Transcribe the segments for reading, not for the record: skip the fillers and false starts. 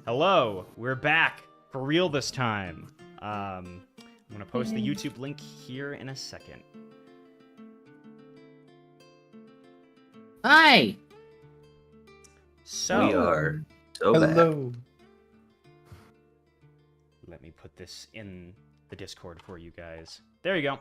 Hello, we're back for real this time. I'm gonna post the YouTube link here in a second. Hi. So We are so bad. Hello. let me put this in the Discord for you guys. There you go.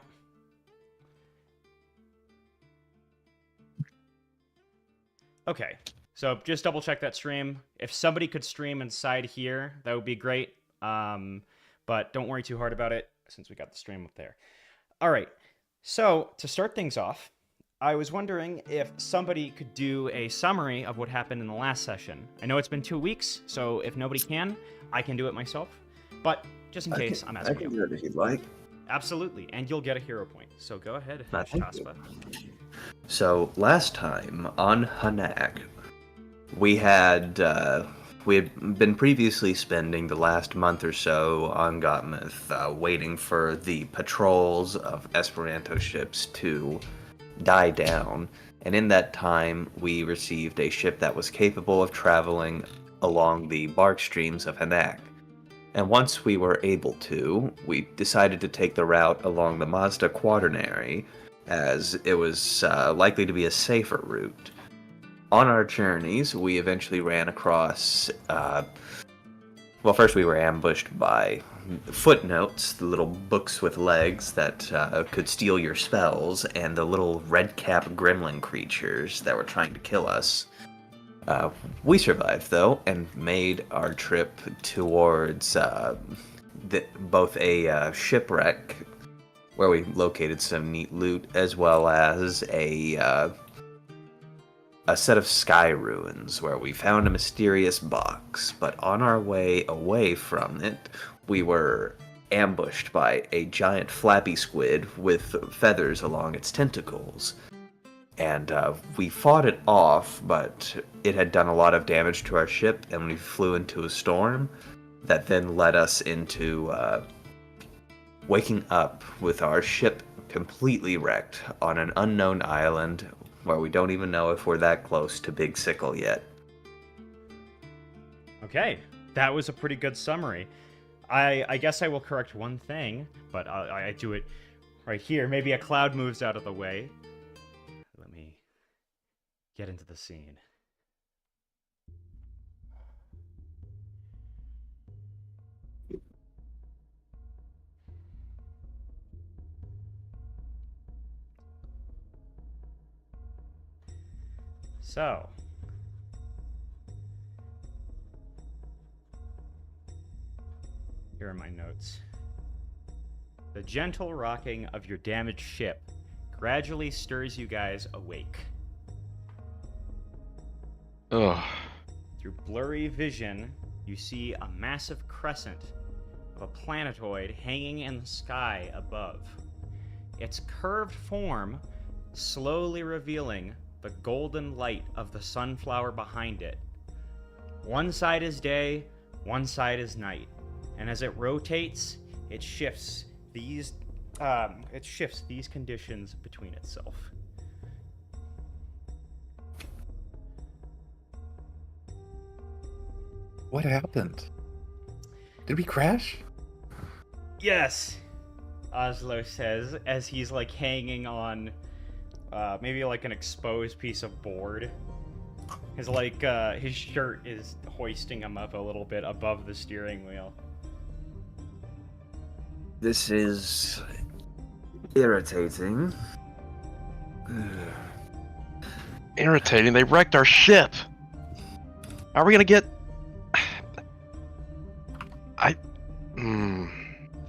Okay, so just double check that stream. If somebody could stream inside here, that would be great. But don't worry too hard about it since we got the stream up there. All right, so to start things off, I was wondering if somebody could do a summary of what happened in the last session. I know it's been 2 weeks, so if nobody can, I can do it myself. But just in case, I'm I asking can you. do it if you'd like. Absolutely, and you'll get a hero point. So go ahead, Thank you. Shaspa. So last time on Hanaq, we had been previously spending the last month or so on Gotmouth, waiting for the patrols of Esperanto ships to die down, and in that time we received a ship that was capable of traveling along the bark streams of Hanaq. And once we were able to, we decided to take the route along the Mazda Quaternary, as it was likely to be a safer route. On our journeys, we eventually ran across, well, first we were ambushed by footnotes, the little books with legs that could steal your spells, and the little red-cap gremlin creatures that were trying to kill us. We survived, though, and made our trip towards both a shipwreck, where we located some neat loot, as well as a set of sky ruins, where we found a mysterious box. But on our way away from it, we were ambushed by a giant flappy squid with feathers along its tentacles. And we fought it off, but it had done a lot of damage to our ship, and we flew into a storm that then led us into waking up with our ship completely wrecked on an unknown island where we don't even know if we're that close to Big Sickle yet. Okay, that was a pretty good summary. I guess I will correct one thing, but I do it right here. Maybe a cloud moves out of the way. Let me get into the scene. So, here are my notes. The gentle rocking of your damaged ship gradually stirs you guys awake. Ugh. Through blurry vision, you see a massive crescent of a planetoid hanging in the sky above. Its curved form slowly revealing the golden light of the sunflower behind it. One side is day, one side is night, and as it rotates, it shifts these conditions between itself. What happened? Did we crash? Yes, Oslo says as he's like hanging on maybe like an exposed piece of board. His shirt is hoisting him up a little bit above the steering wheel. This is irritating. Irritating. They wrecked our ship. How are we gonna get?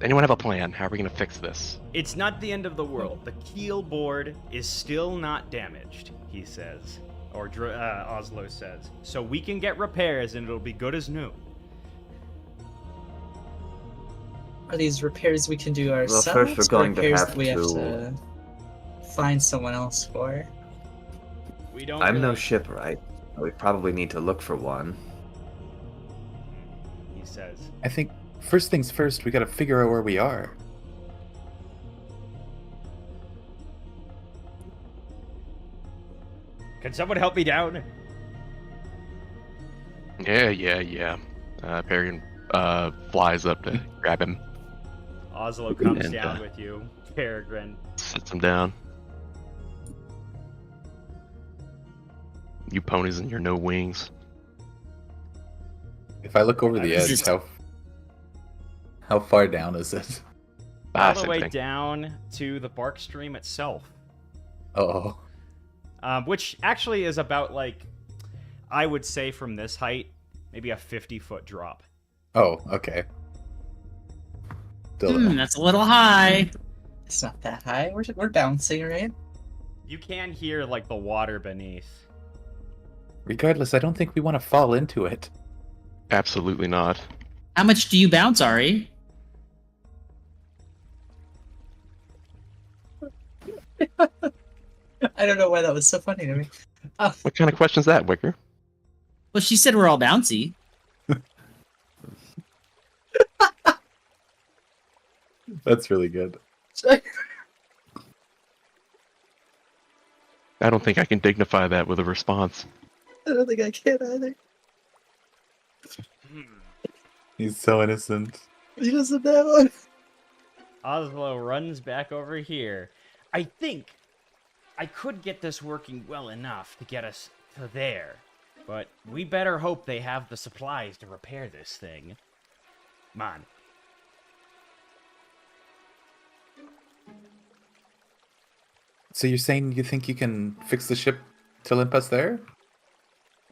Anyone have a plan? How are we gonna fix this? It's not the end of the world. The keel board is still not damaged, he says. Or Oslo says. So we can get repairs and it'll be good as new. Are these repairs we can do ourselves? first we're going or to repairs have that we have to- to find someone else for? We don't I'm no really- shipwright. We probably need to look for one. He says. I think first things first, we gotta figure out where we are. Can someone help me down? Yeah. Peregrine flies up to grab him, Oslo comes And, down with you. Peregrine. sits him down. You ponies and your no wings. If I look over the This edge, is- how far down is it? All the Same way thing. down to the bark stream itself. Oh, Which actually is about, like, I would say from this height, maybe a 50-foot drop. oh, okay. Still, That's a little high. It's not that high. We're bouncing, right? You can hear, like, the water beneath. regardless, I don't think we want to fall into it. Absolutely not. How much do you bounce, Ari? I don't know why that was so funny to me. What kind of question's that, Wicker? Well, she said we're all bouncy. That's really good. I don't think I can dignify that with a response. I don't think I can either. He's so innocent. He doesn't know. Oslo runs back over here. I think I could get this working well enough to get us to there. But we better hope they have the supplies to repair this thing. Come on. So you're saying you think you can fix the ship to limp us there?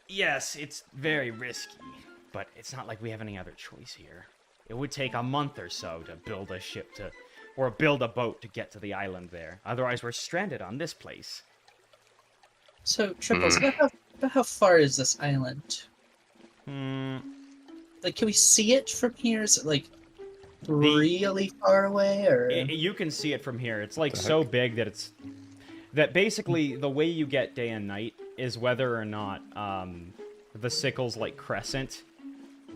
Yes, it's very risky, but it's not like we have any other choice here. It would take a month or so to build a ship or build a boat to get to the island there. Otherwise, we're stranded on this place. So, Triples, about how far is this island? Hmm. Like, can we see it from here? Is it, like, really far away, or...? You can see it from here. It's like The so big that basically the way you get day and night is whether or not the sickle's like crescent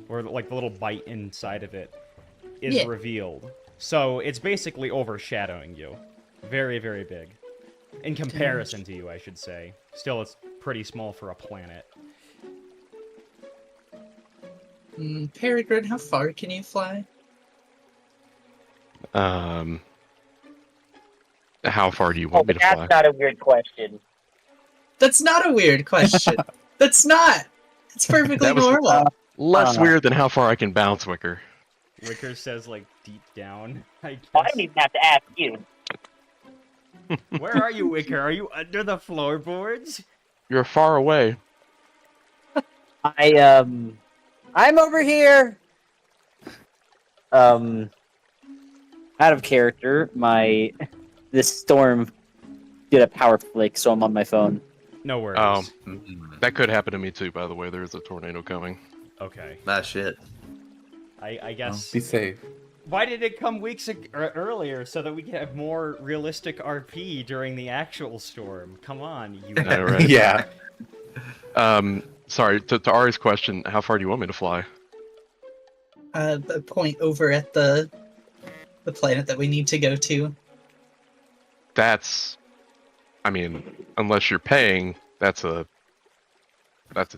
or like the little bite inside of it is Yeah. revealed. So it's basically overshadowing you. Very, very big. In comparison to you, I should say. Still, it's pretty small for a planet. Peregrine, how far can you fly? How far do you want me to fly? That's not a weird question. That's not a weird question. That's not. It's perfectly That was- normal. Less weird than how far I can bounce, Wicker. Wicker says, like, deep down, I guess. I didn't even have to ask you. Where are you, Wicker? Are you under the floorboards? You're far away. I'm over here. Out of character, this storm did a power flick, so I'm on my phone. No worries. Oh, that could happen to me too, by the way. There's a tornado coming. Okay. Ah, shit. I Well, guess... be safe. Why did it come earlier so that we could have more realistic RP during the actual storm? Come on, you... know, right? Yeah. Sorry, to Ari's question, how far do you want me to fly? The point over at the planet that we need to go to. That's, I mean, unless you're paying, that's a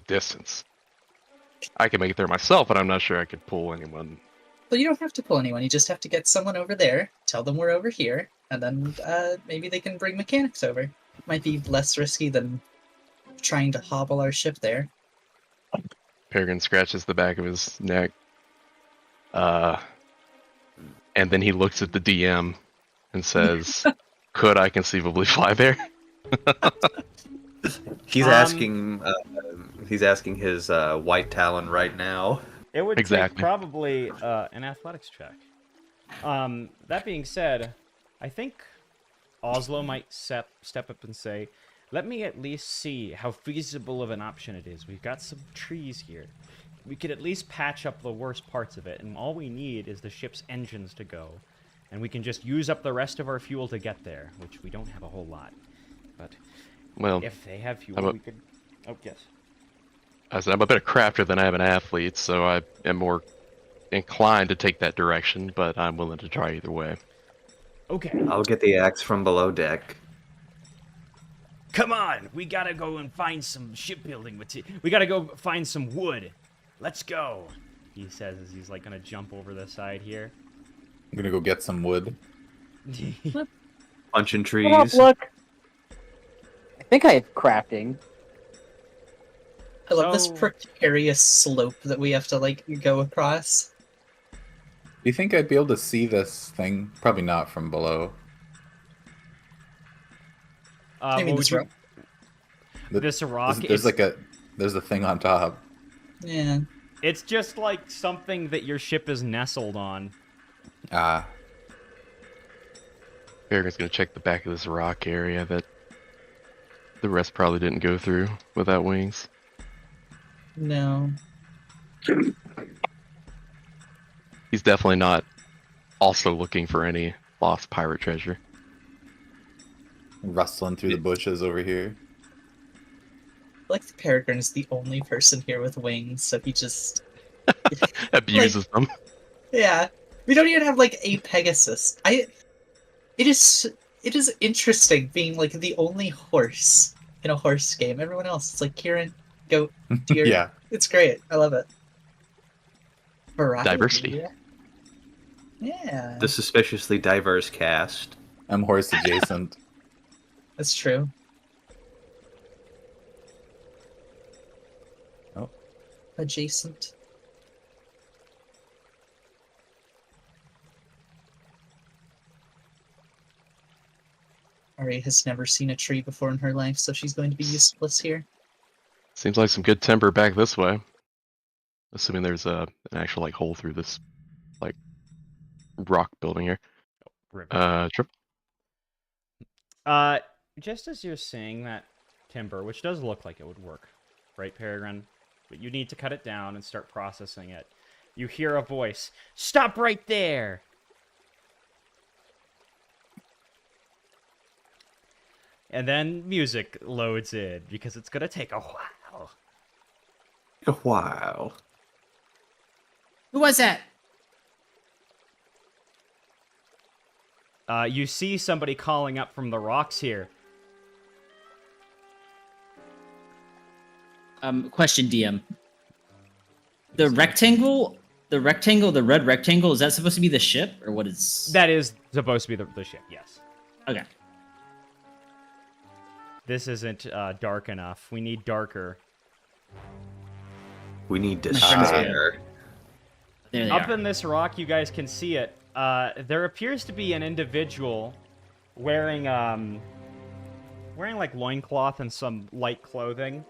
distance. I can make it there myself, but I'm not sure I could pull anyone. Well, you don't have to pull anyone. You just have to get someone over there, tell them we're over here, and then maybe they can bring mechanics over. Might be less risky than trying to hobble our ship there. Peregrine scratches the back of his neck. And then he looks at the DM and says, could I conceivably fly there? He's asking his white talon right now. It would Exactly. take probably an athletics check. That being said, I think Oslo might step up and say, let me at least see how feasible of an option it is. We've got some trees here. We could at least patch up the worst parts of it, and all we need is the ship's engines to go. And we can just use up the rest of our fuel to get there, which we don't have a whole lot. But Well, if they have fuel, I'm a- we could... Oh, yes. I said I'm a bit of crafter than I am an athlete, so I am more inclined to take that direction, but I'm willing to try either way. Okay. I'll get the axe from below deck. Come on, we gogotta go and find some shipbuilding material. We gotta go find some wood. Let's go. he says as he's like gonna jump over the side here. I'm gonna go get some wood. Punching What up, trees. look? I think I have crafting. I love this So- precarious slope that we have to like go across. Do you think I'd be able to see this thing? Probably not from below. I mean, what would this you- rock. This rock. There's there's a thing on top. Yeah. It's just like something that your ship is nestled on. Ah, Peregrine's gonna check the back of this rock area that the rest probably didn't go through without wings. No. He's definitely not also looking for any lost pirate treasure. rustling through the bushes over here. I like the Peregrine is the only person here with wings, so he just Abuses them. yeah. We don't even have like a Pegasus. It is interesting being like the only horse in a horse game. Everyone else, it's like Kieran, goat, deer. Yeah. It's great. I love it. Variety. Diversity. Yeah, The suspiciously diverse cast. I'm horse adjacent. that's true. Oh. Adjacent. Ari has never seen a tree before in her life, so she's going to be useless here. Seems like some good timber back this way. Assuming there's an actual like hole through this like rock building here. River. Trip. Just as you're saying that timber, which does look like it would work, right, Peregrine? But you need to cut it down and start processing it. You hear a voice. Stop right there! And then music loads in, because it's gonna take a while. Wow. Who was that? You see somebody calling up from the rocks here. Question, DM. The rectangle, the red rectangle, is that supposed to be the ship, or what is? That is supposed to be the ship, yes. Okay. This isn't dark enough. We need darker. We need My friend's despair. There they Up are. in this rock, you guys can see it. There appears to be an individual wearing like loincloth and some light clothing,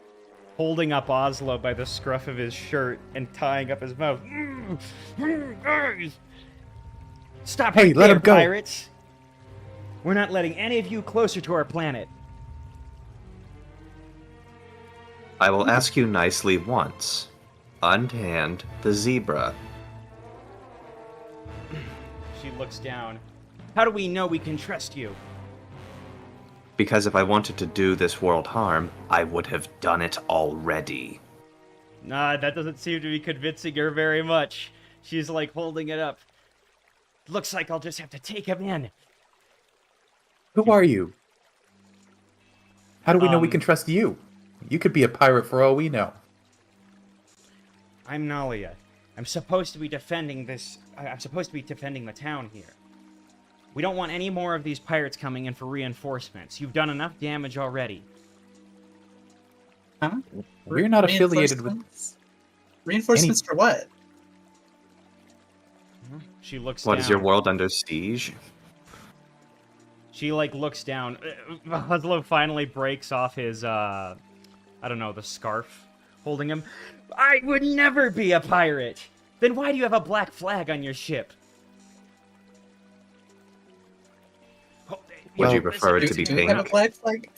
holding up Oslo by the scruff of his shirt and tying up his mouth. Stop! Hey, right let there, him go. pirates! We're not letting any of you closer to our planet. I will ask you nicely once. Untanned the zebra. She looks down. How do we know we can trust you? Because if I wanted to do this world harm, I would have done it already. Nah, that doesn't seem to be convincing her very much. She's like holding it up. Looks like I'll just have to take him in. Who are you? How do we know we Um, can trust you? You could be a pirate for all we know. I'm Nalia. I'm supposed to be defending the town here. We don't want any more of these pirates coming in for reinforcements. You've done enough damage already. Huh? We're not affiliated with Reinforcements? Reinforcements for what? She looks What down. is your world under siege? She like looks down. Oslo finally breaks off his I don't know, the scarf holding him. I would never be a pirate. Then why do you have a black flag on your ship? Would you Well, prefer it to be Who had a pink? black flag?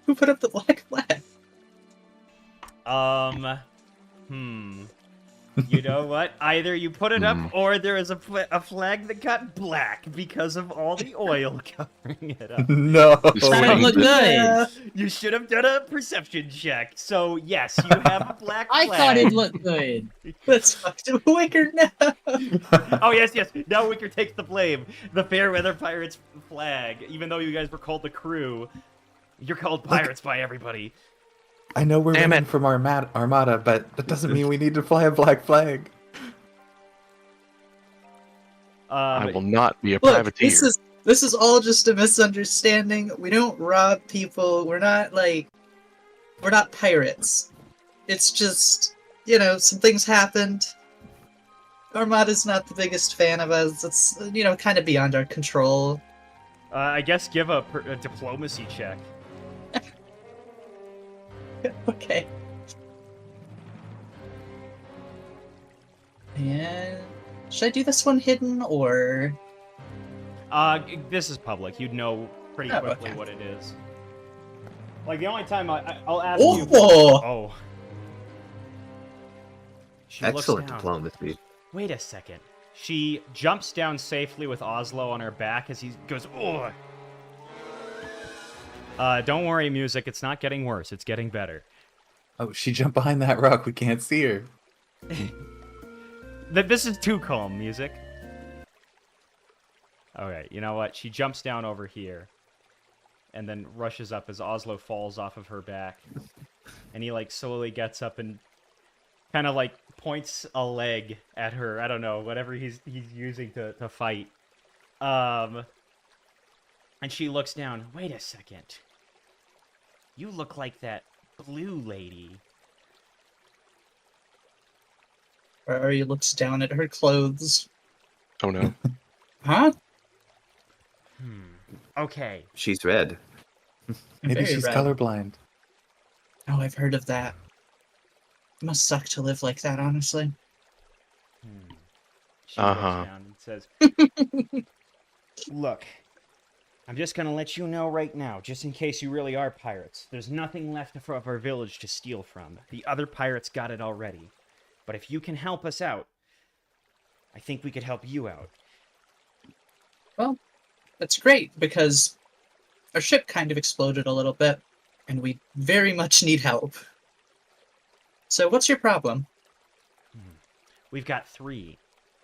Who put up the black flag? You know what? Either you put it up, Hmm. or there is a flag that got black because of all the oil covering it up. no. That look good. You should have done a perception check. So yes, you have a black I flag. thought it looked good. That's fucked. Wicker, no. Oh yes. Now Wicker takes the blame. The Fairweather Pirates flag. Even though you guys were called the crew, you're called pirates by everybody. I know we're Damn running it. from Armada, but that doesn't mean we need to fly a black flag. I will not be a Look, privateer. this is all just a misunderstanding. We don't rob people. We're not pirates. It's just, some things happened. Armada's not the biggest fan of us. It's, kind of beyond our control. I guess give a diplomacy check. Okay. And should I do this one hidden or? This is public. You'd know pretty Oh, quickly okay. what it is. Like, the only time I'll ask Oh! you... Oh. She Excellent looks down. diplomacy. Wait a second. She jumps down safely with Oslo on her back as he goes, oh. Don't worry, music. It's not getting worse. It's getting better. Oh, she jumped behind that rock. We can't see her. This is too calm, music. Alright, you know what? She jumps down over here. And then rushes up as Oslo falls off of her back. And he, slowly gets up and kind of, points a leg at her. I don't know, whatever he's using to fight. And she looks down. Wait a second. You look like that blue lady. Ari looks down at her clothes. Oh no. Huh? Okay. She's red. Maybe Very she's red. colorblind. Oh, I've heard of that. It must suck to live like that, honestly. She looks Uh-huh. down and says, Look, I'm just gonna let you know right now, just in case you really are pirates. There's nothing left of our village to steal from. The other pirates got it already. But if you can help us out, I think we could help you out. Well, that's great, because our ship kind of exploded a little bit, and we very much need help. So what's your problem? We've got 3.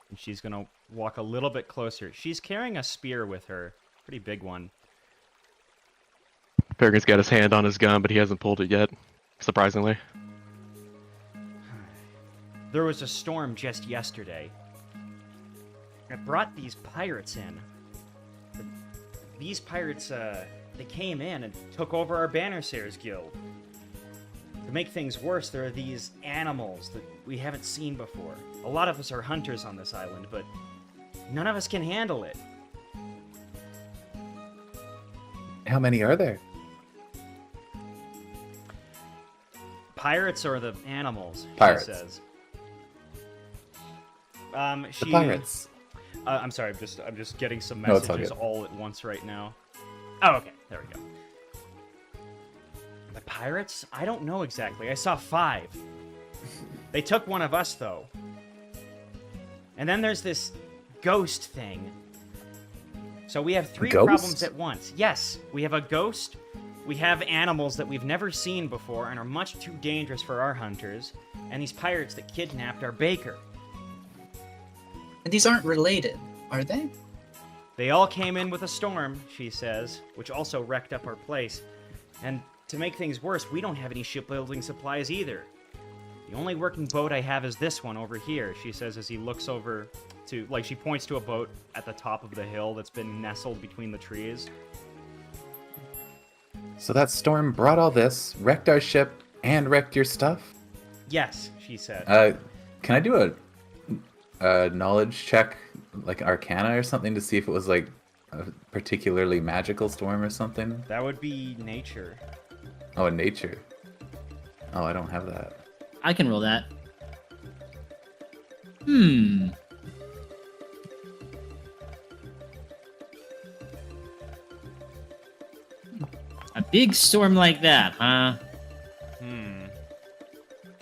And she's gonna walk a little bit closer. She's carrying a spear with her. Pretty big one. Peregrine's got his hand on his gun, but he hasn't pulled it yet, surprisingly. There was a storm just yesterday. It brought these pirates in. These pirates, they came in and took over our Bannersayers Guild. To make things worse, there are these animals that we haven't seen before. A lot of us are hunters on this island, but none of us can handle it. How many are there? Pirates or the animals? Pirates. She says. The pirates. I'm sorry. I'm just getting some No, it's all messages good. all at once right now. Oh, okay. There we go. The pirates? I don't know exactly. I saw 5. They took one of us though. And then there's this ghost thing. So we have 3 Ghost? problems at once. Yes, we have a ghost. We have animals that we've never seen before and are much too dangerous for our hunters. And these pirates that kidnapped our baker. And these aren't related, are they? They all came in with a storm, she says, which also wrecked up our place. And to make things worse, we don't have any shipbuilding supplies either. The only working boat I have is this one over here, she says as he looks over to, she points to a boat at the top of the hill that's been nestled between the trees. So that storm brought all this, wrecked our ship, and wrecked your stuff? Yes, she said. Can I do a knowledge check, like Arcana or something, to see if it was like a particularly magical storm or something? That would be nature. Oh, in nature. Oh, I don't have that. I can roll that. A big storm like that, huh?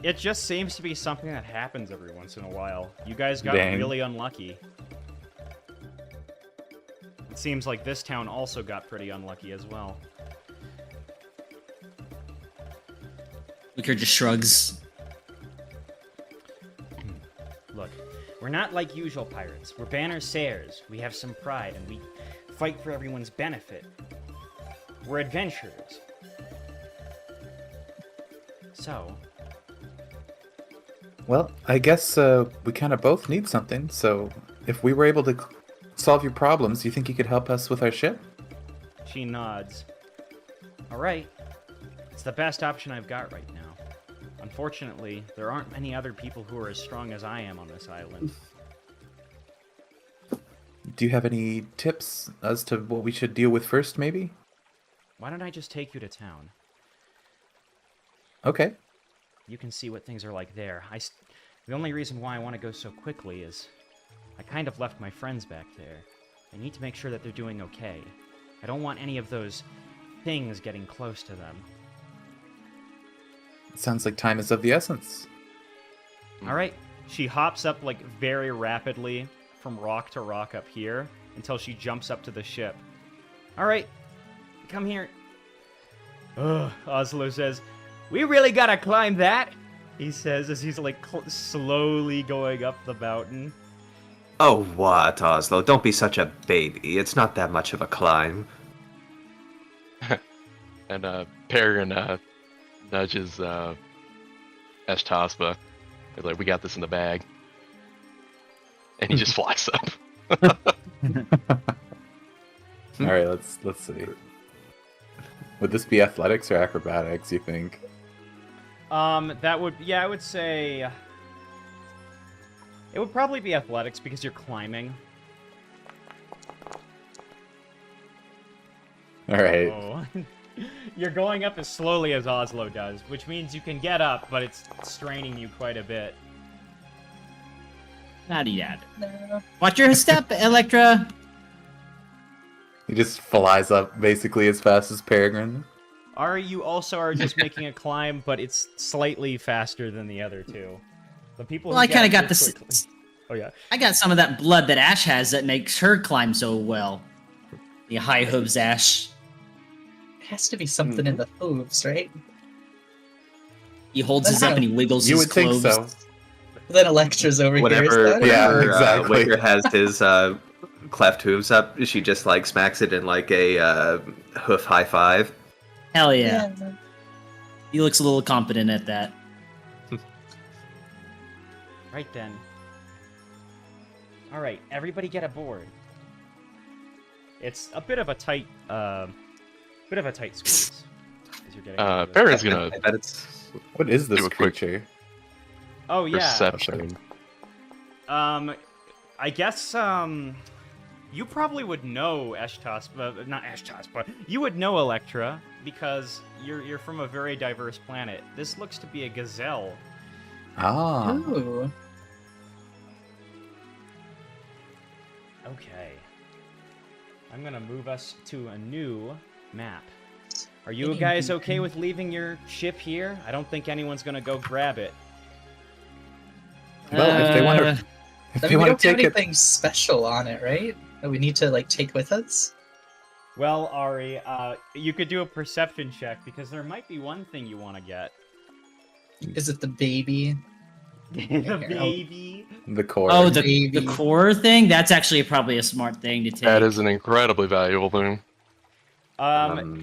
It just seems to be something that happens every once in a while. You guys got Dang. really unlucky. It seems like this town also got pretty unlucky as well. Wicker just shrugs. Look, we're not like usual pirates. We're Bannersayers. We have some pride, and we fight for everyone's benefit. We're adventurers. So, Well, I guess we kind of both need something, so if we were able to solve your problems. Do you think you could help us with our ship? She nods. All right. It's the best option I've got right now. Unfortunately, there aren't many other people who are as strong as I am on this island. Do you have any tips as to what we should deal with first, maybe? Why don't I just take you to town? Okay. You can see what things are like there. The only reason why I want to go so quickly is I kind of left my friends back there. I need to make sure that they're doing okay. I don't want any of those things getting close to them. Sounds like time is of the essence. All right. She hops up like very rapidly from rock to rock up here until she jumps up to the ship. All right. Come here. Ugh, Oslo says, "We really gotta climb that," he says as he's like slowly going up the mountain. Oh, what, Oslo? Don't be such a baby. It's not that much of a climb. And Peregrine nudges Eshtaspa. He's like, "We got this in the bag." And he just flies up. All right, let's see. Would this be athletics or acrobatics, you think? That would, yeah, I would say it would probably be athletics because you're climbing. All right. Oh. You're going up as slowly as Oslo does, which means you can get up, but it's straining you quite a bit. Not No. Watch your step, Electra. He just flies up basically as fast as Peregrine. Ari, you also are just making a climb, but it's slightly faster than the other two. The people. Well, who I get kind of up got this this. quickly- Oh yeah. I got some of that blood that Ash has that makes her climb so well. The high hooves, Ash. It has to be something in the hooves, right? He holds his up and he wiggles You his would think clothes. so. Then Electra's over Whenever, here. Is that Yeah, whenever exactly. Wicker has his cleft hooves up, she just like smacks it in like a hoof high five. Hell yeah. He looks a little competent at that. Right then. All right, everybody get aboard. It's a bit of a tight squeeze. As you're getting into this. Peregrine's gonna I bet it's What is this Do a quick- creature? Oh yeah. perception. I guess you probably would know Eshtaspa, not Eshtaspa. You would know Electra because you're from a very diverse planet. This looks to be a gazelle. Ah. Ooh. Okay. I'm gonna move us to a new map. Are you Ding, guys ding, okay ding. with leaving your ship here? I don't think anyone's gonna go grab it. Well, if they want to, if I they mean, we want don't to have take it, anything special on it, right? That we need to like take with us. Well, Ari, you could do a perception check because there might be one thing you want to get. Is it the baby? The baby. the core. Oh, Baby. the core thing? That's actually probably a smart thing to take. That is an incredibly valuable thing.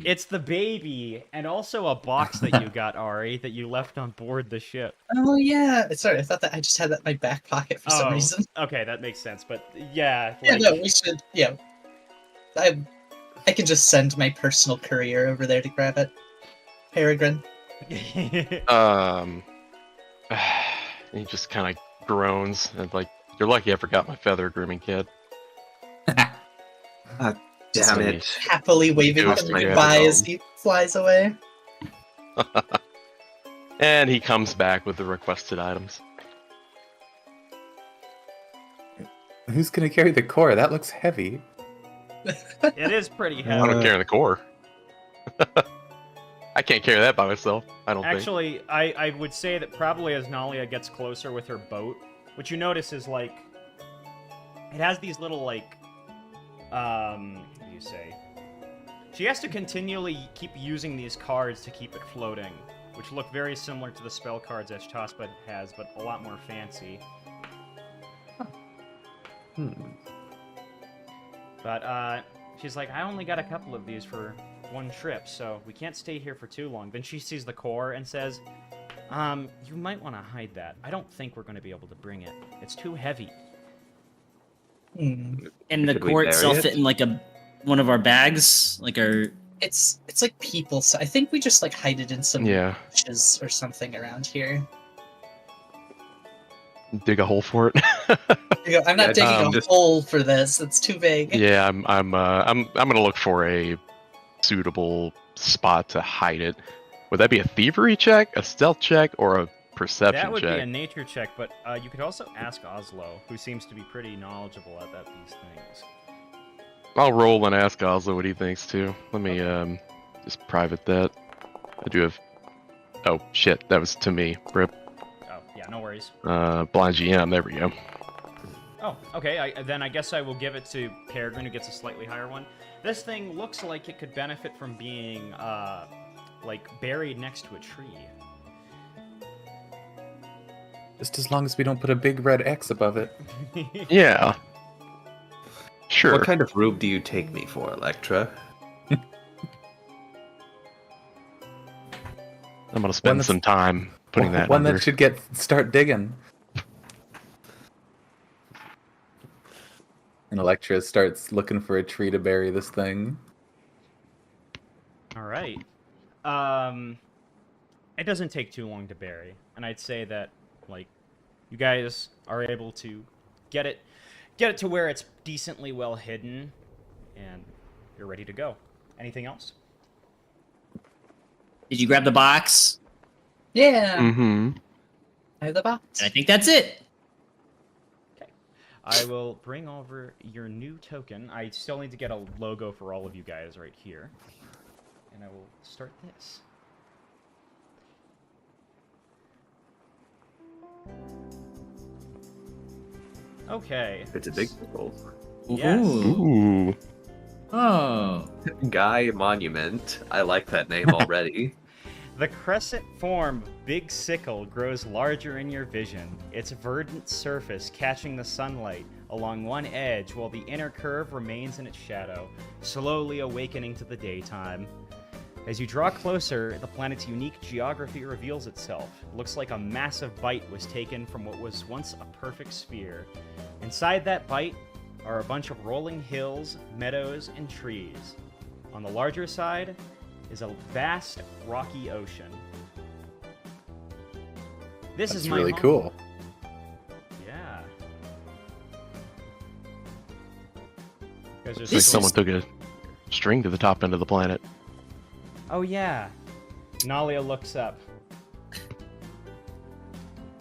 It's the baby, and also a box that you got, Ari, that you left on board the ship. Oh yeah. Sorry, I thought that I just had that in my back pocket for some reason. Okay, that makes sense. But yeah, Yeah, like, no, we should. Yeah, I can just send my personal courier over there to grab it. Peregrine. He just kind of groans and like, "You're lucky I forgot my feather grooming kit." damn it. Happily waving Ghost him might have goodbye his as he flies away. And he comes back with the requested items. Who's gonna carry the core? That looks heavy. it is pretty I heavy. don't carry the core. I can't carry that by myself. I don't think. Actually, I would say that probably as Nalia gets closer with her boat, what you notice is like it has these little like what do you say? She has to continually keep using these cards to keep it floating, which look very similar to the spell cards that Shtaspa has, but a lot more fancy. But she's like, I only got a couple of these for one trip, so we can't stay here for too long. Then she sees the core and says, you might want to hide that. I don't think we're going to be able to bring it. It's too heavy. Can the Could we core bury itself it? fit in like one of our bags? Like our It's like people. So I think we just like hide it in some Yeah. bushes or something around here. Dig a hole for it. You go, I'm not digging a just- hole for this. It's too big. Yeah, I'm gonna look for a suitable spot to hide it. Would that be a thievery check, a stealth check, or a perception That would check? be a nature check, but you could also ask Oslo, who seems to be pretty knowledgeable at these things. I'll roll and ask Oslo what he thinks too. Let me just private that. I do have. Oh shit, that was to me. Rip. Oh, yeah, no worries. Blind GM. There we go. Oh, okay. Then I guess I will give it to Peregrine, who gets a slightly higher one. This thing looks like it could benefit from being, like, buried next to a tree. Just as long as we don't put a big red X above it. Yeah. Sure. What kind of room do you take me for, Electra? I'm gonna spend that's- some time putting that one under. that should start digging. And Electra starts looking for a tree to bury this thing. All right. It doesn't take too long to bury, and I'd say that, like, you guys are able to get it to where it's decently well hidden, and you're ready to go. Anything else? Did you grab the box? Yeah. Mm-hmm. I have the box. And I think that's it. I will bring over your new token. I still need to get a logo for all of you guys right here. And I will start this. Okay. It's a big circle. Yes. Ooh. Oh. Guy Monument. I like that name already. The crescent form Big Sickle grows larger in your vision, its verdant surface catching the sunlight along one edge while the inner curve remains in its shadow, slowly awakening to the daytime. As you draw closer, the planet's unique geography reveals itself. It looks like a massive bite was taken from what was once a perfect sphere. Inside that bite are a bunch of rolling hills, meadows, and trees. On the larger side is a vast rocky ocean. This That's is my really home. cool. Yeah. Guys, there's It's like This someone is- took a string to the top end of the planet. Oh yeah. Nalia looks up.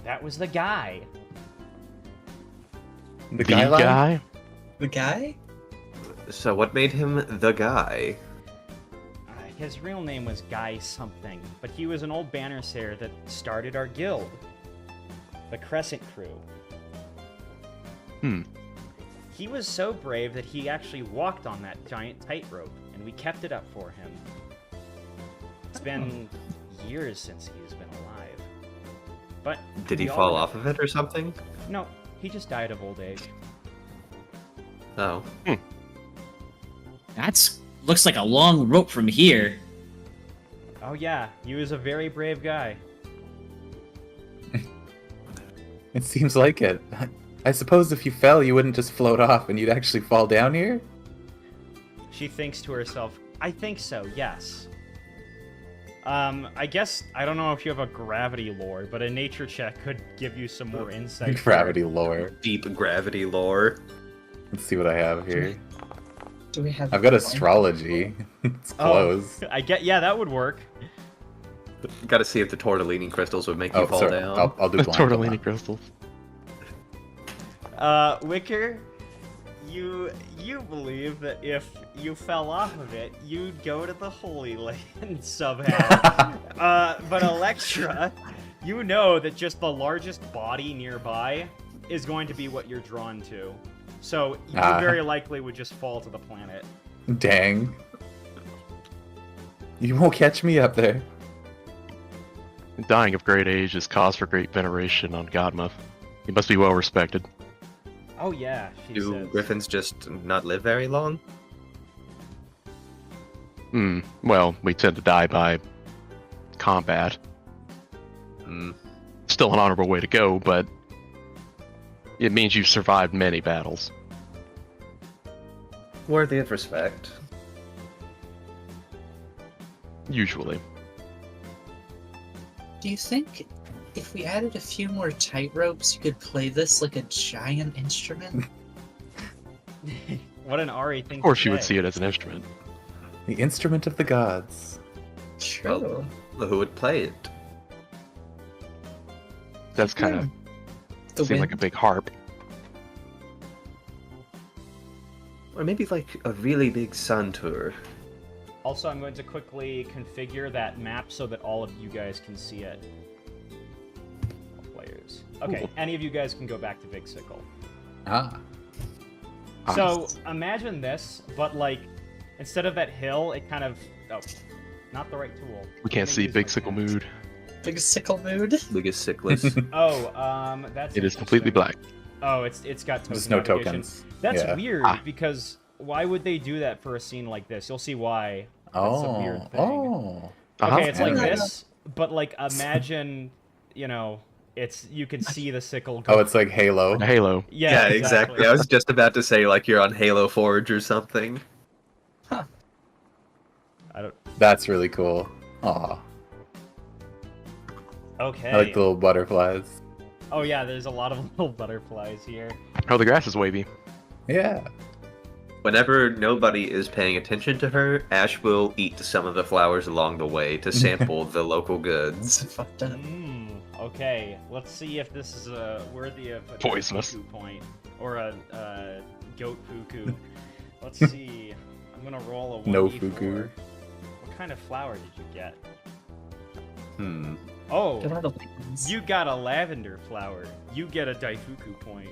That was the guy. The guy line? The guy? So what made him the guy? His real name was Guy something, but he was an old banner sayer that started our guild, the Crescent Crew. Hmm. He was so brave that he actually walked on that giant tightrope, and we kept it up for him. It's been years since he's been alive. But Did he we all fall remember- off of it or something? No, he just died of old age. Oh. That's looks like a long rope from here. Oh yeah, he was a very brave guy. It seems like it. I suppose if you fell, you wouldn't just float off and you'd actually fall down here? She thinks to herself, I think so, yes. I guess, I don't know if you have a gravity lore, but a nature check could give you some more insight. Gravity lore. Deep gravity lore. Let's see what I have here. Do we have? I've got astrology. It's close. Yeah, that would work. Gotta see if the tortellini crystals would make you Oh, fall sorry. down. I'll do The blind. tortellini crystals. Wicker, you believe that if you fell off of it, you'd go to the Holy Land somehow. But Electra, you know that just the largest body nearby is going to be what you're drawn to. So you very likely would just fall to the planet. Dang. You won't catch me up there. Dying of great age is cause for great veneration on Godmouth. He must be well respected. Oh yeah, she Do says. griffins just not live very long? Well, we tend to die by combat. Hmm. Still an honorable way to go, but it means you've survived many battles. worthy of respect. Usually. Do you think if we added a few more tightropes, you could play this like a giant instrument? What an Ari thing. Of course, to you would say. see it as an instrument. The instrument of the gods. True. Well, who would play it? That's kind of The seem like a wind. big harp. Or maybe like a really big sun tour. Also, I'm going to quickly configure that map so that all of you guys can see it. All players. Okay, Ooh. any of you guys can go back to Big Sickle. Ah. So imagine this, but like instead of that hill, it kind of not the right tool. We can't Let me see use Big my Sickle pen. mood. Big sickle mood. Biggest sickless. Oh, that's It is completely interesting. black. Oh, it's got token Just no navigation. tokens. That's Yeah. weird Ah. because why would they do that for a scene like this? You'll see why. That's a Oh. weird thing. Oh. Uh-huh. Okay, it's like Anime. this, but like imagine, you can see the sickle. Go. Oh, it's like Halo. A Halo. yeah, exactly. I was just about to say like you're on Halo Forge or something. I don't. That's really cool. Aw. Okay. I like the little butterflies. Oh yeah, there's a lot of little butterflies here. Oh, the grass is wavy. Yeah. Whenever nobody is paying attention to her, Ash will eat some of the flowers along the way to sample the local goods. Fucked up. Okay, let's see if this is worthy of a Poisonous. Fuku point or a goat fuku. Let's see. I'm gonna roll a 1d4. No fuku. What kind of flower did you get? Hmm. Oh, Get one of the wings. you got a lavender flower. You get a daifuku point.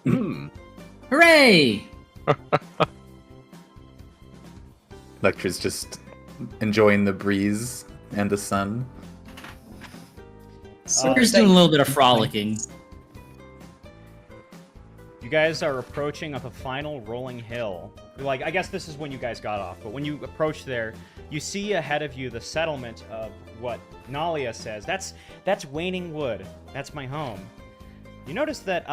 Hmm. Hooray! Lectra's just enjoying the breeze and the sun. Sucker's doing a little bit of frolicking. You guys are approaching up a final rolling hill. Like, I guess this is when you guys got off, but when you approach there, you see ahead of you the settlement of what Nalia says. That's Waning Wood. That's my home. You notice that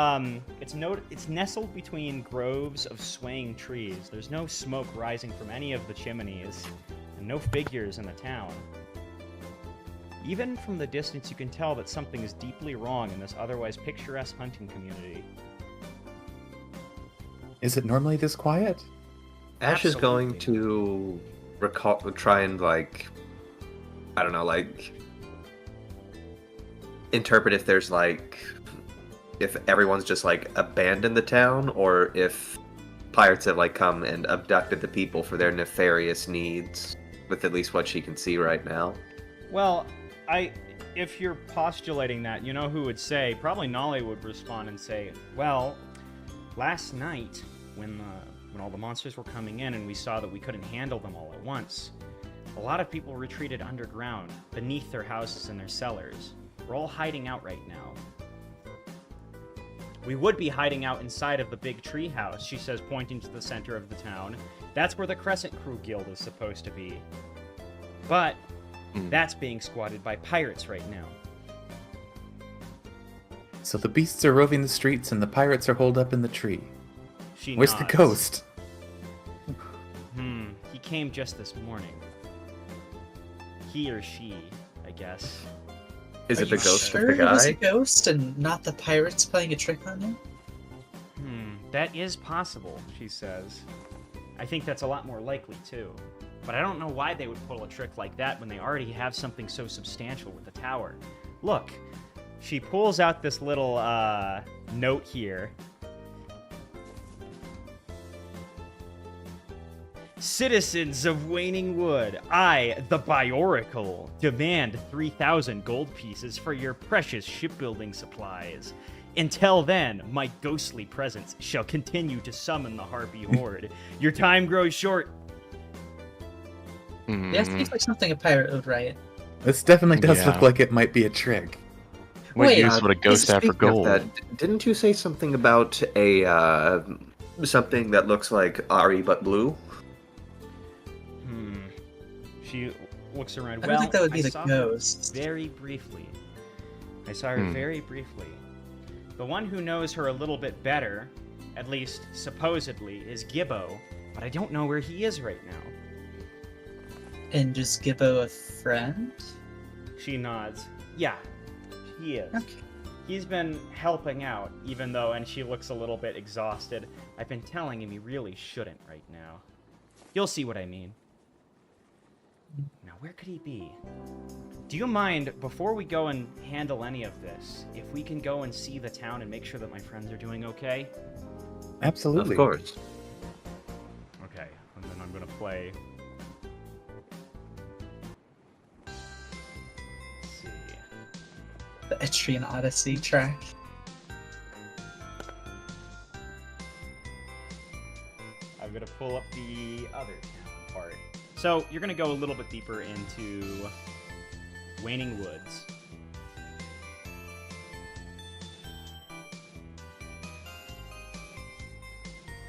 it's nestled between groves of swaying trees. There's no smoke rising from any of the chimneys, and no figures in the town. Even from the distance, you can tell that something is deeply wrong in this otherwise picturesque hunting community. Is it normally this quiet? Ash is going Absolutely. to try and interpret if there's if everyone's just abandoned the town or if pirates have come and abducted the people for their nefarious needs with at least what she can see right now. Well, if you're postulating that, you know who would say, probably Nolly would respond and say, well, last night when all the monsters were coming in and we saw that we couldn't handle them all at once, a lot of people retreated underground, beneath their houses and their cellars. We're all hiding out right now. We would be hiding out inside of the big tree house, she says, pointing to the center of the town. That's where the Crescent Crew Guild is supposed to be. But that's being squatted by pirates right now. So the beasts are roving the streets and the pirates are holed up in the tree. She Where's the nods. ghost? He came just this morning. He or she, I guess. Is Are it the you ghost sure of the it was a guy? ghost and not the pirates playing a trick on him? That is possible, she says. I think that's a lot more likely, too. But I don't know why they would pull a trick like that when they already have something so substantial with the tower. Look, she pulls out this little, note here. Citizens of Waning Wood, I, the Bioracle, demand 3,000 gold pieces for your precious shipbuilding supplies. Until then, my ghostly presence shall continue to summon the Harpy Horde. Your time grows short. Yeah, seems like something a pirate would write. This definitely does Yeah. look like it might be a trick. What Wait, use would a ghost have for Speaking of gold? that, didn't you say something about something that looks like Ari but blue? She looks around. I don't think that would be I the saw her ghost. very briefly. I saw her very briefly. The one who knows her a little bit better at least supposedly, is Gibbo, but I don't know where he is right now. And is Gibbo a friend? She nods. Yeah, he is. Okay. He's been helping out, even though, and she looks a little bit exhausted. I've been telling him he really shouldn't right now. You'll see what I mean. Now, where could he be? Do you mind, before we go and handle any of this, if we can go and see the town and make sure that my friends are doing okay? Absolutely. Of course. Okay, and then I'm gonna play... Let's see... The Etrian Odyssey track. I'm gonna pull up the other town part. So, you're gonna go a little bit deeper into Waning Woods.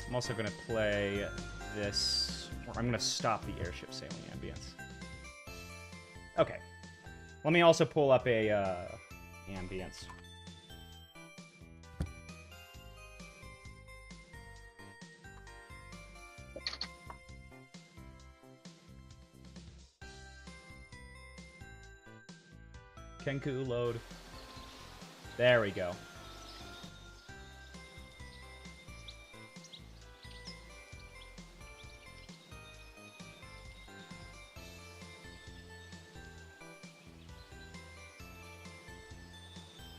I'm also gonna play this, or I'm gonna stop the airship sailing ambience. Okay. Let me also pull up a ambience. Kenku load. There we go.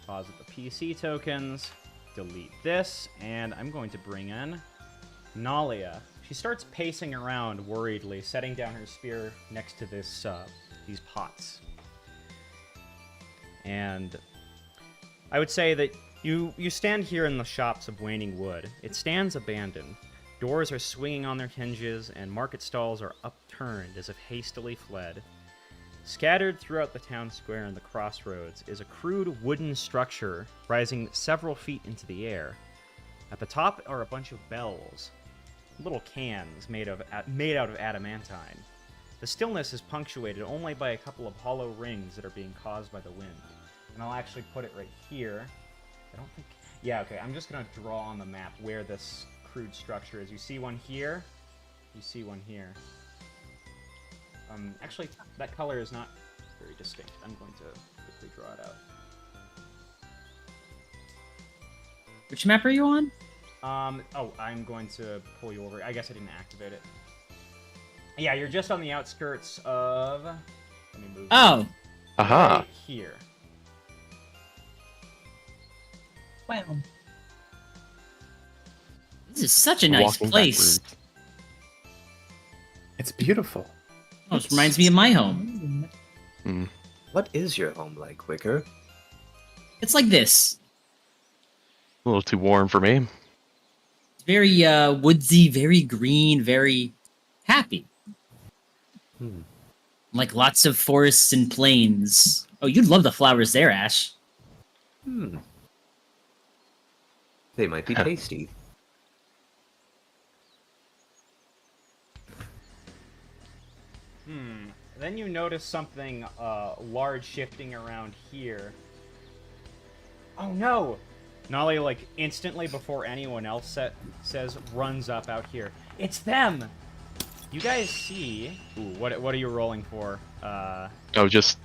Pause at the PC tokens. Delete this, and I'm going to bring in Nalia. She starts pacing around worriedly, setting down her spear next to this these pots. And I would say that you stand here in the shops of Waning Wood. It stands abandoned. Doors are swinging on their hinges, and market stalls are upturned as if hastily fled. Scattered throughout the town square and the crossroads is a crude wooden structure rising several feet into the air. At the top are a bunch of bells, little cans made out of adamantine. The stillness is punctuated only by a couple of hollow rings that are being caused by the wind. And I'll actually put it right here. I don't think... Yeah, okay, I'm just going to draw on the map where this crude structure is. You see one here. You see one here. Actually, that color is not very distinct. I'm going to quickly draw it out. Which map are you on? Oh, I'm going to pull you over. I guess I didn't activate it. Yeah, you're just on the outskirts of... Let me move. Oh, Aha. Right here. Wow. this is such a nice Walking place. backwards. It's beautiful. Almost reminds me of my home. What is your home like, Wicker? It's like this. A little too warm for me. It's very woodsy, very green, very happy. Like lots of forests and plains. Oh, you'd love the flowers there, Ash. They might be tasty. Then you notice something large shifting around here. Oh no! Nolly, like, instantly before anyone else says, runs up out here. It's them! You guys see... Ooh, what are you rolling for? Oh, just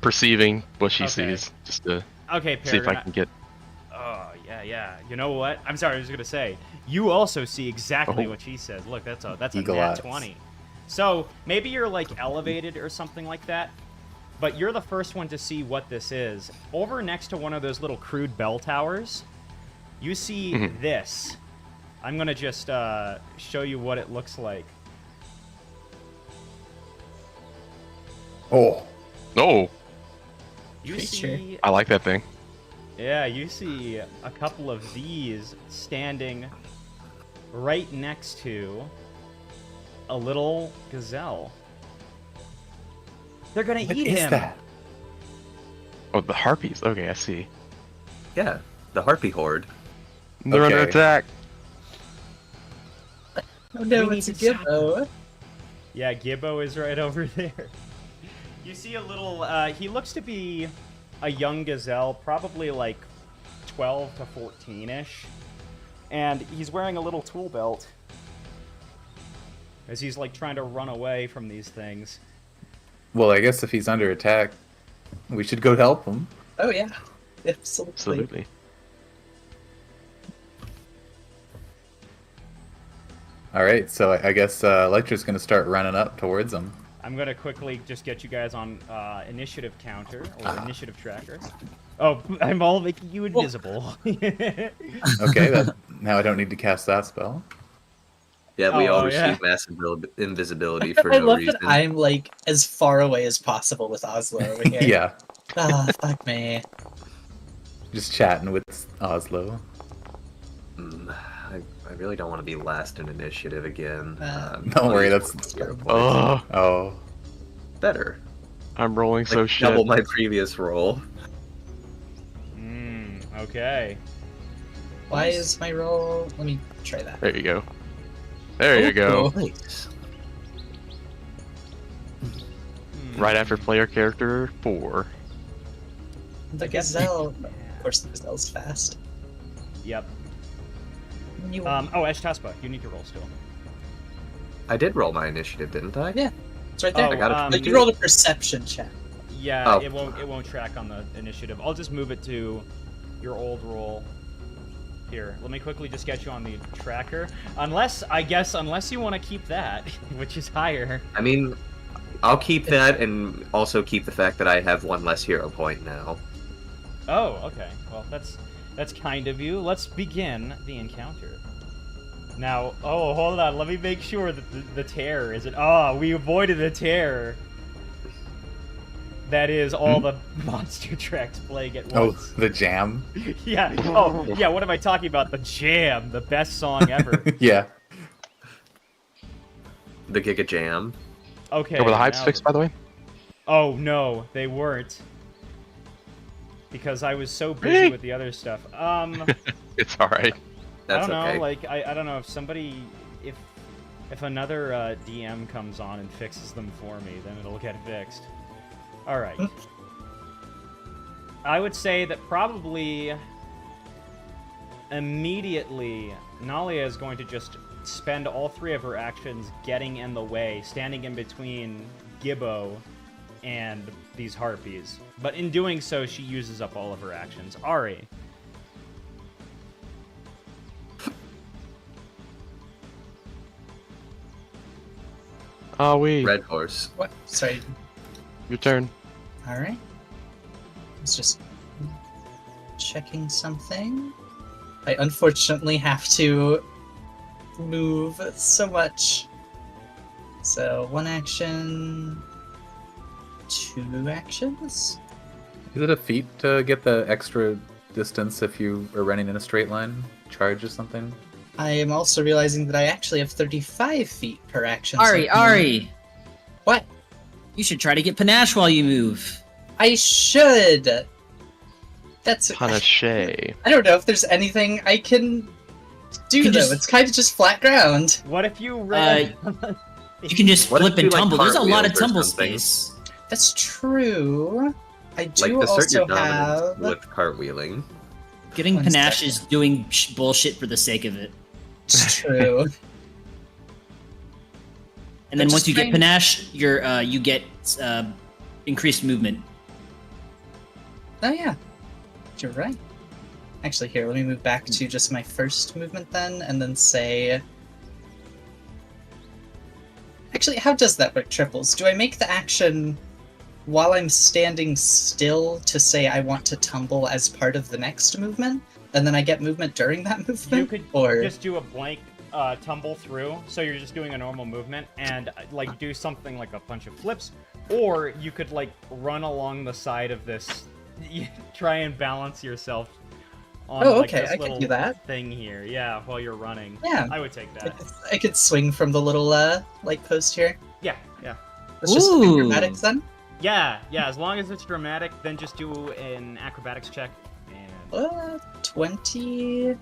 perceiving what she Okay. sees, just to Okay, see if I Peregrine. can get. Oh, yeah. You know what? I'm sorry, I was gonna say. You also see exactly Oh. what she says. Look, that's a Eagle nat eyes. 20. So, maybe you're, like, elevated or something like that, but you're the first one to see what this is. Over next to one of those little crude bell towers, you see this. I'm gonna just show you what it looks like. Oh, Oh, You Picture. see... I like that thing. Yeah, you see a couple of these standing right next to a little gazelle. They're gonna what eat is him. that? Oh, the harpies. Okay, I see. Yeah, the Harpy Horde. They're under Okay. attack. Oh no, We it's a need to stop Gibbo. Yeah, Gibbo is right over there. You see a little, he looks to be a young gazelle, probably like 12 to 14-ish. and he's wearing a little tool belt as he's like trying to run away from these things. Well, I guess if he's under attack, we should go help him. Oh yeah, absolutely. Absolutely. All right, so I guess Electra's going to start running up towards him. I'm gonna quickly just get you guys on initiative counter or initiative tracker. Oh, I'm all making you invisible. Okay, now I don't need to cast that spell. Yeah, we all yeah. receive massive invisibility for I no love reason. that I'm like as far away as possible with Oslo over here. Yeah, Ah, fuck me. just chatting with Oslo. I really don't want to be last in initiative again. Don't worry, that's- 0 points. Oh, Oh, Better. I'm rolling so Like, shit. double my previous roll. Okay. Why is my roll? Let me try that. There you go. There you go. Nice. Right after player character 4. The gazelle. Of course, the gazelle's fast. Yep. You... Oh, Eshtaspa, you need to roll still. I did roll my initiative, didn't I? Yeah. It's right there. Oh, I got it. Like you rolled a perception check. Yeah, Oh. it won't track on the initiative. I'll just move it to your old roll. Here, let me quickly just get you on the tracker. Unless you want to keep that, which is higher. I mean, I'll keep that and also keep the fact that I have one less hero point now. Oh, okay. Well, that's kind of you. Let's begin the encounter. Now, oh, hold on. Let me make sure that the tear isn't... Oh, we avoided the tear. That is all the monster tracks plague at oh, once. the jam. Yeah. Oh, yeah, what am I talking about? The Jam, the best song ever. Yeah. The Giga Jam. Okay. Were the hives now- fixed, by the way? Oh, no, they weren't. Because I was so busy Really? with the other stuff. It's alright. That's I don't know, okay. like, I don't know if somebody, if another DM comes on and fixes them for me, then it'll get fixed. Alright. I would say that probably immediately Nalia is going to just spend all 3 of her actions getting in the way, standing in between Gibbo and these harpies. But in doing so, she uses up all of her actions. Ari. Oh, we. Red horse. What? Sorry. Your turn. All right. I was just checking something. I unfortunately have to move so much. So 1 action, 2 actions. Is it a feat to get the extra distance if you are running in a straight line? Charge or something? I am also realizing that I actually have 35 feet per action. so Ari, I can- Ari, What? you should try to get panache while you move. I should. That's. Panache. I don't know if there's anything I can do You can though. just- It's kind of just flat ground. What if you ran... You can just What if flip you and do, like, tumble. There's a lot of cartwheels or tumble something? space. That's true. I Like, do assert also your dominance have. with cartwheeling. Getting One panache second. is doing bullshit for the sake of it. It's true. And then I'm once just you get trying- panache, you get increased movement. Oh yeah, you're right. Actually, here, let me move back to just my first movement then, and then say. Actually, how does that work, Triples? Do I make the action while I'm standing still to say I want to tumble as part of the next movement, and then I get movement during that movement? You could or just do a blank tumble through, so you're just doing a normal movement, and like do something like a bunch of flips, or you could like run along the side of this, try and balance yourself on Oh, like okay, this I could little do that. thing here. Yeah, while you're running. Yeah. I would take that. I could swing from the little light post here. Yeah, yeah. Let's just Ooh. acrobatics then. Yeah, as long as it's dramatic, then just do an acrobatics check. And 20.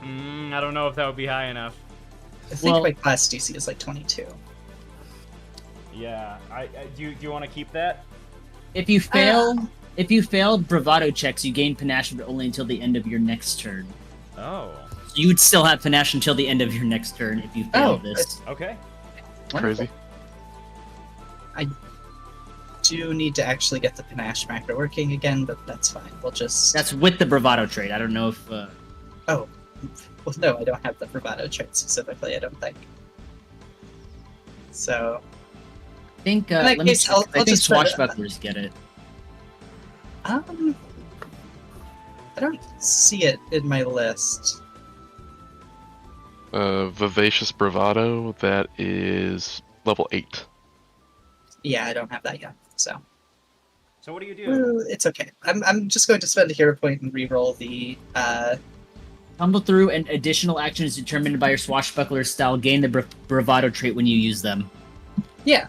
I don't know if that would be high enough. I think Well- my class DC is like 22. Yeah, do you want to keep that? If you fail bravado checks, you gain panache, but only until the end of your next turn. Oh, So you would still have panache until the end of your next turn if you failed this. okay. Crazy. Do need to actually get the panache macro working again, but that's fine. We'll just. That's with the bravado trait. I don't know if. Oh. Well, no, I don't have the bravado trait specifically, I don't think. So. I think. In that Let me case, check. I'll I think just try to- swashbucklers get it. I don't see it in my list. Vivacious Bravado, that is level 8. Yeah, I don't have that yet, so. So what do you do? It's okay. I'm just going to spend a hero point and reroll the Tumble through and additional actions determined by your swashbuckler style gain the bravado trait when you use them. Yeah.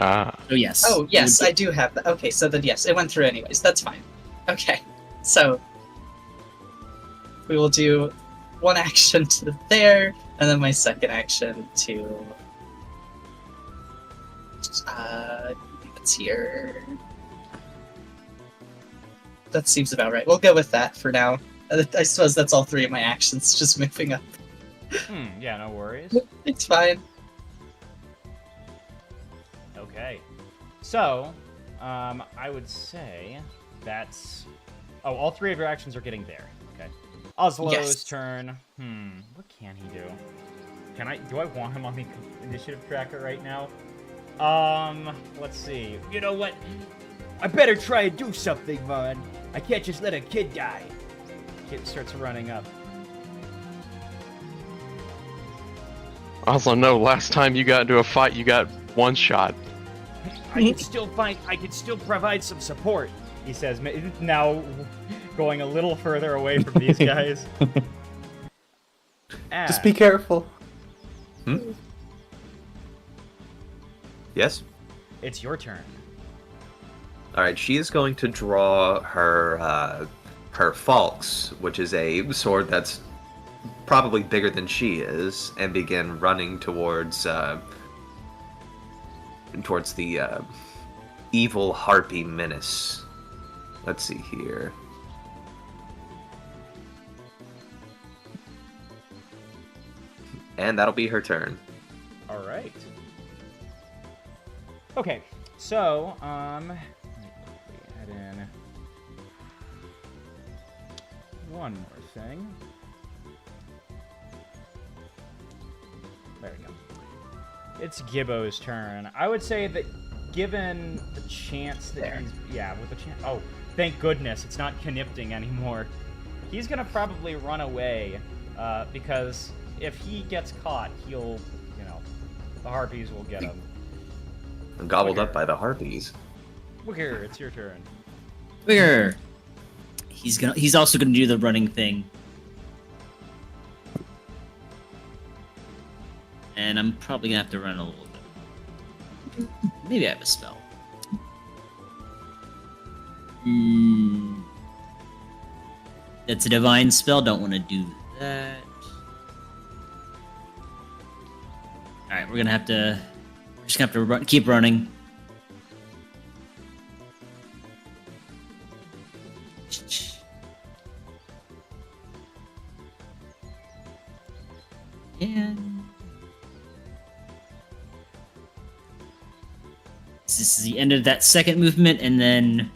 Ah. So yes. Oh yes, I do have that. Okay, so then yes, it went through anyways. That's fine. Okay. So we will do one action to there, and then my second action to it's here. That seems about right. We'll go with that for now. I suppose that's all three of my actions, just moving up. Yeah, no worries. It's fine. Okay. So, I would say that's... Oh, all three of your actions are getting there. Okay. Oslo's Yes. turn. What can he do? Do I want him on the initiative tracker right now? Let's see. You know what? I better try and do something, man. I can't just let a kid die. Kid starts running up. Also, no, last time you got into a fight, you got one shot. I can still provide some support, he says, now going a little further away from these guys. Just be careful. Yes? It's your turn. Alright, she is going to draw her Falx, which is a sword that's probably bigger than she is, and begin running towards the evil Harpy menace. Let's see here. And that'll be her turn. All right. Okay, so let me add in one more thing. There we go. It's Gibbo's turn. I would say that given the chance that he's... Yeah, with the chance... Oh, thank goodness, it's not Knipting anymore. He's gonna probably run away, because if he gets caught, he'll, the Harpies will get him. Gobbled up by the Harpies. Wicker, it's your turn. Bigger. He's also gonna do the running thing. And I'm probably gonna have to run a little bit. Maybe I have a spell. That's a divine spell. Don't want to do that. All right, we're just gonna have to keep running. And this is the end of that second movement, and then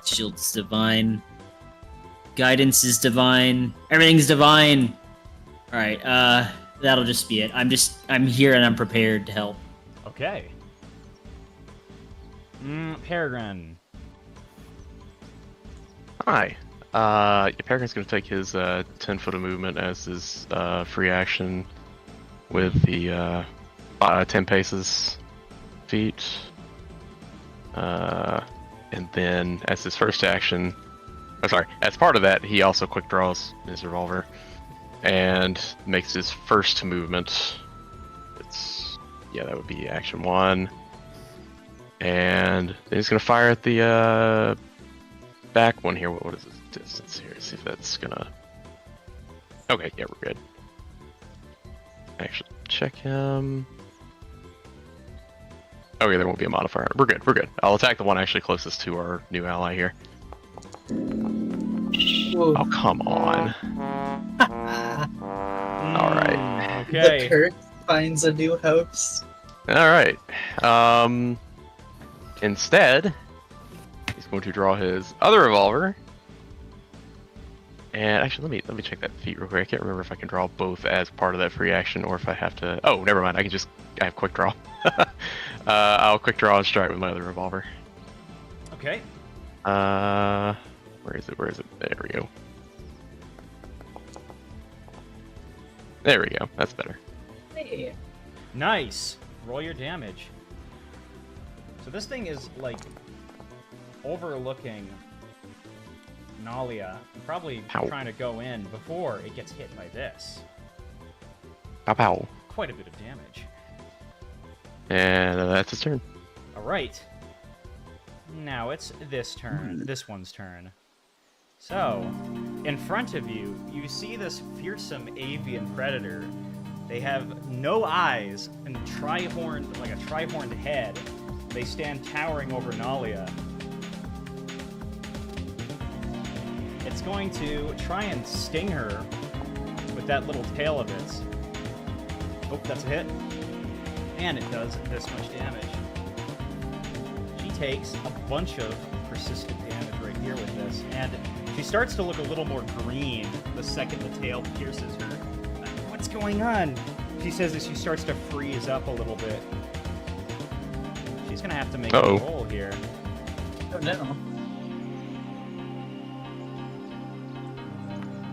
shield's divine, guidance is divine, everything's divine. All right, that'll just be it. I'm here and I'm prepared to help. Okay. Peregrine. Hi. Peregrine's going to take his 10 foot of movement as his free action with the 10 paces feet. And then as his first action, as part of that, he also quick draws his revolver and makes his first movement. That would be action 1. And then he's going to fire at the back one here. What is his distance here? See if that's gonna... Okay, yeah, we're good. Actually, check him. Oh yeah, there won't be a modifier. We're good. We're good. I'll attack the one actually closest to our new ally here. Whoa. Oh come on. All right. Okay. The Kurt finds a new host. All right. Instead, he's going to draw his other revolver. And actually, let me check that feat real quick. I can't remember if I can draw both as part of that free action or if I have to. Oh, never mind. I have quick draw. I'll quick draw and strike with my other revolver. Okay. Where is it? There we go. There we go. That's better. Hey. Nice. Roll your damage. So this thing is like overlooking Nalia, probably Ow. trying to go in before it gets hit by this. Pow pow. Quite a bit of damage. And that's his turn. All right. Now it's this one's turn. So, in front of you, you see this fearsome avian predator. They have no eyes and like a tri-horned head. They stand towering over Nalia. It's going to try and sting her with that little tail of its. Oh, that's a hit. And it does this much damage. She takes a bunch of persistent damage right here with this, and she starts to look a little more green the second the tail pierces her. What's going on? She says as she starts to freeze up a little bit. She's gonna have to make a roll here. Oh no.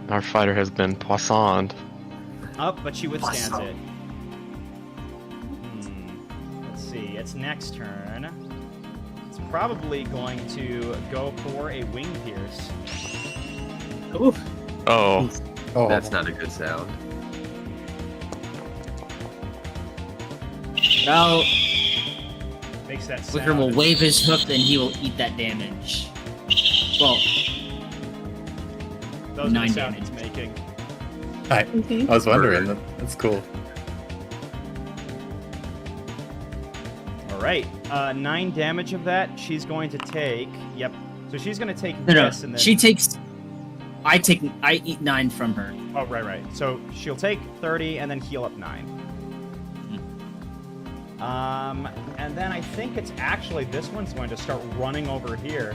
Our fighter has been poissoned. Up, but she withstands it. Let's see, it's next turn. It's probably going to go for a wing pierce. Oof. Oh. Oh, That's not a good sound. Now, Makes that Wicker sound. will wave his hook, then he will eat that damage. Well, Those are the 9 sounds damage. it's making. I was wondering. That's cool. All right, 9 damage of that. She's going to take. Yep. So she's going to take no, no. this, and then She takes. I eat 9 from her. Oh, right. So she'll take 30 and then heal up 9. And then I think it's actually this one's going to start running over here,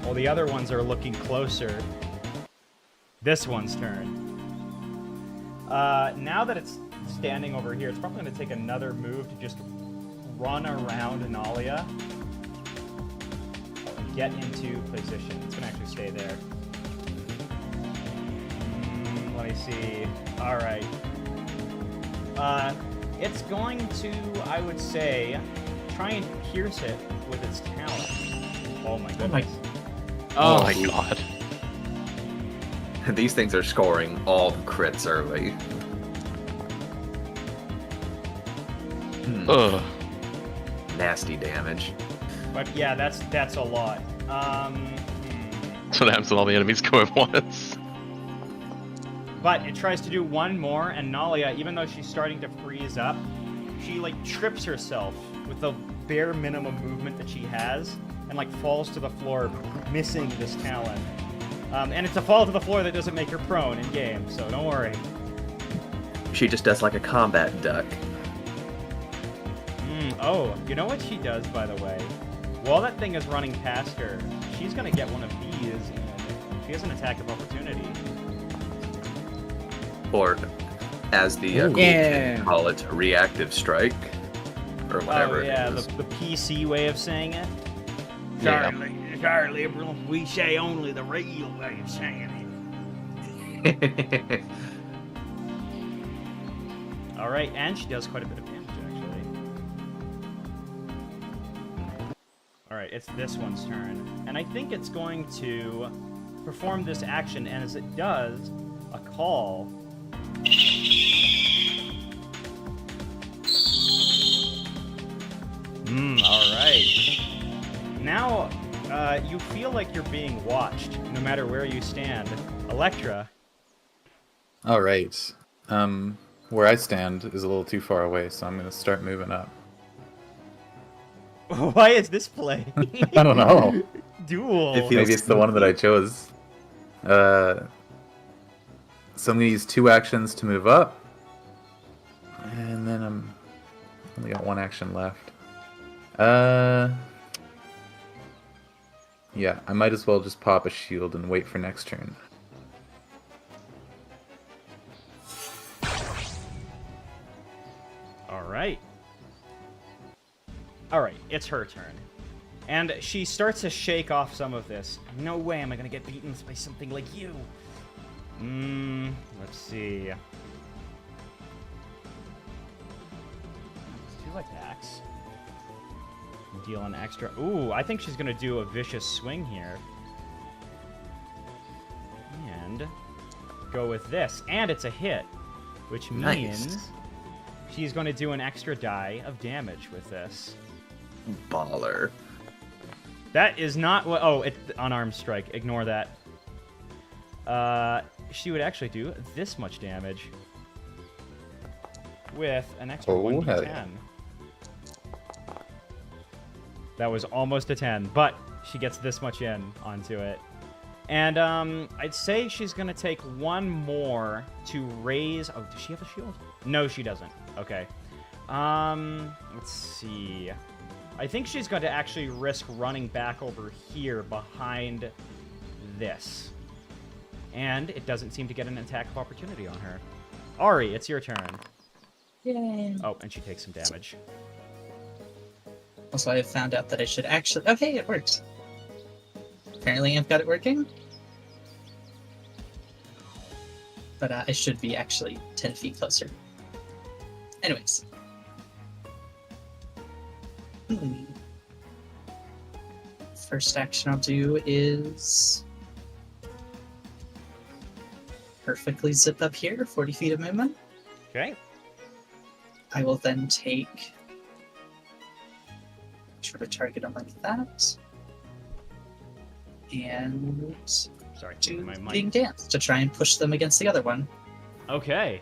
while the other ones are looking closer. This one's turn. Now that it's standing over here, it's probably going to take another move to just run around Analia and get into position. It's going to actually stay there. Let me see. All right. It's going to, I would say, try and pierce it with its talon. Oh my goodness. Oh my god. These things are scoring all the crits early. Ugh. Nasty damage. But yeah, that's a lot. That's what happens when all the enemies go at once. But it tries to do one more, and Nalia, even though she's starting to freeze up, she like trips herself with the bare minimum movement that she has, and like falls to the floor, missing this talon. And it's a fall to the floor that doesn't make her prone in game, so don't worry. She just does like a combat duck. Oh, you know what she does, by the way? While that thing is running past her, she's gonna get one of these, and she has an attack of opportunity. Or, as the cool Yeah. kids call it, reactive strike. Or whatever Oh yeah, it is. the PC way of saying it. Yeah. Sorry, liberal. We say only the real way of saying it. All right, and she does quite a bit of damage, actually. All right, it's this one's turn, and I think it's going to perform this action, and as it does, a call. All right. Now, you feel like you're being watched, no matter where you stand. Electra. All right. Where I stand is a little too far away, so I'm going to start moving up. Why is this play? I don't know. Duel. If you- Maybe it's the one that I chose. So I'm gonna use 2 actions to move up, and then I'm only got 1 action left. Yeah, I might as well just pop a shield and wait for next turn. Alright. Alright, it's her turn. And she starts to shake off some of this. No way am I gonna get beaten by something like you. Let's see. Let's do attacks. Deal an extra. Ooh, I think she's gonna do a vicious swing here. And go with this. And it's a hit, which means Nice. she's going to do an extra die of damage with this. Baller. That is not what. Oh, it's unarmed strike. Ignore that. She would actually do this much damage with an extra Oh, hell 1d10. yeah. That was almost a 10, but she gets this much in onto it. And I'd say she's gonna take 1 more to raise. Oh, does she have a shield? No, she doesn't. Okay. Let's see. I think she's going to actually risk running back over here behind this. And it doesn't seem to get an attack of opportunity on her. Ari, it's your turn. Yay. Oh, and she takes some damage. Also, I found out that I should actually... Okay, it worked. Apparently I've got it working. But I should be actually 10 feet closer. Anyways. First action I'll do is... perfectly zip up here, 40 feet of movement. Okay. I will then take... try to target them like that. And Sorry, do my Leading mic. Dance to try and push them against the other one. Okay.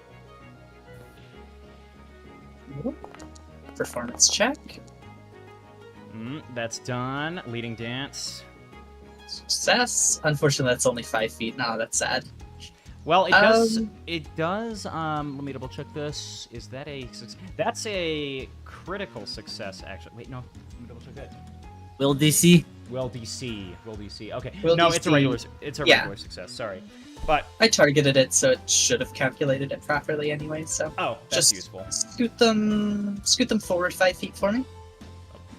Performance check. That's done. Leading dance. Success. Unfortunately, that's only 5 feet. No, that's sad. Well, it does. Um, It does. Let me double check this. Is that a success? That's a critical success, actually. Wait, no. Let me double check that. Will DC? Will DC. Will DC. Okay. Will no, it's a DC. regular. It's a Yeah. regular success. Sorry, but I targeted it, so it should have calculated it properly anyway. So oh, that's just useful. scoot them forward 5 feet for me.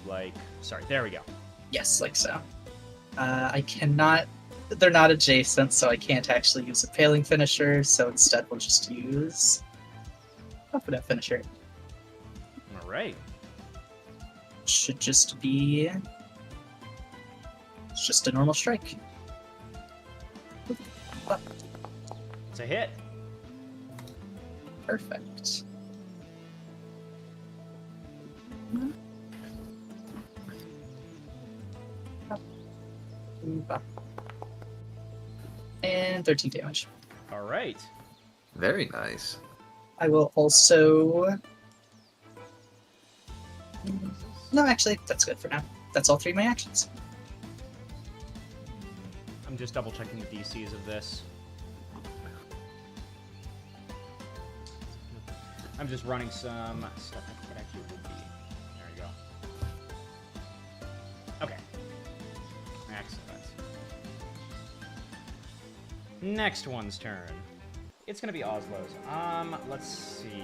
Like, sorry. There we go. Yes, like so. I cannot. They're not adjacent, so I can't actually use a paling finisher. So instead, we'll just use confident finisher. All right. Should just be. It's just a normal strike. It's a hit. Perfect. And 13 damage. All right. Very nice. I will also... No, actually, that's good for now. That's all 3 of my actions. I'm just double checking the DCs of this. I'm just running some stuff that actually would be. There you go. Okay. Excellent. Next one's turn. It's gonna be Oslo's. Let's see. What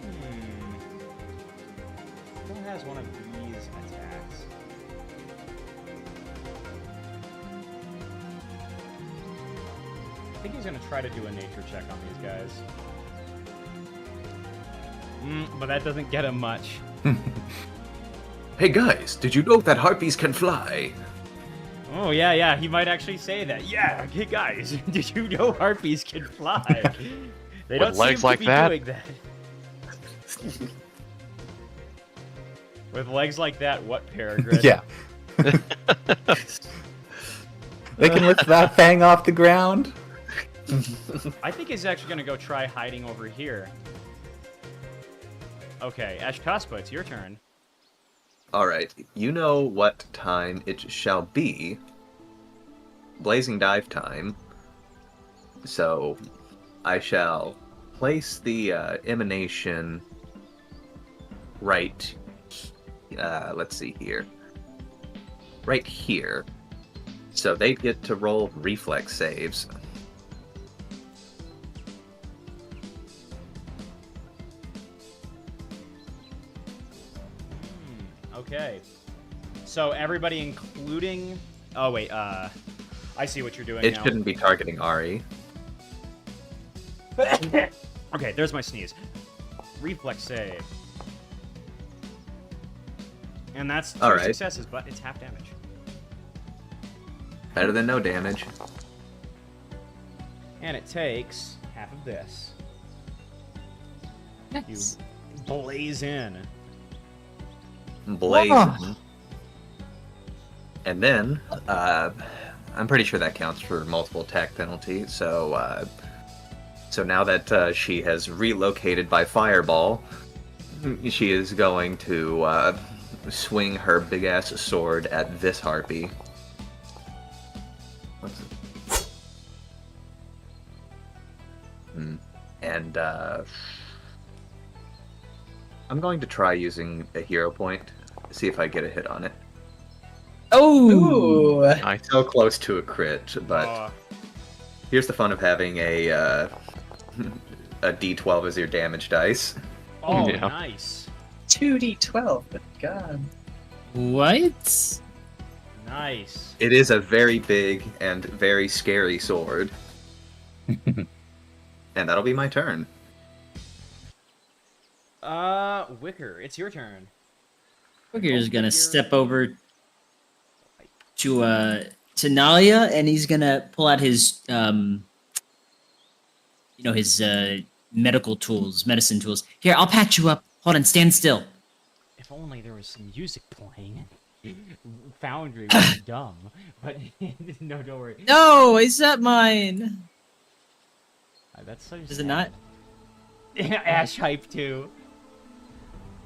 can we do? Who has one of these attacks? I think he's gonna try to do a nature check on these guys. But that doesn't get him much. Hey guys, did you know that harpies can fly? Oh, yeah, he might actually say that. Yeah, hey guys, did you know harpies can fly? They With don't legs seem like to be that? doing that. With legs like that, what, Peregrine? Yeah. They can lift that thing off the ground. I think he's actually gonna go try hiding over here. Okay, Ash Kaspa, it's your turn. Alright, you know what time it shall be. Blazing dive time. So, I shall place the emanation right. Let's see here. Right here. So they get to roll reflex saves. Okay. So everybody including... Oh, wait, I see what you're doing It now. shouldn't be targeting Ari. Okay, there's my sneeze. Reflex save. And that's 2 Alright. successes, but it's half damage. Better than no damage. And it takes half of this. Nice. You blaze in. Blazing. And then, I'm pretty sure that counts for multiple attack penalty, so, so now that she has relocated by fireball, she is going to swing her big-ass sword at this harpy. What's it? And, I'm going to try using a hero point, see if I get a hit on it. Oh! Ooh. Nice. So close to a crit, but Oh, here's the fun of having a a D12 as your damage dice. oh Yeah. nice. 2d12, but god. What? Nice. It is a very big and very scary sword. And that'll be my turn. Wicker, it's your turn. Wicker's gonna step over to Nalia, and he's gonna pull out his his medical tools, medicine tools. Here, I'll patch you up. Hold on, stand still. If only there was some music playing. Foundry would be dumb, but no, don't worry. No, is that mine? That's so Is it not? Ash hype too.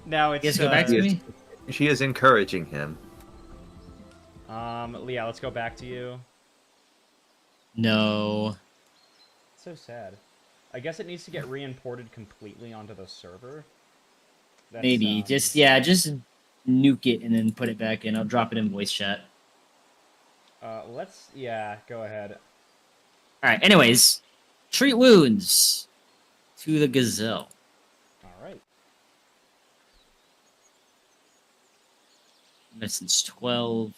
Now it's You guys go back to Yes. me. She is encouraging him. Leah, let's go back to you. No. It's so sad. I guess it needs to get re-imported completely onto the server. That's, Maybe. Just nuke it and then put it back in. I'll drop it in voice chat. Go ahead. Alright, anyways. Treat wounds to the gazelle. Alright. Medicine's 12.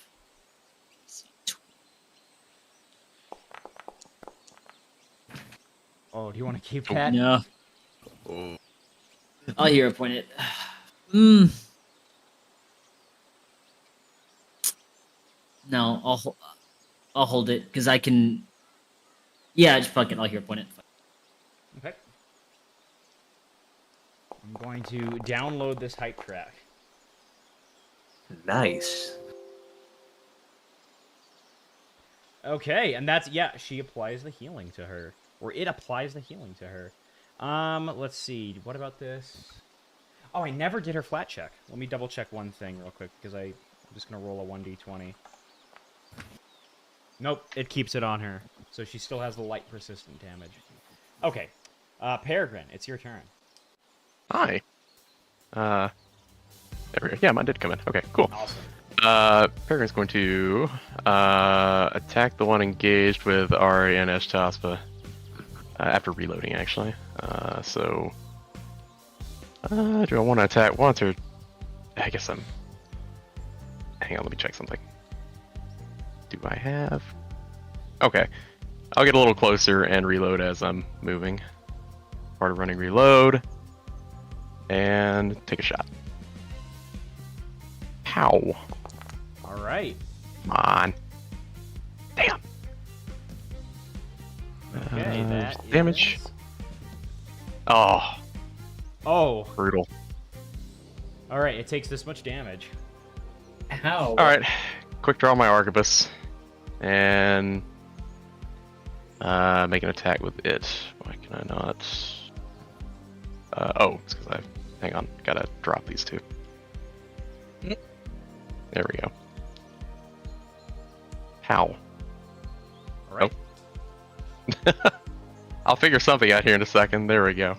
Oh, do you want to keep that? No. Oh. I'll hero point it. No, I'll hold it because I can. Yeah, just fuck it. I'll hero point it. Okay. I'm going to download this hype track. Nice. Okay, and that's she applies the healing to her. Or it applies the healing to her. Let's see. What about this? Oh, I never did her flat check. Let me double check one thing real quick because I'm just gonna roll a 1d20. Nope, it keeps it on her. So she still has the light persistent damage. Okay. Peregrine, it's your turn. Hi. There we go. Yeah, mine did come in. Okay, cool. Awesome. Peregrine's going to attack the one engaged with Ari and Eshtaspa after reloading, actually. Do I want to attack once or... I guess I'm... Hang on, let me check something. Do I have... Okay. I'll get a little closer and reload as I'm moving. Part of running reload. And take a shot. Pow. Alright. Come on. Damn. Okay, that damage. is- Oh, Oh, brutal. alright, it takes this much damage. How? Alright, quick draw my Arquebus. And make an attack with it. Why can I not? Oh, it's because I Hang on, gotta drop these two. Mm. There we go. How? All right. I'll figure something out here in a second. There we go.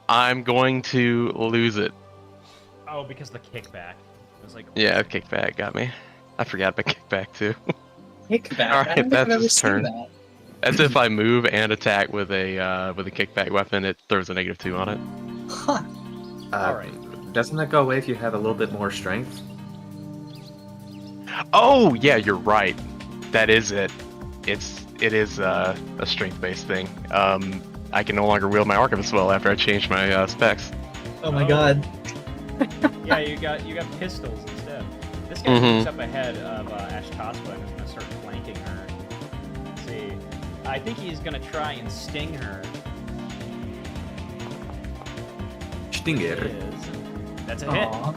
I'm going to lose it. Oh, because the kickback. It was like. Yeah, kickback got me. I forgot about kickback too. Kickback. Alright, I don't think that's I've ever his seen turn. that. As if I move and attack with a kickback weapon, it throws a -2 on it. Huh. All right. Doesn't that go away if you have a little bit more strength? Oh yeah, you're right. That is it. It is a strength-based thing. I can no longer wield my archivist well after I change my specs. Oh my god. Yeah, you got pistols instead. This guy moves up ahead of Ashtaspa and is gonna start flanking her. Let's see. I think he's gonna try and sting her. It Stinger. is. That's a hit. Aw.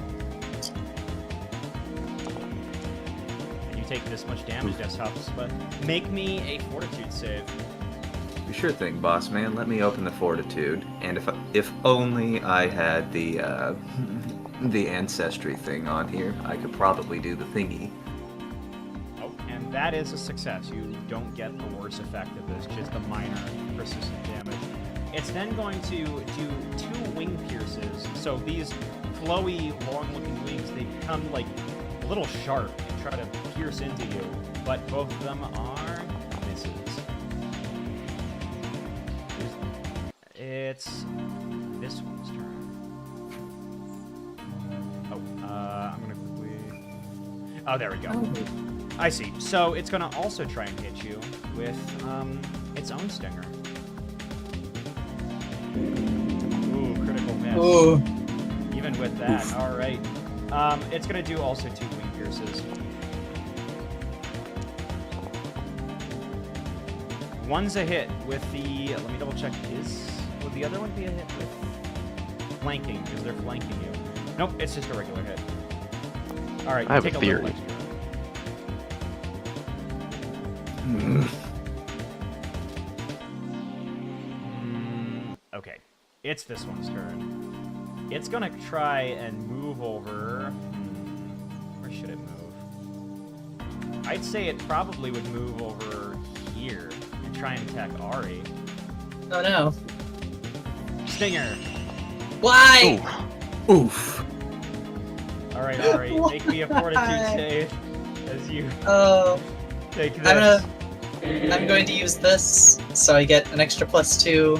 And you take this much damage, Ashtaspa. Make me a fortitude save. Sure thing, boss man. Let me open the fortitude. And if only I had the ancestry thing on here, I could probably do the thingy. Oh, and that is a success. You don't get the worst effect of this, just the minor persistent damage. It's then going to do 2 wing pierces. So these flowy, long-looking wings, they become like a little sharp and try to pierce into you, but both of them are misses. It's this one's turn. Oh, I'm gonna quickly. Oh, there we go. Oh. I see. So it's gonna also try and hit you with its own stinger. Ooh, critical miss. Ooh. Even with that, all right. It's gonna do also 2 wing pierces. One's a hit with the. Let me double check. Would the other one be a hit with flanking? Because they're flanking you. Nope, it's just a regular hit. All right, I have take a a little theory. extra. Okay, it's this one's turn. It's gonna try and move over. Where should it move? I'd say it probably would move over here and try and attack Ari. Oh no. Stinger. Why? Oof. All right, Ari, Why? make me a fortitude save as you Oh. take this. I'm going to use this, so I get an extra +2.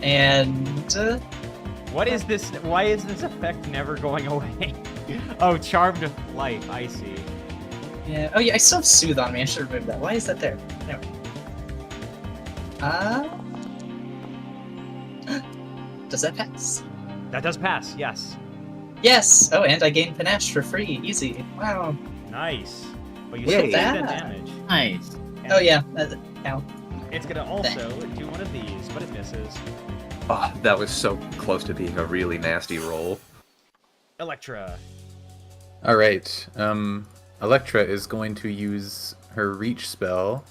And What is this? Why is this effect never going away? Oh, Charmed Life. I see. yeah. Oh yeah, I still have Soothe on me. I should remove that. Why is that there? No. Does that pass? That does pass. Yes. Yes. Oh, and I gain Panache for free. Easy. Wow. Nice. But you Yay. still take Yeah. that damage. Nice. And Oh yeah. That count. It's gonna also do one of these, but it misses. Oh, that was so close to being a really nasty roll. Electra. All right. Electra is going to use her reach spell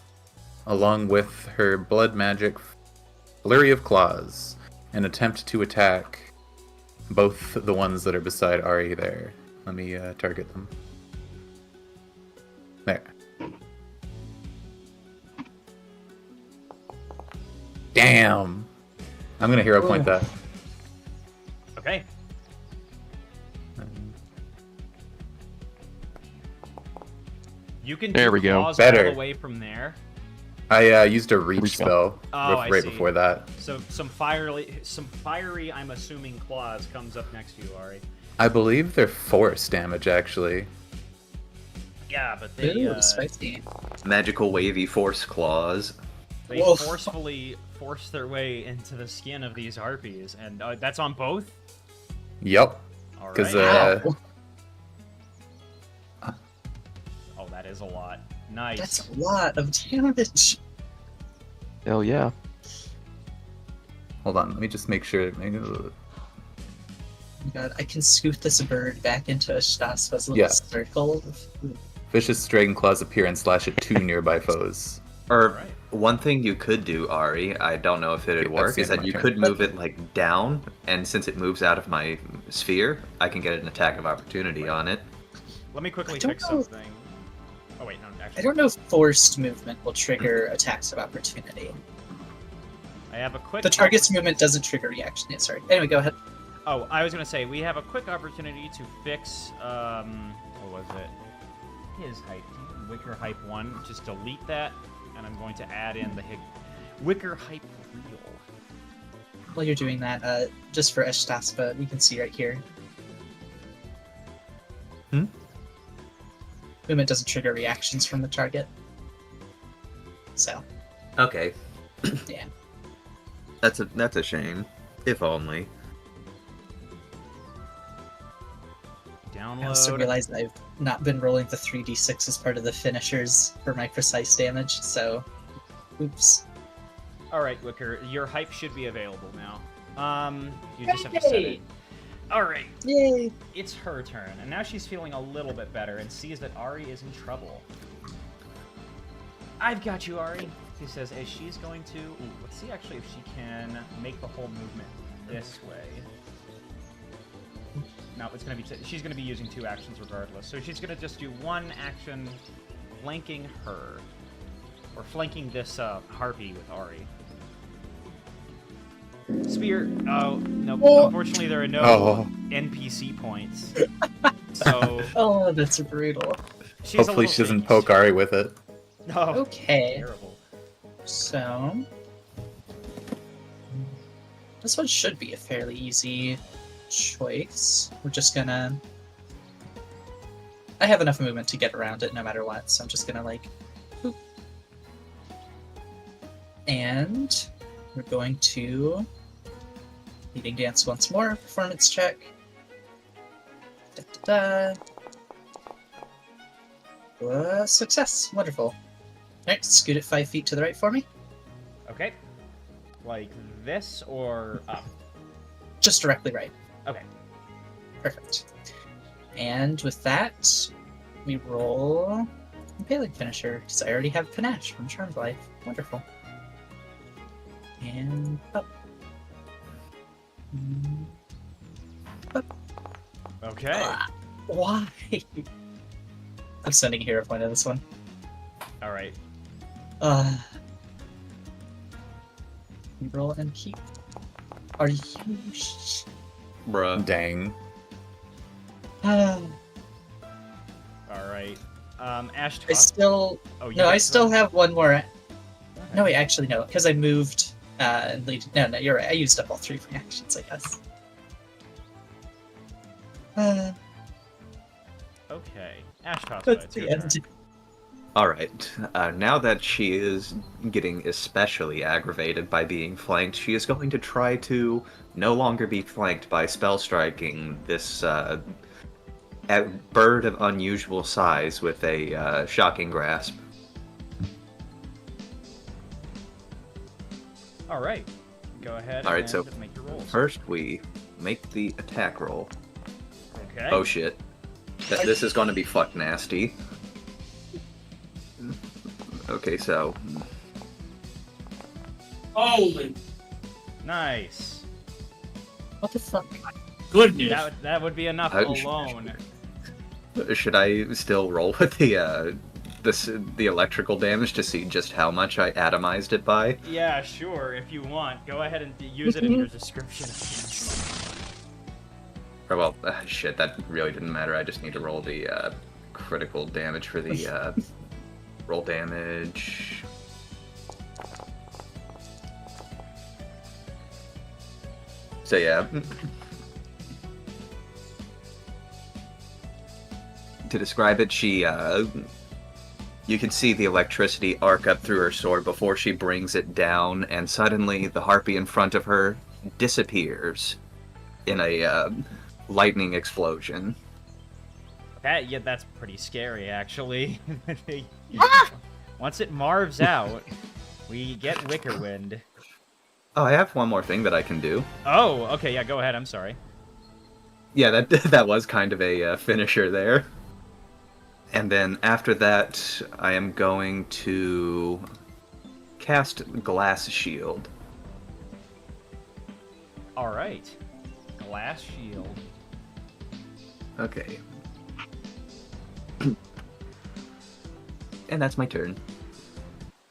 along with her blood magic flurry of claws and attempt to attack both the ones that are beside Ari there. Let me target them. There. Damn. I'm gonna hero point that. Okay. You can There do we go. claws Better. all the way from there. I used a reach Reach spell Oh, I right see. before that. So some fiery, I'm assuming, claws comes up next to you, Ari. I believe they're force damage, actually. Yeah, but they Ooh, spicy. Magical wavy force claws. they Whoa. forcefully force their way into the skin of these harpies, and that's on both. Yep. All right. 'Cause, Wow. Oh, that is a lot. Nice. That's a lot of damage. Hell yeah. Hold on, let me just make sure. Oh my god, I can scoot this bird back into Ashtaspa's little Yeah. circle. Vicious dragon claws appear and slash at 2 nearby foes. Or Alright. One thing you could do, Ari, I don't know if it'd That's work, the is end of that my you turn. could move it like down, and since it moves out of my sphere, I can get an attack of opportunity on it. Let me quickly I don't fix know. something. Oh wait, no, I actually. don't know if forced movement will trigger attacks of opportunity. I have a quick. The target's movement doesn't trigger reaction. Yeah, sorry. Anyway, go ahead. Oh, I was gonna say we have a quick opportunity to fix. What was it? His hype. Wicker hype 1. Just delete that, and I'm going to add in the Wicker hype real. While you're doing that, just for Eshtaspa, we can see right here. Hmm? Movement doesn't trigger reactions from the target. So, Okay. yeah. That's a shame. If only. Download. I also realized I've not been rolling the 3d6 as part of the finishers for my precise damage, so... Oops. All right, Wicker, your hype should be available now. You just have to set it. All right, Yay! it's her turn, and now she's feeling a little bit better and sees that Ari is in trouble. I've got you, Ari. She says, as she's going to. Ooh, let's see actually if she can make the whole movement this way. No, it's gonna be. She's gonna be using 2 actions regardless. So she's gonna just do 1 action, flanking her, or flanking this Harpy with Ari. Spear. Oh no. Oh. Unfortunately, there are no Oh. NPC points. So Oh, that's brutal. she's a Hopefully little she doesn't phased. poke Ari with it. Oh, Okay. terrible. So... This one should be a fairly easy choice. We're just gonna... I have enough movement to get around it no matter what, so I'm just gonna, like... Boop. And... we're going to... Leading Dance once more, performance check. Da-da-da. Success! Wonderful. Alright, scoot it 5 feet to the right for me. Okay. Like this or up? Just directly right. Okay. Perfect. And with that, we roll Impaling Finisher, because I already have Panache from Charmed Life. Wonderful. And up. Mm, Okay. why? I'm sending a hero point on this one. All right. Roll and keep. Are you? Bruh. Dang. Uh, All right. Ash. I still. Oh, you No, got I still some- have one more. Okay. No, wait, actually, no, because I moved. No, you're right. I used up all 3 reactions, I guess. Okay. Ash Tospa, That's it's your the end. turn. Alright, now that she is getting especially aggravated by being flanked, she is going to try to no longer be flanked by spell striking this bird of unusual size with a shocking grasp. All right. Go ahead. All right, and so make your rolls. First, we make the attack roll. Okay. Oh shit. This is going to be fuck nasty. Okay, so Holy Nice. What the fuck? goodness! That would be enough alone. should I still roll with the electrical damage to see just how much I atomized it by? Yeah, sure. If you want, go ahead and use it in your description. Or well, shit, that really didn't matter. I just need to roll the critical damage for the roll damage. So yeah. To describe it, she you can see the electricity arc up through her sword before she brings it down, and suddenly the harpy in front of her disappears in a lightning explosion. That's pretty scary, actually. Once it marvs out, we get Wicker Wind. Oh, I have one more thing that I can do. Oh, okay, yeah, go ahead. I'm sorry. Yeah, that was kind of a finisher there. And then after that, I am going to cast Glass Shield. All right. Glass shield. Okay. And that's my turn.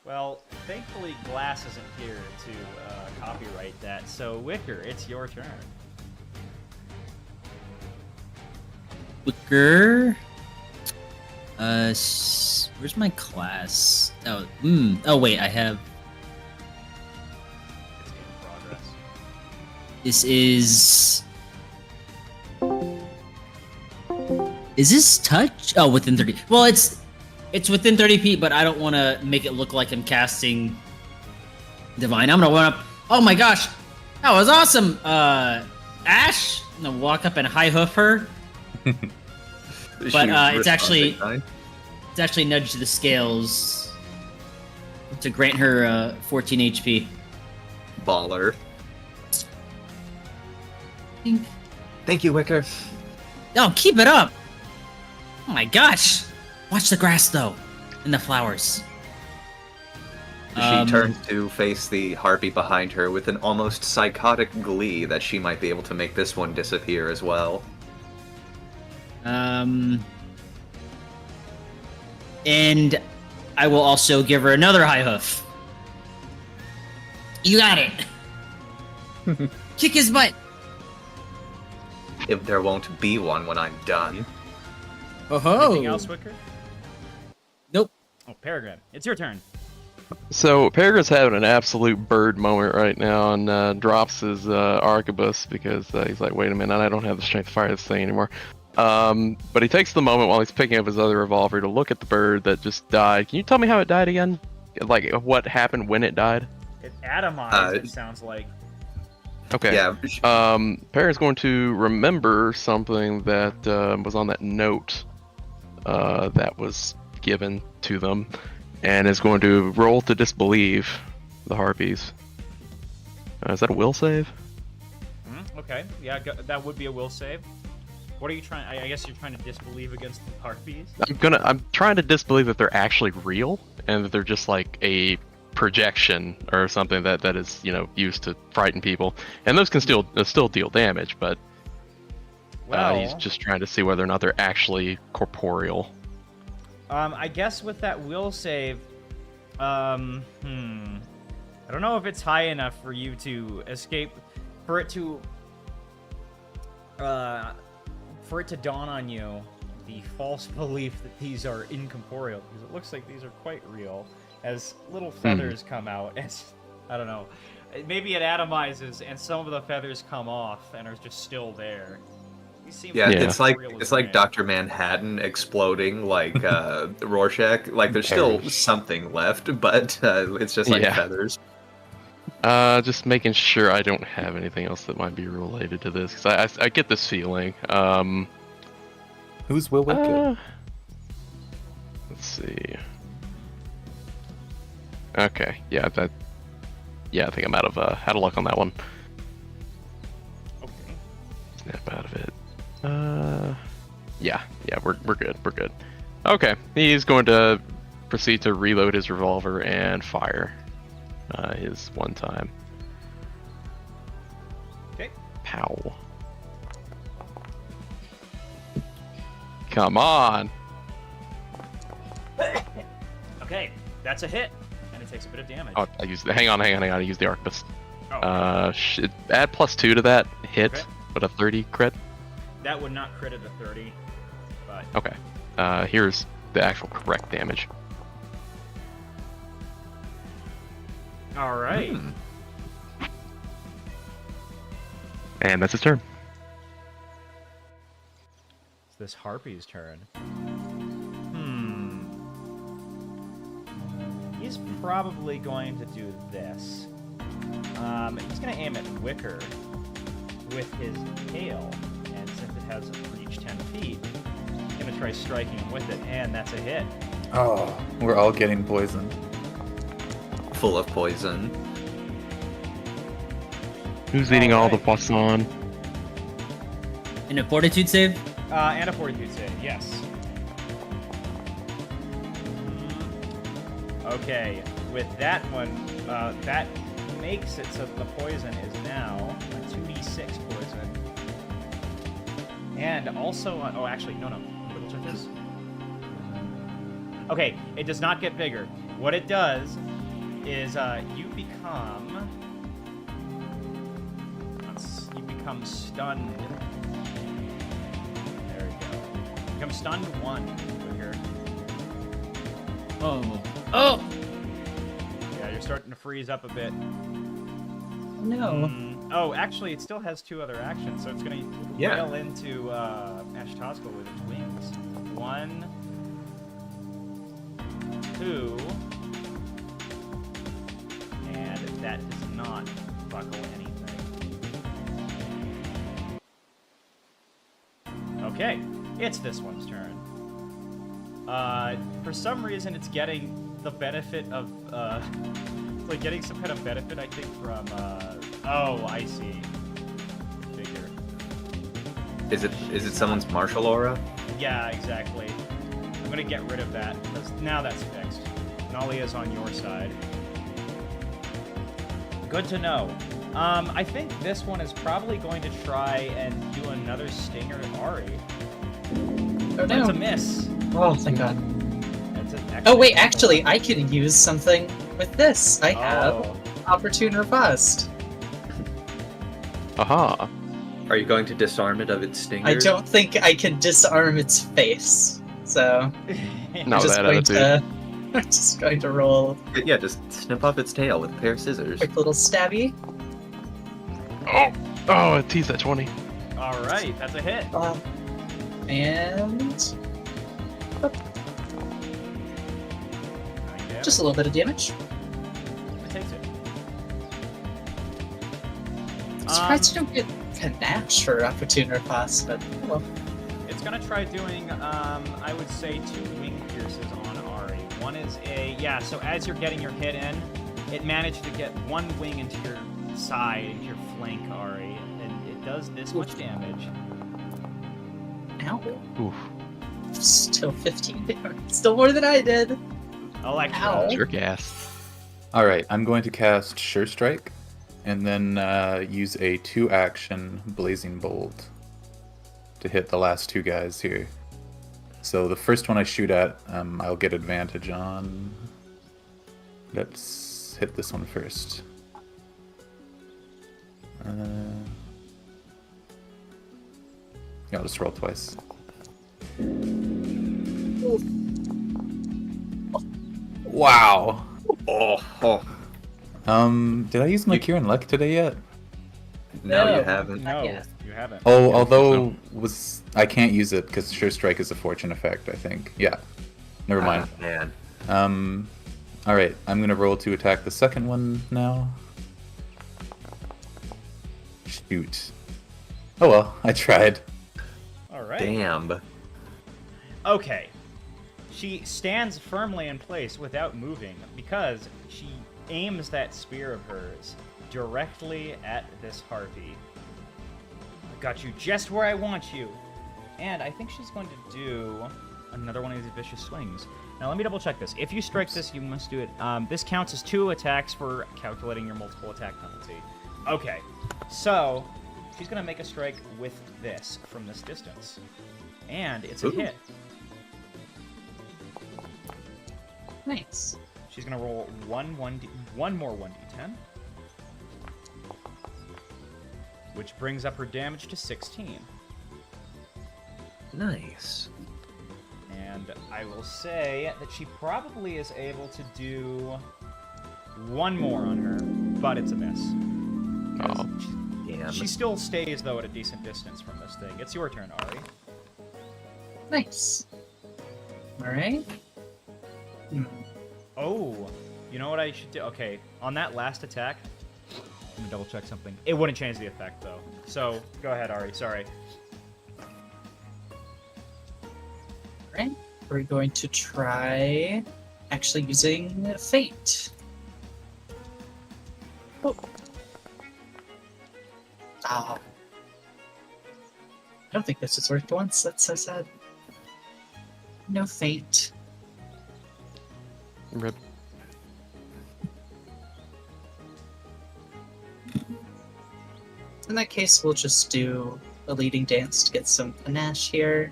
Well, thankfully Glass isn't here to copyright that. So Wicker, it's your turn. Wicker. Where's my class? Oh wait, I have. It's in progress. This is. Is this touch? Oh, within 30. Well, it's within 30 feet, but I don't want to make it look like I'm casting divine. I'm gonna run up. Oh my gosh, that was awesome. Ash, I'm gonna walk up and high hoof her. But it's actually nudged the scales to grant her 14 HP. Baller. Thank you, Wicker. Oh, keep it up! Oh my gosh! Watch the grass though, and the flowers. She turns to face the harpy behind her with an almost psychotic glee that she might be able to make this one disappear as well. And I will also give her another high hoof. You got it! Kick his butt! If there won't be one when I'm done. Oh-ho! Anything else, Wicker? Nope. Oh, Peregrine, it's your turn. So Peregrine's having an absolute bird moment right now, and drops his arquebus because he's like, "Wait a minute, I don't have the strength to fire this thing anymore." But he takes the moment while he's picking up his other revolver to look at the bird that just died. Can you tell me how it died again? Like what happened when it died? It atomized. It sounds like. Okay. Yeah. Peregrine's going to remember something that was on that note that was given to them, and is going to roll to disbelieve the harpies. Is that a will save? Okay, yeah, that would be a will save. What are you trying? I guess you're trying to disbelieve against the harpies. I'm trying to disbelieve that they're actually real and that they're just like a projection or something that is, you know, used to frighten people. And those can still deal damage, but he's just trying to see whether or not they're actually corporeal. I guess with that will save, I don't know if it's high enough for you to escape, for it to dawn on you the false belief that these are incorporeal, because it looks like these are quite real, as little feathers come out, as, I don't know, maybe it atomizes and some of the feathers come off and are just still there. Yeah, it's like Dr. Manhattan exploding like Rorschach. Like there's still something left, but it's just like feathers. Just making sure I don't have anything else that might be related to this, because I get this feeling. Who's Will Wicked? Let's see. Okay, I think I'm out of luck on that one. Okay. Snap out of it. We're good. Okay, he's going to proceed to reload his revolver and fire his one time. Okay. Pow. Come on. Okay, that's a hit, and it takes a bit of damage. Oh, hang on. I used the arquebus. Oh. Add +2 to that hit, Okay. with a 30 crit. That would not crit at a 30, but... Okay. Here's the actual correct damage. Alright. And that's his turn. It's this Harpy's turn. He's probably going to do this. He's going to aim at Wicker with his tail, and since it has reached 10 feet, he's going to try striking him with it, and that's a hit. Oh, we're all getting poisoned. Full of poison. Who's eating all the Alright. poisson? And a fortitude save? And a fortitude save, yes. Okay, with that one, that makes it so the poison is now a 2d6 poison. And also, oh, actually, no. Double check this. Okay, it does not get bigger. What it does is you become stunned. There we go. Become stunned 1 quicker. Oh! Yeah, you're starting to freeze up a bit. No. Oh, actually, it still has 2 other actions, so it's gonna wail into Ashtaskal with its wings. 1, 2, and that does not buckle anything. Okay, it's this one's turn. For some reason, it's getting the benefit of, it's like getting some kind of benefit, I think, from, oh, I see. Figure. Is it someone's martial aura? Yeah, exactly. I'm gonna get rid of that, because now that's fixed. Nalia's on your side. Good to know. I think this one is probably going to try and do another stinger at Ari. Oh That's no. a miss. Oh, thank God. That's an Oh wait, excellent actually, roll. I can use something with this. I have Oh. Opportune Riposte. Aha. Are you going to disarm it of its stinger? I don't think I can disarm its face, so Not with that attitude. I'm just going to roll Yeah, just snip off its tail with a pair of scissors. a quick little stabby. Oh, it teased that 20. All right, that's a hit. And 9 damage. just a little bit of damage. It takes it. I'm surprised you don't get panache for Opportune Riposte, but oh well. It's gonna try doing, I would say 2 wing pierces on Ari. One is yeah, so as you're getting your hit in, it managed to get 1 wing into your side, into your flank, Ari, and it does this much damage. Ow. Oof. Still 15 damage. Still more than I did. Electra. Ow. Jerk ass. Alright, I'm going to cast Sure Strike, and then use a 2-action Blazing Bolt to hit the last 2 guys here. So the first one I shoot at, I'll get advantage on. Let's hit this one first. Yeah, I'll just roll twice. Wow. Oh. Did I use my Kieran Luck today yet? No, No. you haven't. No, Yes. you haven't. Oh, although I can't use it because Sure Strike is a fortune effect, I think. Yeah. Never mind. Man. Alright, I'm gonna roll to attack the second one now. Shoot. Oh well, I tried. All right. Damn. Okay. She stands firmly in place without moving because she aims that spear of hers directly at this Harpy. I got you just where I want you. And I think she's going to do another one of these vicious swings. Now let me double check this. If you strike this, you must do it. This counts as 2 attacks for calculating your multiple attack penalty. Okay, so she's going to make a strike with this from this distance. And it's a Ooh. hit. Nice. She's gonna roll one more 1d10, which brings up her damage to 16. Nice. And I will say that she probably is able to do 1 more on her, but it's a miss. Oh. Damn. She still stays though at a decent distance from this thing. It's your turn, Ari. Nice. Alright. Oh, you know what I should do? Okay, on that last attack, let me double check something. It wouldn't change the effect though. So go ahead, Ari. Sorry. Alright. We're going to try actually using Fate. Oh. Ah. I don't think this has worked once. That's so sad. No Fate. Rip. In that case, we'll just do a leading dance to get some panache here.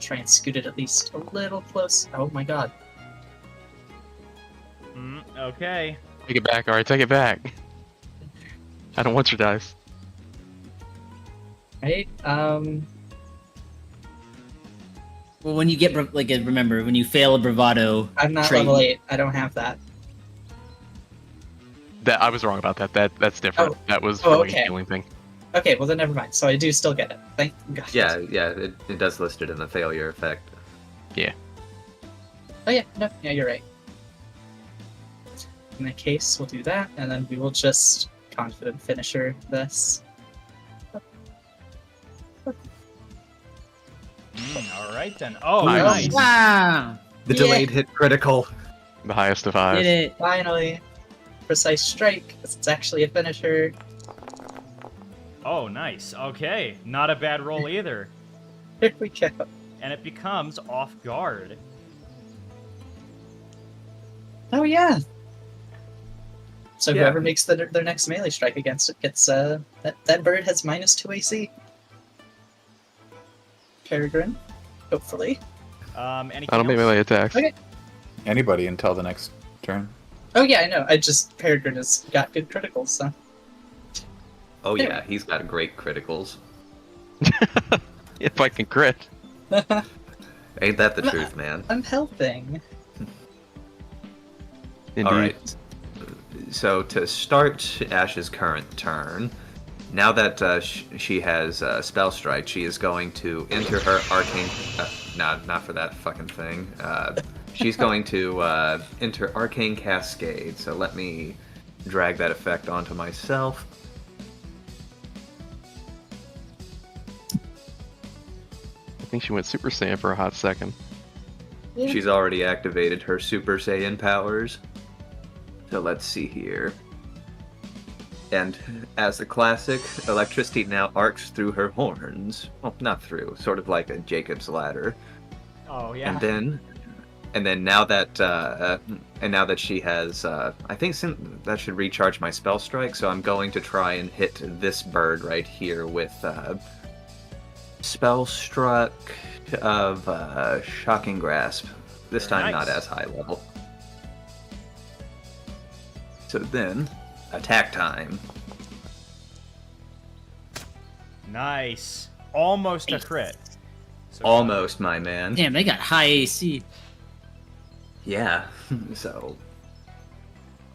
Try and scoot it at least a little close. Oh my god. Okay. Take it back, alright, take it back. I don't want your dice. Right? Well, when you get remember when you fail a bravado, I'm not trait, level 8. I don't have that. That I was wrong about that. That's different. Oh. That was Oh, from a okay. healing thing. Okay, well then never mind. So I do still get it. Thank God. Yeah, it does list it in the failure effect. Oh yeah, no, yeah, you're right. In that case, we'll do that, and then we will just confident finisher this. All right then. Oh, Nice. nice. Wow! The Yeah. delayed hit critical. The highest of highs. Did it? Finally, precise strike, because it's actually a finisher. Oh, nice. Okay, not a bad roll either. Here we go. And it becomes off guard. Oh yeah. So Yeah. whoever makes their next melee strike against it gets that bird has -2 AC. Peregrine, hopefully. Anything I don't make else? melee attacks. Okay. Anybody until the next turn. Oh yeah, I know. I just Peregrine has got good criticals, so. Oh yeah, he's got great criticals. If I can crit. Ain't that the truth, man? I'm helping. Indeed. Alright. So to start Ash's current turn, now that she has Spell Strike, she is going to enter her Arcane... not for that fucking thing. She's going to enter Arcane Cascade, so let me drag that effect onto myself. I think she went Super Saiyan for a hot second. Yeah. She's already activated her Super Saiyan powers. So let's see here. And as the classic, electricity now arcs through her horns. Well, not through, sort of like a Jacob's ladder. Oh yeah. And then now that she has, I think that should recharge my spell strike. So I'm going to try and hit this bird right here with spell struck of shocking grasp. This Very time nice. not as high level. So then, attack time. Nice. Almost a crit. So, Almost, my man. Damn, they got high AC. Yeah. So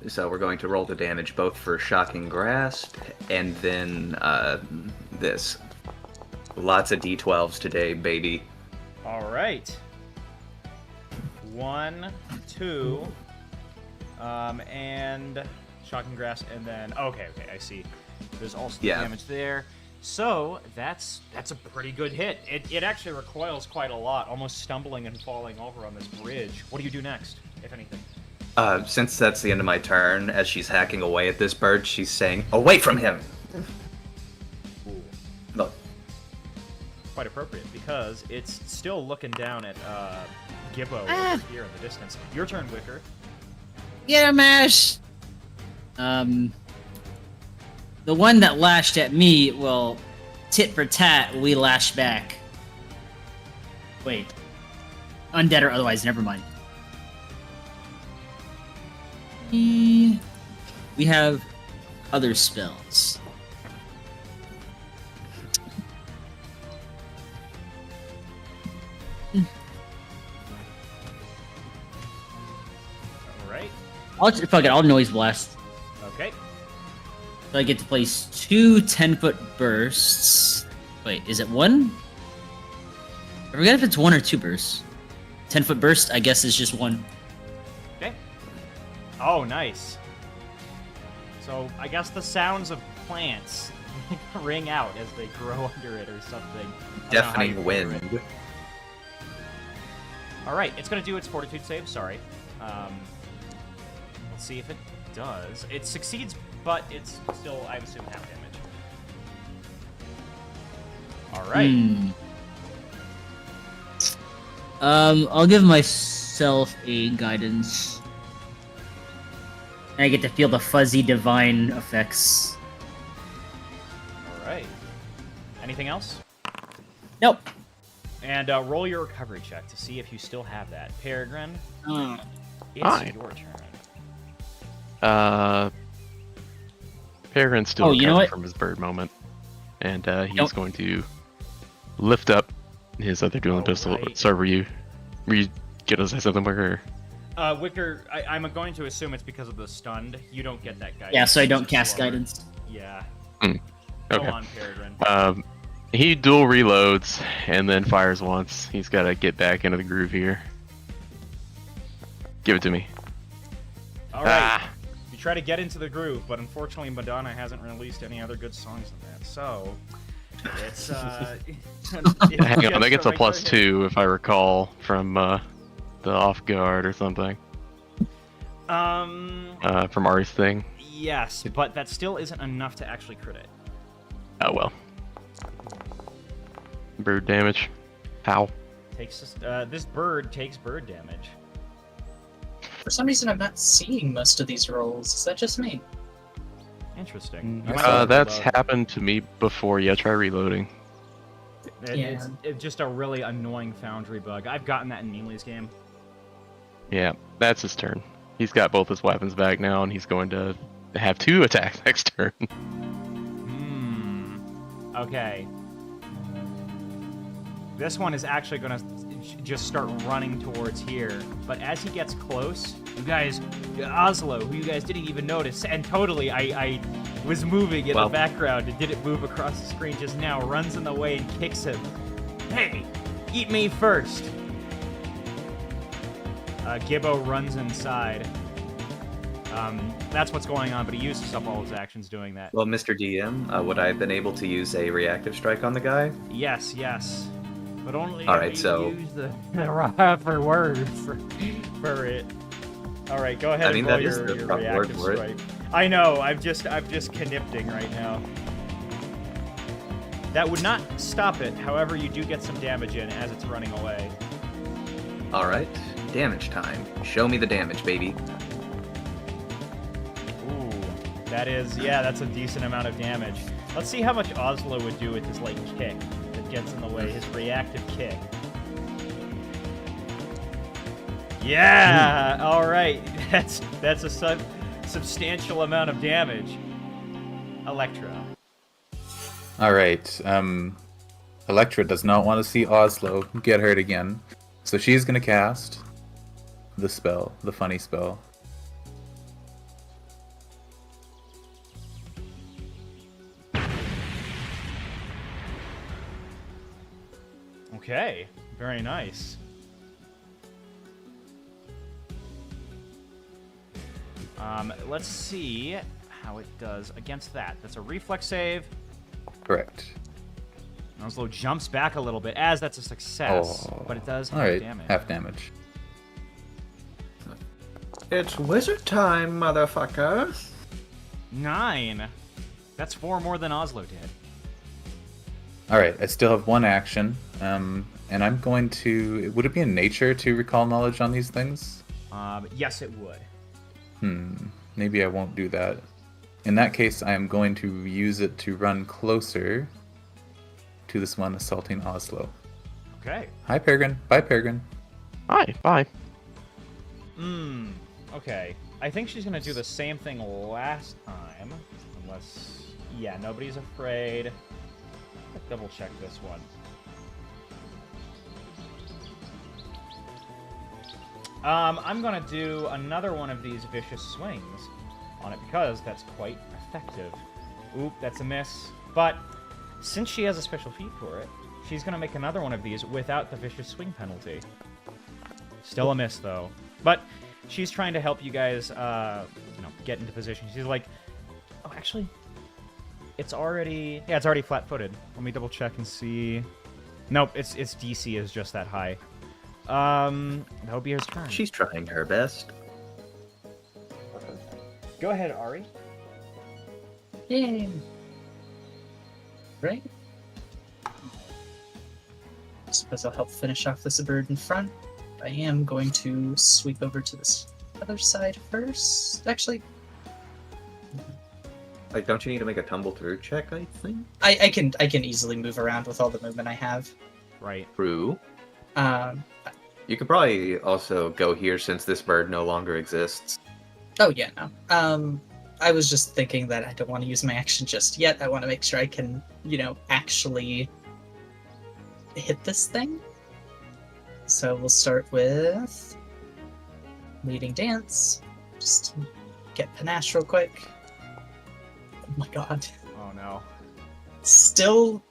we're going to roll the damage both for shocking grasp and then this. Lots of D12s today, baby. All right. 1, 2, and shocking grasp, and then okay, I see. There's also the Yeah. damage there. So that's a pretty good hit. It actually recoils quite a lot, almost stumbling and falling over on this bridge. What do you do next, if anything? Since that's the end of my turn, as she's hacking away at this bird, she's saying, "Away from him!" Ooh. Look, Quite appropriate, because it's still looking down at Gibbo Ah. over here in the distance. Your turn, Wicker. Get him, Ash! The one that lashed at me, well, tit for tat, we lash back. Wait. Undead or otherwise, never mind. We have other spells. All right. Fuck it, I'll noise blast. Okay. So I get to place 2 10-foot bursts. Wait, is it 1? I forget if it's 1 or 2 bursts. 10-foot burst, I guess, is just 1. Okay. Oh, nice. So I guess the sounds of plants ring out as they grow under it or something. I don't know how you deafening figure it. wind. All right, it's gonna do its fortitude save. Sorry. Let's see if it does. It succeeds, but it's still, I assume, half damage. All right. I'll give myself a guidance. And I get to feel the fuzzy divine effects. Anything else? Nope. And roll your recovery check to see if you still have that. Peregrine, it's Fine. your turn. Peregrine's still Oh, you know recovering what? from his bird moment, and he's Nope. going to lift up his other dueling pistol. Alright. Sorry, were you gonna say something, Wicker? Wicker, I'm going to assume it's because of the stunned. You don't get that guidance. Yeah, so I don't It's cast slower. guidance. Yeah. Okay. Go on, Peregrine. He dual reloads and then fires once. He's got to get back into the groove here. Give it to me. All right. Ah, You try to get into the groove, but unfortunately Madonna hasn't released any other good songs than that. So, it's hang on, that gets a +2 if I recall from the off guard or something. From Ari's thing. Yes, but that still isn't enough to actually crit it. Oh well. Bird damage. How? This bird takes bird damage. For some reason, I'm not seeing most of these rolls. Is that just me? Interesting. Mm, You might have to That's reload. happened to me before. Yeah, try reloading. It's just a really annoying Foundry bug. I've gotten that in Neely's game. Yeah, that's his turn. He's got both his weapons back now, and he's going to have 2 attacks next turn. Okay. This one is actually going to just start running towards here. But as he gets close, you guys, Oslo, who you guys didn't even notice, and totally, I was moving in the background and didn't move across the screen just now, runs in the way and kicks him. Hey, eat me first. Gibbo runs inside. That's what's going on, but he uses up all his actions doing that. Well, Mr. DM, would I have been able to use a reactive strike on the guy? Yes. But only All if right, you so- use the proper word for it. All right, go ahead I mean, and roll that is your the proper word reactive for it. strike. I know. I'm just connipting right now. That would not stop it. However, you do get some damage in as it's running away. All right, damage time. Show me the damage, baby. Ooh, that's a decent amount of damage. Let's see how much Oslo would do with his kick that gets in the way, his reactive kick. Yeah, all right. That's a substantial amount of damage. Electra. All right. Electra does not want to see Oslo get hurt again, so she's gonna cast the spell, the funny spell. Okay, very nice. Let's see how it does against that. That's a reflex save. Correct. Oslo jumps back a little bit as that's a success, Oh. but it does All have right, damage. half damage. It's wizard time, motherfucker. 9. That's 4 more than Oslo did. All right, I still have one action, and I'm going to. Would it be in nature to recall knowledge on these things? Yes, it would. Maybe I won't do that. In that case, I am going to use it to run closer to this one assaulting Oslo. Okay. Hi, Peregrine. Bye, Peregrine. Hi, bye. Okay. I think she's gonna do the same thing last time. Unless... Yeah, nobody's afraid. Let's double check this one. I'm gonna do another one of these vicious swings on it because that's quite effective. Oop, that's a miss. But since she has a special feat for it, she's gonna make another one of these without the vicious swing penalty. Still a miss though. But she's trying to help you guys, get into position. She's like, oh, actually, it's already flat-footed. Let me double check and see. Nope, its DC is just that high. That would be his turn. She's trying her best. Go ahead, Ari. Yay. Right? I suppose I'll help finish off this bird in front. I am going to sweep over to this other side first. Actually, Like, don't you need to make a tumble through check? I think. I can easily move around with all the movement I have. Right. True. Um. You could probably also go here since this bird no longer exists. Oh yeah, no. I was just thinking that I don't want to use my action just yet. I want to make sure I can, actually hit this thing. So we'll start with leading dance. Just get panache real quick. Oh my god. Oh no. Still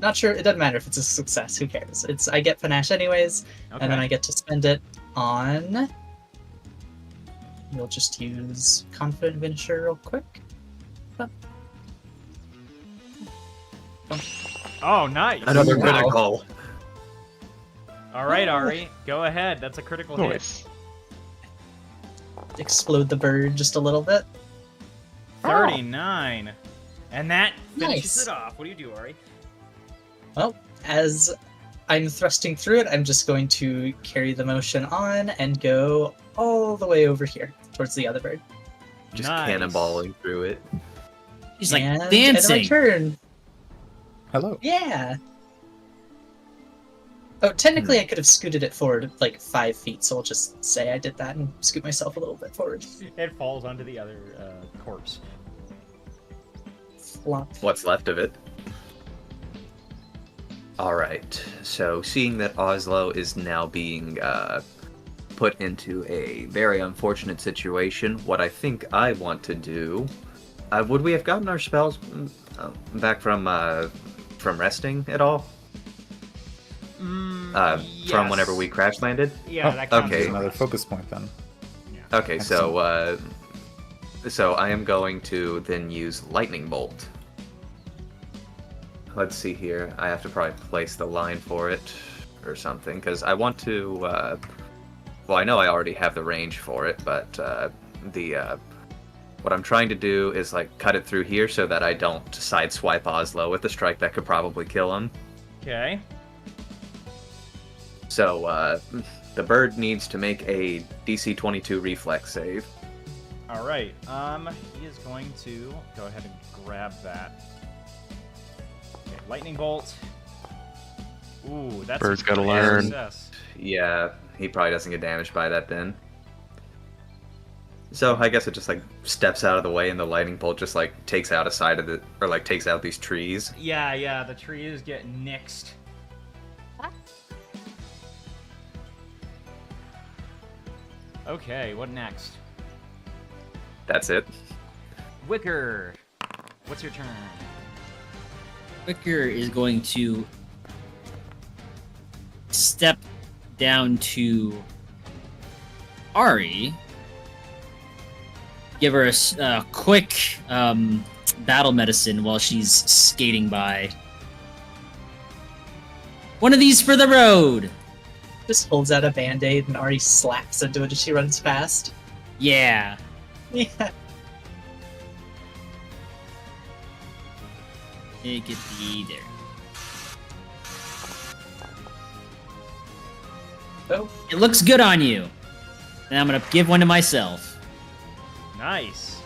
not sure. It doesn't matter if it's a success. Who cares? I get panache anyways, Okay. and then I get to spend it on. You'll just use confident finisher real quick. Oh, nice. Another Wow. critical. All right, Ari, go ahead. That's a critical hit. Nice. Explode the bird just a little bit. 39. And that finishes Nice. it off. What do you do, Ari? Well, as I'm thrusting through it, I'm just going to carry the motion on and go all the way over here towards the other bird. Just Nice. cannonballing through it. She's like and dancing. End of my turn. Hello. Yeah. Oh, technically I could have scooted it forward like 5 feet, so I'll just say I did that and scoot myself a little bit forward. It falls onto the other corpse. Flop. What's left of it. Alright, so seeing that Oslo is now being put into a very unfortunate situation, what I think I want to do... would we have gotten our spells back from resting at all? From whenever we crash landed? Yeah, that counts. okay. as Another rest. focus point then. Okay, so I am going to then use Lightning Bolt. Let's see here. I have to probably place the line for it or something because I want to. Well, I know I already have the range for it, but what I'm trying to do is like cut it through here so that I don't sideswipe Oslo with a strike that could probably kill him. Okay. So the bird needs to make a DC 22 reflex save. All right. He is going to go ahead and grab that. Okay, lightning bolt. Ooh, that's Bird's a gotta critical learn. success. Yeah, he probably doesn't get damaged by that then. So I guess it just like steps out of the way and the lightning bolt just like takes out a side of the or like takes out these trees. Yeah, the trees get nixed. Okay, what next? That's it. Wicker. What's your turn? Wicker is going to step down to Ari, give her a quick battle medicine while she's skating by. One of these for the road. Just holds out a band-aid and already slaps into it as she runs past. Yeah. Yeah. It could be there. Oh, It looks good on you. And I'm gonna give one to myself. Nice.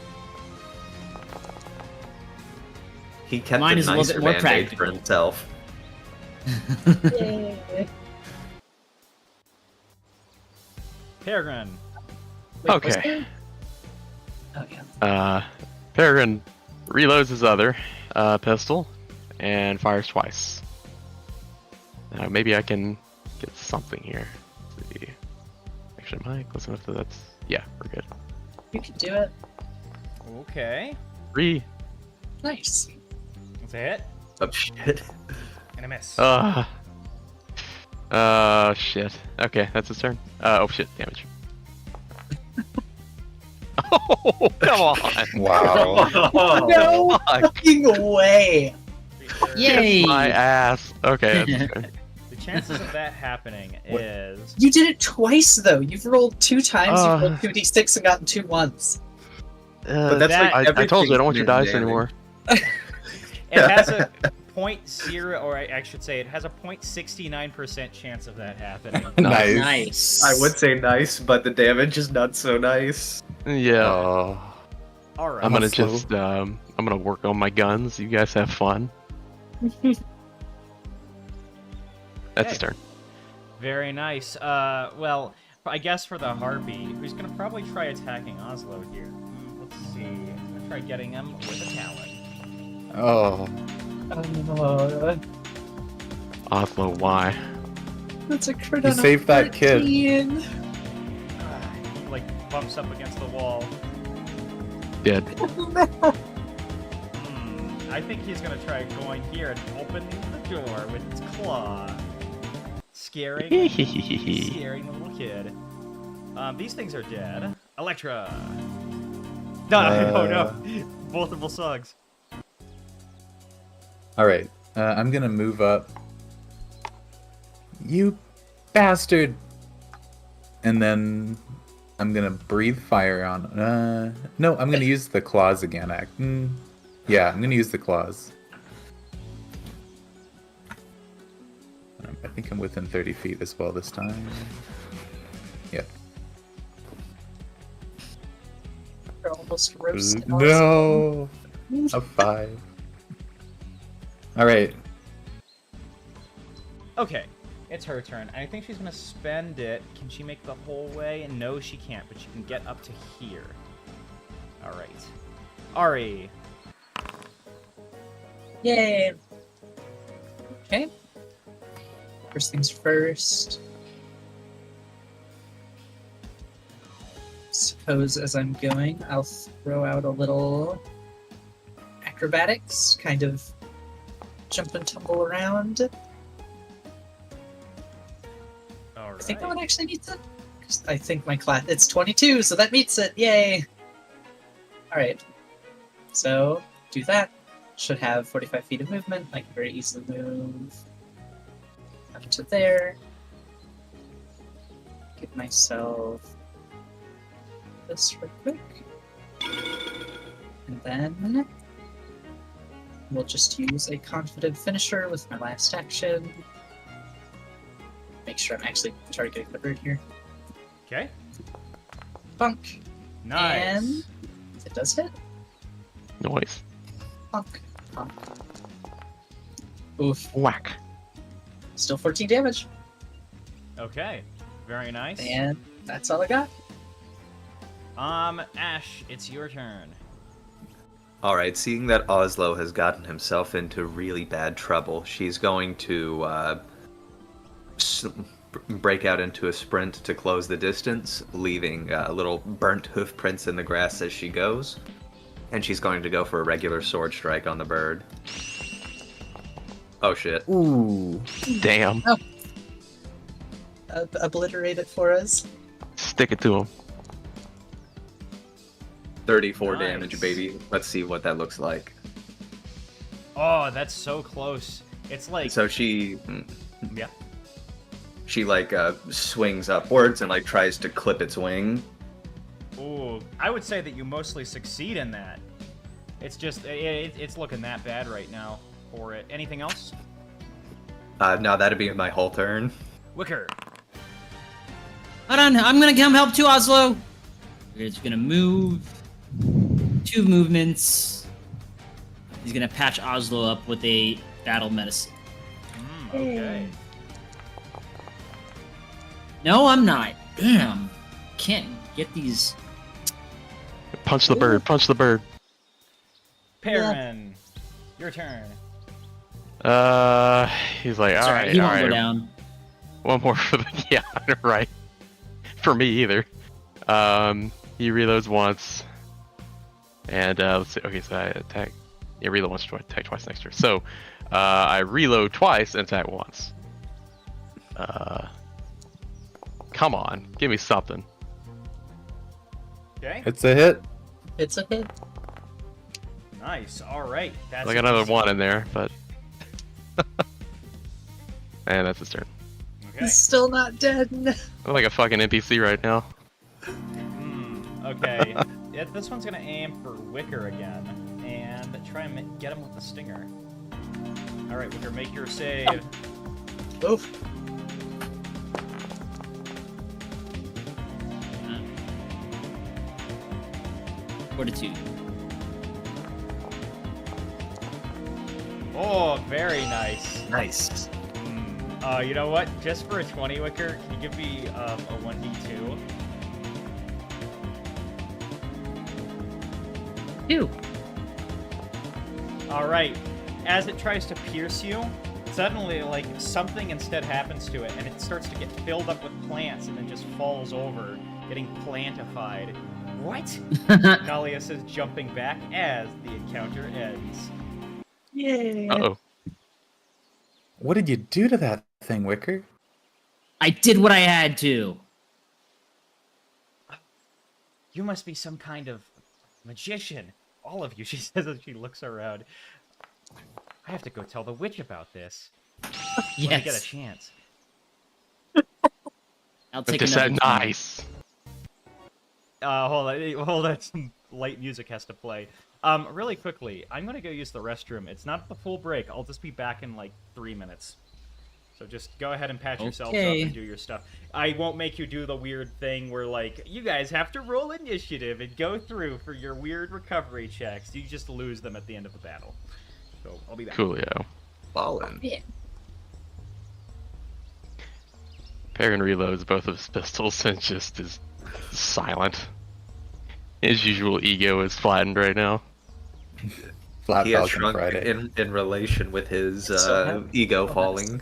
He kept Mine a is a little nicer bit more band-aid for practical. himself. yay. Peregrine. Wait, was Okay. there- Oh yeah. Peregrine reloads his other pistol and fires twice. Maybe I can get something here. Let's see. Actually, am I close enough to that? Yeah, we're good. You can do it. Okay. 3. Nice. That's a hit Oh shit. and a miss. Shit. Okay, that's his turn. Oh shit, damage. Oh, come on! Wow. No fucking way. Yay! Kiss my ass. Okay, that's his turn. The chances of that happening is You did it twice though. You've rolled 2 times. Uh. You've rolled 2d6 and gotten 2 ones. But that's that- like I told you I don't want your dice everything's anymore. it has a 0.0, or I should say, it has a 0.69% chance of that happening. Nice. Nice. I would say nice, but the damage is not so nice. Yeah. Oh. All right. I'm gonna Oslo. just I'm gonna work on my guns. You guys have fun. That's his Okay. turn. Very nice. Well, I guess for the Harpy, who's gonna probably try attacking Oslo here. Let's see. I'm gonna try getting him with a talon. Oh, Oslo, why? That's a crit You on a saved that kid. 14. He, like bumps up against the wall. Dead. I think he's gonna try going here and opening the door with his claw, scaring the little kid. These things are dead. Electra. No, oh no, multiple slugs. all right. I'm gonna move up. You bastard! And then I'm gonna breathe fire on. No, I'm gonna use the claws again. Yeah, I'm gonna use the claws. I think I'm within 30 feet as well this time. Yep. They're almost roasted. No! A 5. Alright. Okay, it's her turn. I think she's gonna spend it. Can she make the whole way? No, she can't, but she can get up to here. All right, Ari. Yay! Okay. First things first. Suppose as I'm going, I'll throw out a little acrobatics, kind of jump and tumble around. All I think that right. one actually meets it. 'Cause I think my class, it's 22, so that meets it. Yay! Alright. So, do that. Should have 45 feet of movement. I can very easily move up to there. Give myself this real quick. And then we'll just use a confident finisher with my last action. Make sure I'm actually targeting the bird here. Okay. Bunk. Nice. And it does hit. Noise. Bunk. Bunk. Oof. Whack. Still 14 damage. Okay. Very nice. And that's all I got. Ash, it's your turn. Alright, seeing that Oslo has gotten himself into really bad trouble, she's going to break out into a sprint to close the distance, leaving little burnt hoof prints in the grass as she goes. And she's going to go for a regular sword strike on the bird. Oh shit. Ooh. Damn. Obliterate it for us. Stick it to him. 34 Nice. damage, baby. Let's see what that looks like. Oh, that's so close. It's like So she yeah. swings upwards and like tries to clip its wing. Ooh, I would say that you mostly succeed in that. It's just it's looking that bad right now for it. Anything else? Now that'd be my whole turn. Wicker. Hold on, I'm gonna come help too, Oslo. We're just gonna move. 2 movements. He's gonna patch Oslo up with a battle medicine. Okay. No, I'm not. Damn. Can't get these. Punch the bird. Punch the bird. Perrin, your turn. He's like, all Sorry, right, he all won't right. go down. One more for the yeah, right. For me either. He reloads once, and let's see. Okay, so I attack. Yeah, reload once, attack twice next turn. So, I reload twice and attack once. Come on, give me something. Okay. It's a hit. It's a hit. Nice. All right. That's I got another one in there, but and that's his turn. Okay. He's still not dead. I'm like a fucking NPC right now. Okay. This one's gonna aim for Wicker again and try and get him with the stinger. All right, Wicker, make your save. Oof. Fortitude. Oh, very nice. Nice. You know what? Just for a 20 wicker, can you give me a 1d2? 2. All right. As it tries to pierce you, suddenly, like, something instead happens to it, and it starts to get filled up with plants and then just falls over, getting plantified. What? Nalius is jumping back as the encounter ends. Yay! Uh-oh. What did you do to that thing, Wicker? I did what I had to. You must be some kind of magician. All of you, she says as she looks around. I have to go tell the witch about this. When I get a Yes. chance. I'll But take they another said turn. nice. Hold on. Some light music has to play. Really quickly, I'm gonna go use the restroom. It's not the full break. I'll just be back in like 3 minutes. So just go ahead and patch yourselves up Okay. and do your stuff. I won't make you do the weird thing where like you guys have to roll initiative and go through for your weird recovery checks. You just lose them at the end of the battle. So I'll be back. Coolio. Ballin'. Peregrine reloads both of his pistols and just is silent. His usual ego is flattened right now. Flat He has Falcon shrunk Friday. in relation with his So happy. ego Oh, falling.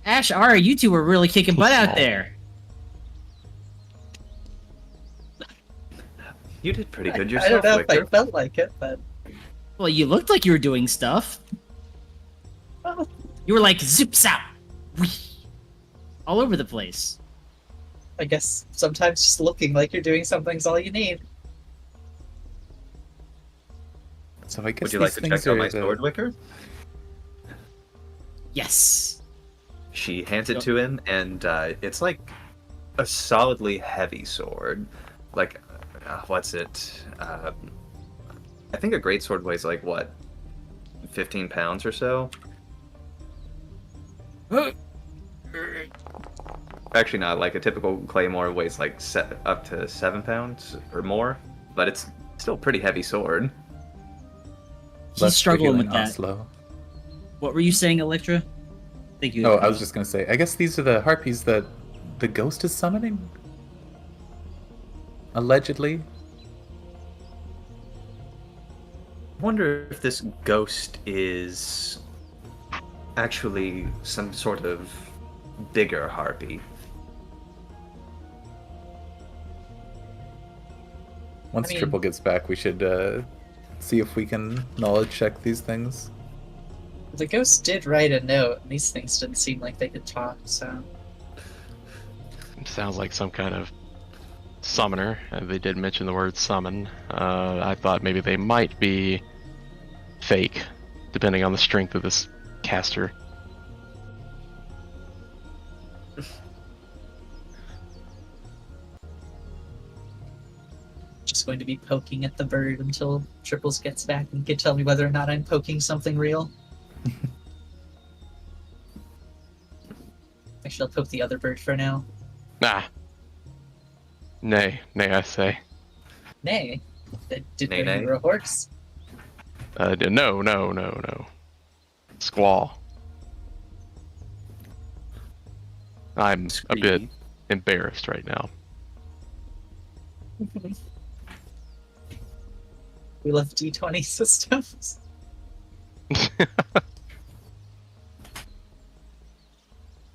Ash, Ari, you two were really kicking butt out there. You did pretty good I yourself, don't know if I Wicker. felt like it, but Well, you looked like you were doing stuff. well, You were like zip zap, whee, all over the place. I guess sometimes just looking like you're doing something's all you need. So I guess Would you like these to things check out are my the- sword, Wicker? Yes. She hands it to him, and it's like a solidly heavy sword. Like, what's it? I think a great sword weighs like what, 15 pounds or so. Actually, not. Like a typical claymore weighs like up to 7 pounds or more, but it's still a pretty heavy sword. He's Less struggling tricky with than that. Oslo. What were you saying, Electra? Thank you. Oh, I was just gonna say. I guess these are the harpies that the ghost is summoning. Allegedly. I wonder if this ghost is actually some sort of bigger harpy. Once I mean- Triple gets back, we should see if we can knowledge check these things. The ghost did write a note, and these things didn't seem like they could talk, so. Sounds like some kind of summoner. They did mention the word summon. I thought maybe they might be fake, depending on the strength of this caster. Just going to be poking at the bird until Triples gets back and can tell me whether or not I'm poking something real. Actually, I'll poke the other bird for now. Ah. Nay, I say. Nay. That didn't Nay, know you nay. were a horse. No. Squall. I'm a bit Screedy. embarrassed right now. We love D20 systems.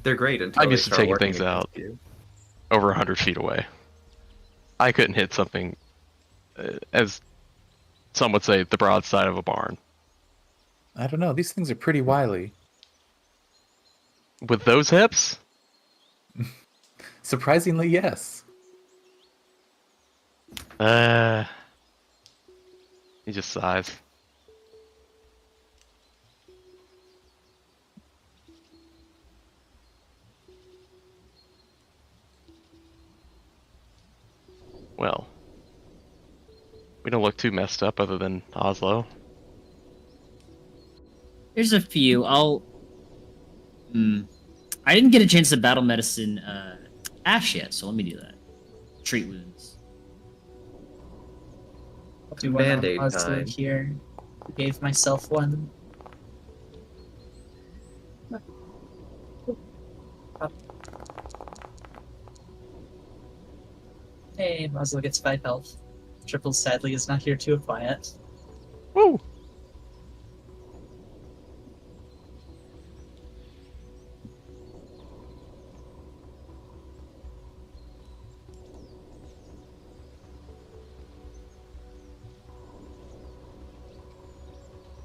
They're great until I'm they used to start taking working things out. against you. Over 100 feet away. I couldn't hit something, as some would say, the broadside of a barn. I don't know. These things are pretty wily. With those hips? Surprisingly, yes. He just sighs. Well, we don't look too messed up other than Oslo. There's a few. I didn't get a chance to battle medicine Ash yet, so let me do that. Treat wounds. I'll do one on Band-Aid Oslo time. here. Gave myself one. Hey, Maslow gets 5 health. Triple sadly is not here to acquire it. Woo!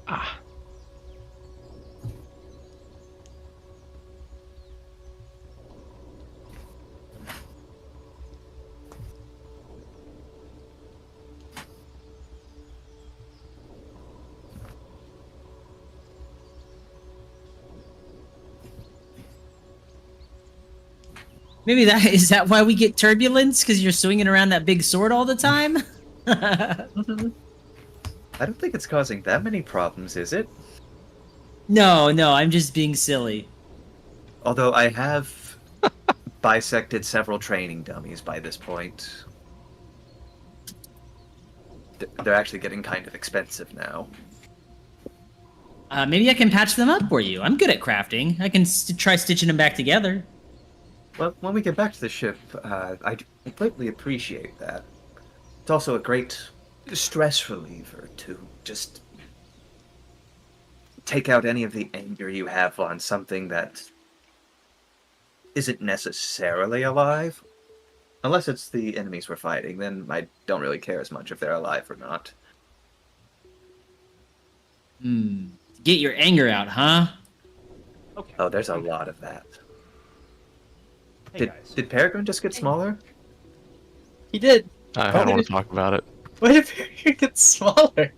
Ah. Maybe that is that why we get turbulence? Because you're swinging around that big sword all the time? I don't think it's causing that many problems, is it? No, I'm just being silly. Although I have bisected several training dummies by this point. They're actually getting kind of expensive now. Maybe I can patch them up for you. I'm good at crafting. I can try stitching them back together. Well, when we get back to the ship, I greatly appreciate that. It's also a great stress reliever to just take out any of the anger you have on something that isn't necessarily alive. Unless it's the enemies we're fighting, then I don't really care as much if they're alive or not. Get your anger out, huh? Okay. Oh, there's a lot of that. Hey guys. Did Peregrine just get smaller? He did. I don't want to talk about it. Why did Barrier get smaller?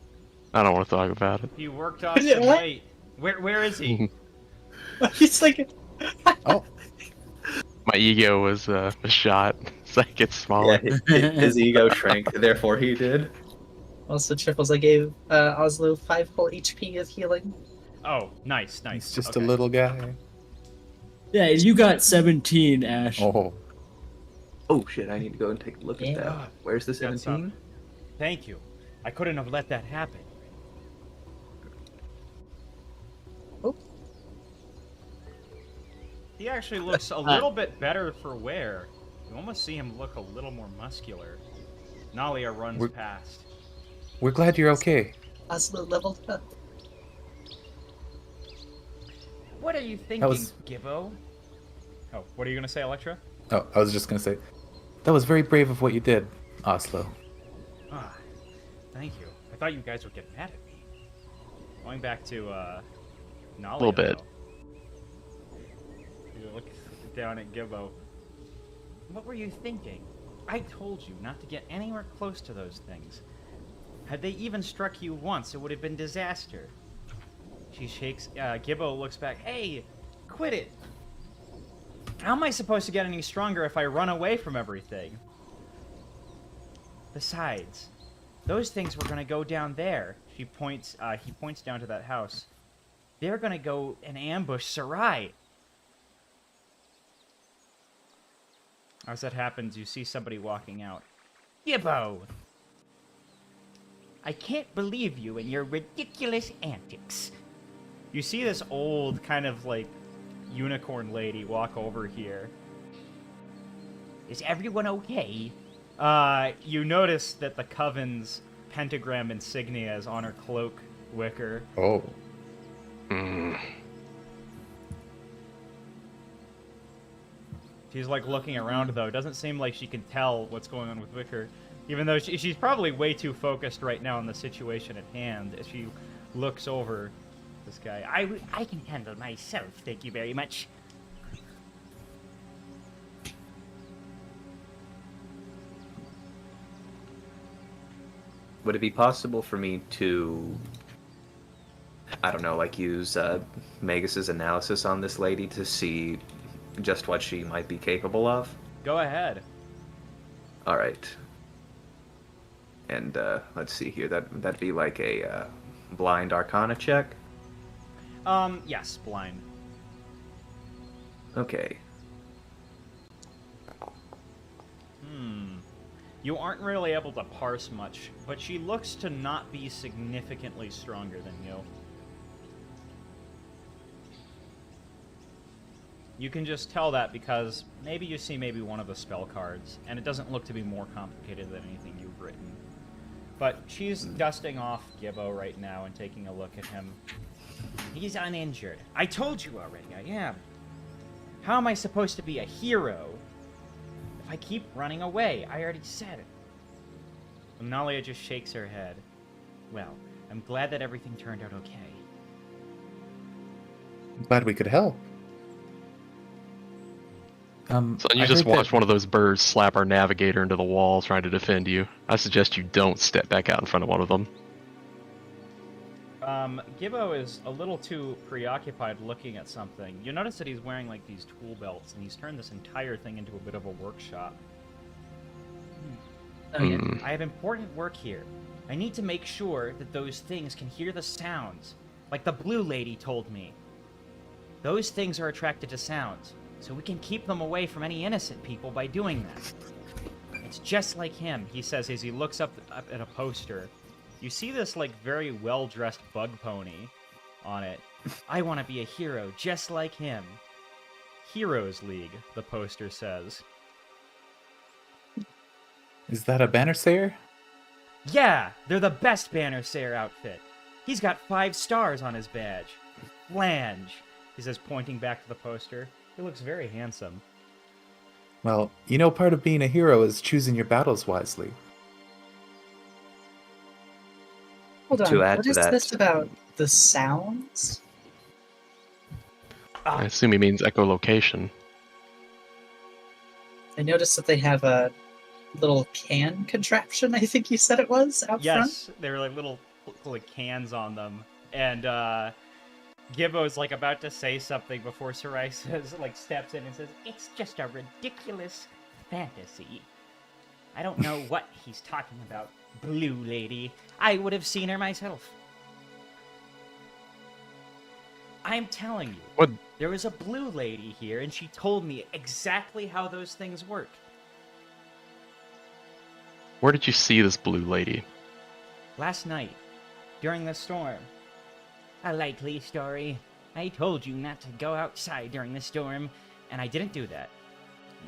I don't want to talk about it. He worked off Yeah, some what? weight. Where is he? He's like, Oh, My ego was shot, so it gets smaller. Yeah, his ego shrank, therefore he did. also triples. I gave Oslo 5 full HP of healing. Oh, nice. he's just Okay. a little guy. Yeah, you got 17, Ash. Oh, Oh shit, I need to go and take a look Yeah. at that. Where's the That's 17? Thank you. I couldn't have let that happen. Oh. He actually looks a little bit better for wear. You almost see him look a little more muscular. Nalia runs We're- past. we're glad you're okay. Oslo leveled up. What are you thinking, was- Gibbo? Oh, what are you gonna say, Electra? Oh, I was just gonna say, that was very brave of what you did, Oslo. Ah, thank you. I thought you guys would get mad at me. Going back to Nalia. Little bit. though. You look down at Gibbo. What were you thinking? I told you not to get anywhere close to those things. Had they even struck you once, it would have been disaster. She shakes. Gibbo looks back. Hey, quit it. How am I supposed to get any stronger if I run away from everything? Besides, those things were gonna go down there. He points down to that house. They're gonna go and ambush Sarai. As that happens, you see somebody walking out. Gibbo! I can't believe you and your ridiculous antics. You see this old kind of like unicorn lady walk over here. Is everyone okay? You notice that the Coven's pentagram insignia is on her cloak wicker. Oh, Mm. She's like looking around though. Doesn't seem like she can tell what's going on with Wicker. Even though she's probably way too focused right now on the situation at hand as she looks over this guy. I can handle myself, thank you very much. Would it be possible for me to, I don't know, like use Magus's analysis on this lady to see just what she might be capable of? Go ahead. All right. And let's see here. That'd be like a blind Arcana check. Yes, blind. Okay. You aren't really able to parse much, but she looks to not be significantly stronger than you. You can just tell that because maybe you see one of the spell cards, and it doesn't look to be more complicated than anything you've written. But she's dusting off Gibbo right now and taking a look at him. He's uninjured. I told you already, I am. How am I supposed to be a hero if I keep running away? I already said it. Nalia just shakes her head. Well, I'm glad that everything turned out okay. I'm glad we could help. So you I just heard that- watched one of those birds slap our navigator into the wall trying to defend you. I suggest you don't step back out in front of one of them. Gibbo is a little too preoccupied looking at something. You notice that he's wearing like these tool belts, and he's turned this entire thing into a bit of a workshop. Oh yeah. I have important work here. I need to make sure that those things can hear the sounds, like the blue lady told me. Those things are attracted to sounds, so we can keep them away from any innocent people by doing that. It's just like him, he says as he looks up at a poster. You see this, like, very well-dressed bug pony on it. I want to be a hero just like him. Heroes League, the poster says. Is that a banner sayer? Yeah, they're the best Banner Sayer outfit. He's got 5 stars on his badge. Flange, he says, pointing back to the poster. He looks very handsome. Well, you know, part of being a hero is choosing your battles wisely. Hold on. To add What to is that- this about the sounds? I assume he means echolocation. I noticed that they have a little can contraption, I think you said it was, out front. Yes, they were like little like cans on them. And Gibbo's like about to say something before Sarai says, like, steps in and says, "It's just a ridiculous fantasy. I don't know what he's talking about, Blue Lady. I would have seen her myself. I'm telling you, What? there was a blue lady here, and she told me exactly how those things work. Where did you see this blue lady? Last night, during the storm. A likely story. I told you not to go outside during the storm, and I didn't do that.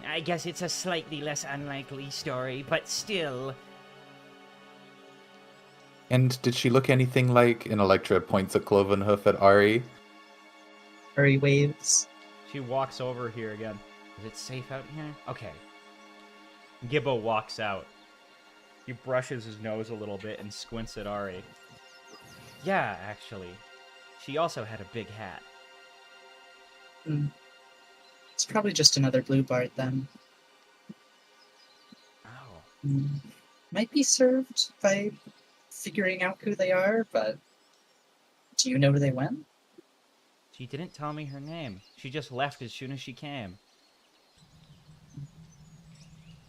I guess it's a slightly less unlikely story, but still. And did she look anything like... And Electra points a cloven hoof at Ari. Hurry waves. She walks over here again. Is it safe out here? Okay. Gibbo walks out. He brushes his nose a little bit and squints at Ari. Yeah, actually. She also had a big hat. It's probably just another blue bard then. Oh. Might be served by figuring out who they are, but do you know where they went? She didn't tell me her name. She just left as soon as she came.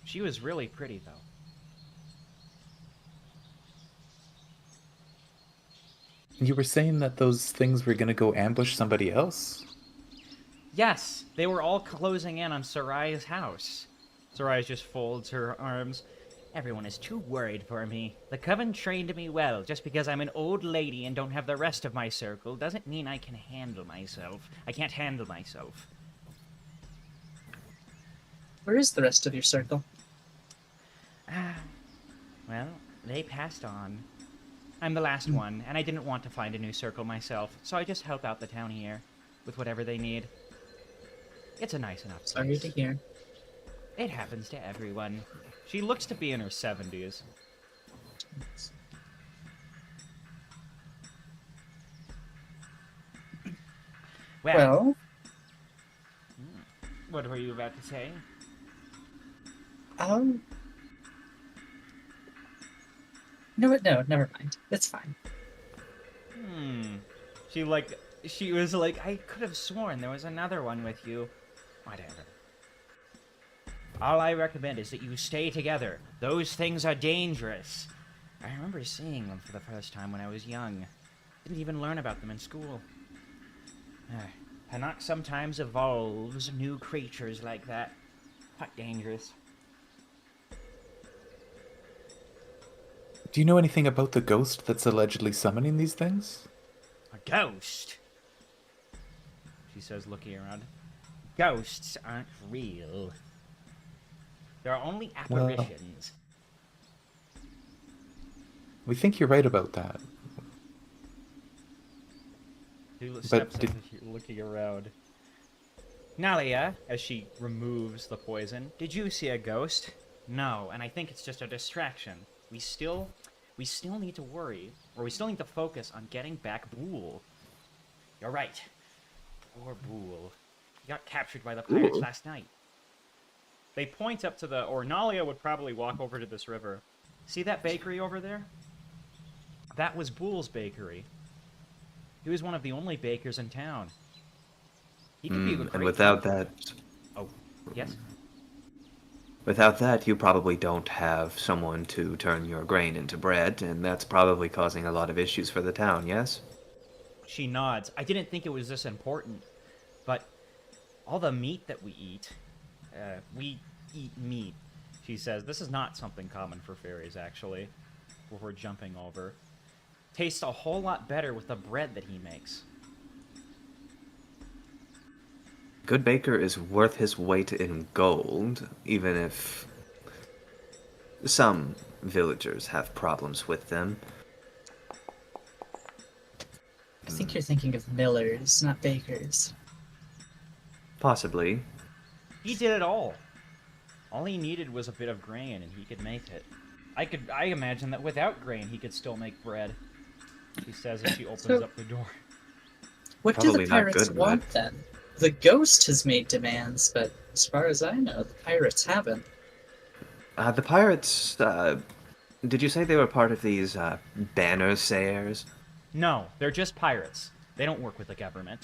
She was really pretty, though. You were saying that those things were gonna go ambush somebody else? Yes, they were all closing in on Sarai's house. Sarai just folds her arms. Everyone is too worried for me. The coven trained me well. Just because I'm an old lady and don't have the rest of my circle doesn't mean I can handle myself. I can't handle myself. Where is the rest of your circle? Well, they passed on. I'm the last one, and I didn't want to find a new circle myself, so I just help out the town here with whatever they need. It's a nice enough place. Sorry to hear. It happens to everyone. She looks to be in her 70s. Well, What were you about to say? No, no, never mind. It's fine. She was like, I could have sworn there was another one with you. Whatever. All I recommend is that you stay together. Those things are dangerous. I remember seeing them for the first time when I was young. Didn't even learn about them in school. Hanaq sometimes evolves new creatures like that. Quite dangerous. Do you know anything about the ghost that's allegedly summoning these things? A ghost? She says, looking around. Ghosts aren't real. They're only Well- apparitions. We think you're right about that. Two But steps up, looking around. Nalia, as she removes the poison, did you see a ghost? No, and I think it's just a distraction. We still need to worry, or we still need to focus on getting back Bool. You're right. Poor Bool. He got captured by the pirates last night. They point up to the, or Nalia would probably walk over to this river. See that bakery over there? That was Bool's bakery. He was one of the only bakers in town. He could be a great And without hunter. that, Oh, yes? without that, you probably don't have someone to turn your grain into bread, and that's probably causing a lot of issues for the town, yes? She nods. I didn't think it was this important, but all the meat that we eat meat. She says, this is not something common for fairies, actually, before jumping over. Tastes a whole lot better with the bread that he makes. Good baker is worth his weight in gold, even if some villagers have problems with them. I think you're thinking of millers, not bakers. Possibly. He did it all. All he needed was a bit of grain, and he could make it. I imagine that without grain, he could still make bread. She says as she opens So- up the door. What do Probably the not pirates good, want then? The ghost has made demands, but as far as I know, the pirates haven't. The pirates, did you say they were part of these, banner sayers? No, they're just pirates. They don't work with the government.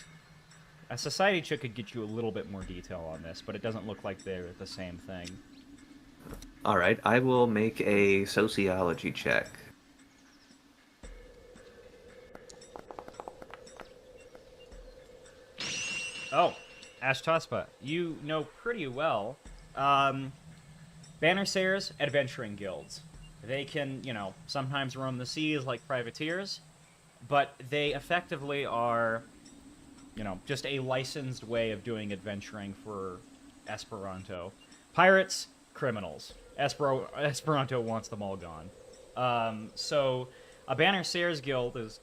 A society check could get you a little bit more detail on this, but it doesn't look like they're the same thing. Alright, I will make a sociology check. Oh, Ash Tospa, you know pretty well. Banner Sayers, adventuring guilds. They can, sometimes roam the seas like privateers, but they effectively are, just a licensed way of doing adventuring for Esperanto. Pirates, criminals. Esperanto wants them all gone. So a Banner Sayers guild is,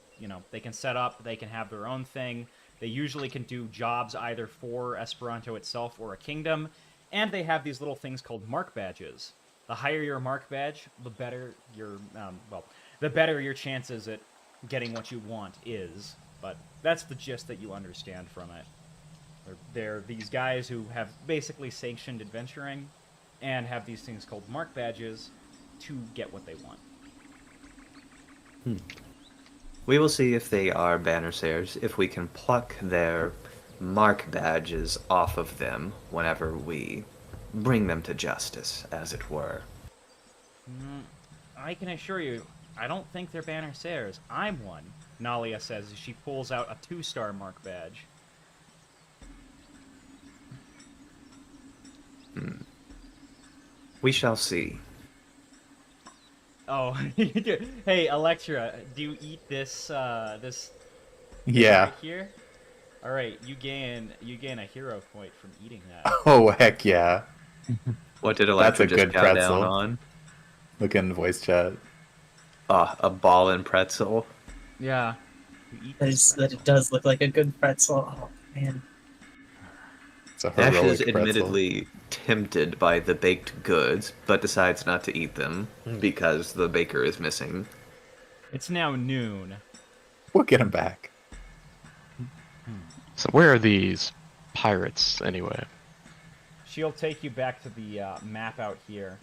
they can set up, they can have their own thing. They usually can do jobs either for Esperanto itself or a kingdom, and they have these little things called mark badges. The higher your mark badge, the better your chances at getting what you want is. But that's the gist that you understand from it. They're these guys who have basically sanctioned adventuring, and have these things called mark badges to get what they want. We will see if they are banner sayers, if we can pluck their mark badges off of them whenever we bring them to justice, as it were. I can assure you, I don't think they're Banner Sayers. I'm one, Nalia says as she pulls out a 2-star mark badge. We shall see. Oh, hey Electra, do you eat this this Yeah. right here? All right, you gain a hero point from eating that. Oh, heck yeah. What did That's Electra a just good cow pretzel. down on? Look in voice chat. A ball and pretzel. Yeah. You eat That it does look like a good pretzel. Oh man. It's a Ash heroic is pretzel. admittedly tempted by the baked goods, but decides not to eat them because the baker is missing. It's now noon. We'll get him back. So where are these pirates anyway? She'll take you back to the map out here.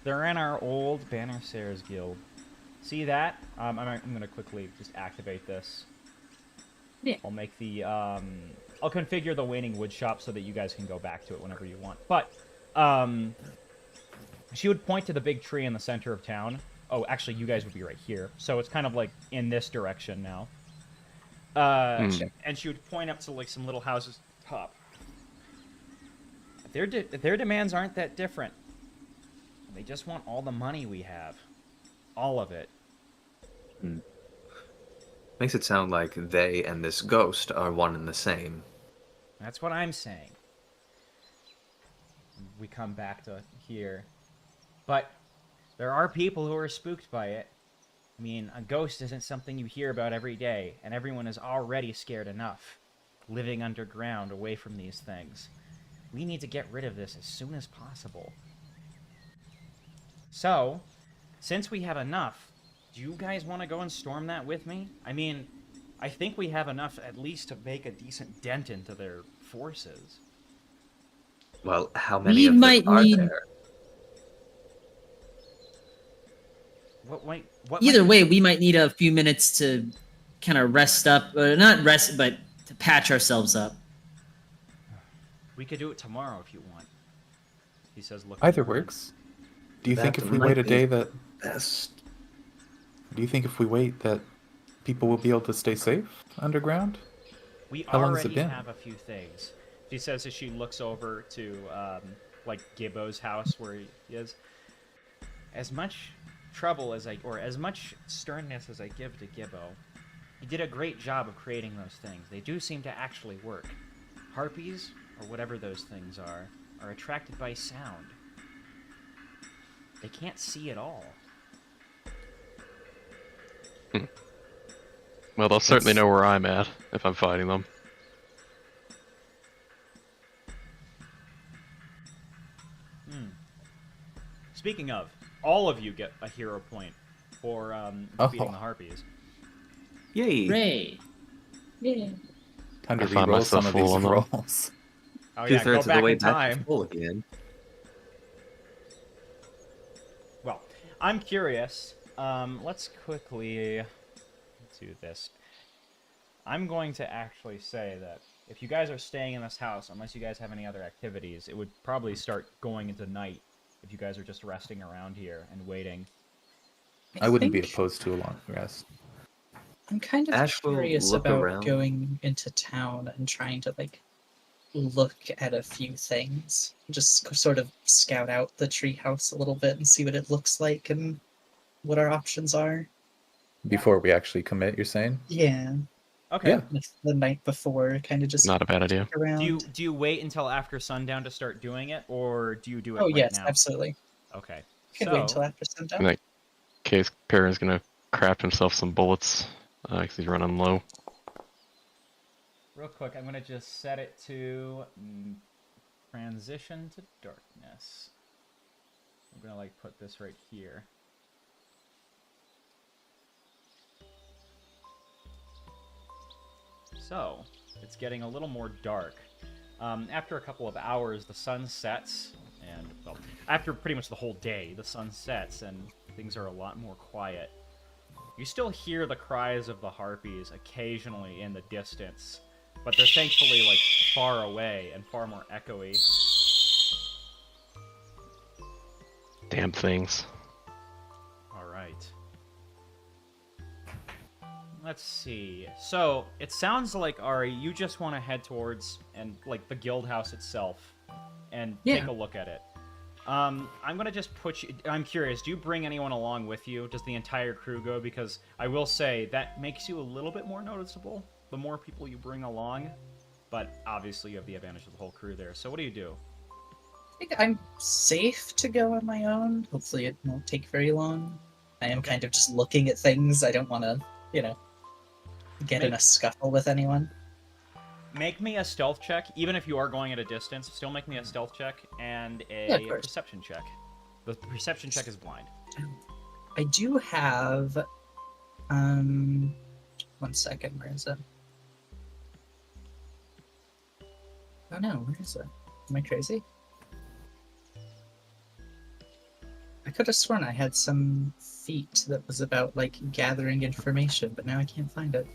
They're in our old Banner Sayers Guild. See that? I'm going to quickly just activate this. Yeah. I'll make the, I'll configure the Waning Wood Shop so that you guys can go back to it whenever you want. But, she would point to the big tree in the center of town. Oh, actually, you guys would be right here. So it's kind of like in this direction now. And she would point up to like some little houses top. Their demands aren't that different. They just want all the money we have. All of it. Makes it sound like they and this ghost are one and the same. That's what I'm saying. we come back to here. But there are people who are spooked by it. I mean, a ghost isn't something you hear about every day, and everyone is already scared enough, living underground away from these things. We need to get rid of this as soon as possible. So, since we have enough, do you guys want to go and storm that with me? I mean, I think we have enough at least to make a decent dent into their forces. Well, how We many of them might are need- there? What Either might- way, we might need a few minutes to kind of rest up, not rest, but to patch ourselves up. We could do it tomorrow if you want. He says, "Look." Either works. Do you think That if we might wait a be day that best. Do you think if we wait that people will be able to stay safe underground? We How long has it already been? have a few things. She says as she looks over to, like, Gibbo's house where he is. As much trouble as or as much sternness as I give to Gibbo, he did a great job of creating those things. They do seem to actually work. Harpies, or whatever those things are attracted by sound. They can't see at all. Well, they'll certainly know where I'm at if I'm fighting them. Speaking of, all of you get a hero point for defeating the Harpies. Yay! Hooray! Time to I find re-roll some myself of these full on them. rolls. Oh yeah, go Two-thirds of back the way in back time. to full again. Well, I'm curious. Let's quickly do this. I'm going to actually say that if you guys are staying in this house, unless you guys have any other activities, it would probably start going into night if you guys are just resting around here and waiting. I wouldn't be think opposed to a long rest. I'm kind of Ash will curious look about around. going into town and trying to like look at a few things. Just sort of scout out the treehouse a little bit and see what it looks like and what our options are. Before we actually commit, you're saying? Yeah, Okay. Yeah. like the night before, kind of just Not a bad idea. look around. Do you wait until after sundown to start doing it, or do you do it Oh right yes, now? absolutely. Okay. Could wait until after In sundown. that case, Perrin's gonna craft himself some bullets because he's running low. Real quick, I'm going to just set it to transition to darkness. I'm going to like put this right here. So, it's getting a little more dark. After a couple of hours, the sun sets, and, well, after pretty much the whole day, the sun sets, and things are a lot more quiet. You still hear the cries of the harpies occasionally in the distance, but they're thankfully, like, far away and far more echoey. Damn things. Alright. Let's see. So, it sounds like, Ari, you just want to head towards, and like, the guild house itself, and take Yeah. a look at it. I'm gonna just put you... I'm curious, do you bring anyone along with you? Does the entire crew go? Because I will say, that makes you a little bit more noticeable, the more people you bring along. But, obviously, you have the advantage of the whole crew there. So, what do you do? I think I'm safe to go on my own. Hopefully it won't take very long. I am Okay. kind of just looking at things. I don't want to, get in a scuffle with anyone. Make me a stealth check, even if you are going at a distance. Still make me a stealth check and Yeah, a of course. perception check. The perception check is blind. I do have, 1 second, where is it? Oh no, where is it? Am I crazy? I could have sworn I had some feat that was about, like, gathering information, but now I can't find it.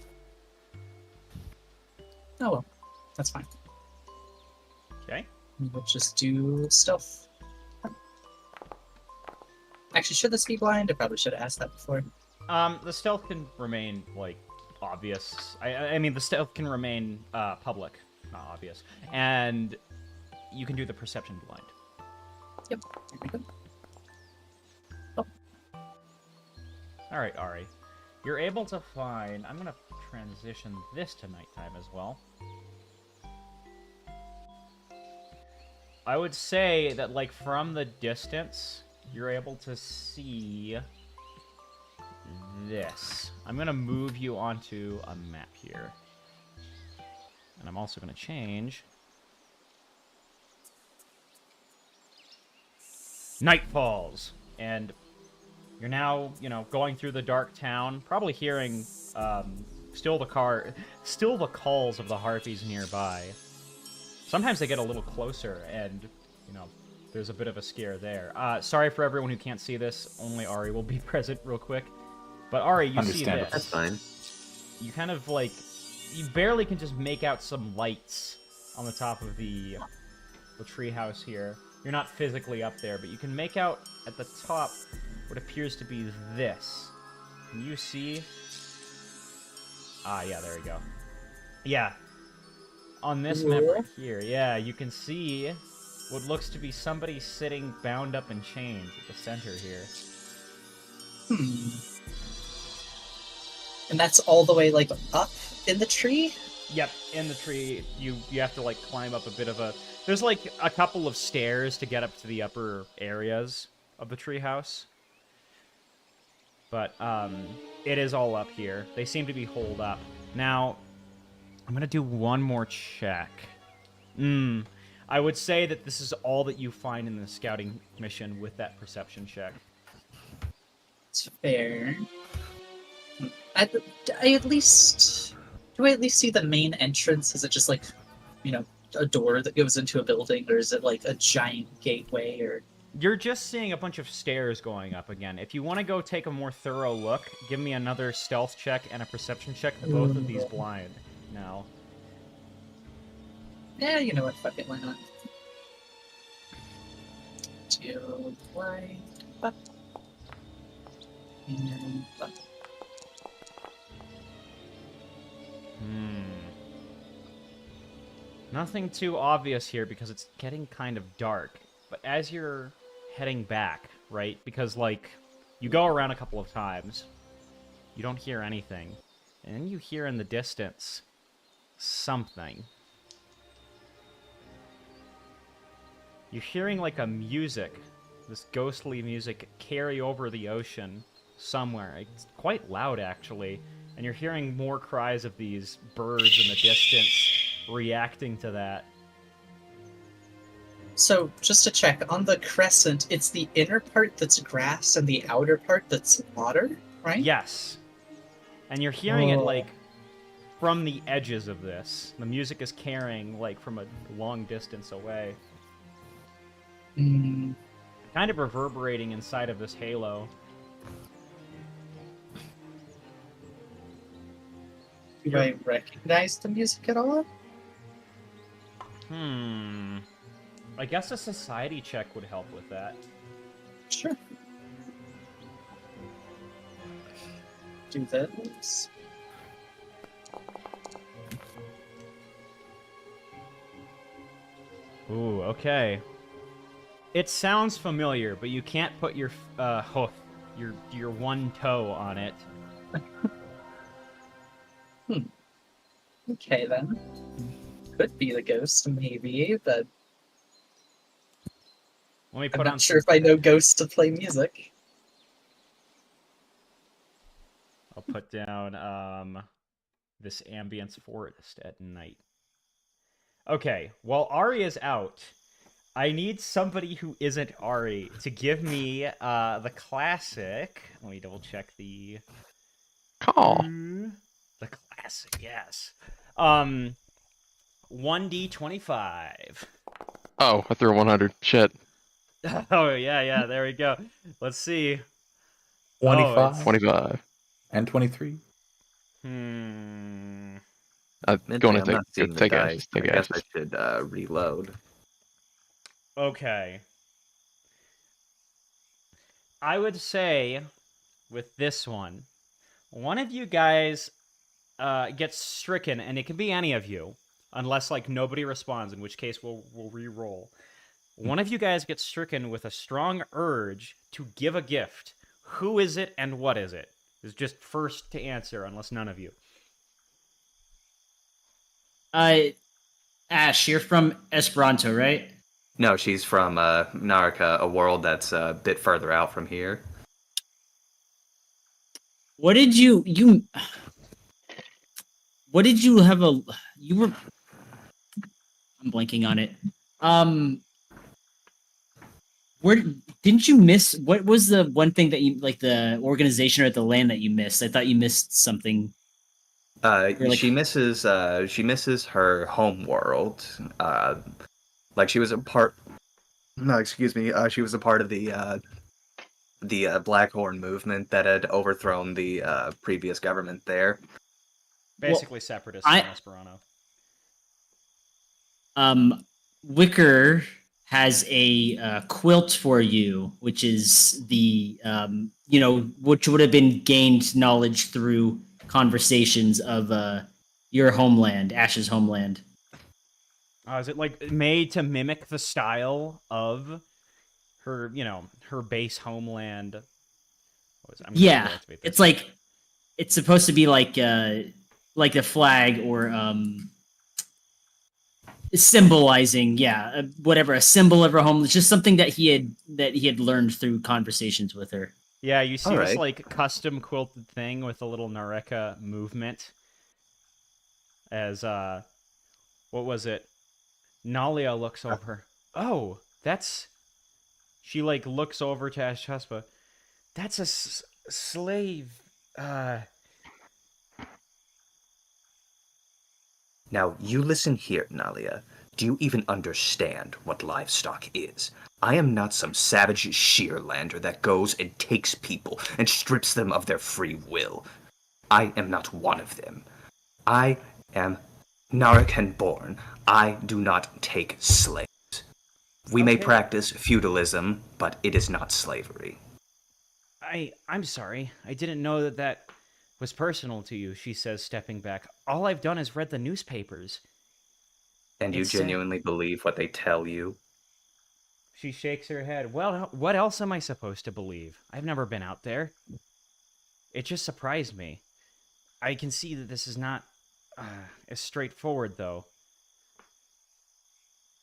Oh well, that's fine. Okay. We'll just do stealth. Actually, should this be blind? I probably should have asked that before. The stealth can remain, like, obvious. I mean, the stealth can remain public, not obvious. And you can do the perception blind. Yep. Here we go. Alright, Ari. You're able to find... I'm going to transition this to nighttime as well. I would say that, like, from the distance, you're able to see this. I'm going to move you onto a map here. And I'm also going to change. Night falls. And you're now, going through the dark town, probably hearing still the calls of the harpies nearby. Sometimes they get a little closer, and there's a bit of a scare there. Sorry for everyone who can't see this. Only Ari will be present real quick. But Ari, you see Understandable. this. That's fine. You kind of you barely can just make out some lights on the top of the treehouse here. You're not physically up there, but you can make out at the top what appears to be this. Can you see? Ah, yeah, there we go. Yeah. On this map right here, yeah, you can see what looks to be somebody sitting bound up in chains at the center here. And that's all the way, like, up in the tree? Yep, in the tree, you have to, like, climb up a bit of a... There's, like, a couple of stairs to get up to the upper areas of the treehouse. But, it is all up here. They seem to be holed up. Now, I'm gonna do one more check. I would say that this is all that you find in the scouting mission with that perception check. It's fair. I at least... Do I at least see the main entrance? Is it just, like, a door that goes into a building? Or is it, like, a giant gateway? Or You're just seeing a bunch of stairs going up again. If you want to go take a more thorough look, give me another stealth check and a perception check. Both of these blind now. yeah, you know what? Fuck it, why not? 2 blind. Up. And up. Nothing too obvious here because it's getting kind of dark. But as you're heading back, right? Because, like, you go around a couple of times. You don't hear anything. And then you hear in the distance something. You're hearing, like, a music. This ghostly music carry over the ocean somewhere. It's quite loud, actually. And you're hearing more cries of these birds in the distance reacting to that. So, just to check, on the crescent, it's the inner part that's grass and the outer part that's water, right? Yes. And you're hearing it, Oh. like, from the edges of this. The music is carrying, like, from a long distance away. Mm, Kind of reverberating inside of this halo. do I recognize the music at all? I guess a society check would help with that. Sure. Do this. Ooh, okay. It sounds familiar, but you can't put your hoof, your one toe on it. Okay, then. Could be the ghost, maybe, but Let me I'm put on. not sure if I know ghosts to play music. I'll put down this ambience forest at night. Okay, while Ari is out, I need somebody who isn't Ari to give me the classic. Let me double check the Call. the classic. Yes. 1d25. Oh, I threw a 100. Shit. Oh yeah, there we go. Let's see. 25 25. and 23. Hmm. I'm Minty, going to I'm take not seeing the take dice. action. Take I guess action. I should reload. Okay. I would say with this one of you guys gets stricken, and it can be any of you, unless like nobody responds, in which case we'll re-roll. One of you guys gets stricken with a strong urge to give a gift. Who is it and what is it? Is just first to answer, unless none of you. Ash, you're from Esperanto, right? No, she's from Naraka, a world that's a bit further out from here. What did you? What did you have a? You were. I'm blanking on it. Where didn't you miss? What was the one thing that you like the organization or the land that you missed? I thought you missed something. Or, like, She misses her home world. Like she was a part. No, excuse me. She was a part of the Blackhorn movement that had overthrown the previous government there. Basically, separatists I- in Esperanto. Wicker has a quilt for you, which is the which would have been gained knowledge through conversations of your homeland, Ash's homeland. Is it like made to mimic the style of her, her base homeland? I'm gonna Yeah, reactivate this. it's like it's supposed to be like a flag or symbolizing, whatever, a symbol of her home. It's just something that he had learned through conversations with her. Yeah, you see All this right. like custom quilted thing with a little Nareka movement. As what was it? Nalia looks over. Oh, that's. She like looks over to Ashtaspa. That's a slave. Now, you listen here, Nalia. Do you even understand what livestock is? I am not some savage shearlander that goes and takes people and strips them of their free will. I am not one of them. I am Narakan born. I do not take slaves. We may Okay. practice feudalism, but it is not slavery. I'm sorry. I didn't know that was personal to you, she says, stepping back. All I've done is read the newspapers. And you It's, genuinely believe what they tell you? She shakes her head. Well, what else am I supposed to believe? I've never been out there. It just surprised me. I can see that this is not as straightforward, though.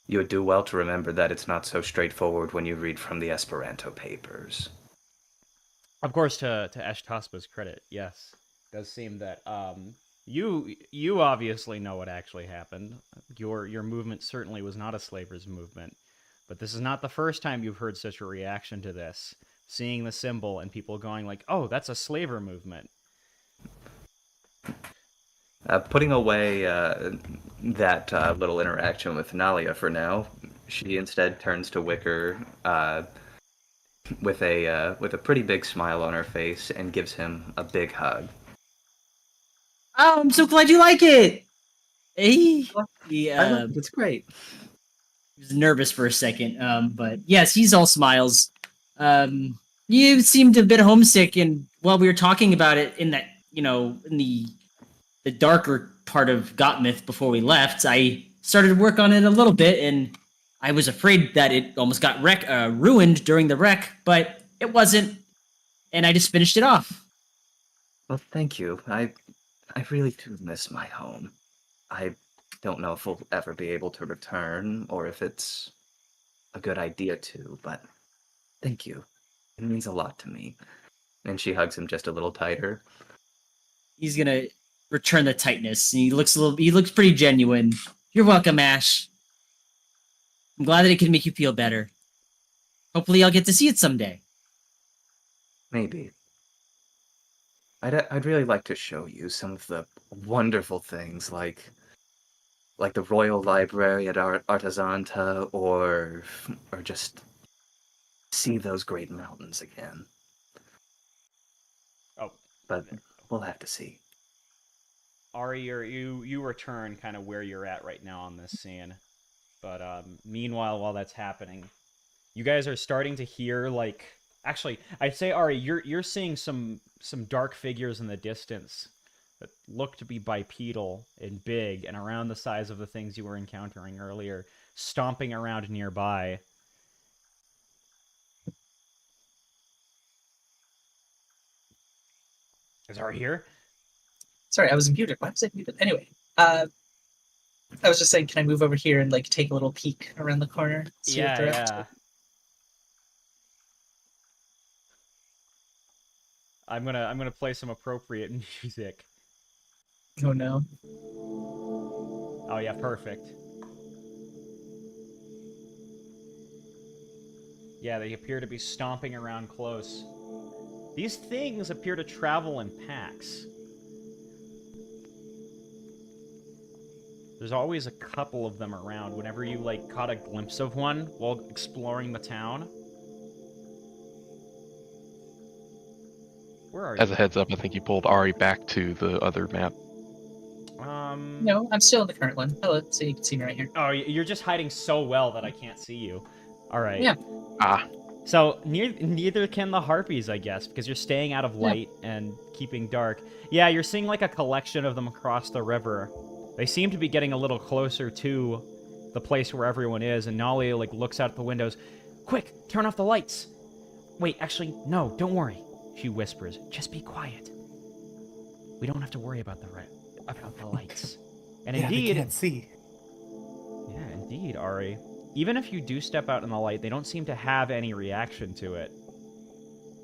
You would do well to remember that it's not so straightforward when you read from the Esperanto papers. Of course, to Ashtaspa's credit, yes, it does seem that you obviously know what actually happened. Your movement certainly was not a slavers' movement, but this is not the first time you've heard such a reaction to this. Seeing the symbol and people going like, "Oh, that's a slaver movement." Putting away that little interaction with Nalia for now, she instead turns to Wicker with a pretty big smile on her face and gives him a big hug. Oh, I'm so glad you like it. Hey, yeah, It's great. he was nervous for a second, but yes, he's all smiles. You seemed a bit homesick, and while we were talking about it in that, in the darker part of Gottmith before we left, I started work on it a little bit, and I was afraid that it almost got ruined during the wreck, but it wasn't, and I just finished it off. Well, thank you. I really do miss my home. I don't know if we'll ever be able to return or if it's a good idea to, but thank you. It means a lot to me. And she hugs him just a little tighter. He's gonna return the tightness. And he looks pretty genuine. You're welcome, Ash. I'm glad that it can make you feel better. Hopefully I'll get to see it someday. Maybe. I'd really like to show you some of the wonderful things like the Royal Library at Artesanta or just see those great mountains again. Oh, But we'll have to see. Ari, you return kind of where you're at right now on this scene. But meanwhile, while that's happening, you guys are starting to hear like. Actually, I'd say Ari, you're seeing some dark figures in the distance that look to be bipedal and big and around the size of the things you were encountering earlier, stomping around nearby. Is Ari here? Sorry, I was muted. Why was I muted? Anyway, I was just saying, can I move over here and like take a little peek around the corner? See if Yeah, they're up yeah. to- I'm gonna play some appropriate music. Oh no. Oh yeah, perfect. Yeah, they appear to be stomping around close. These things appear to travel in packs. There's always a couple of them around whenever you, like, caught a glimpse of one while exploring the town. Where are As you? a heads up, I think you pulled Ari back to the other map. No, I'm still in the current one. Hello, so you can see me right here. Oh, you're just hiding so well that I can't see you. All right. Yeah. Ah, So neither can the harpies, I guess, because you're staying out of light and keeping dark. Yeah, you're seeing like a collection of them across the river. They seem to be getting a little closer to the place where everyone is, and Nolly like looks out the windows. Quick, turn off the lights. Wait, actually, no, don't worry. She whispers. Just be quiet. We don't have to worry about the lights. And Yeah, they indeed, can't see. yeah, indeed, Ari. Even if you do step out in the light, they don't seem to have any reaction to it.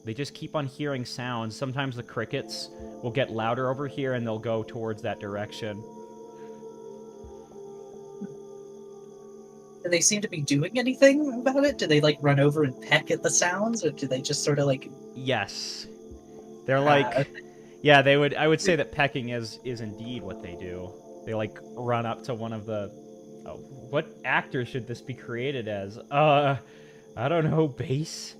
They just keep on hearing sounds. Sometimes the crickets will get louder over here and they'll go towards that direction. Do they seem to be doing anything about it? Do they like run over and peck at the sounds, or do they just sort of like? Yes. They're like, okay. yeah, I would say that pecking is indeed what they do. They like run up to one of the, oh, what actor should this be created as? I don't know, base?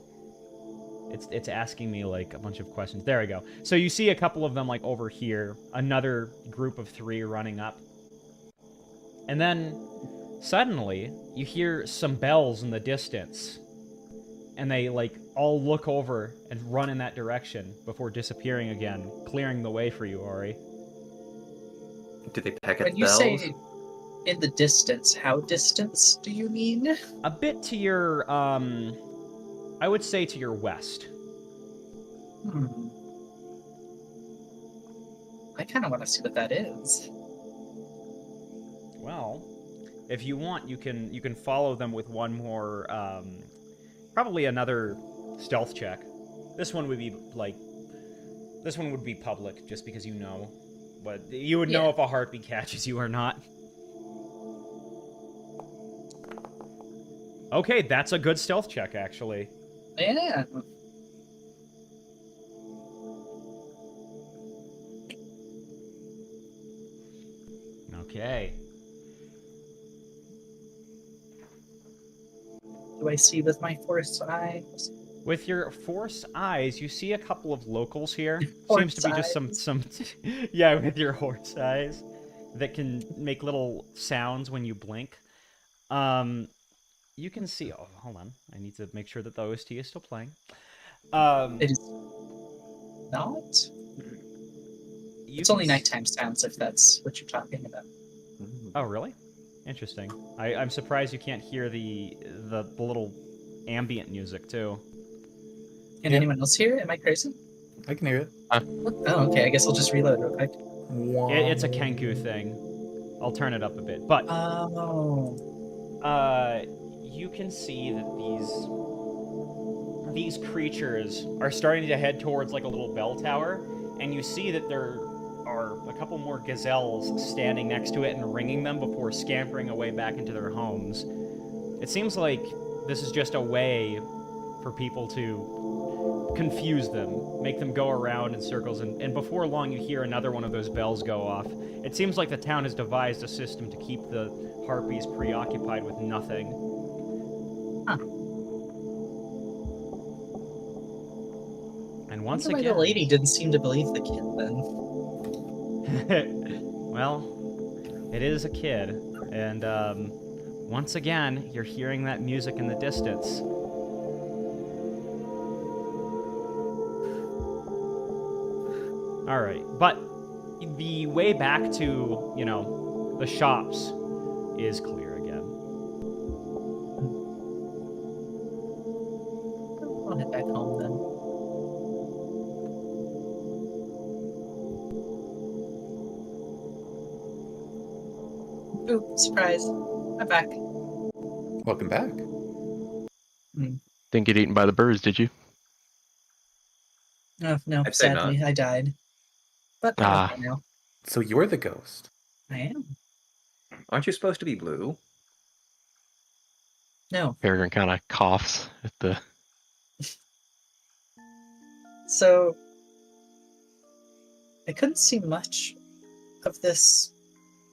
It's asking me like a bunch of questions. There we go. So you see a couple of them like over here, another group of 3 running up. And then suddenly you hear some bells in the distance. And they like all look over and run in that direction before disappearing again, clearing the way for you, Ori. Do they peck at When you bells? say in the distance, how distance do you mean? A bit to your, I would say to your west. Hmm. I kind of want to see what that is. Well, if you want, you can follow them with one more, probably another stealth check. This one would be like, this one would be public, just because you know. But you would know Yeah. if a Harpy catches you or not. Okay, that's a good stealth check, actually. Yeah. Okay. Do I see with my force eyes? With your force eyes, you see a couple of locals here. Horse Seems to be just some yeah, with your horse eyes that can make little sounds when you blink. You can see. Oh, hold on. I need to make sure that the OST is still playing. It is not. You It's can only s- nighttime sounds if that's what you're talking about. Oh, really? Interesting. I'm surprised you can't hear the little ambient music too. Can Yeah. anyone else hear it? Am I crazy? I can hear it. Oh, okay. I guess I'll just reload real quick. It's a Kenku thing. I'll turn it up a bit, but Oh. you can see that these creatures are starting to head towards like a little bell tower, and you see that there are a couple more gazelles standing next to it and ringing them before scampering away back into their homes. It seems like this is just a way for people to confuse them, make them go around in circles, and before long you hear another one of those bells go off. It seems like the town has devised a system to keep the harpies preoccupied with nothing. Huh. And once Wonder why again, the lady didn't seem to believe the kid then. well, it is a kid, and once again, you're hearing that music in the distance. All right, but the way back to, you know, the shops is clear again. I'll head back home then. Ooh, surprise. I'm back. Welcome back. Didn't get eaten by the birds, did you? Oh, no, I'd say sadly, I died. But I'm Ah. okay now. So you're the ghost. I am. Aren't you supposed to be blue? No. Peregrine kind of coughs at the. So, I couldn't see much of this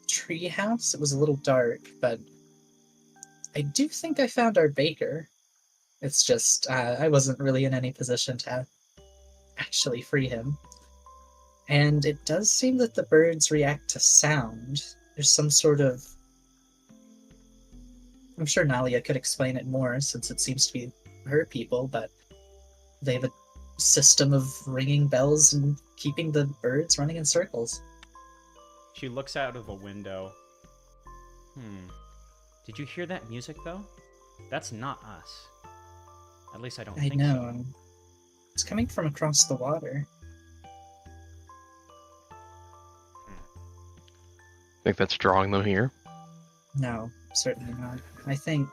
tree house. It was a little dark, but I do think I found our baker. It's just, I wasn't really in any position to actually free him. And it does seem that the birds react to sound. There's some sort of... I'm sure Nalia could explain it more, since it seems to be her people, but they have a system of ringing bells and keeping the birds running in circles. She looks out of a window. Did you hear that music, though? That's not us. At least I don't I think know. It's coming from across the water. Think that's drawing them here. No, certainly not. I think...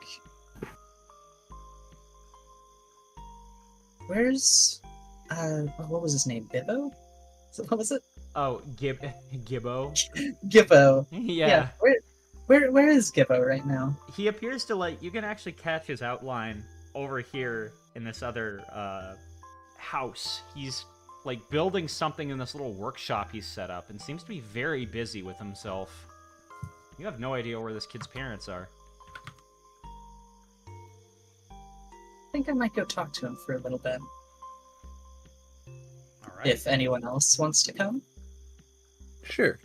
Where's... what was his name? Bibbo? What was it? so. Oh, Gibbo? Gibbo. Yeah. Where is Gibbo right now? He appears to, like, you can actually catch his outline over here in this other, house. He's, like, building something in this little workshop he's set up and seems to be very busy with himself. You have no idea where this kid's parents are. I think I might go talk to him for a little bit. Alright. If anyone else wants to come. Sure.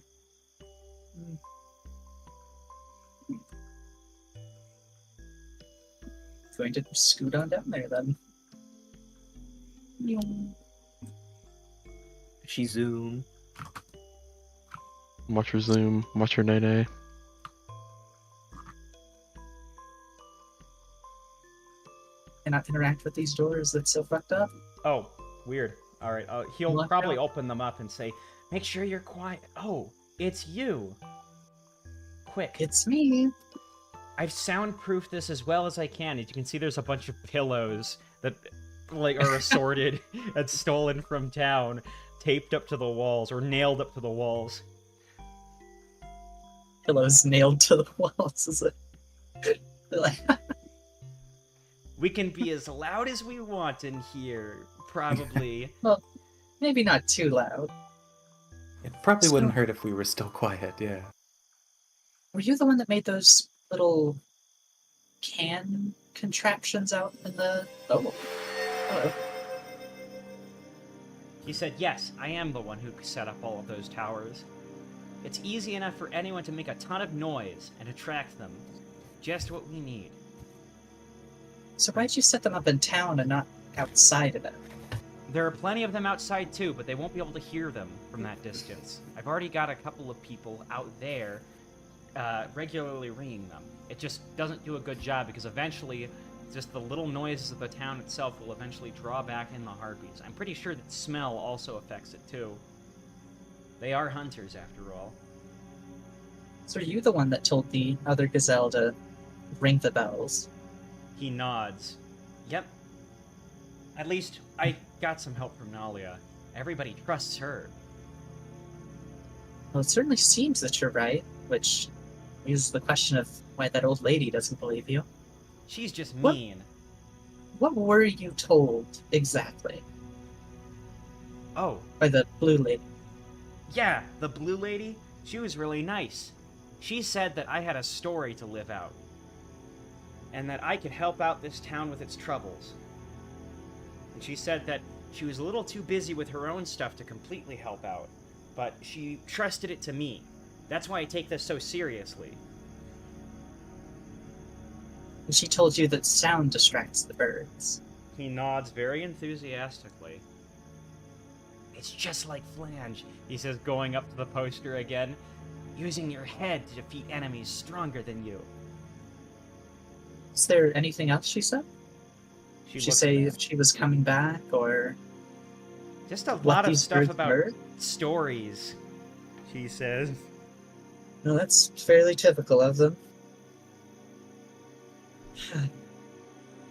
Going to scoot on down there then. She zoom. Watch her zoom. Watch her nay. Cannot interact with these doors. That's so fucked up. Oh, weird. Alright, he'll Locked probably out. open them up and say, make sure you're quiet. Oh, it's you. Quick. It's me. I've soundproofed this as well as I can. As you can see, there's a bunch of pillows that, like, are assorted and stolen from town, taped up to the walls, or nailed up to the walls. Pillows nailed to the walls. Is it? Like, We can be as loud as we want in here, probably. maybe not too loud. It probably So- wouldn't hurt if we were still quiet, yeah. Were you the one that made those little can contraptions out in the... Oh. Hello. He said, yes, I am the one who set up all of those towers. It's easy enough for anyone to make a ton of noise and attract them. Just what we need. So why'd you set them up in town and not outside of it? There are plenty of them outside too, but they won't be able to hear them from that distance. I've already got a couple of people out there regularly ringing them. It just doesn't do a good job because eventually just the little noises of the town itself will eventually draw back in the harpies. I'm pretty sure that smell also affects it too. They are hunters after all. So are you the one that told the other gazelle to ring the bells? He nods. Yep. At least I got some help from Nalia. Everybody trusts her. Well, it certainly seems that you're right, which is the question of why that old lady doesn't believe you. She's just What? mean. What were you told exactly Oh, by the blue lady? yeah, the blue lady, she was really nice. She said that I had a story to live out. And that I could help out this town with its troubles. And she said that she was a little too busy with her own stuff to completely help out. But she trusted it to me. That's why I take this so seriously. And she told you that sound distracts the birds. He nods very enthusiastically. It's just like Flange, he says, going up to the poster again. Using your head to defeat enemies stronger than you. Is there anything else she said? Did she looks say back. if she was coming back, or Just a what lot of these stuff birds about were? stories, she says. No, that's fairly typical of them.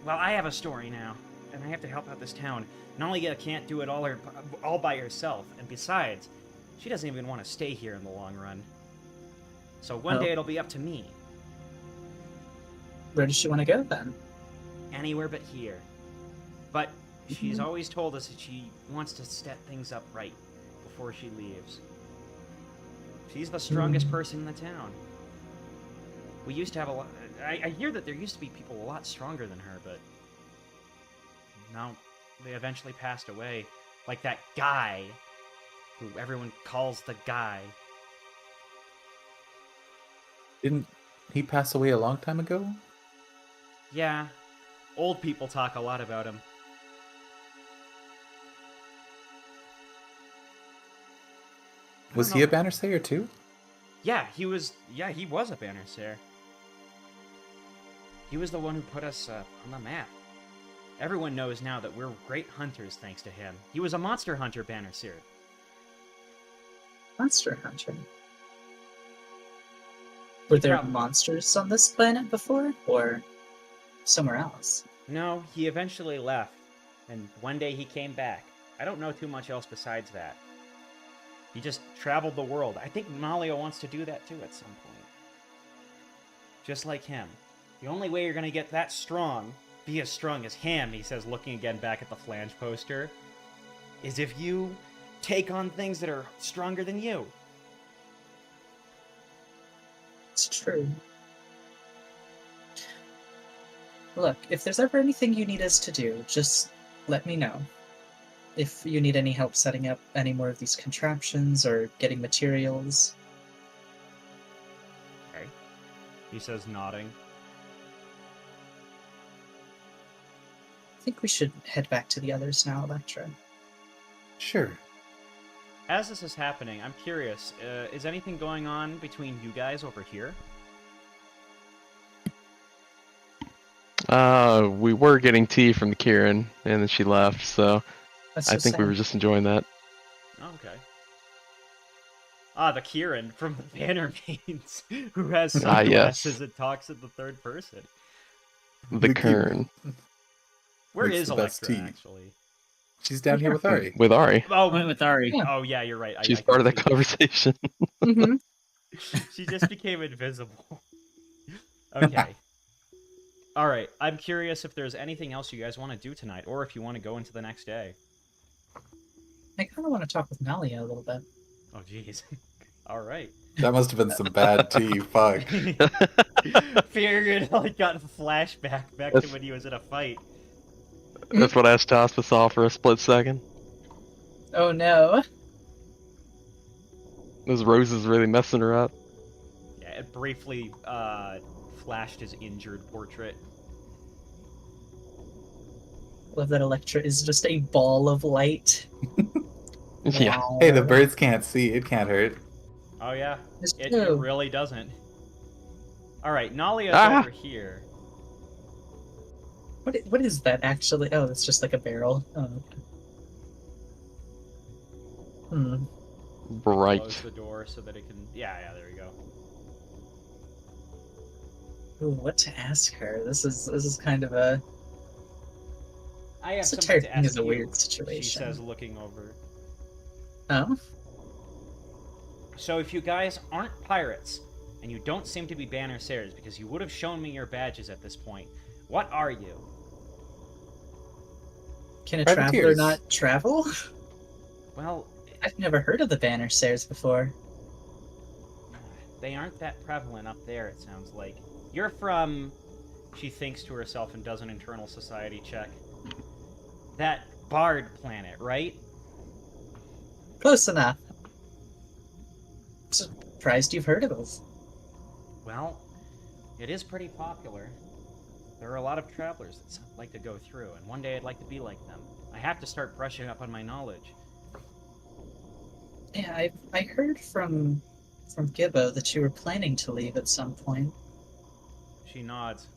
Well, I have a story now, and I have to help out this town. Nalia can't do it all by herself, and besides, she doesn't even want to stay here in the long run. So one Oh. day it'll be up to me. Where does she want to go then? Anywhere but here. But she's always told us that she wants to set things up right before she leaves. She's the strongest person in the town. We used to have a lot... I hear that there used to be people a lot stronger than her, but... now they eventually passed away. Like that guy, who everyone calls the guy. Didn't he pass away a long time ago? Yeah, old people talk a lot about him. Was he a Banner Sayer too? Yeah, he was a Banner Sayer. He was the one who put us on the map. Everyone knows now that we're great hunters thanks to him. He was a monster hunter, Banner Sayer. Monster hunter. Were there Prob- monsters on this planet before, or somewhere else? No, he eventually left, and one day he came back. I don't know too much else besides that. He just traveled the world. I think Nalia wants to do that too at some point. Just like him. The only way you're gonna get that strong, be as strong as him, he says, looking again back at the flange poster, is if you take on things that are stronger than you. It's true. Look, if there's ever anything you need us to do, just let me know. If you need any help setting up any more of these contraptions or getting materials. Okay. He says, nodding. I think we should head back to the others now, Electra. Sure. As this is happening, I'm curious, is anything going on between you guys over here? We were getting tea from the Kieran, and then she left, so That's I just think we sad. were just enjoying that. Oh, okay. Ah, the Kieran from the Banner Mains, who has Ah, yes. sunglasses and talks in the third person. The Kern. Where Makes is the best Electra, tea. actually? She's down here with Ari. With Ari. Oh, Went with Ari. Yeah. oh yeah, you're right. She's I part of that completely- conversation. Mhm. She just became invisible. Okay. All right. I'm curious if there's anything else you guys want to do tonight, or if you want to go into the next day. I kind of want to talk with Nalia a little bit. Oh, jeez. All right. That must have been some bad tea. Fuck. Figured like got a flashback back to when he was in a fight. That's what Astaspa saw for a split second. Oh no. Those roses really messing her up. Yeah, it briefly flashed his injured portrait. Love that Electra is just a ball of light. Yeah. Wow. Hey, the birds can't see. It can't hurt. Oh yeah, It's it true. really doesn't. All right, Nalia's Ah! over here. What is that actually? Oh, it's just like a barrel. Oh, okay. Bright. Close the door so that it can. Yeah, there we go. Ooh, what to ask her? This is kind of a. I have This something entire to thing ask is a you, weird She situation. says, looking over. Oh, So if you guys aren't pirates, and you don't seem to be Banner Sayers, because you would have shown me your badges at this point, what are you? can a traveler Privateers. not travel? Well, I've never heard of the Banner Stairs before. they aren't that prevalent up there, it sounds like. You're from... She thinks to herself and does an internal society check. That Bard planet, right? Close enough. Surprised you've heard of us. Well, it is pretty popular. There are a lot of travelers that like to go through, and one day I'd like to be like them. I have to start brushing up on my knowledge. Yeah, I heard from Gibbo that you were planning to leave at some point. She nods.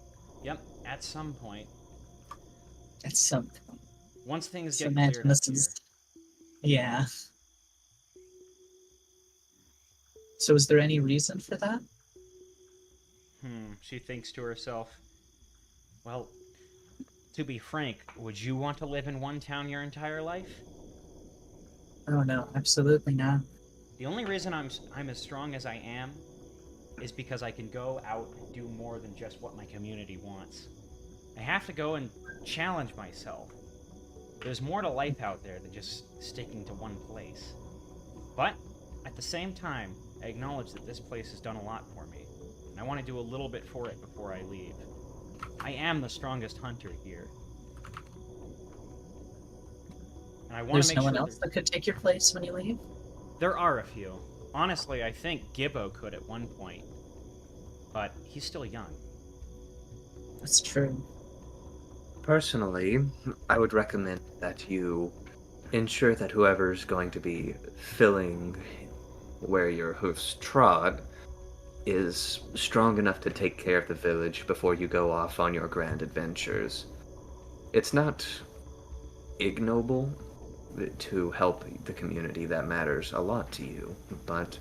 Yep, at some point. At some point. Once things So get imagine cleared up this here. is. Yeah. So is there any reason for that? She thinks to herself, well, to be frank, would you want to live in one town your entire life? Oh no, absolutely not. The only reason I'm as strong as I am is because I can go out and do more than just what my community wants. I have to go and challenge myself. There's more to life out there than just sticking to one place. But, at the same time, I acknowledge that this place has done a lot for me, and I want to do a little bit for it before I leave. I am the strongest hunter here. And I want There's to make no sure one else that could take your place when you leave? there are a few. Honestly, I think Gibbo could at one point. But he's still young. That's true. Personally, I would recommend that you ensure that whoever's going to be filling where your hoofs trod is strong enough to take care of the village before you go off on your grand adventures. It's not ignoble to help the community that matters a lot to you, but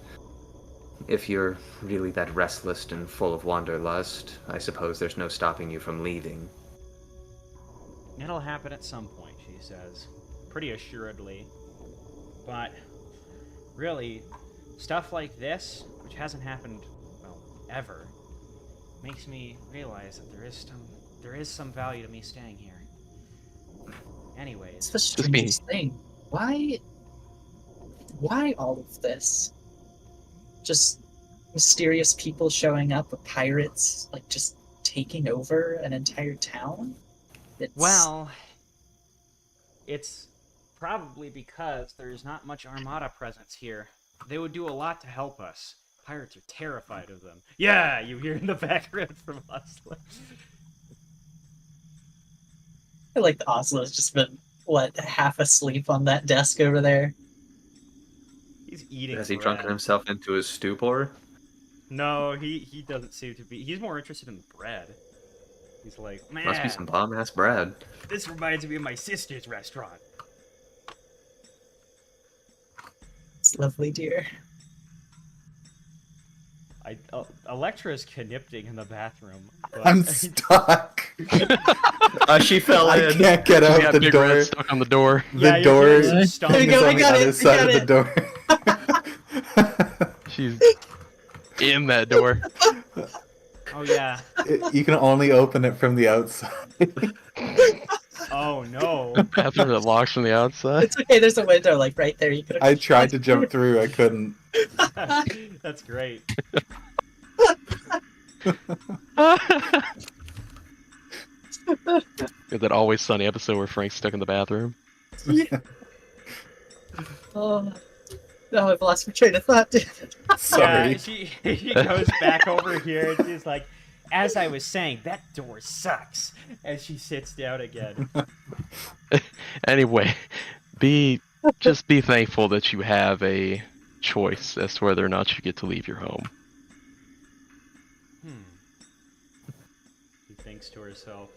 if you're really that restless and full of wanderlust, I suppose there's no stopping you from leaving. It'll happen at some point, she says. Pretty assuredly. But, really, stuff like this, which hasn't happened, well, ever, makes me realize that there is some value to me staying here. Anyways. It's the Just me. strangest thing. Why all of this? Just mysterious people showing up with pirates, like, just taking over an entire town? Well, it's probably because there's not much Armada presence here. They would do a lot to help us. Pirates are terrified of them. Yeah, you hear in the background from Oslo. I feel like the Oslo's just been, half asleep on that desk over there. He's eating Has he bread. drunken himself into his stupor? No, he doesn't seem to be. He's more interested in the bread. He's like, man, Must be some bomb-ass bread. this reminds me of my sister's restaurant. It's lovely, dear. Electra's connipting in the bathroom. But I'm stuck. She fell I in. can't get We out got the Big door. Red stuck on the door. Yeah, The you're door hearing is some There you stomping. go, I on the got it, other I side got of the door. She's in that door. Oh yeah. You can only open it from the outside. Oh no. Bathroom that locks from the outside. It's okay, there's a window, like, right there. You could. I tried to jump through, I couldn't. That's great. Got that Always Sunny episode where Frank's stuck in the bathroom. Oh, no, I've lost my train of thought, dude. Sorry. Yeah, she goes back over here and she's like, as I was saying, that door sucks. And she sits down again. Anyway, just be thankful that you have a choice as to whether or not you get to leave your home. She thinks to herself,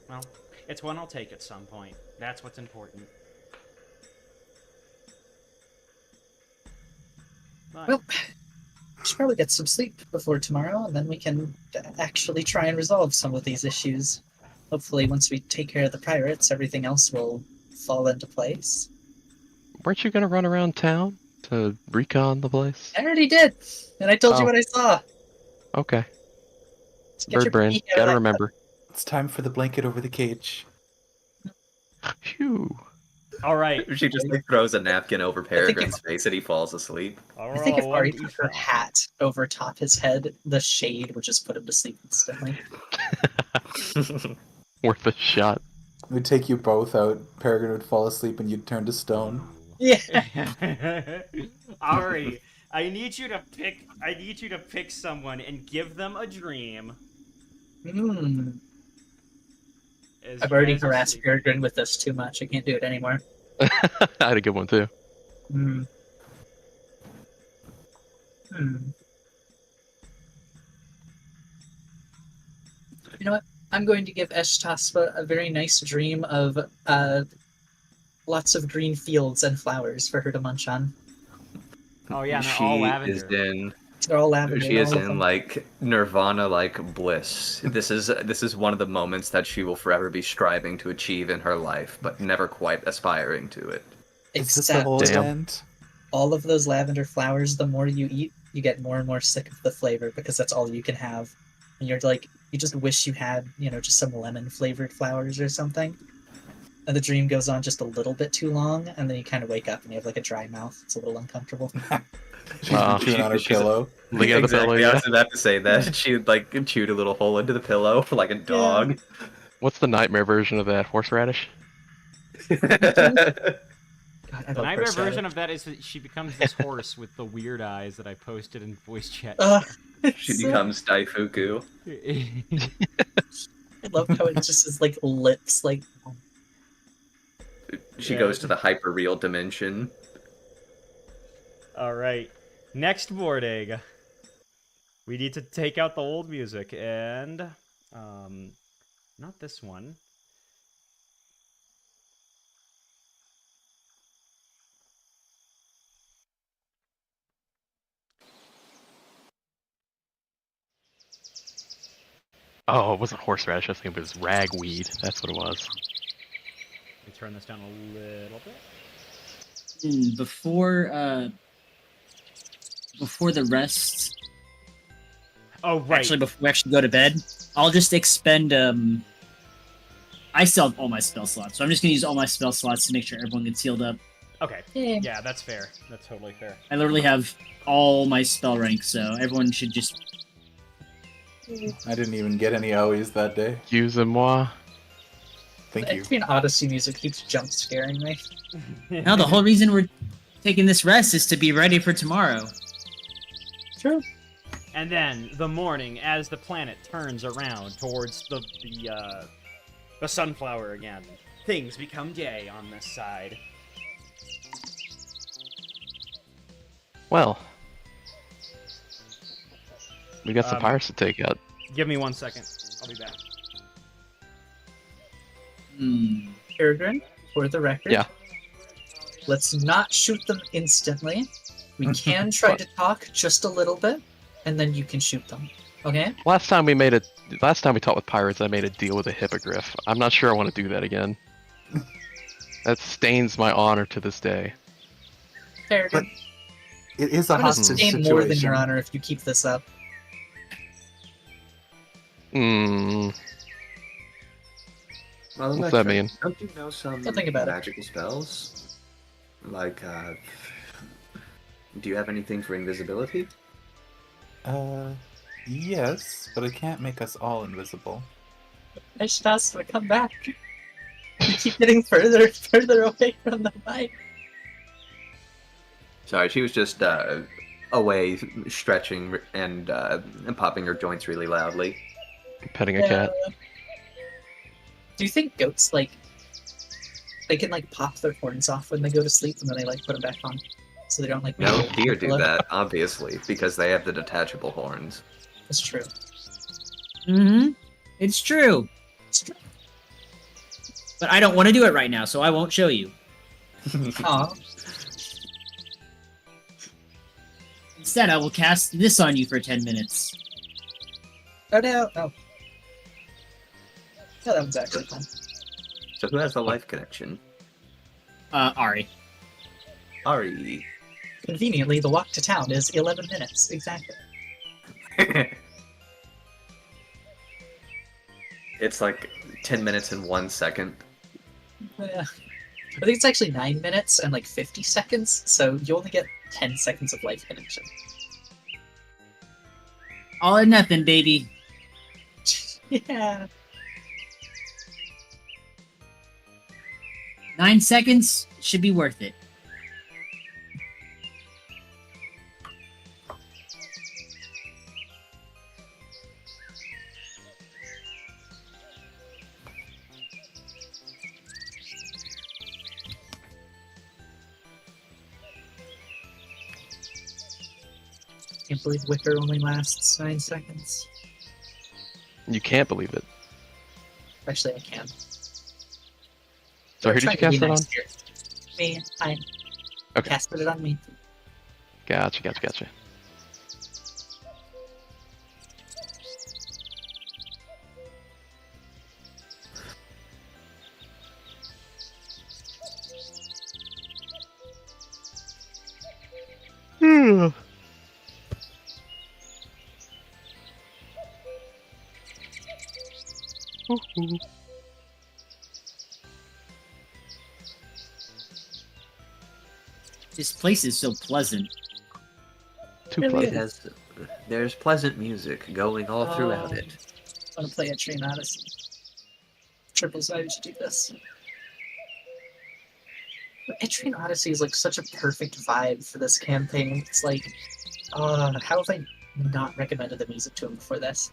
well, it's one I'll take at some point. That's what's important. But, Well, we should probably get some sleep before tomorrow, and then we can actually try and resolve some of these issues. Hopefully, once we take care of the pirates, everything else will fall into place. Weren't you gonna run around town to recon the place? I already did, and I told you Oh. what I saw. Okay. Let's get your Bird brain. peek out of Gotta that remember. It's time for the blanket over the cage. Phew. all right. She just like throws a napkin over think Peregrine's face and he falls asleep. I'll I think if roll Ari 1d4. put her hat over top his head, the shade would just put him to sleep instantly. Worth a shot. It would take you both out. Peregrine would fall asleep and you'd turn to stone. Yeah. Ari, I need you to pick someone and give them a dream. Hmm. as I've you already guys are harassed sleeping. Peregrine with this too much. I can't do it anymore. I had a good one too. Hmm. You know what? I'm going to give Eshtaspa a very nice dream of lots of green fields and flowers for her to munch on. Oh yeah, and they're all lavender. They're all lavender. She is all of in them. like nirvana like bliss. This is one of the moments that she will forever be striving to achieve in her life, but never quite aspiring to it. Is this the whole Except event? all of those lavender flowers, the more you eat, you get more and more sick of the flavor because that's all you can have. And you're like, you just wish you had, just some lemon flavored flowers or something. And the dream goes on just a little bit too long, and then you kind of wake up and you have like a dry mouth. It's a little uncomfortable. She's been chewing on her she's a- pillow. Look at the pillow, I yeah. was about to say that. She like chewed a little hole into the pillow like a dog. What's the nightmare version of that? Horseradish? God, I The love nightmare horseradish. version of that is that she becomes this horse with the weird eyes that I posted in voice chat. She becomes Daifuku. I love how it just is like lips, like She Yeah. goes to the hyper real dimension. All right, next board egg. We need to take out the old music and not this one. Oh, it wasn't horseradish. I think it was ragweed. That's what it was. Let me turn this down a little bit. Before the rest, Oh right. actually, before we actually go to bed, I'll just expend. I still have all my spell slots, so I'm just gonna use all my spell slots to make sure everyone gets healed up. Okay. Yeah. Yeah, that's fair. That's totally fair. I literally have all my spell ranks, so everyone should just. I didn't even get any owies that day. Excusez-moi. Thank you. Every Odyssey music keeps jump scaring me. Now the whole reason we're taking this rest is to be ready for tomorrow. True. And then the morning, as the planet turns around towards the sunflower again, things become day on this side. Well, we got some Um, pirates to take out. Give me 1 second. I'll be back. Peregrine, for the record. Yeah. Let's not shoot them instantly. We can try to talk just a little bit, and then you can shoot them. Okay? Last time we talked with pirates, I made a deal with a hippogriff. I'm not sure I want to do that again. That stains my honor to this day. Peregrine, It is a I'm gonna hostage stain situation. more than your honor if you keep this up. Hmm. Well, What's that Electra, mean? Don't you know some Don't think about it. magical spells? Like, do you have anything for invisibility? Yes, but it can't make us all invisible. I should ask them to come back. We keep getting further and further away from the mic. Sorry, she was just away stretching and popping her joints really loudly. Petting a cat. Do you think goats they can pop their horns off when they go to sleep and then they put them back on, so they don't No, wiggle deer do below? that, obviously, because they have the detachable horns. That's true. Mm-hmm. It's true. It's true. But I don't want to do it right now, so I won't show you. Aw. Instead, I will cast this on you for 10 minutes. Oh no! Oh. Yeah, that one's actually fun. So who has the life connection? Ari. Ari. Conveniently, the walk to town is 11 minutes. Exactly. It's like 10 minutes and 1 second. Yeah. I think it's actually 9 minutes and 50 seconds, so you only get 10 seconds of life connection. All or nothing, baby. Yeah. 9 seconds should be worth it. Can't believe Wicker only lasts 9 seconds. You can't believe it. Actually, I can. So who did you cast that on? Me, fine. Okay. Casted it on me. Gotcha. This place is so pleasant. Too Really It pleasant. has, there's pleasant music going all throughout it. I want to play a Train Odyssey. Triple side, we should do this. Etrian Odyssey is like such a perfect vibe for this campaign. It's like, how have I not recommended the music to him before this?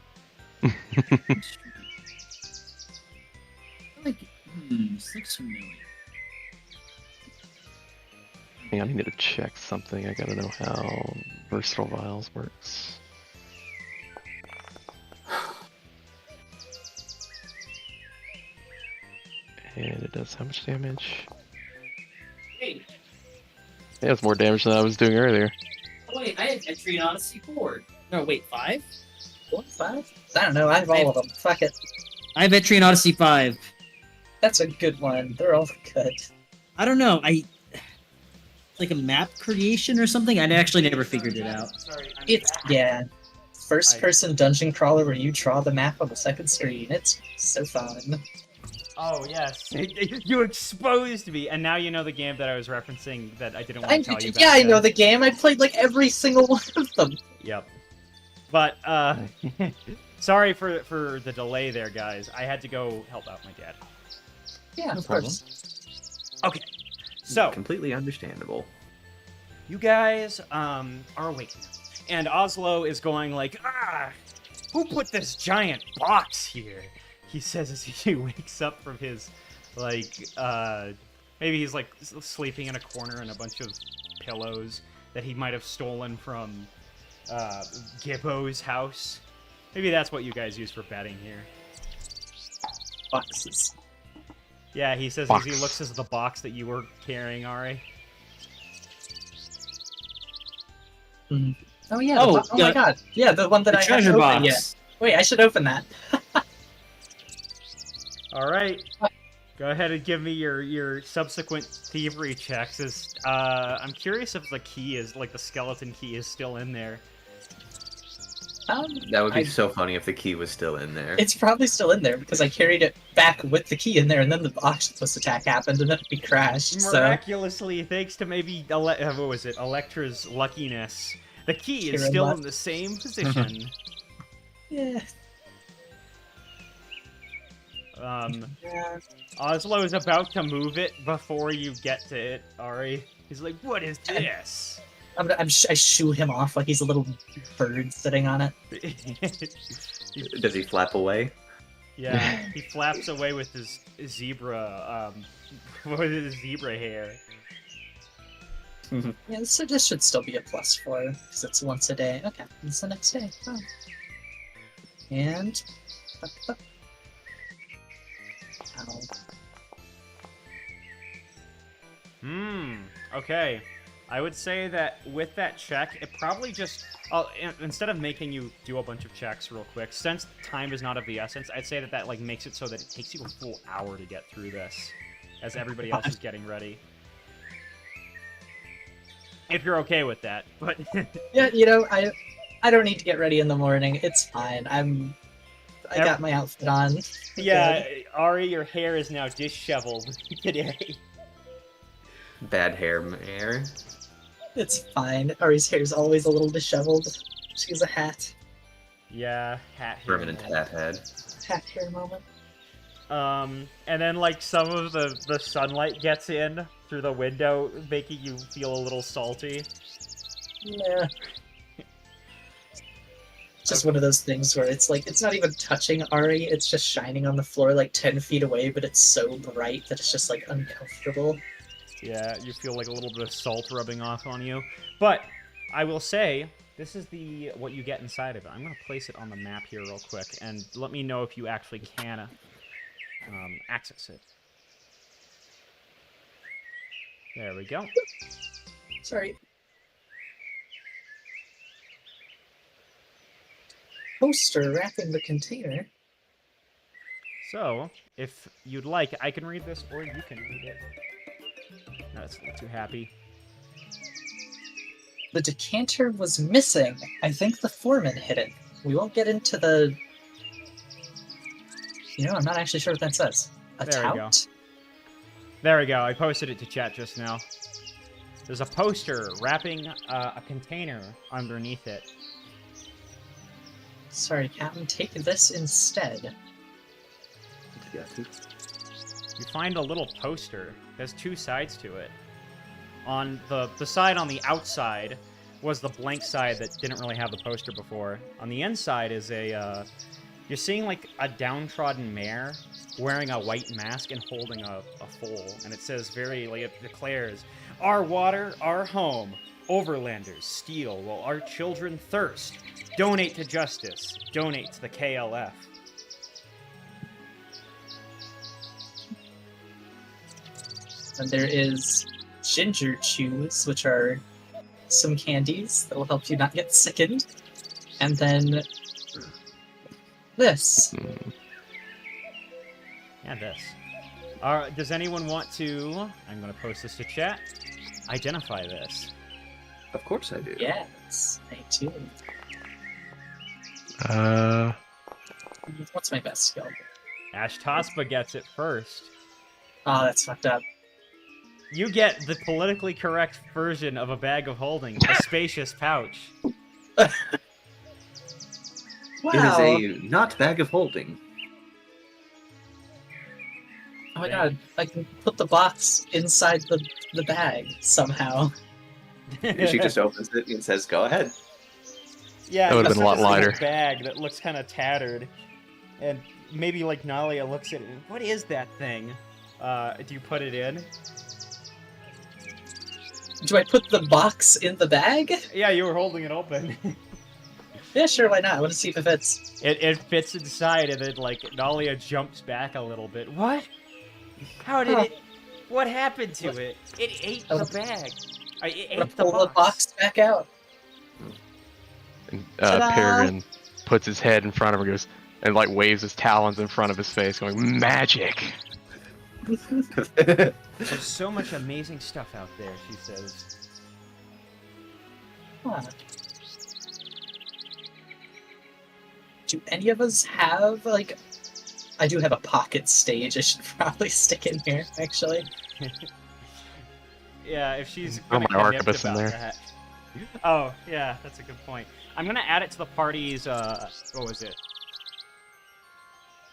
Like, this looks familiar. Hang on, I need to check something. I gotta know how versatile vials works. And it does how much damage? Wait, It has more damage than I was doing earlier. wait, I have Etrian Odyssey 4. No, wait, 5? 4, 5? I don't know, I have all of them. Fuck it. I have Etrian Odyssey 5. That's a good one. They're all good. I don't know, like a map creation or something? I actually never figured it out. Sorry, I'm It's, back. yeah. First person dungeon crawler where you draw the map on the second screen. It's so fun. Oh yes, you exposed me, and now you know the game that I was referencing that I didn't want to tell you about. Yeah, I know the game. I played like every single one of them. Yep. But sorry for the delay there, guys. I had to go help out my dad. Yeah, No of problem. course. Okay. So Completely understandable. you guys are awake now, and Oslo is going like, who put this giant box here? He says as he wakes up from his, like, maybe he's like sleeping in a corner in a bunch of pillows that he might have stolen from Gibbo's house. Maybe that's what you guys use for betting here. Boxes. Yeah, he says Box. as he looks at the box that you were carrying, Ari. Oh yeah. Oh, Oh my yeah. god. Yeah, the one that The I treasure haven't box. opened yet. Wait, I should open that. All right. Go ahead and give me your subsequent thievery checks. I'm curious if the key is, like, the skeleton key is still in there. That would be I- so funny if the key was still in there. It's probably still in there because I carried it back with the key in there, and then the octopus attack happened, and then we crashed. So Miraculously, thanks to maybe what was it, Electra's luckiness, the key is Kieran still left. in the same position. yeah. Yeah. Oslo is about to move it before you get to it, Ari. He's like, "What is this?" I shoo him off like he's a little bird sitting on it. Does he flap away? Yeah, he flaps away with his zebra, with his zebra hair. Yeah, so this should still be a +4 because it's once a day. Okay, it's the next day. Oh. And. Ow. Okay. I would say that with that check, it probably just... instead of making you do a bunch of checks real quick, since time is not of the essence, I'd say that like makes it so that it takes you a full hour to get through this, as everybody else is getting ready. If you're okay with that, but... Yeah, I don't need to get ready in the morning. It's fine. I got my outfit on. We're Yeah, good. Ari, your hair is now disheveled today. Bad hair mare. It's fine. Ari's hair's always a little disheveled. She's a hat. Yeah, hat hair. Permanent hat head. Hat hair moment. And then like some of the sunlight gets in through the window, making you feel a little salty. Yeah. Just one of those things where it's like, it's not even touching Ari, it's just shining on the floor like 10 feet away, but it's so bright that it's just like uncomfortable. Yeah, you feel like a little bit of salt rubbing off on you. But I will say, this is what you get inside of it. I'm going to place it on the map here real quick, and let me know if you actually can access it. There we go. Sorry. poster wrapping the container. So, if you'd like, I can read this, or you can read it. No, that's a little too happy. The decanter was missing. I think the foreman hid it. We won't get into the... I'm not actually sure what that says. A There we go. tout? There we go. I posted it to chat just now. There's a poster wrapping a container underneath it. Sorry, Captain, take this instead. You find a little poster. There's two sides to it. On the side on the outside was the blank side that didn't really have the poster before. On the inside is a... you're seeing like a downtrodden mare wearing a white mask and holding a foal. And it says it declares, "Our water, our home. Overlanders steal while our children thirst. Donate to justice. Donate to the KLF." And there is ginger chews, which are some candies that will help you not get sickened. And then this. Yeah, this. Does anyone want to... I'm going to post this to chat. Identify this. Of course I do. Yes, I do. What's my best skill? Ash Tospa gets it first. Oh, that's fucked up. You get the politically correct version of a bag of holding, a spacious pouch. Wow. It is a not bag of holding. Oh my god, I can put the box inside the bag somehow. She just opens it and says, "Go ahead." Yeah, That would've it's been a lot just like lighter. Bag that looks kind of tattered, and maybe like Nalia looks at it. And, what is that thing? Do you put it in? Do I put the box in the bag? Yeah, you were holding it open. Yeah, sure, why not? I want to see if it fits. It fits inside, and then like Nalia jumps back a little bit. What? How did it? What happened to it? It ate the bag. It I'm gonna ate the pull the box back out. And Ta-da! Peregrine puts his head in front of her, goes and like waves his talons in front of his face, going, "Magic!" There's so much amazing stuff out there, she says. Huh. Do any of us have, like... I do have a pocket stage I should probably stick in here, actually. Yeah, if she's Throw gonna my get arquebus in about there. that. Oh, yeah, that's a good point. I'm gonna add it to the party's, what was it?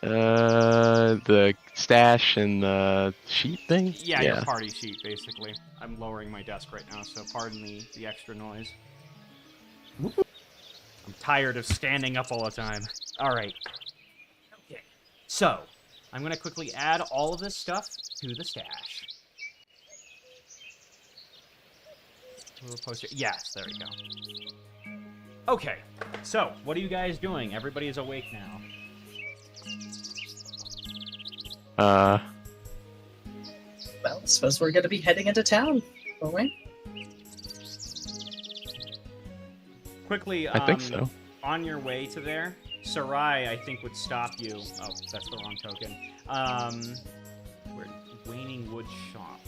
The stash and the sheet thing. Yeah, your party sheet, basically. I'm lowering my desk right now, so pardon the extra noise. I'm tired of standing up all the time. Alright. Okay. So, I'm gonna quickly add all of this stuff to the stash. Little poster. Yes, there we go. Okay, so, what are you guys doing? Everybody is awake now. Well, I suppose we're gonna be heading into town, won't we? Quickly, I think so. on your way to there, Sarai, I think, would stop you. Oh, that's the wrong token. Where Waning Wood Shop.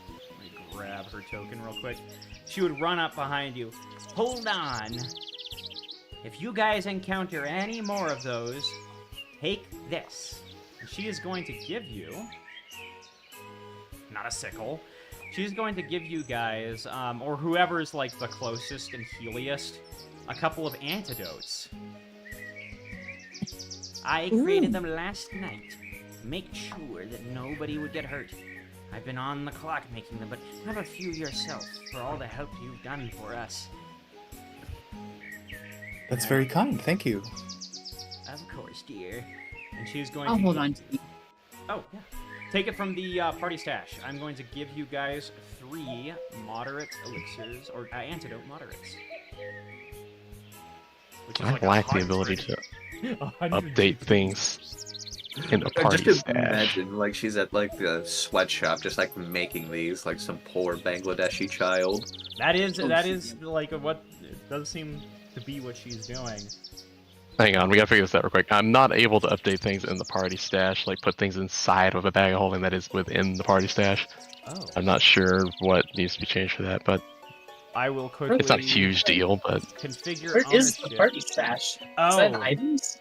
Let me grab her token real quick. She would run up behind you. Hold on. If you guys encounter any more of those, take this. And she is going to give you... Not a sickle. She's going to give you guys, or whoever's like the closest and healiest, a couple of antidotes. I created them last night. Make sure that nobody would get hurt. I've been on the clock making them, but have a few yourself for all the help you've done for us. That's very kind. Thank you. Of course, dear. And she's going I'll to... hold on to you. Oh, yeah. Take it from the party stash. I'm going to give you guys 3 moderate elixirs, or antidote moderates. Which is I like lack the 100. ability to 100. update things in the party Just stash. imagine, like, she's at, like, the sweatshop, just, like, making these, like, some poor Bangladeshi child. That is like what it does seem to be what she's doing. Hang on, we gotta figure this out real quick. I'm not able to update things in the party stash, like put things inside of a bag of holding that is within the party stash. Oh. I'm not sure what needs to be changed for that, but I will quickly. it's not a huge deal. But Configure Where is the ownership. party stash? Is Oh. that items?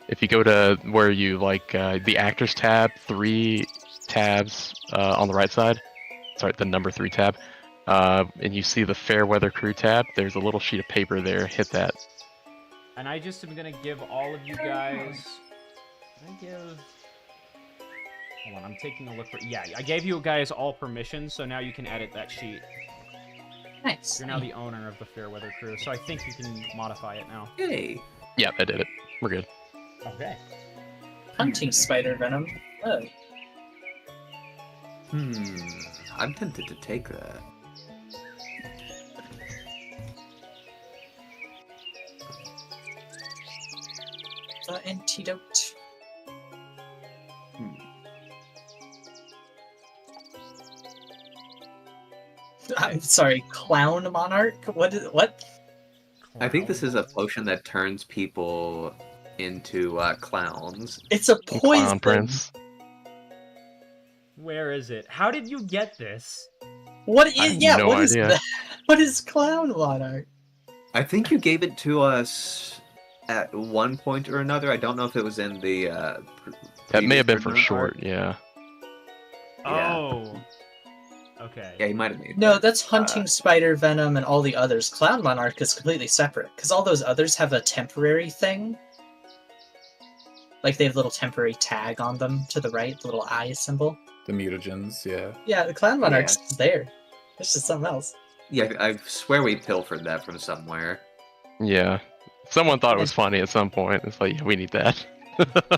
if you go to where you like the actors tab, 3 tabs on the right side, sorry, the number 3 tab, and you see the Fairweather Crew tab, there's a little sheet of paper there. Hit that. And I just am gonna give all of you guys. Can I give? Hold on, I'm taking a look for. Yeah, I gave you guys all permission, so now you can edit that sheet. Nice. You're now the owner of the Fairweather Crew, so I think you can modify it now. Yay. Yeah, I did it. We're good. Okay. Hunting spider venom. Oh. I'm tempted to take that. The antidote. I'm sorry, clown monarch? What? I think this is a potion that turns people into clowns. It's a poison. Clown Prince. Where is it? How did you get this? What I is? have Yeah, no what is idea. that? What is clown monarch? I think you gave it to us at one point or another. I don't know if it was in the. That may have been for previous short. arc. Yeah. Yeah. Oh. Okay. Yeah, you might have made. No, that. that's hunting spider venom and all the others. Clown monarch is completely separate because all those others have a temporary thing. Like they have a little temporary tag on them to the right, the little eye symbol. The mutagens, yeah. Yeah, the clown monarch's is there. It's just something else. Yeah, I swear we pilfered that from somewhere. Yeah. Someone thought it was funny at some point. It's like, yeah, we need that.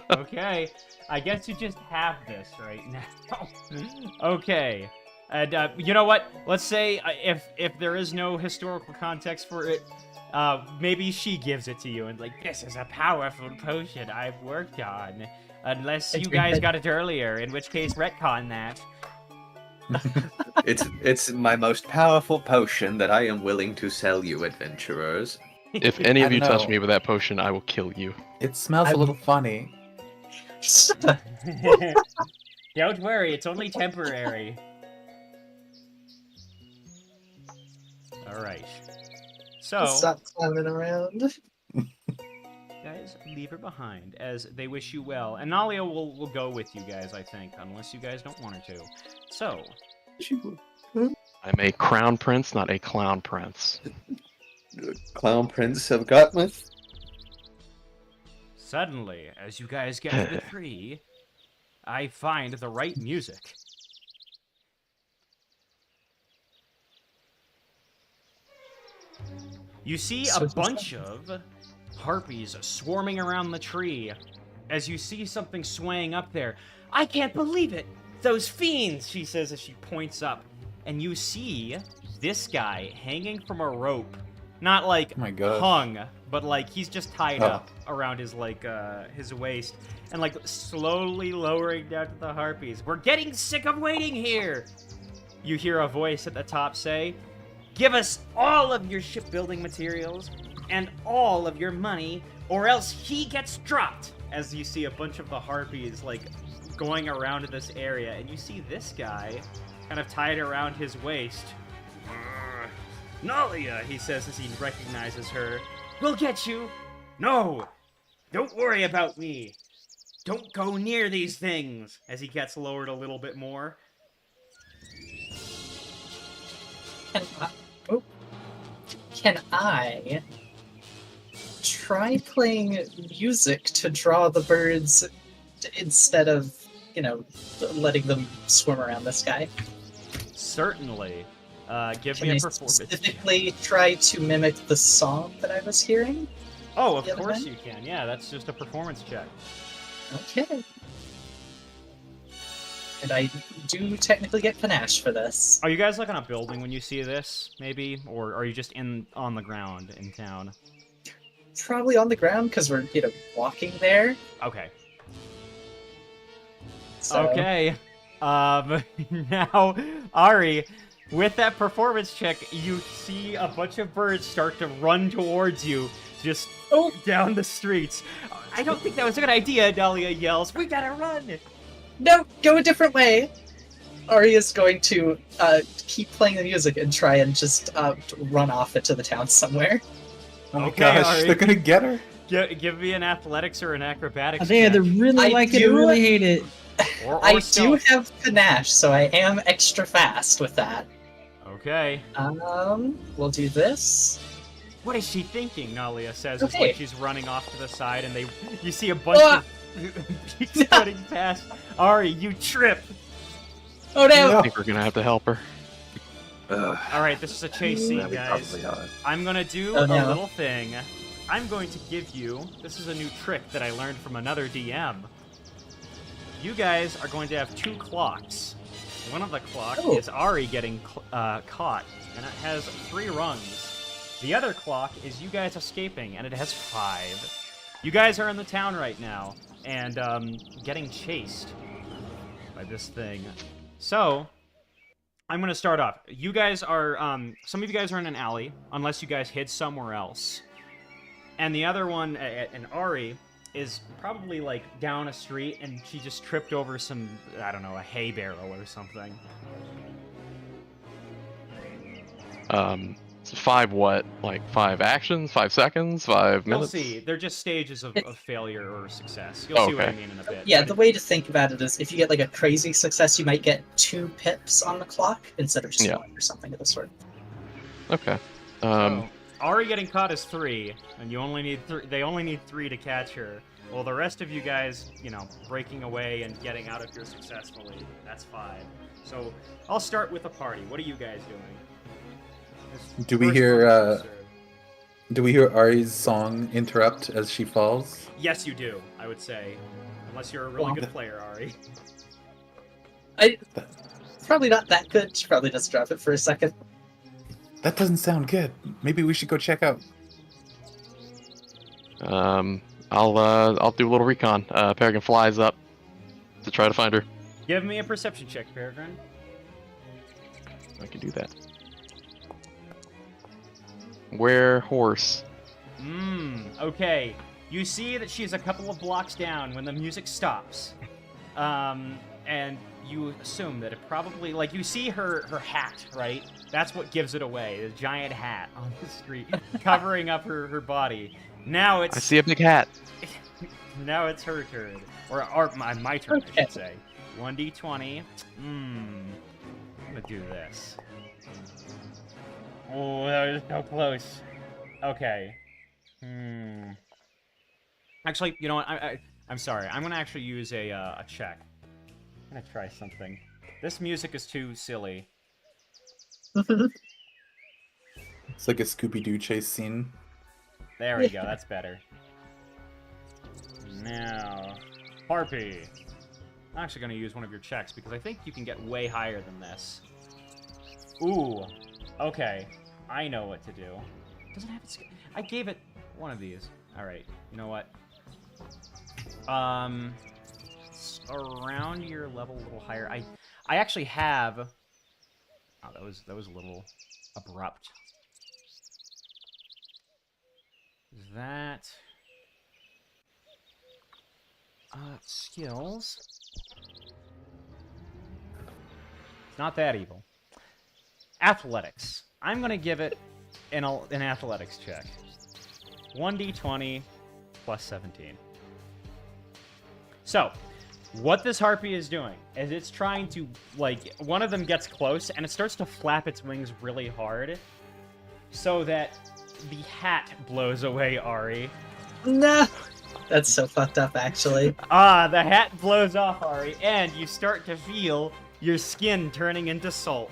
Okay. I guess you just have this right now. Okay. And you know what? Let's say if there is no historical context for it, maybe she gives it to you and like, this is a powerful potion I've worked on. Unless you guys got it earlier, in which case retcon that. It's my most powerful potion that I am willing to sell you, adventurers. If any of I you touch know. me with that potion, I will kill you. It smells a little funny. Don't worry, it's only temporary. Alright. So, Stop clowning around. guys, leave her behind, as they wish you well. And Nalia will go with you guys, I think, unless you guys don't want her to. So, I'm a crown prince, not a clown prince. Clown Prince of Gotmouth. suddenly, as you guys get to the tree, I find the right music. You see a bunch of harpies swarming around the tree as you see something swaying up there. I can't believe it! Those fiends, she says as she points up. And you see this guy hanging from a rope. Not like Oh my gosh. hung, but like he's just tied Oh. up around his like his waist and like slowly lowering down to the harpies. We're getting sick of waiting here. You hear a voice at the top say, "Give us all of your shipbuilding materials and all of your money, or else he gets dropped." As you see a bunch of the harpies like going around this area, and you see this guy kind of tied around his waist. "Nalia," he says as he recognizes her. "We'll get you." "No, don't worry about me. Don't go near these things," as he gets lowered a little bit more. Can I try playing music to draw the birds instead of, letting them swim around this guy? Certainly. Give Can me I a performance. specifically try to mimic the song that I was hearing? Oh, of the other course one? you can. Yeah, that's just a performance check. Okay. And I do technically get panache for this. Are you guys like on a building when you see this, maybe? Or are you just on the ground in town? Probably on the ground because we're, walking there. Okay. So... Okay. Now, Ari, with that performance check, you see a bunch of birds start to run towards you, just Oh. down the streets. I don't think that was a good idea, Dahlia yells. We gotta run! No, go a different way. Ari is going to keep playing the music and try and just run off into the town somewhere. Oh my Okay, gosh, Ari. they're gonna get her. Give me an athletics or an acrobatics They either check. really I like it or do- really hate it. Or I do stealth. have panache, so I am extra fast with that. Okay. We'll do this. What is she thinking? Nalia says. It's Okay. like she's running off to the side, and you see a bunch Ah! of people running past. Ari, you trip. Oh no! I think we're gonna have to help her. Ugh, All right, this is a chase scene, yeah, we guys. probably are. I'm gonna do Oh, a no. little thing. I'm going to give you. This is a new trick that I learned from another DM. You guys are going to have 2 clocks. One of the clock Oh. is Ari getting caught, and it has 3 rungs. The other clock is you guys escaping, and it has 5. You guys are in the town right now, and getting chased by this thing. So, I'm gonna start off. You guys are, some of you guys are in an alley, unless you guys hid somewhere else. And the other one, and Ari, is probably like down a street, and she just tripped over some, I don't know, a hay barrel or something. 5 what? Like 5 actions, 5 seconds, 5 You'll minutes? see. They're just stages of failure or success. You'll Oh, see what I okay. mean in a bit. Yeah, the way to think about it is if you get like a crazy success, you might get 2 pips on the clock instead of just Yeah. 1 or something of the sort. Okay. So, Ari getting caught is 3, and you only need they only need 3 to catch her. Well, the rest of you guys, you know, breaking away and getting out of here successfully, that's 5. So, I'll start with the party. What are you guys doing? This Do we first hear, one is served. Do we hear Ari's song interrupt as she falls? Yes, you do, I would say. Unless you're a really Well, good player, Ari. It's probably not that good. She probably just drop it for a second. That doesn't sound good. Maybe we should go check out. I'll do a little recon. Peregrine flies up to try to find her. Give me a perception check, Peregrine. I can do that. Where horse? Okay. You see that she's a couple of blocks down when the music stops. And you assume that it probably, like, you see her hat, right? That's what gives it away, the giant hat on the street, covering up her body. Now I it's see a big hat. now it's her turn. Or my turn, I Okay. should say. 1d20. I'm gonna do this. Oh, that was so close. Okay. Actually, you know what? I'm sorry. I'm gonna actually use a check. I'm gonna try something. This music is too silly. It's like a Scooby-Doo chase scene. There we go. That's better. Now, Harpy. I'm actually gonna use one of your checks because I think you can get way higher than this. Ooh. Okay. I know what to do. Doesn't have its. I gave it one of these. All right. You know what? It's around your level, a little higher. I actually have. Oh, that was a little abrupt. Is that skills? It's not that evil. Athletics. I'm gonna give it an athletics check. 1d20 plus 17. So, what this harpy is doing is it's trying to, like, one of them gets close and it starts to flap its wings really hard so that the hat blows away Ari. No! That's so fucked up, actually. The hat blows off Ari, and you start to feel your skin turning into salt.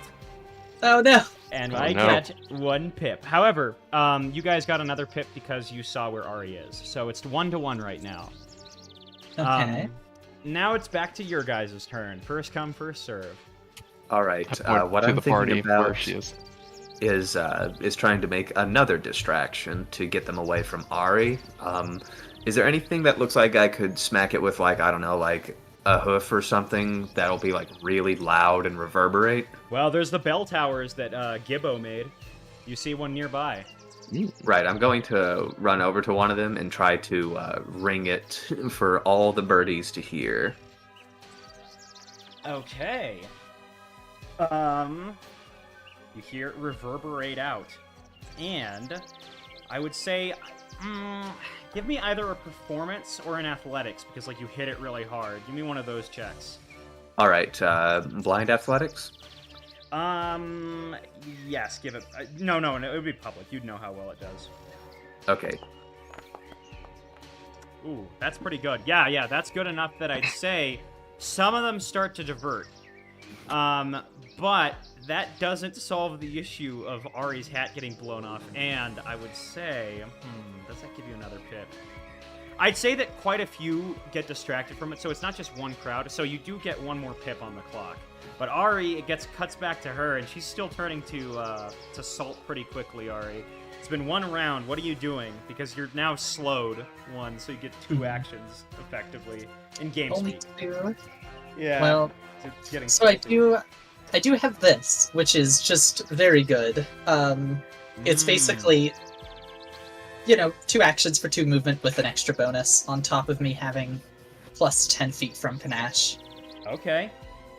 Oh no! And Oh, I no. get 1 pip. However, you guys got another pip because you saw where Ari is. So it's 1-1 right now. Okay. Now it's back to your guys' turn. First come, first serve. All right. I point What to I'm the thinking party where about she is. is trying to make another distraction to get them away from Ari. Is there anything that looks like I could smack it with, like, I don't know, like a hoof or something that'll be like really loud and reverberate? Well, there's the bell towers that Gibbo made. You see one nearby. Right, I'm going to run over to one of them and try to ring it for all the birdies to hear. Okay. You hear it reverberate out. And I would say, give me either a performance or an athletics, because, like, you hit it really hard. Give me one of those checks. All right, blind athletics? Yes, give it... No, it would be public. You'd know how well it does. Okay. Ooh, that's pretty good. Yeah, that's good enough that I'd say some of them start to divert. But that doesn't solve the issue of Ari's hat getting blown off, and I would say, does that give you another pip? I'd say that quite a few get distracted from it, so it's not just one crowd, so you do get one more pip on the clock. But Ari, it cuts back to her, and she's still turning to salt pretty quickly, Ari. It's been one round. What are you doing? Because you're now slowed one, so you get 2 actions, effectively, in game Only speed. 2. Yeah. Well, It's getting so I do have this, which is just very good. It's basically, 2 actions for 2 movement with an extra bonus on top of me having plus 10 feet from panache. Okay.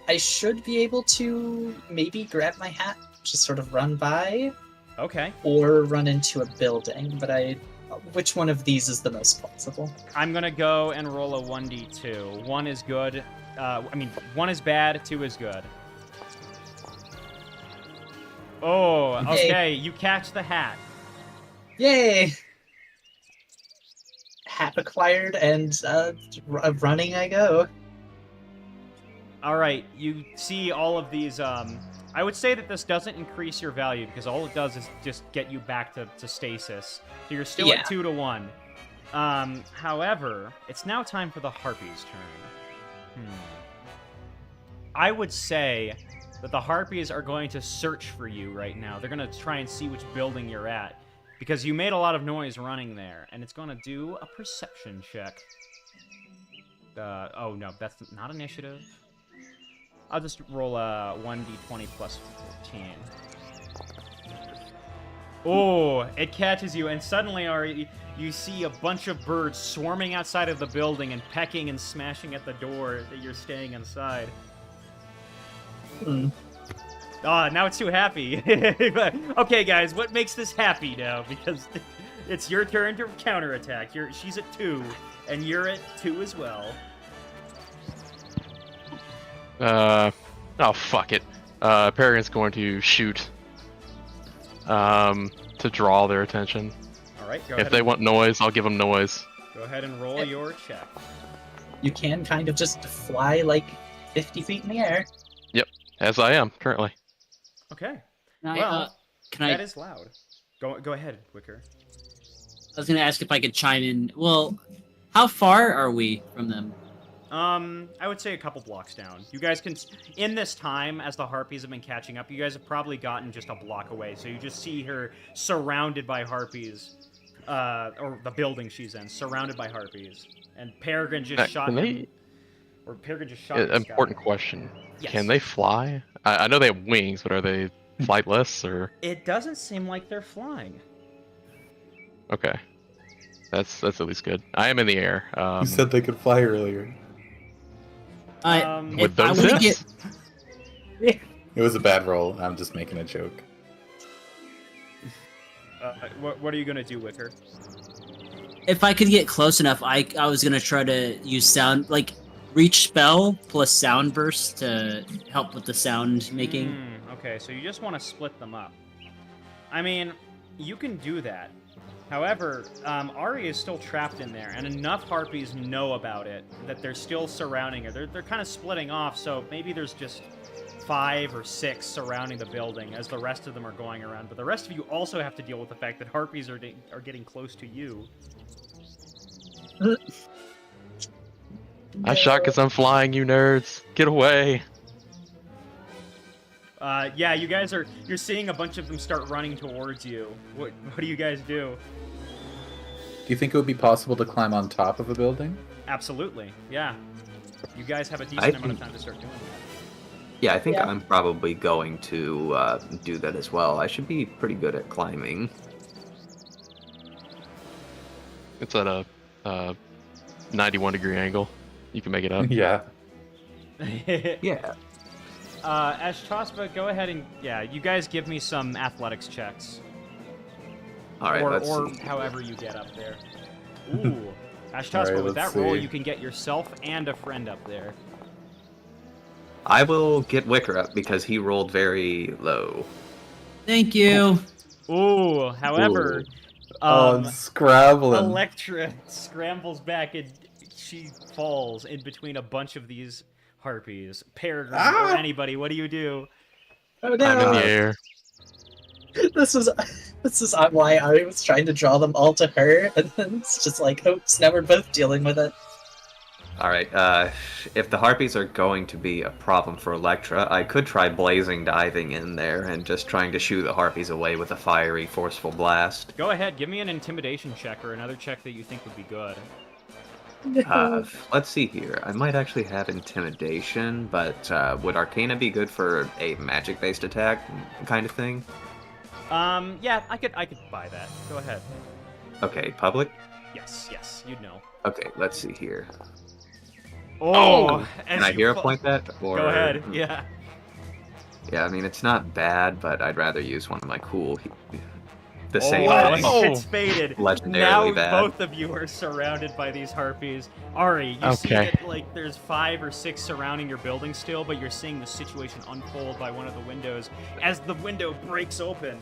I should be able to maybe grab my hat, just sort of run by, Okay. or run into a building, but which one of these is the most plausible? I'm gonna go and roll a 1d2. 1 is good. 1 is bad, 2 is good. Oh, okay. You catch the hat. Yay! Hat acquired, and running I go. All right. You see all of these. I would say that this doesn't increase your value because all it does is just get you back to stasis. So you're still at 2 to 1. However, it's now time for the Harpy's turn. I would say that the Harpies are going to search for you right now. They're going to try and see which building you're at, because you made a lot of noise running there, and it's going to do a perception check. Oh, no, that's not initiative. I'll just roll a 1d20 plus 14. Oh, it catches you, and suddenly, Ari, you see a bunch of birds swarming outside of the building and pecking and smashing at the door that you're staying inside. Now it's too happy. Okay, guys, what makes this happy now? Because it's your turn to counterattack. She's at 2, and you're at 2 as well. Oh, fuck it. Peregrine's going to shoot to draw their attention. All right, go If ahead. they want noise, I'll give them noise. Go ahead and roll your check. You can kind of just fly like 50 feet in the air. As I am, currently. Okay. Can That is loud. Go ahead, Wicker. I was gonna ask if I could chime in. Well, how far are we from them? I would say a couple blocks down. You guys can, in this time, as the Harpies have been catching up, you guys have probably gotten just a block away. So you just see her surrounded by Harpies, or the building she's in, surrounded by Harpies. And Peregrine just shot him. Or Peregrine just shot him. Important question. Yes. Can they fly? I know they have wings, but are they flightless, or? It doesn't seem like they're flying. Okay. That's at least good. I am in the air. You said they could fly earlier. With If I those were to hits? get, It was a bad roll. I'm just making a joke. What are you gonna do, Wicker? if I could get close enough, I was gonna try to use sound, like reach spell plus sound burst to help with the sound making. Okay, so you just want to split them up. I mean, you can do that. However, Ari is still trapped in there, and enough Harpies know about it that they're still surrounding her. They're kind of splitting off, so maybe there's just 5 or 6 surrounding the building as the rest of them are going around. But the rest of you also have to deal with the fact that Harpies are getting close to you. I shot because I'm flying, you nerds. Get away. Yeah, you guys you're seeing a bunch of them start running towards you. What do you guys do? Do you think it would be possible to climb on top of a building? Absolutely, yeah. You guys have a decent amount of time to start doing that. Yeah, I think I'm probably going to do that as well. I should be pretty good at climbing. It's at a 91-degree angle. You can make it up. Yeah. Yeah. Ashtospa, go ahead and you guys give me some athletics checks. All right, let's or see. however you get up there. Ooh, Ashtospa, All right, with that let's roll, see. you can get yourself and a friend up there. I will get Wicker up because he rolled very low. Thank you. Ooh, however, Oh, scrabbling. Electra scrambles back and she falls in between a bunch of these harpies. Peregrine or anybody, what do you do? Oh I'm in no! the air. This is why I was trying to draw them all to her, and then it's just like, oops, now we're both dealing with it. All right. If the harpies are going to be a problem for Electra, I could try blazing diving in there and just trying to shoo the harpies away with a fiery, forceful blast. Go ahead, give me an intimidation check or another check that you think would be good. Let's see here. I might actually have intimidation, but would Arcana be good for a magic-based attack kind of thing? Yeah, I could buy that. Go ahead. Okay, public. Yes, you'd know. Okay, let's see here. Oh, Can I hero point that? Or... Go ahead. Yeah. Yeah, I mean it's not bad, but I'd rather use one of my cool. The same Oh, thing. it's faded. Legendarily Now bad. both of you are surrounded by these harpies. Ari, you see Okay. that like there's 5 or 6 surrounding your building still, but you're seeing the situation unfold by one of the windows as the window breaks open,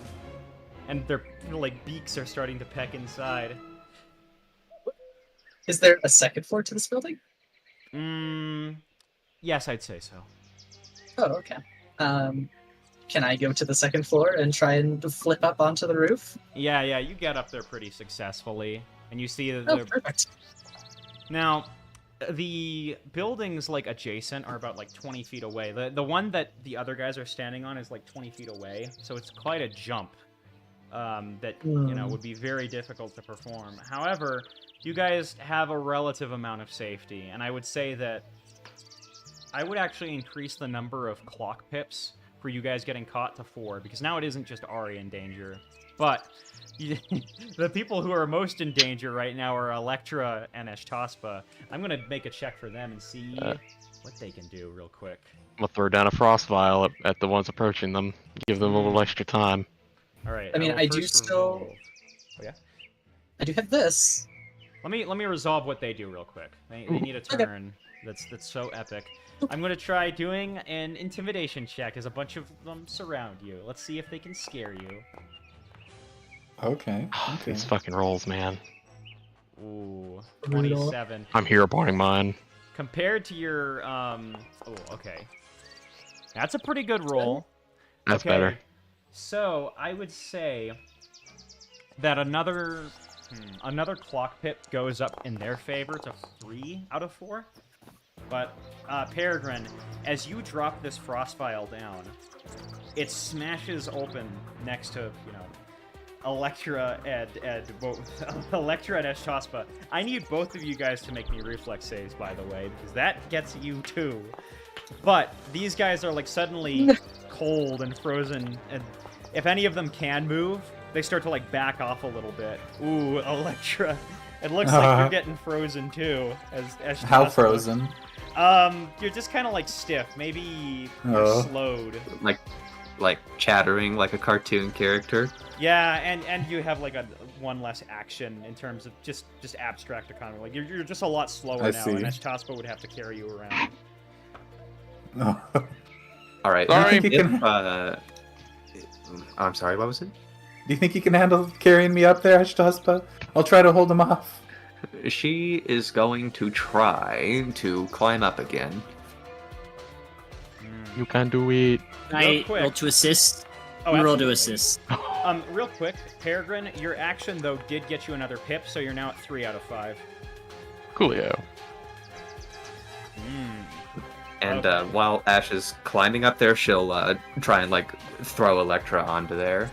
and their like beaks are starting to peck inside. Is there a second floor to this building? Yes, I'd say so. Oh, okay. Can I go to the second floor and try and flip up onto the roof? Yeah, you get up there pretty successfully, and you see that Oh, they're perfect. now. The buildings like adjacent are about like 20 feet away. The one that the other guys are standing on is like 20 feet away, so it's quite a jump. That would be very difficult to perform. However, you guys have a relative amount of safety, and I would say that I would actually increase the number of clock pips for you guys getting caught to 4, because now it isn't just Ari in danger, but the people who are most in danger right now are Electra and Ashtospa. I'm gonna make a check for them and see what they can do real quick. I'm gonna throw down a frost vial at the ones approaching them. Give them a little extra time. All right. I mean, will I do first still- resolve- Oh yeah. I do have this. Let me resolve what they do real quick. They need a Okay. turn that's so epic. I'm gonna try doing an intimidation check as a bunch of them surround you. Let's see if they can scare you. Okay. Okay. These fucking rolls, man. Ooh, Brutal. 27. I'm hero pointing mine. Compared to your okay. That's a pretty good roll. That's Okay, better. So I would say that another clock pip goes up in their favor to 3 out of 4. But Peregrine, as you drop this frost vial down, it smashes open next to Electra and Electra and Ashtospa. I need both of you guys to make me reflex saves, by the way, because that gets you too. But these guys are like suddenly cold and frozen, and if any of them can move, they start to like back off a little bit. Ooh, Electra. It looks like you're getting frozen too. As How Ashtospa. frozen? You're just kind of like stiff. Maybe Oh. you're slowed. Like chattering like a cartoon character. Yeah, and you have like one less action in terms of just abstract economy. Like you're just a lot slower I now, see. and Ashtospa would have to carry you around. Oh. All right. Sorry. Do you think you can? I'm sorry. What was it? Do you think you can handle carrying me up there, Ashtospa? I'll try to hold him off. She is going to try to climb up again. You can do it. Can Real I quick. roll to assist? Oh, We roll to absolutely. assist. Real quick, Peregrine, your action though did get you another pip, so you're now at 3 out of 5. Coolio. And Okay. while Ash is climbing up there, she'll try and like throw Electra onto there.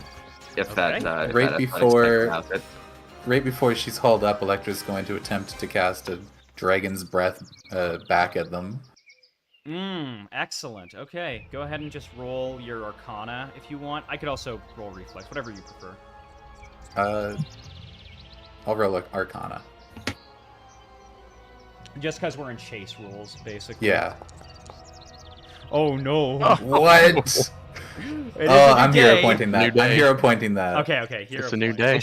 If that Okay. if Right that before- allows it. Right before she's hauled up, Electra's going to attempt to cast a Dragon's Breath back at them. Excellent. Okay, go ahead and just roll your Arcana if you want. I could also roll Reflex, whatever you prefer. I'll roll Arcana. Just because we're in chase rules, basically. Yeah. Oh no. What? It is a I'm new hero day. pointing that. New I'm day. hero pointing that. Okay, hero It's a new point. day.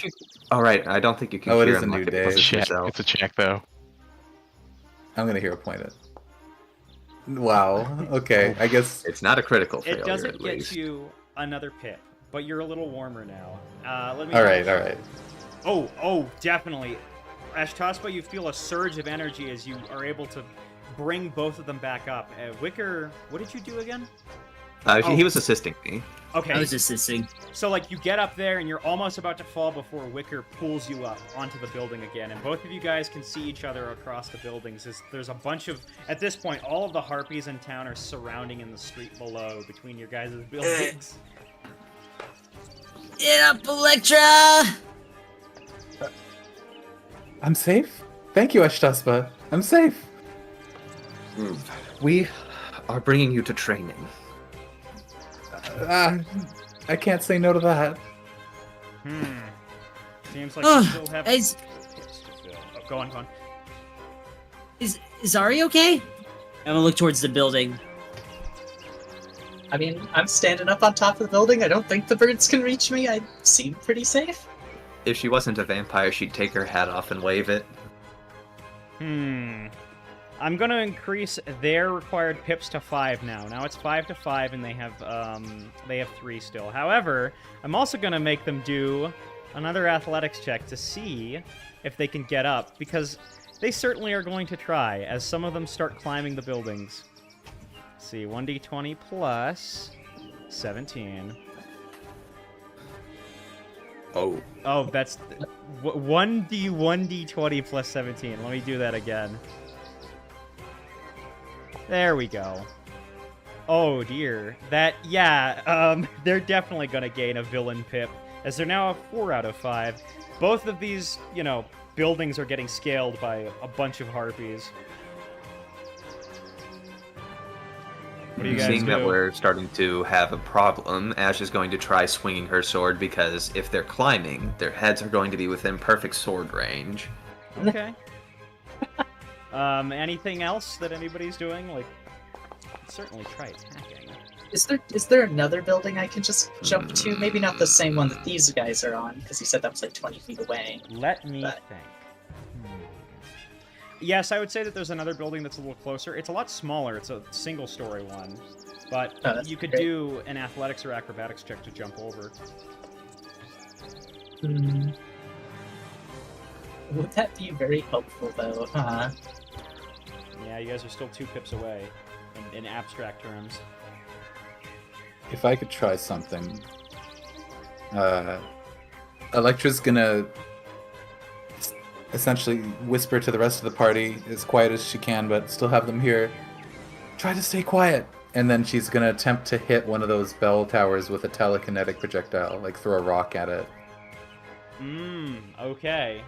All right, I don't think you can Oh, it hear is a him new like day. it It's a was check. yourself. It's a check though. I'm gonna hero point it. Wow. Okay. I guess. It's not a critical failure, It doesn't at get least. you another pip, but you're a little warmer now. Let me. All right. All right. Oh, definitely. Ashtaspa, you feel a surge of energy as you are able to bring both of them back up. Wicker, what did you do again? He was assisting me. Okay, I was assisting. so like you get up there and you're almost about to fall before Wicker pulls you up onto the building again, and both of you guys can see each other across the buildings. There's a bunch of, at this point, all of the Harpies in town are surrounding in the street below between your guys' buildings. Get up, Electra! I'm safe. Thank you, Ashtaspa. I'm safe. We are bringing you to training. I can't say no to that. Seems like you still have Is pips to fill. Oh, go on. is Ari okay? I'm gonna look towards the building. I mean, I'm standing up on top of the building. I don't think the birds can reach me. I seem pretty safe. If she wasn't a vampire, she'd take her hat off and wave it. I'm gonna increase their required pips to 5 now. Now it's 5 to 5, and they have 3 still. However, I'm also gonna make them do another athletics check to see if they can get up, because they certainly are going to try, as some of them start climbing the buildings. Let's see, 1d20 plus 17. Oh, that's 1d20 plus 17. Let me do that again. There we go. Oh dear. They're definitely gonna gain a villain pip, as they're now a 4 out of 5. Both of these, buildings are getting scaled by a bunch of harpies. What do you guys Seeing do? that we're starting to have a problem, Ash is going to try swinging her sword, because if they're climbing, their heads are going to be within perfect sword range. Okay. Anything else that anybody's doing? Like, certainly try attacking. Is there another building I can just jump to? Maybe not the same one that these guys are on, because you said that was like 20 feet away. Let me But- think. Yes, I would say that there's another building that's a little closer. It's a lot smaller. It's a single-story one. But Oh, that's you could great. do an athletics or acrobatics check to jump over. Would that be very helpful, though? Yeah, you guys are still 2 pips away in abstract terms. If I could try something. Electra's gonna essentially whisper to the rest of the party as quiet as she can, but still have them hear. Try to stay quiet. And then she's gonna attempt to hit one of those bell towers with a telekinetic projectile, like throw a rock at it. Okay.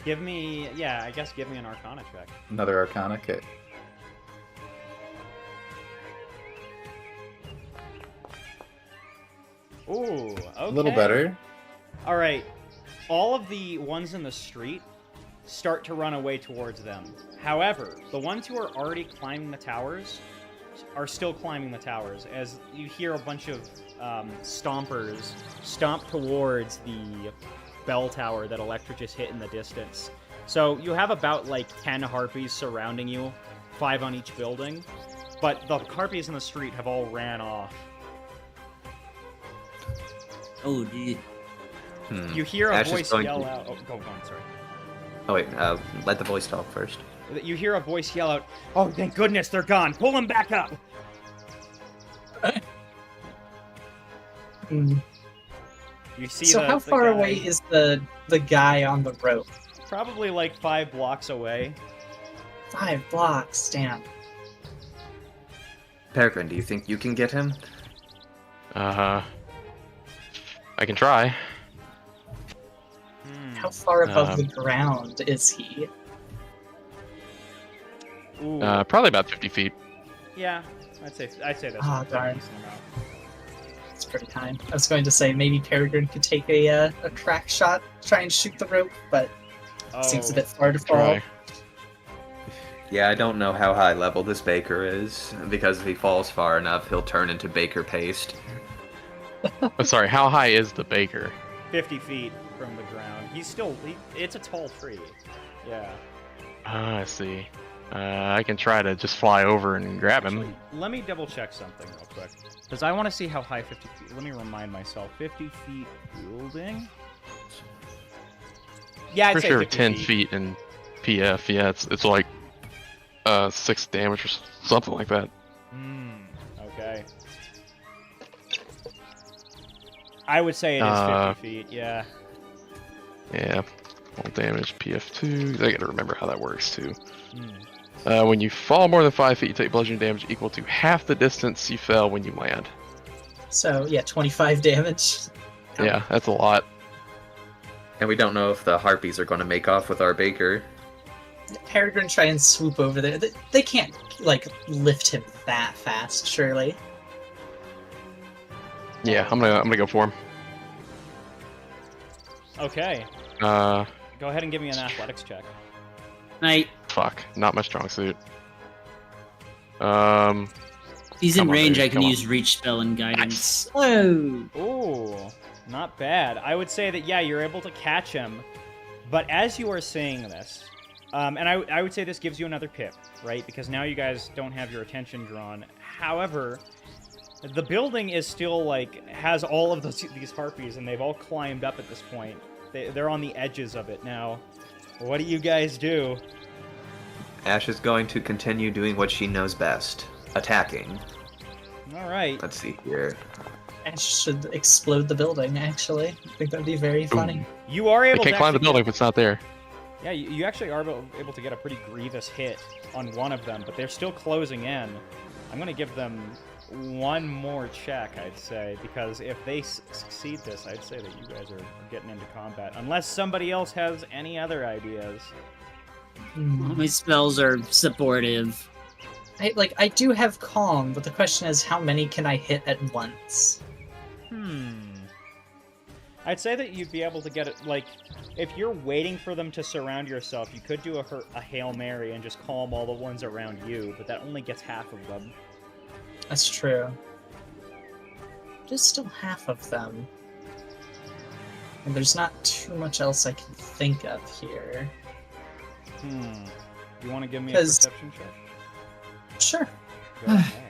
Give me an Arcana check. Another Arcana kit. Ooh, okay. A little better. All right. All of the ones in the street start to run away towards them. However, the ones who are already climbing the towers are still climbing the towers, as you hear a bunch of stompers stomp towards the bell tower that Electra just hit in the distance. So you have about like 10 harpies surrounding you, 5 on each building, but the harpies in the street have all ran off. Oh, dude. You hear a Ash is voice going yell to- out. Oh, go on, sorry. Oh wait, let the voice talk first. You hear a voice yell out, "Oh, thank goodness they're gone! Pull them back up!" You see So the, how the far guy away is the guy on the rope? Probably like 5 blocks away. 5 blocks, damn. Peregrine, do you think you can get him? I can try. How far above Um, the ground is he? Ooh, Probably about 50 feet. yeah, I'd say that's Ah, a darn. decent amount. It's pretty high. I was going to say maybe Peregrine could take a crack shot, try and shoot the rope, but seems a bit far to fall. Try. Yeah, I don't know how high level this baker is, because if he falls far enough, he'll turn into baker paste. Oh, sorry, how high is the baker? 50 feet from the ground. It's a tall tree. Yeah. Ah, I see. I can try to just fly over and grab him. Actually, let me double check something real quick. Because I want to see how high 50 feet. Let me remind myself. 50 feet building? Yeah, I'd For say sure, 50 10 feet. feet in PF. Yeah, it's like 6 damage or something like that. Okay. I would say it is 50 feet, yeah. Yeah, full damage PF2. I gotta remember how that works too. Hmm. When you fall more than 5 feet, you take bludgeoning damage equal to half the distance you fell when you land. So yeah, 25 damage. Yeah, that's a lot. And we don't know if the harpies are going to make off with our baker. Peregrine try and swoop over there. They can't like lift him that fast, surely. Yeah, I'm gonna go for him. Okay. Uh, Go ahead and give me an athletics check. Night. fuck, not my strong suit. He's in Come on, range. baby, I can come on. use reach spell and guidance. Oh. Ooh, not bad. I would say that, yeah, you're able to catch him. But as you are saying this, and I would say this gives you another pip, right? Because now you guys don't have your attention drawn. However, the building is still, like, has all of these harpies, and they've all climbed up at this point. They're on the edges of it now. What do you guys do? Ash is going to continue doing what she knows best. Attacking. All right. Let's see here. Ash should explode the building, actually. I think that'd be very funny. You are I able can't to climb the actually building if it's not there. Yeah, you actually are able to get a pretty grievous hit on one of them, but they're still closing in. I'm going to give them one more check, I'd say, because if they succeed this, I'd say that you guys are getting into combat. Unless somebody else has any other ideas. Hmm. All my spells are supportive. I do have calm, but the question is, how many can I hit at once? I'd say that you'd be able to get it, like, if you're waiting for them to surround yourself, you could do a Hail Mary and just calm all the ones around you, but that only gets half of them. That's true. There's still half of them. And there's not too much else I can think of here. You want to give me a 'Cause- perception check? Sure. Go ahead.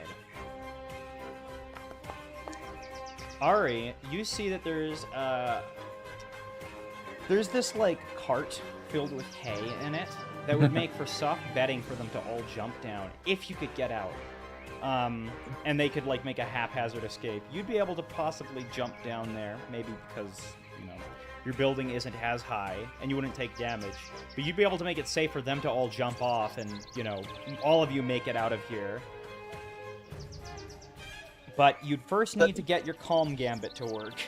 Ari, you see that there's this, like, cart filled with hay in it that would make for soft bedding for them to all jump down if you could get out. And they could, like, make a haphazard escape. You'd be able to possibly jump down there, maybe because, you know, your building isn't as high and you wouldn't take damage. But you'd be able to make it safe for them to all jump off and, you know, all of you make it out of here. But you'd first need to get your Calm Gambit to work.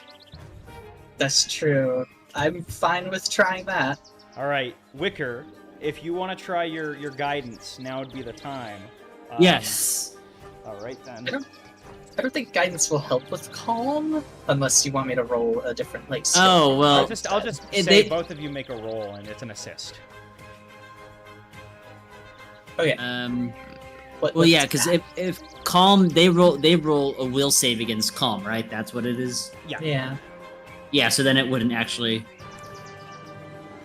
That's true. I'm fine with trying that. Alright, Wicker, if you want to try your guidance, now would be the time. Yes. Alright then. I don't think guidance will help with calm, unless you want me to roll a different, like, skill. Oh well. I'll just say they- both of you make a roll and it's an assist. Okay. Well, what's yeah, because that? if calm, they roll a will save against calm, right? That's what it is. Yeah. Yeah. So then it wouldn't actually.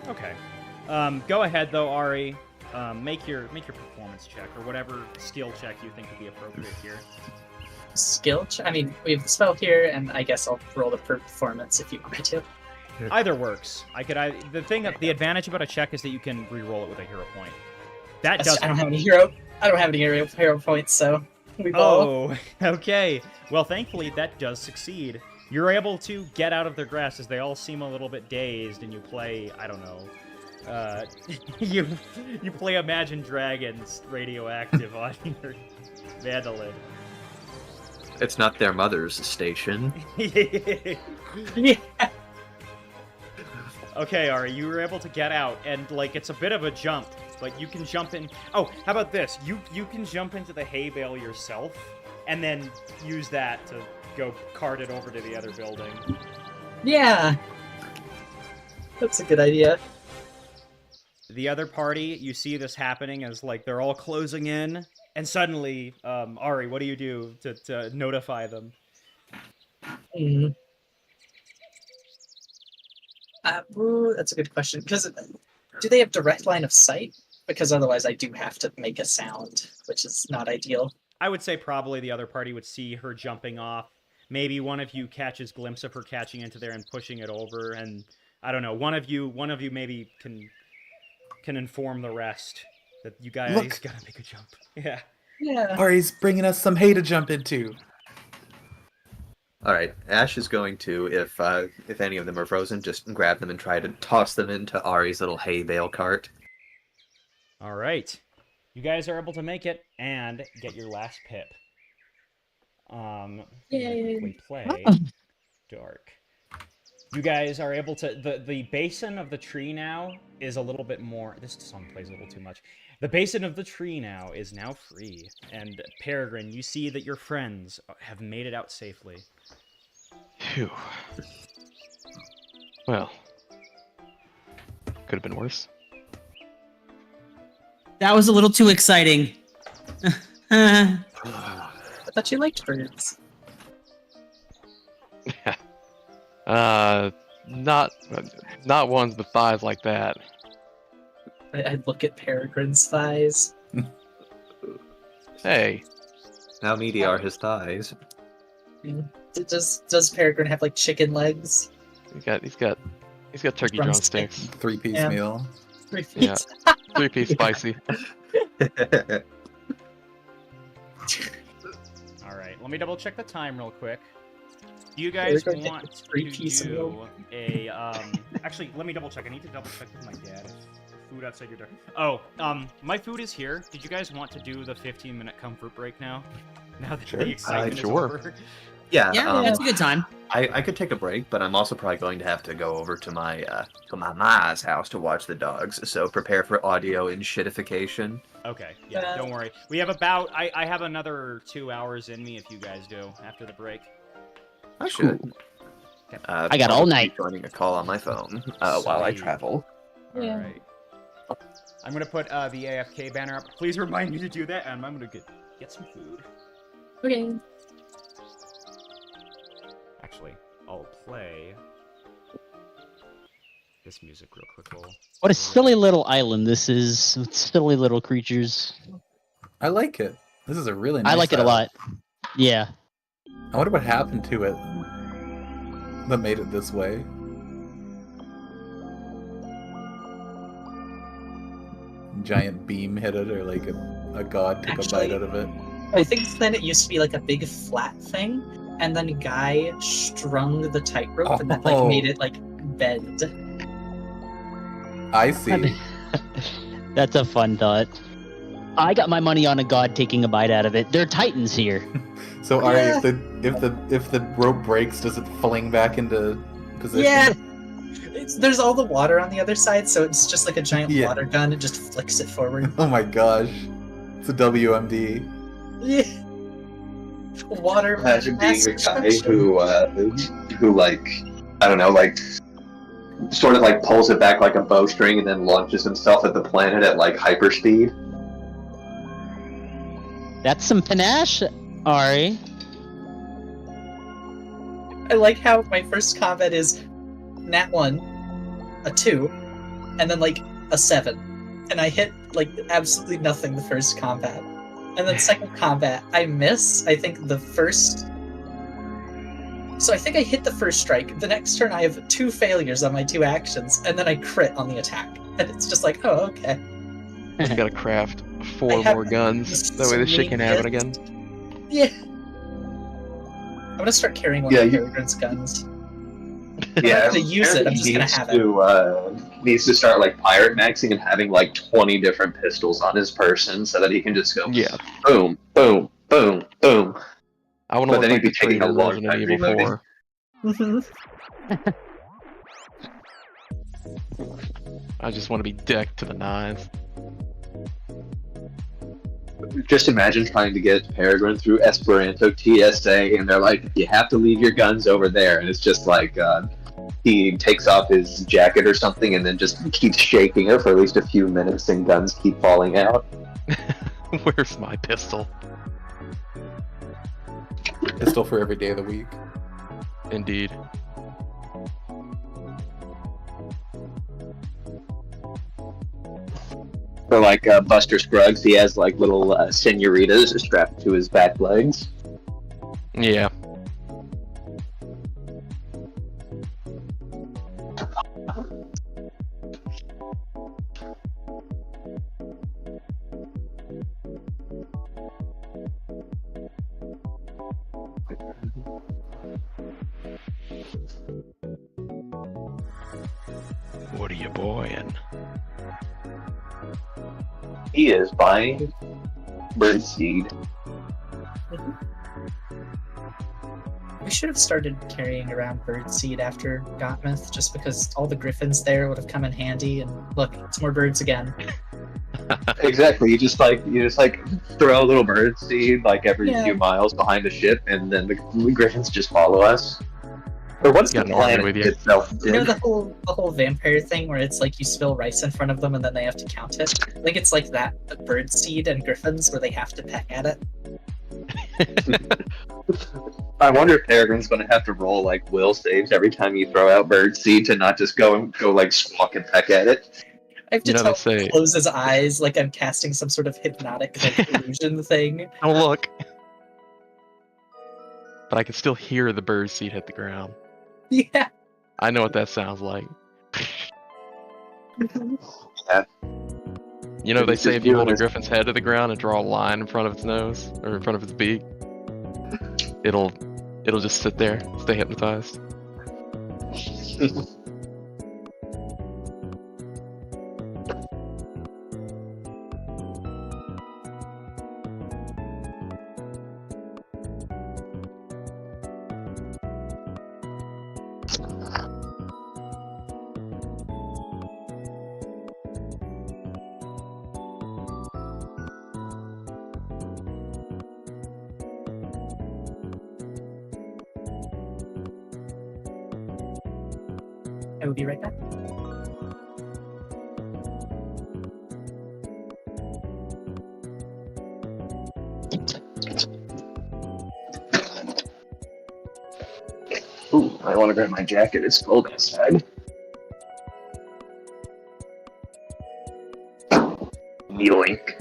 Okay. Go ahead though, Ari. Make your performance check or whatever skill check you think would be appropriate here. Skill I mean, we have the spell here, and I guess I'll roll the performance if you want me to. Either works. The advantage about a check is that you can re-roll it with a hero point. That doesn't. I don't have any hero points, so we roll. Oh, okay. Well, thankfully that does succeed. You're able to get out of their grasp as they all seem a little bit dazed, and you play, I don't know, you play Imagine Dragons Radioactive on your mandolin. It's not their mother's station. Yeah. Okay, Ari, you were able to get out, and, like, it's a bit of a jump, but you can jump in. Oh, how about this? You can jump into the hay bale yourself, and then use that to go cart it over to the other building. Yeah. That's a good idea. the other party, you see this happening as like they're all closing in, and suddenly, Ari, what do you do to notify them? Ooh, that's a good question. Because do they have direct line of sight? Because otherwise, I do have to make a sound, which is not ideal. I would say probably the other party would see her jumping off. Maybe one of you catches glimpse of her catching into there and pushing it over, and I don't know. One of you maybe can inform the rest that you guys Look. gotta make a jump. Yeah. Yeah. Ari's bringing us some hay to jump into. All right, Ash is going to, if any of them are frozen, just grab them and try to toss them into Ari's little hay bale cart. All right. You guys are able to make it and get your last pip. Yay. We play dark. You guys are able to the basin of the tree now is a little bit more. This song plays a little too much. The basin of the tree now is now free, and Peregrine, you see that your friends have made it out safely. Phew. Well, could have been worse. That was a little too exciting. I thought you liked birds. Not ones with thighs like that. I'd look at Peregrine's thighs. Hey, How meaty are his thighs? Does Peregrine have like chicken legs? he's got turkey Drumstick. drumsticks. 3-piece Yeah. meal. 3 feet. Yeah. 3-piece spicy. All right, let me double check the time real quick. Do you guys Peregrine want gets to 3-piece do meal. a Actually, let me double check. I need to double check with my dad. Food outside your door. Oh, my food is here. Did you guys want to do the 15-minute comfort break now? Now that Sure. the excitement Sure. is over. Yeah, Yeah, that's a good time. I could take a break, but I'm also probably going to have to go over to my ma's house to watch the dogs. So prepare for audio and shitification. Okay, yeah, don't worry. We have about I have another 2 hours in me if you guys do after the break. I should. Okay. I got all Probably night. joining a call on my phone while I Sweet. travel. Yeah. All right. I'm gonna put the AFK banner up. Please remind me to do that, and I'm gonna get some food. Okay. Actually, I'll play this music real quick. What a silly little island this is, with silly little creatures. I like it. This is a really nice I like it a island. lot. Yeah. I wonder what happened to it that made it this way. Giant beam hit it, or like a god took a Actually- bite out of it. I think then it used to be like a big flat thing, and then a guy strung the tightrope and that like Oh. made it like bend. I see. That's a fun thought. I got my money on a god taking a bite out of it. They're titans here. So Ari, Yeah. if the rope breaks, does it fling back into position? Yeah. There's all the water on the other side, so it's just like a giant Yeah. water gun. It just flicks it forward. Oh my gosh. It's a WMD. Yeah. Water. Imagine being a mass guy destruction. who like, I don't know, like, sort of like pulls it back like a bowstring and then launches himself at the planet at like hyperspeed. That's some panache, Ari. I like how my first combat is nat 1, a 2, and then like a 7. And I hit like absolutely nothing the first combat. And then second combat, I miss, I think the first. So I think I hit the first strike. The next turn I have 2 failures on my 2 actions, and then I crit on the attack. And it's just like, oh, okay. You gotta craft I 4 have more guns. That way this shit can happen again. Yeah. I'm gonna start carrying one Yeah, of you- Peregrine's guns. Yeah, to use it, I'm just gonna have it. Needs to start like pirate maxing and having like 20 different pistols on his person so that he can just go Yeah. boom, boom, boom, boom. I want But to look then like he'd the be taking traitor a in long Resident time Evil reloading. 4. I just want to be decked to the nines. Just imagine trying to get Peregrine through Esperanto TSA, and they're like, "You have to leave your guns over there," and it's just like, he takes off his jacket or something and then just keeps shaking it for at least a few minutes, and guns keep falling out. Where's my pistol? Pistol for every day of the week. Indeed. For like Buster Scruggs, he has like little senoritas strapped to his back legs. Yeah. What are you boying? He is buying birdseed. We should have started carrying around birdseed after Gotmouth, just because all the griffins there would have come in handy. And look, it's more birds again. Exactly. You just like throw a little birdseed like every Yeah. few miles behind a ship, and then the griffins just follow us. Or what's the Got an army planet with you. itself? You know the whole vampire thing where it's like you spill rice in front of them and then they have to count it? I think it's like that, but birdseed and griffins where they have to peck at it. I wonder if Peregrine's going to have to roll like will saves every time you throw out birdseed to not just go like squawk and peck at it. I have to You know, tell they him say- to close his eyes like I'm casting some sort of hypnotic like, illusion thing. Oh, look. But I can still hear the bird seed hit the ground. Yeah. I know what that sounds like. Yeah. You know, they It's say just if you hold a doing- griffin's head to the ground and draw a line in front of its nose, or in front of its beak, it'll just sit there, stay hypnotized. I will be right back. Ooh, I want to grab my jacket. It's cold outside. Yoink.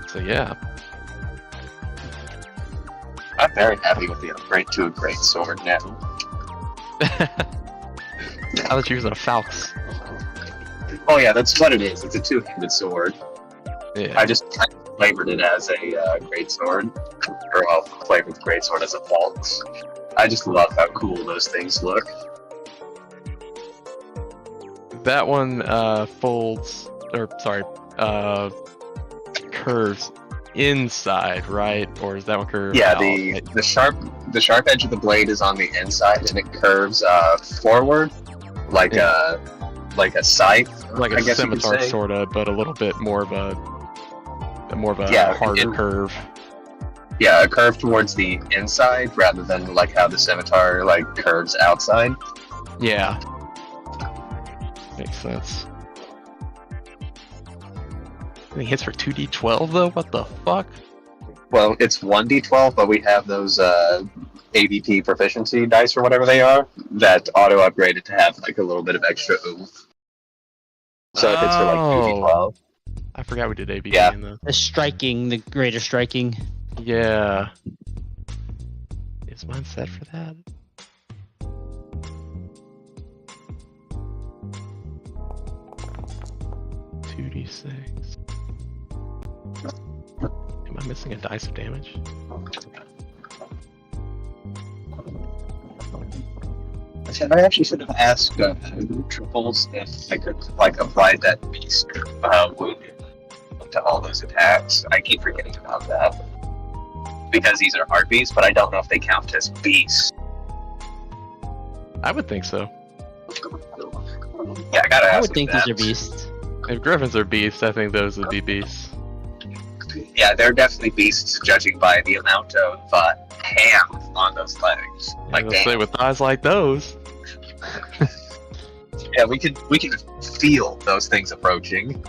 So yeah. I'm very happy with the upgrade to a great sword now. I was using a falx. Oh yeah, that's what it is. It's a two-handed sword. Yeah. I flavored it as a great sword, or I'll flavor the great sword as a falx. I just love how cool those things look. That one curves inside, right? Or is that one curved Yeah, out? the sharp edge of the blade is on the inside, and it curves forward like a scythe, Like I a guess you could scimitar, say. sorta, but a little bit more of a Yeah, harder curve. Yeah, a curve towards the inside rather than like how the scimitar like curves outside. Yeah. Makes sense. And he hits for 2d12 though? What the fuck? Well, it's 1d12, but we have those ABP proficiency dice or whatever they are that auto upgrade it to have like a little bit of extra oomph. So it hits for like 2d12. I forgot we did ABP Yeah. in the... The striking, the greater striking. Yeah. Is mine set for that? $2d6. Am I missing a dice of damage? I actually should have asked Triples if I could like apply that beast wounded to all those attacks. I keep forgetting about that because these are harpies, but I don't know if they count as beasts. I would think so. Yeah, I gotta ask. I would think that. these are beasts. If griffins are beasts, I think those would be beasts. Yeah, they're definitely beasts, judging by the amount of ham on those legs. I Like, was gonna say, damn. with eyes like those. Yeah, we can feel those things approaching.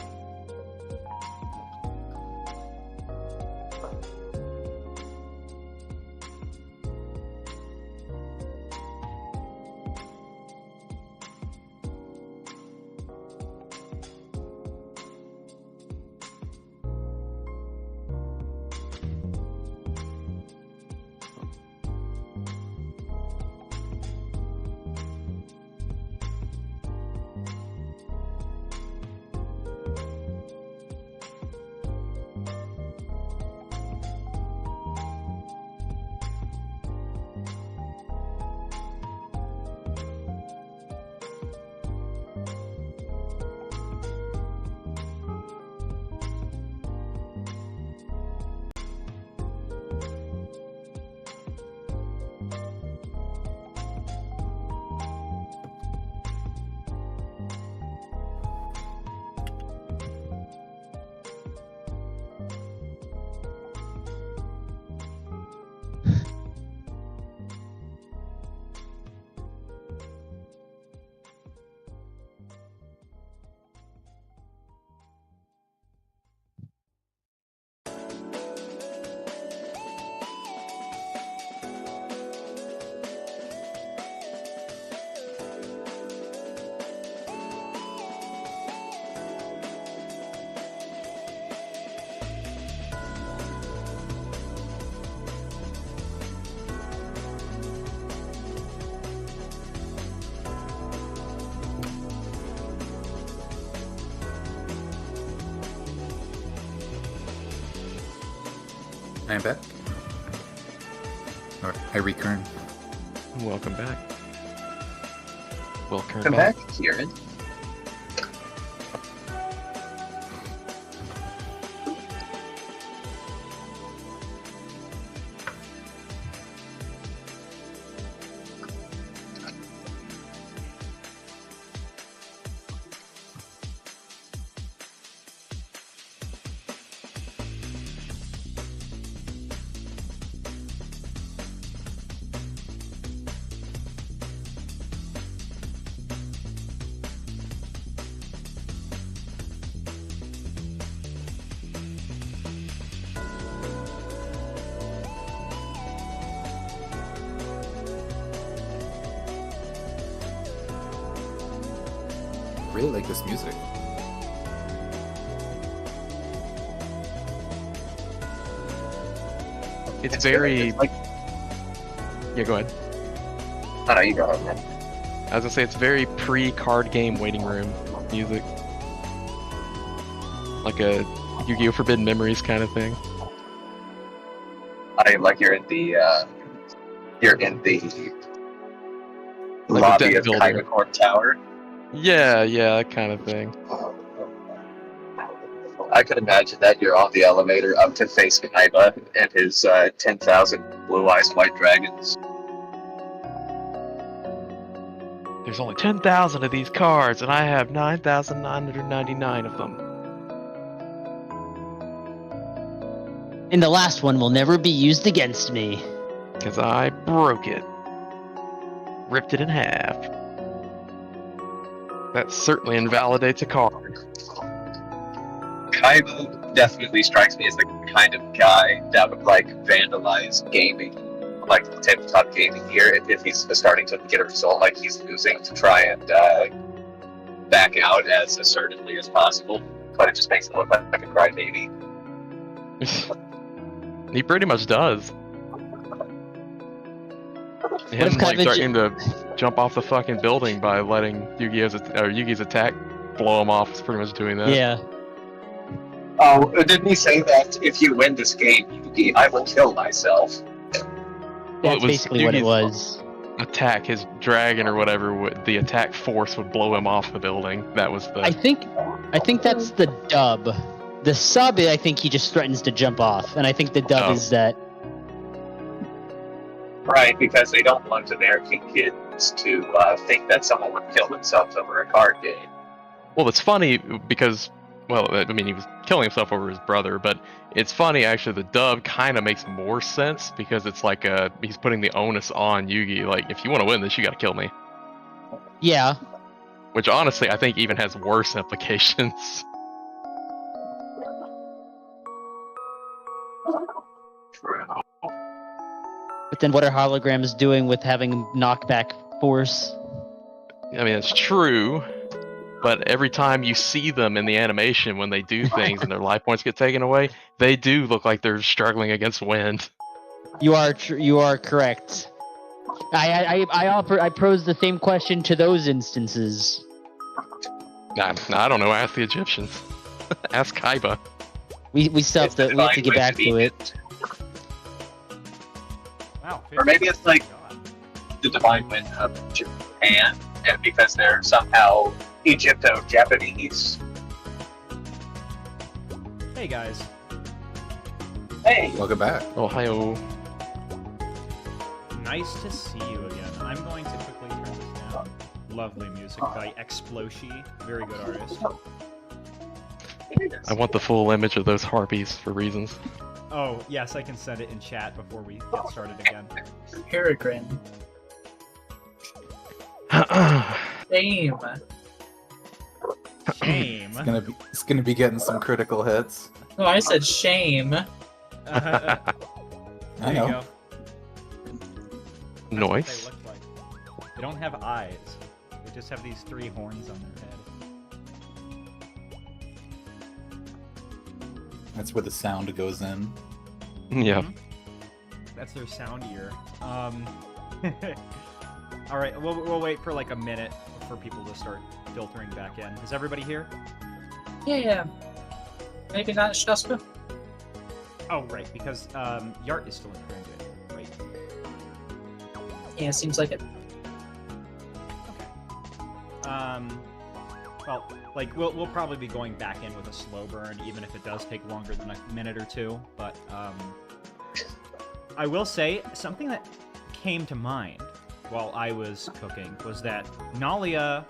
I'm back. Or I recurn. Welcome back. Welcome Come back, Kieran. Really like this music. It's very It's like Yeah, go ahead. Oh, no, you go ahead, man. I was gonna say it's very pre-card game waiting room music, like a Yu-Gi-Oh! Forbidden Memories kind of thing. Like you're in the Like lobby deck of building. Kaiba Tower. Yeah, that kind of thing. I could imagine that you're on the elevator up to face Kaiba and his 10,000 blue-eyes white dragons. There's only 10,000 of these cards, and I have 9,999 of them. And the last one will never be used against me. Because I broke it. Ripped it in half. That certainly invalidates a card. Kaiba definitely strikes me as the kind of guy that would like vandalize gaming, like tabletop gaming here, if he's starting to get a result like he's losing, to try and back out as assertively as possible. But it just makes him look like a crybaby. He pretty much does. Him if like Kaiba starting to jump off the fucking building by letting Yugi's attack blow him off is pretty much doing that. Yeah. Oh, didn't he say that if you win this game, Yugi, I will kill myself? Well, That's basically what it was. Attack his dragon or whatever, the attack force would blow him off the building. That was the. I think that's the dub. The sub, I think he just threatens to jump off, and I think the dub is that. Right, because they don't want American kids to think that someone would kill themselves over a card game. Well, it's funny because, well, I mean, he was killing himself over his brother, but it's funny actually. The dub kind of makes more sense because it's like he's putting the onus on Yugi. Like, if you want to win this, you got to kill me. Yeah. Which honestly, I think even has worse implications. True. But then what are holograms doing with having knockback force? I mean, it's true, but every time you see them in the animation when they do things and their life points get taken away, they do look like they're struggling against wind. You are correct. I posed the same question to those instances. Nah, I don't know. Ask the Egyptians. Ask Kaiba. We still have to get back to it. Wow. Or maybe it's like the divine wind of Japan, and because they're somehow Egypto-Japanese. Hey guys. Hey! Welcome back. Ohio. Nice to see you again. I'm going to quickly turn this down. Lovely music by Exploshi. Very good artist. I want the full image of those harpies for reasons. Oh, yes, I can send it in chat before we get started again. Peregrine. Shame. Shame. It's gonna be getting some critical hits. No, I said shame. There I you know. go. That's what Noise. they look like. They don't have eyes. They just have these 3 horns on their head. That's where the sound goes in. Yeah. That's their sound ear. All right, we'll wait for like a minute for people to start filtering back in. Is everybody here? Yeah. Maybe not Shasta. Oh, right, because Yart is still in transit, right? Yeah, seems like it. Well, like we'll probably be going back in with a slow burn, even if it does take longer than a minute or two. But I will say something that came to mind while I was cooking was that Nalia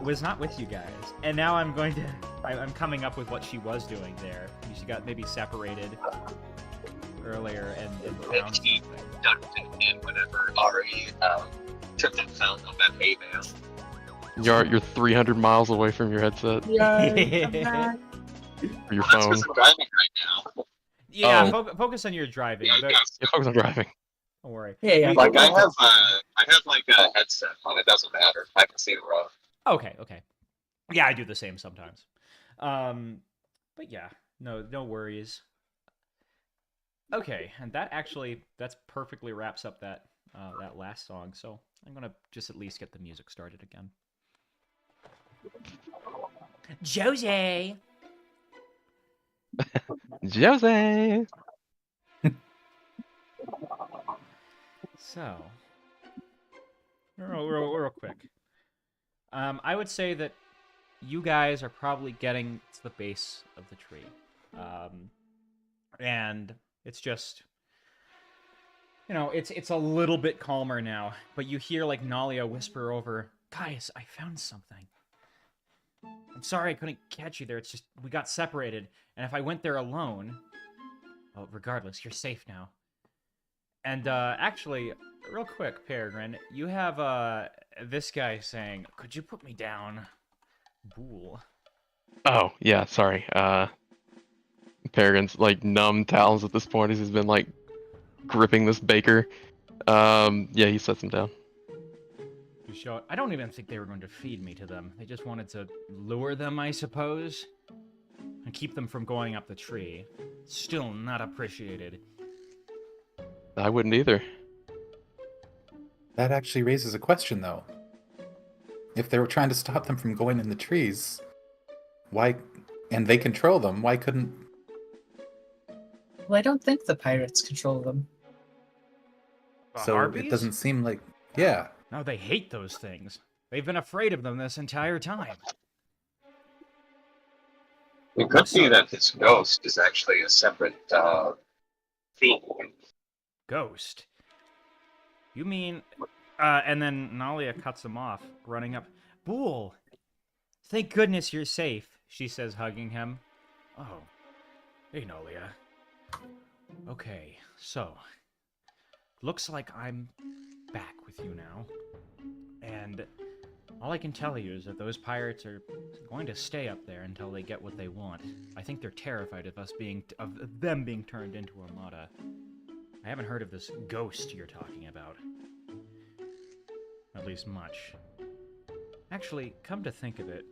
was not with you guys, and now I'm coming up with what she was doing there. She got maybe separated earlier and found He something. ducked in whenever Ari took that fountain of that hay bale. You're 300 miles away from your headset or your That's phone. because I'm driving right now. Yeah, Oh. focus on your driving. Yeah, But- Yeah, focus on driving. Don't worry. Yeah. Like I have like a headset on. It doesn't matter. I can see the road. Okay. Yeah, I do the same sometimes. But yeah, no worries. Okay, and that's perfectly wraps up that that last song, so I'm gonna just at least get the music started again. Josie! Jose. So, real quick. I would say that you guys are probably getting to the base of the tree. And it's just, it's a little bit calmer now, but you hear like Nalia whisper over, "Guys, I found something. I'm sorry I couldn't catch you there. It's just, we got separated, and if I went there alone, well, regardless, you're safe now." And actually, real quick, Peregrine, you have this guy saying, "Could you put me down?" Bool. Oh, yeah, sorry. Peregrine's like numb talons at this point as he's been like gripping this baker. Yeah, he sets him down. You show it. I don't even think they were going to feed me to them. They just wanted to lure them, I suppose, and keep them from going up the tree. Still not appreciated. I wouldn't either. That actually raises a question, though. If they were trying to stop them from going in the trees, why, and they control them, why couldn't... Well, I don't think the pirates control them. So Harpies? it doesn't seem like... Yeah. No, they hate those things. They've been afraid of them this entire time. It could be that this ghost is actually a separate theme. Ghost? You mean... and then Nalia cuts him off, running up. "Bool! Thank goodness you're safe," she says, hugging him. "Oh. Hey, Nalia. Okay, so... looks like I'm back with you now. And all I can tell you is that those pirates are going to stay up there until they get what they want. I think they're terrified of them being turned into Armada. I haven't heard of this ghost you're talking about. At least much. Actually, come to think of it,"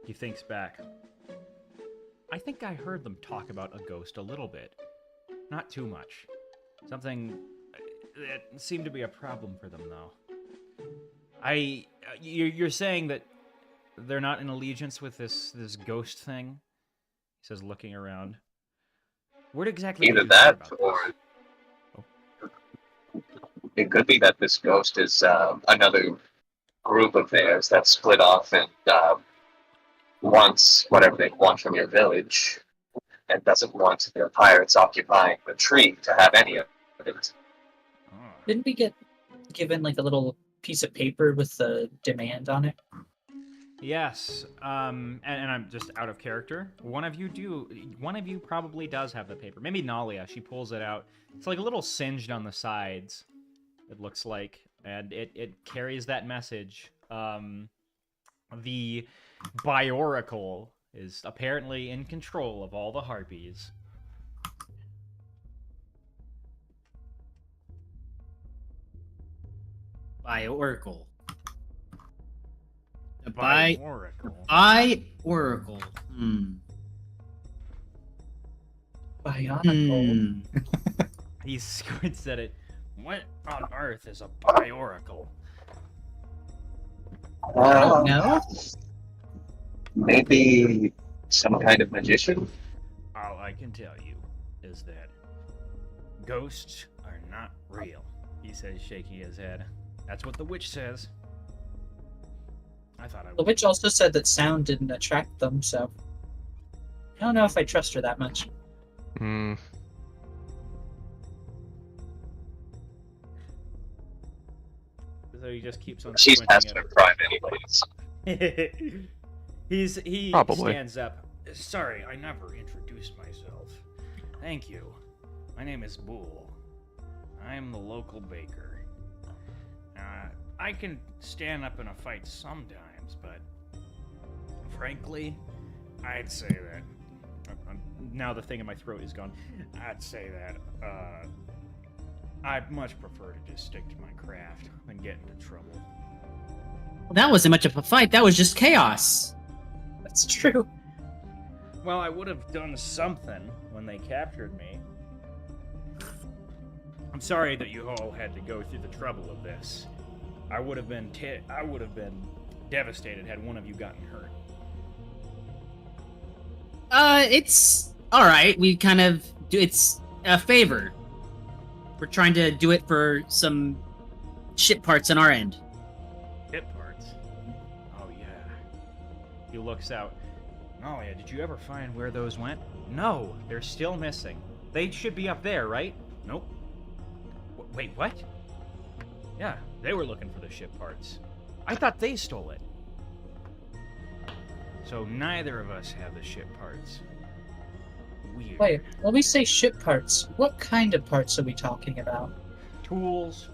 he thinks back. "I think I heard them talk about a ghost a little bit. Not too much. Something that seemed to be a problem for them, though. You're saying that they're not in allegiance with this ghost thing?" He says, looking around. "Where exactly did Either you hear that, about or this?" it could be that this ghost is another group of theirs that split off and wants whatever they want from your village, and doesn't want their pirates occupying the tree to have any of it. Oh. Didn't we get given like a little piece of paper with the demand on it? Yes, and I'm just out of character. One of you probably does have the paper. Maybe Nalia, she pulls it out. It's like a little singed on the sides, it looks like, and it carries that message. The Bioracle is apparently in control of all the Harpies. Bioracle. The Bioracle. Bioracle. Bionicle. He squints at it. What on earth is a Bioracle? I don't know. Maybe some kind of magician? All I can tell you is that ghosts are not real, he says, shaking his head. That's what the witch says. I thought I The would. witch also said that sound didn't attract them, so I don't know if I trust her that much. Hmm. So he just keeps on She's past squinting her prime anyways. at it. He Probably. stands up. "Sorry, I never introduced myself. Thank you. My name is Bool. I'm the local baker. I can stand up in a fight sometimes, but frankly, I'd say that... now the thing in my throat is gone. I'd say that, I'd much prefer to just stick to my craft than get into trouble." Well, that wasn't much of a fight. That was just chaos. That's true. Well, I would have done something when they captured me. I'm sorry that you all had to go through the trouble of this. I would have been devastated had one of you gotten hurt. It's all right. We kind of do. It's a favor. We're trying to do it for some ship parts on our end. Hip parts. Oh yeah. He looks out. Oh yeah, did you ever find where those went? No, they're still missing. They should be up there, right? Nope. Wait, what? Yeah, they were looking for the ship parts. I thought they stole it. So neither of us have the ship parts. Weird. Wait, when we say ship parts, what kind of parts are we talking about? Tools,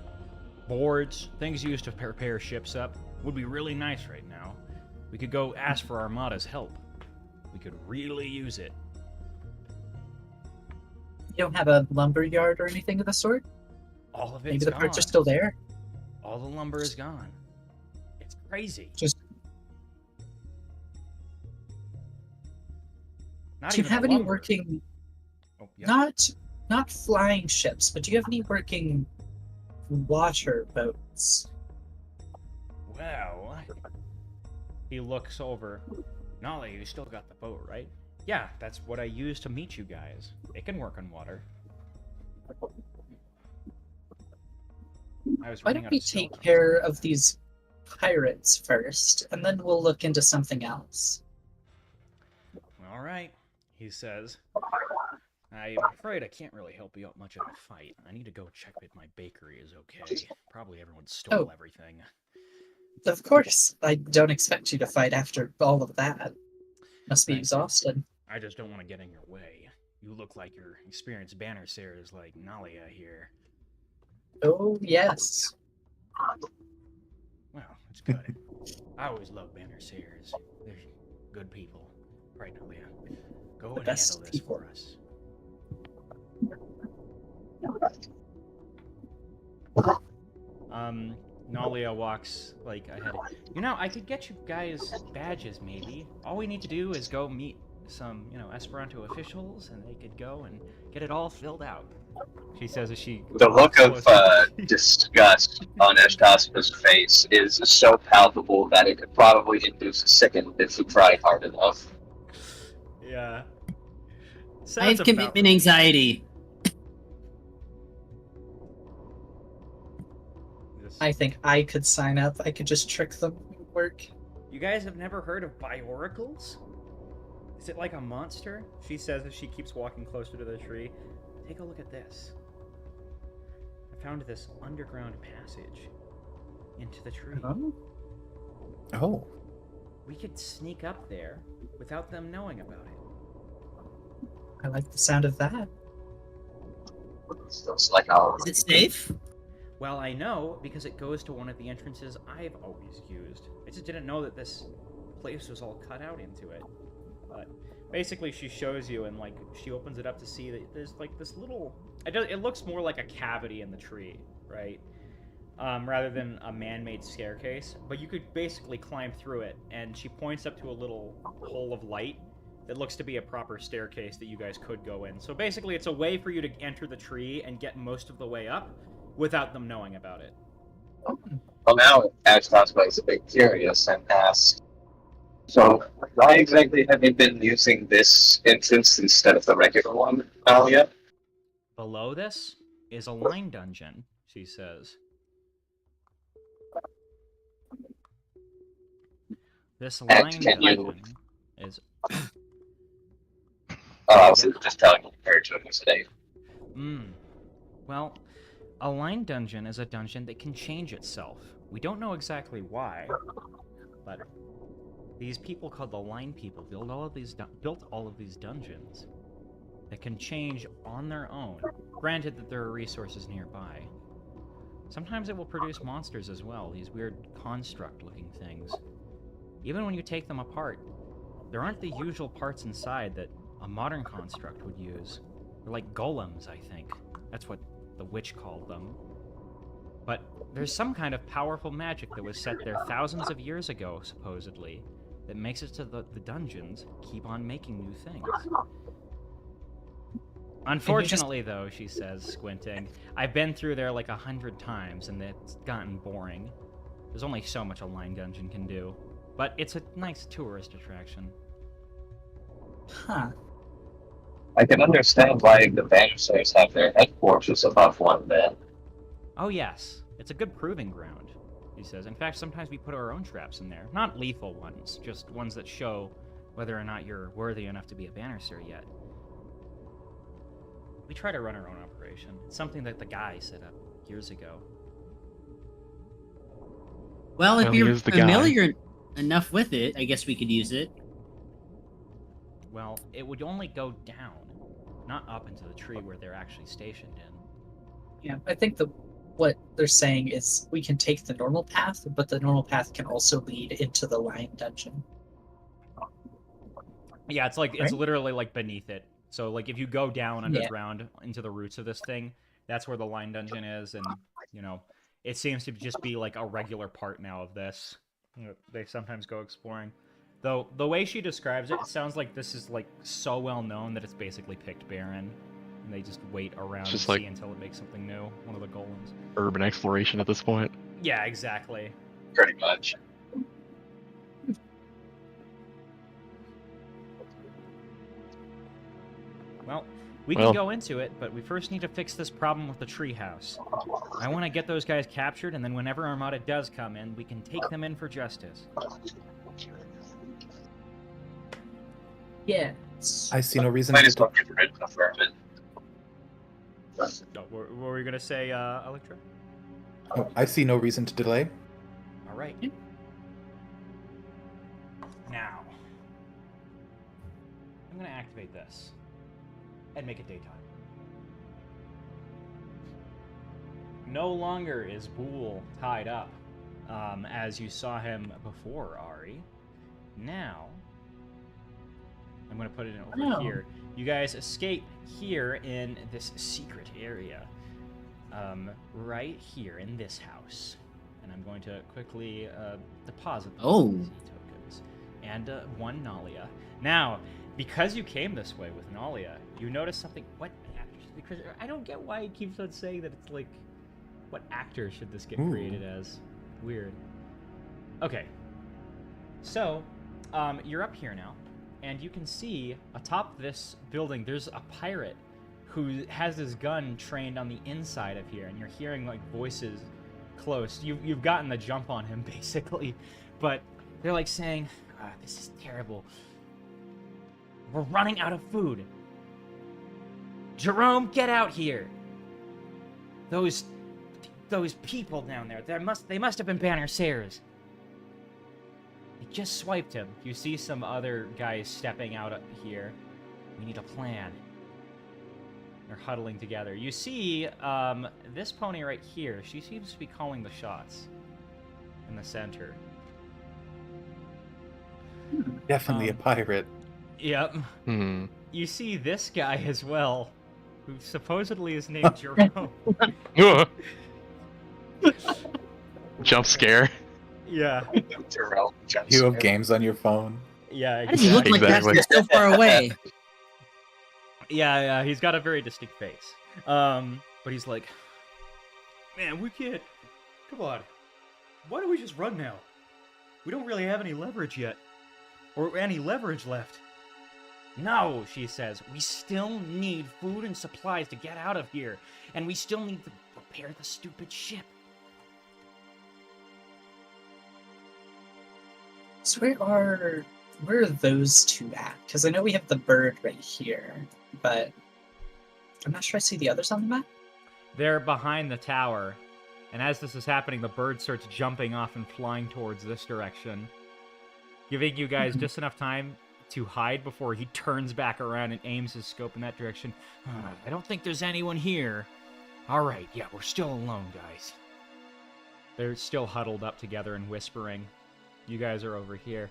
boards, things used to repair ships up. Would be really nice right now. We could go ask for Armada's help. We could really use it. You don't have a lumber yard or anything of the sort? All of it's Maybe the gone. parts are still there? All the lumber is gone. It's crazy. Just Not do you even have the any lumber. working Oh, yeah. not flying ships, but do you have any working water boats? Well, he looks over. Nolly, you still got the boat, right? Yeah, that's what I used to meet you guys. It can work on water. I was Why running don't out we of silk. take care of these pirates first, and then we'll look into something else? All right, he says. I'm afraid I can't really help you out much in a fight. I need to go check if my bakery is okay. Probably everyone stole Oh. everything. Of course, I don't expect you to fight after all of that. Must be Thank you. exhausted. I just don't want to get in your way. You look like your experienced banner seers like Nalia here. Oh, yes. Well, it's good. I always love banner seers. They're good people. Right, Nalia. Go The and best handle this people. for us. Nalia walks like ahead. You know, I could get you guys badges maybe. All we need to do is go meet some, Esperanto officials, and they could go and get it all filled out. She says as she. The look walks of closer. disgust on Eshtaspa's face is so palpable that it could probably induce a second if we tried hard enough. Yeah. I Sounds have about commitment right. anxiety. This- I think I could sign up. I could just trick them. It would work. You guys have never heard of bioracles? Is it like a monster? She says as she keeps walking closer to the tree. Take a look at this. I found this underground passage into the tree. Oh, Oh, We could sneak up there without them knowing about it. I like the sound of that. It's like our Is it safe? Well, I know because it goes to one of the entrances I've always used. I just didn't know that this place was all cut out into it. But basically, she shows you, and she opens it up to see that there's this little. It looks more like a cavity in the tree, right? Rather than a man-made staircase. But you could basically climb through it, and she points up to a little hole of light that looks to be a proper staircase that you guys could go in. So basically, it's a way for you to enter the tree and get most of the way up without them knowing about it. Well, now Ashtaspa is a bit curious and asks, so why exactly have you been using this entrance instead of the regular one, Alia? Below this is a line dungeon, she says. This And line can you- dungeon is. Oh, I was just telling you compared to it today. Well, a line dungeon is a dungeon that can change itself. We don't know exactly why, but these people called the line people built all of these dungeons that can change on their own. Granted that there are resources nearby. Sometimes it will produce monsters as well, these weird construct-looking things. Even when you take them apart, there aren't the usual parts inside that a modern construct would use. They're like golems, I think. That's what the witch called them. But there's some kind of powerful magic that was set there thousands of years ago, supposedly, that makes it so that the dungeons keep on making new things. Unfortunately, though, she says, squinting, I've been through there like 100 times, and it's gotten boring. There's only so much a line dungeon can do. But it's a nice tourist attraction. Huh. I can understand why the Banisters have their headquarters above one then. Oh, yes. It's a good proving ground, he says. In fact, sometimes we put our own traps in there. Not lethal ones, just ones that show whether or not you're worthy enough to be a Bannister yet. We try to run our own operation. It's something that the guy set up years ago. Well, if Well, he you're is the guy. familiar enough with it, I guess we could use it. Well, it would only go down, not up into the tree where they're actually stationed in. Yeah, I think what they're saying is we can take the normal path, but the normal path can also lead into the lion dungeon. Yeah, it's like it's Right? literally like beneath it. So like if you go down underground into the roots of this thing, that's where the line dungeon is, and you know, it seems to just be like a regular part now of this. They sometimes go exploring. Though the way she describes it, it sounds like this is like so well known that it's basically picked barren, and they just wait around and just see like- until it makes something new. One of the golems. Urban exploration at this point. Yeah, exactly. Pretty much. Well, we Well- can go into it, but we first need to fix this problem with the treehouse. I want to get those guys captured, and then whenever Armada does come in, we can take them in for justice. Yeah. I see no reason Might to. as well get rid of the vermin. What were you going to say, Electra? Oh, I see no reason to delay. All right. Now, I'm going to activate this and make it daytime. No longer is Boole tied up, as you saw him before, Ari. Now, I'm going to put it in over Oh. here. You guys escape here in this secret area. Right here in this house. And I'm going to quickly deposit these Oh. tokens. And one Nalia. Now, because you came this way with Nalia, you notice something. What actor? Because I don't get why he keeps on saying that it's like, what actor should this get Ooh. created as? Weird. Okay. So, you're up here now, and you can see atop this building, there's a pirate who has his gun trained on the inside of here, and you're hearing like voices close. You've gotten the jump on him basically, but they're like saying, "This is terrible. We're running out of food. Jerome, get out here. Those people down there, they must have been Bannersaires. They just swiped him. You see some other guys stepping out up here. We need a plan." They're huddling together. You see this pony right here. She seems to be calling the shots in the center. Definitely a pirate. Yep. Hmm. You see this guy as well, who supposedly is named Jerome. Jump scare. Yeah. Terrell jumps You have in. games on your phone. Yeah. How does he look like that Exactly. from so far away? Yeah, he's got a very distinct face. But he's like, man, we can't. Come on. Why don't we just run now? We don't really have any leverage yet. Or any leverage left. No, she says. We still need food and supplies to get out of here. And we still need to repair the stupid ship. So where are those two at? Because I know we have the bird right here, but I'm not sure I see the others on the map. They're behind the tower. And as this is happening, the bird starts jumping off and flying towards this direction, giving you guys just enough time to hide before he turns back around and aims his scope in that direction. I don't think there's anyone here. All right, yeah, we're still alone, guys. They're still huddled up together and whispering. You guys are over here.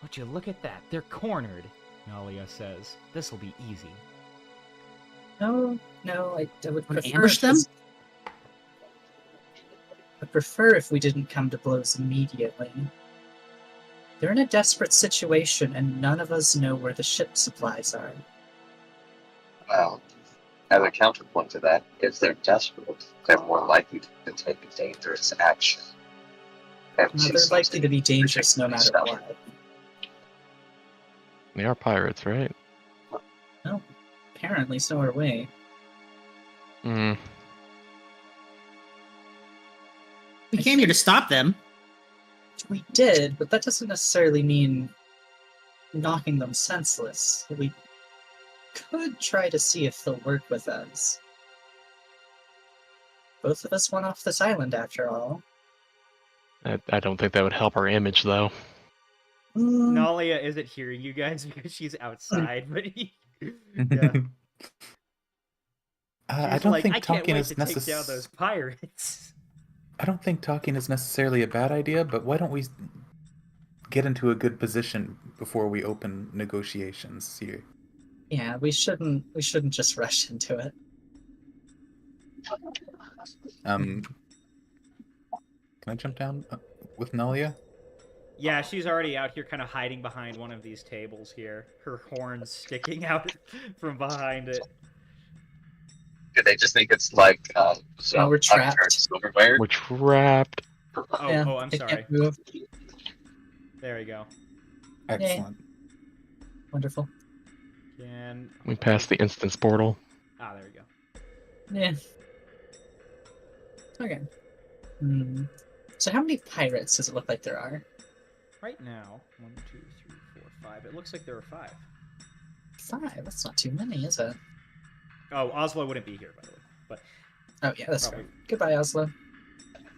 Would you look at that? They're cornered, Nalia says. This'll be easy. No, I would Wanna prefer ambush if them? this- I'd prefer if we didn't come to blows immediately. They're in a desperate situation, and none of us know where the ship supplies are. Well, as a counterpoint to that, if they're desperate, they're more likely to take a dangerous action. And No, do they're likely something to be dangerous no matter particularly what. They are pirates, right? Well, apparently so are we. Mm. We came here to stop them. We did, but that doesn't necessarily mean knocking them senseless. We could try to see if they'll work with us. Both of us went off this island after all. I don't think that would help our image, though. Nalia isn't hearing you guys because she's outside, but yeah. I She's don't like, think I can't talking wait is to take down those pirates. I don't think talking is necessarily a bad idea, but why don't we get into a good position before we open negotiations here? Yeah, we shouldn't just rush into it. Can I jump down with Nalia? Yeah, she's already out here kind of hiding behind one of these tables here. Her horns sticking out from behind it. Do they just think it's like Oh, we're trapped. unturned silverware? We're trapped. Oh, Yeah, I'm they sorry. can't move. There we go. Excellent. Wonderful. Can... We passed the instance portal. Ah, there we go. Yeah. Okay. So how many pirates does it look like there are? Right now, 1, 2, 3, 4, 5. It looks like there are 5. 5? That's not too many, is it? Oh, Oslo wouldn't be here, by the way. But Oh yeah, that's Probably. fair. Goodbye, Oslo.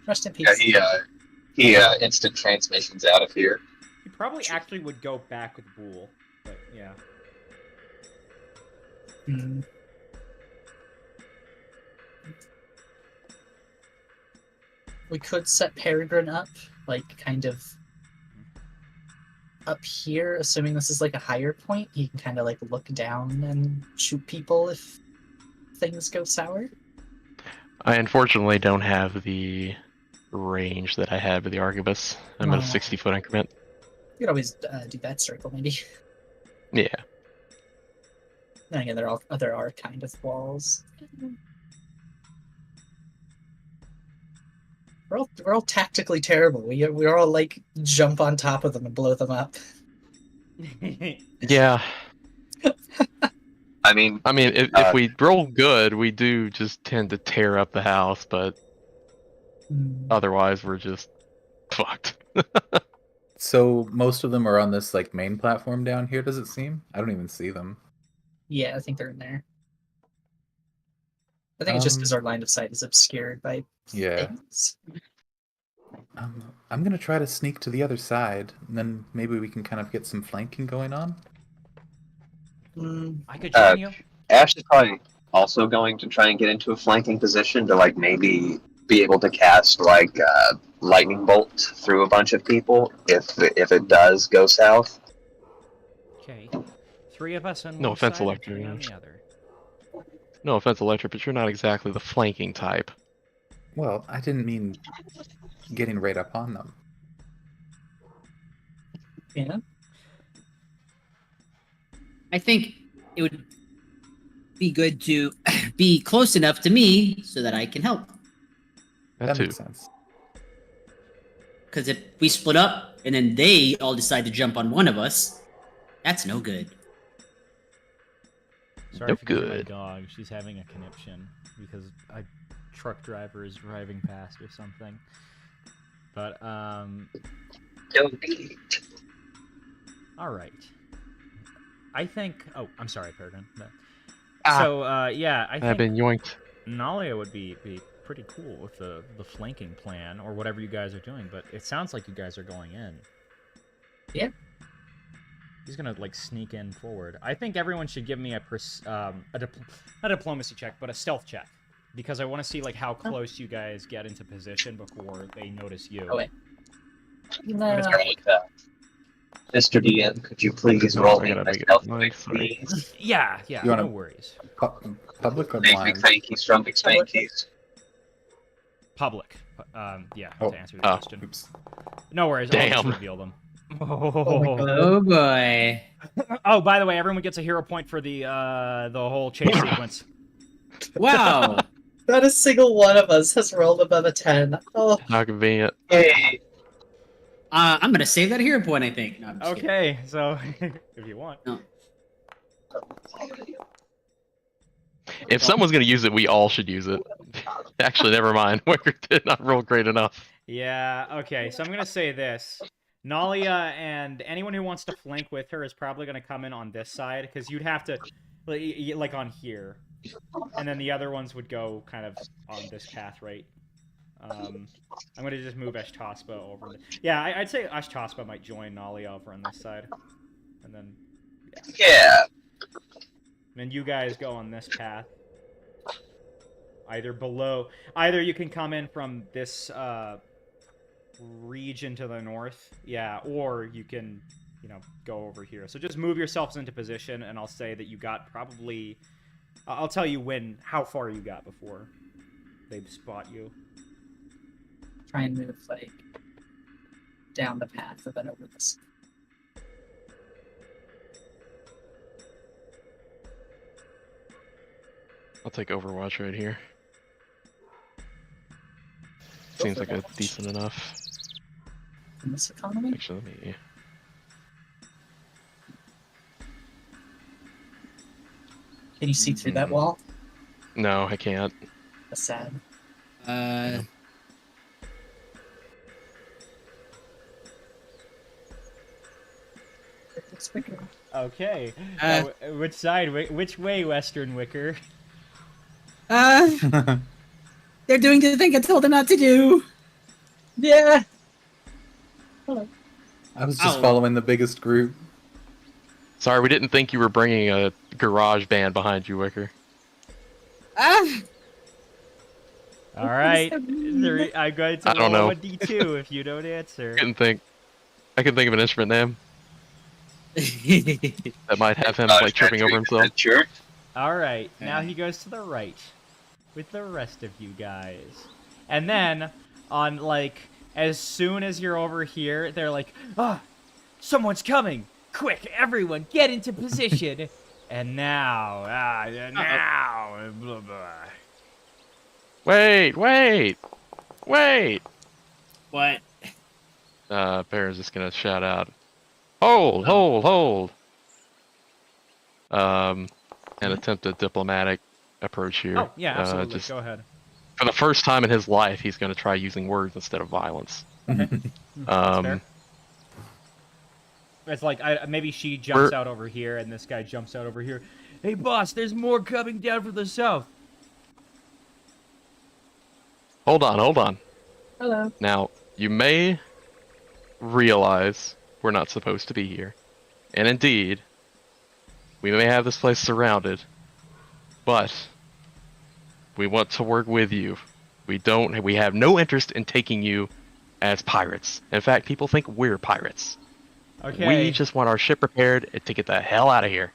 Rest in peace. Yeah, he instant transmissions out of here. he probably actually would go back with Boole. But yeah. Hmm. We could set Peregrine up, like, kind of up here, assuming this is like a higher point. He can kind of like look down and shoot people if things go sour. I unfortunately don't have the range that I had with the Arquebus. I'm at a Oh. 60-foot increment. You could always do that circle, maybe. Yeah. Then again, there are kind of walls. We're all tactically terrible. We're all like jump on top of them and blow them up. Yeah. I mean, If we roll good, we do just tend to tear up the house, but otherwise we're just fucked. So most of them are on this like main platform down here, does it seem? I don't even see them. Yeah, I think they're in there. I think it's just because our line of sight is obscured by Yeah. things. I'm gonna try to sneak to the other side, and then maybe we can kind of get some flanking going on. I could join you. Ash is probably also going to try and get into a flanking position to like maybe be able to cast like lightning bolt through a bunch of people if it does go south. Okay. 3 of us on No one offense, side and Electra. 3 on the other. No offense, Electra, but you're not exactly the flanking type. Well, I didn't mean getting right up on them. Yeah. I think it would be good to be close enough to me so that I can help. That too. makes sense. Because if we split up and then they all decide to jump on one of us, that's no good. Sorry Nope, if you hear my good. dog. She's having a conniption because a truck driver is driving past or something. But all right. I think. Oh, I'm sorry, Peregrine. So yeah, I I've think been yoinked. Nalia would be pretty cool with the flanking plan or whatever you guys are doing. But it sounds like you guys are going in. Yeah. He's gonna like sneak in forward. I think everyone should give me a not a diplomacy check, but a stealth check, because I want to see like how close you guys get into position before they notice you. Oh wait. But it's No. Mr. DM, could you please Oh, roll I me gotta a make it stealth nice, check, sorry. please? Yeah, You no wanna- worries. Public or Make me blind? thankies from McSpankies. Public. Yeah, Oh. to answer the Oh. question. Oops. No worries. I'll just Damn. reveal them. Oh my god. Oh boy. Oh, by the way, everyone gets a hero point for the whole chase sequence. Wow. Not a single one of us has rolled above a 10. Oh, How convenient. Hey, I'm gonna save that hero point, I think. No, I'm just kidding. Okay, so if you want. No. If someone's gonna use it, we all should use it. Actually, never mind. Wicker did not roll great enough. Yeah, okay, so I'm gonna say this. Nalia and anyone who wants to flank with her is probably gonna come in on this side, because you'd have to, like on here. And then the other ones would go kind of on this path, right? I'm gonna just move Ashtaspa over. Yeah, I'd say Ashtaspa might join Nalia over on this side. And then, yeah. then you guys go on this path. Either below, either you can come in from this region to the north, yeah, or you can, go over here. So just move yourselves into position, and I'll say that you got probably. I'll tell you how far you got before they spot you. try and move like down the path and then over this. I'll take Overwatch right here. Seems like a decent enough. In this economy? Actually, let me. Can you see through that wall? No, I can't. That's sad. Okay. Which side? Which way, Western Wicker? They're doing the thing I told them not to do. Yeah. I was just following the biggest group. Sorry, we didn't think you were bringing a garage band behind you, Wicker. All right. I'm going to I don't roll know. a D2 if you don't answer. I couldn't think of an instrument name that might have him like tripping over himself. Sure. All right. Now he goes to the right with the rest of you guys. And then on as soon as you're over here, they're like, "Ah, someone's coming. Quick, everyone get into position." And now, blah, blah. Wait! What? Bear's just gonna shout out, hold! And attempt a diplomatic approach here. Oh, yeah, absolutely. Just, Go ahead. for the first time in his life, he's gonna try using words instead of violence. That's fair. It's like maybe she jumps out over here, and this guy jumps out over here. Hey, boss, there's more coming down from the south. Hold on. Hello. Now, you may realize we're not supposed to be here. And indeed, we may have this place surrounded, but we want to work with you. We have no interest in taking you as pirates. In fact, people think we're pirates. Okay. We just want our ship repaired and to get the hell out of here.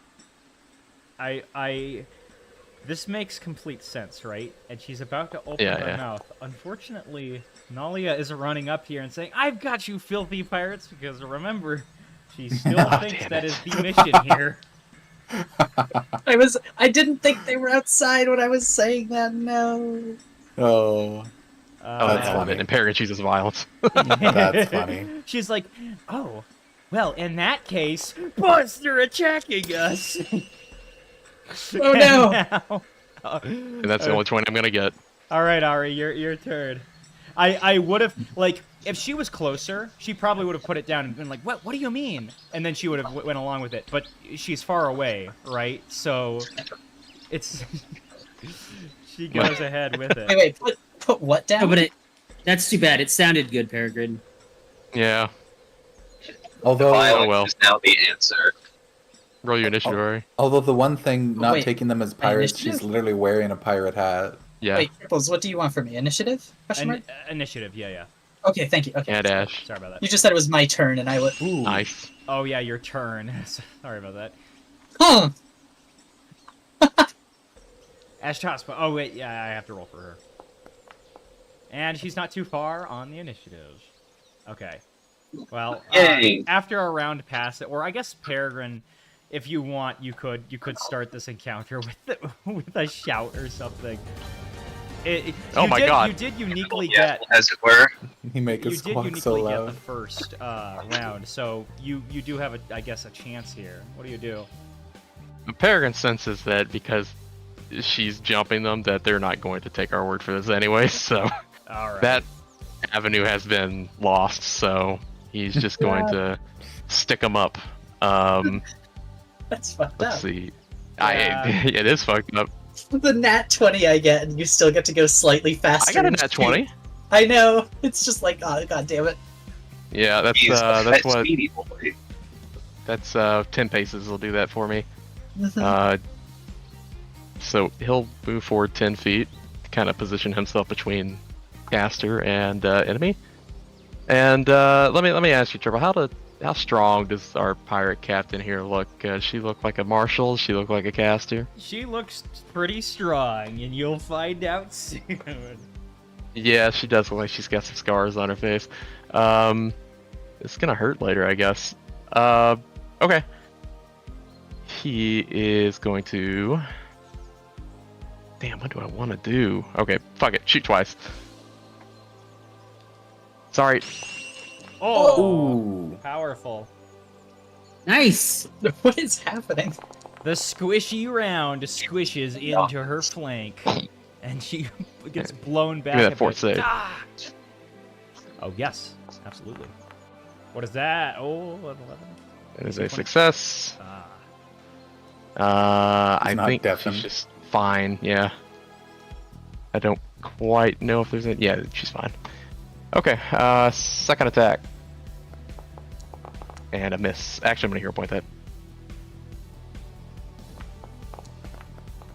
This makes complete sense, right? And she's about to open her mouth. Unfortunately, Nalia is running up here and saying, "I've got you, filthy pirates," because remember, she still thinks that is the mission here. I didn't think they were outside when I was saying that, no. Oh. That's funny. And Peregrine chooses violence. That's funny. She's like, "Oh, well, in that case, boss, they're attacking us." Oh no! And that's the only point I'm gonna get. All right, Ari, your turn. I would have if she was closer, she probably would have put it down and been like, "What? What do you mean?" And then she would have went along with it. But she's far away, right? So it's she goes ahead with it. Wait, put what down? No, but that's too bad. It sounded good, Peregrine. Yeah. Although, Violence is now the answer. Roll your initiative, Ari. although the one thing not wait, taking them as pirates, she's initiative? literally wearing a pirate hat. Yeah. Wait, Cripples, what do you want from me? Initiative? Question mark? Initiative, yeah. Okay, thank you. Okay. Yeah, Dash. Sorry about that. You just said it was my turn, and I would. Ooh. Nice. Oh yeah, your turn. Sorry about that. Huh. Ashtaspa. Oh wait, yeah, I have to roll for her. And she's not too far on the initiative. Okay. Well, Yay. after a round pass, or I guess Peregrine, if you want, you could start this encounter with a shout or something. Oh my God. You did uniquely Yeah, get. as it were. He make You us did squawk uniquely so get the loud. first round, so you do have I guess a chance here. What do you do? Peregrine senses that because she's jumping them, that they're not going to take our word for this anyway. So All right. that avenue has been lost. So he's just going to stick them up. That's fucked Let's up. see. Yeah. It is fucked up. The nat 20 I get, and you still get to go slightly faster. I got a and nat shoot. 20. I know. It's just like, oh, god damn it. Yeah, that's He's that's a what. speedy boy. That's 10 paces will do that for me. Mhm. So he'll move forward 10 feet, kind of position himself between caster and enemy. And let me ask you, Trevor, how strong does our pirate captain here look? She look like a marshal? She look like a caster? She looks pretty strong, and you'll find out soon. Yeah, she does look like she's got some scars on her face. It's gonna hurt later, I guess. Okay. He is going to... Damn, what do I want to do? Okay, fuck it. Shoot twice. Sorry. Oh, powerful. Nice. What is happening? The squishy round squishes into her flank, and she gets blown back. Give me that a fort bit. save. Ah! Oh yes, absolutely. What is that? Oh, an 11. It is a success. Ah. I not think deafened. she's just fine, yeah. I don't quite know if there's any... Yeah, she's fine. Okay, second attack. And a miss. Actually, I'm gonna hero point that.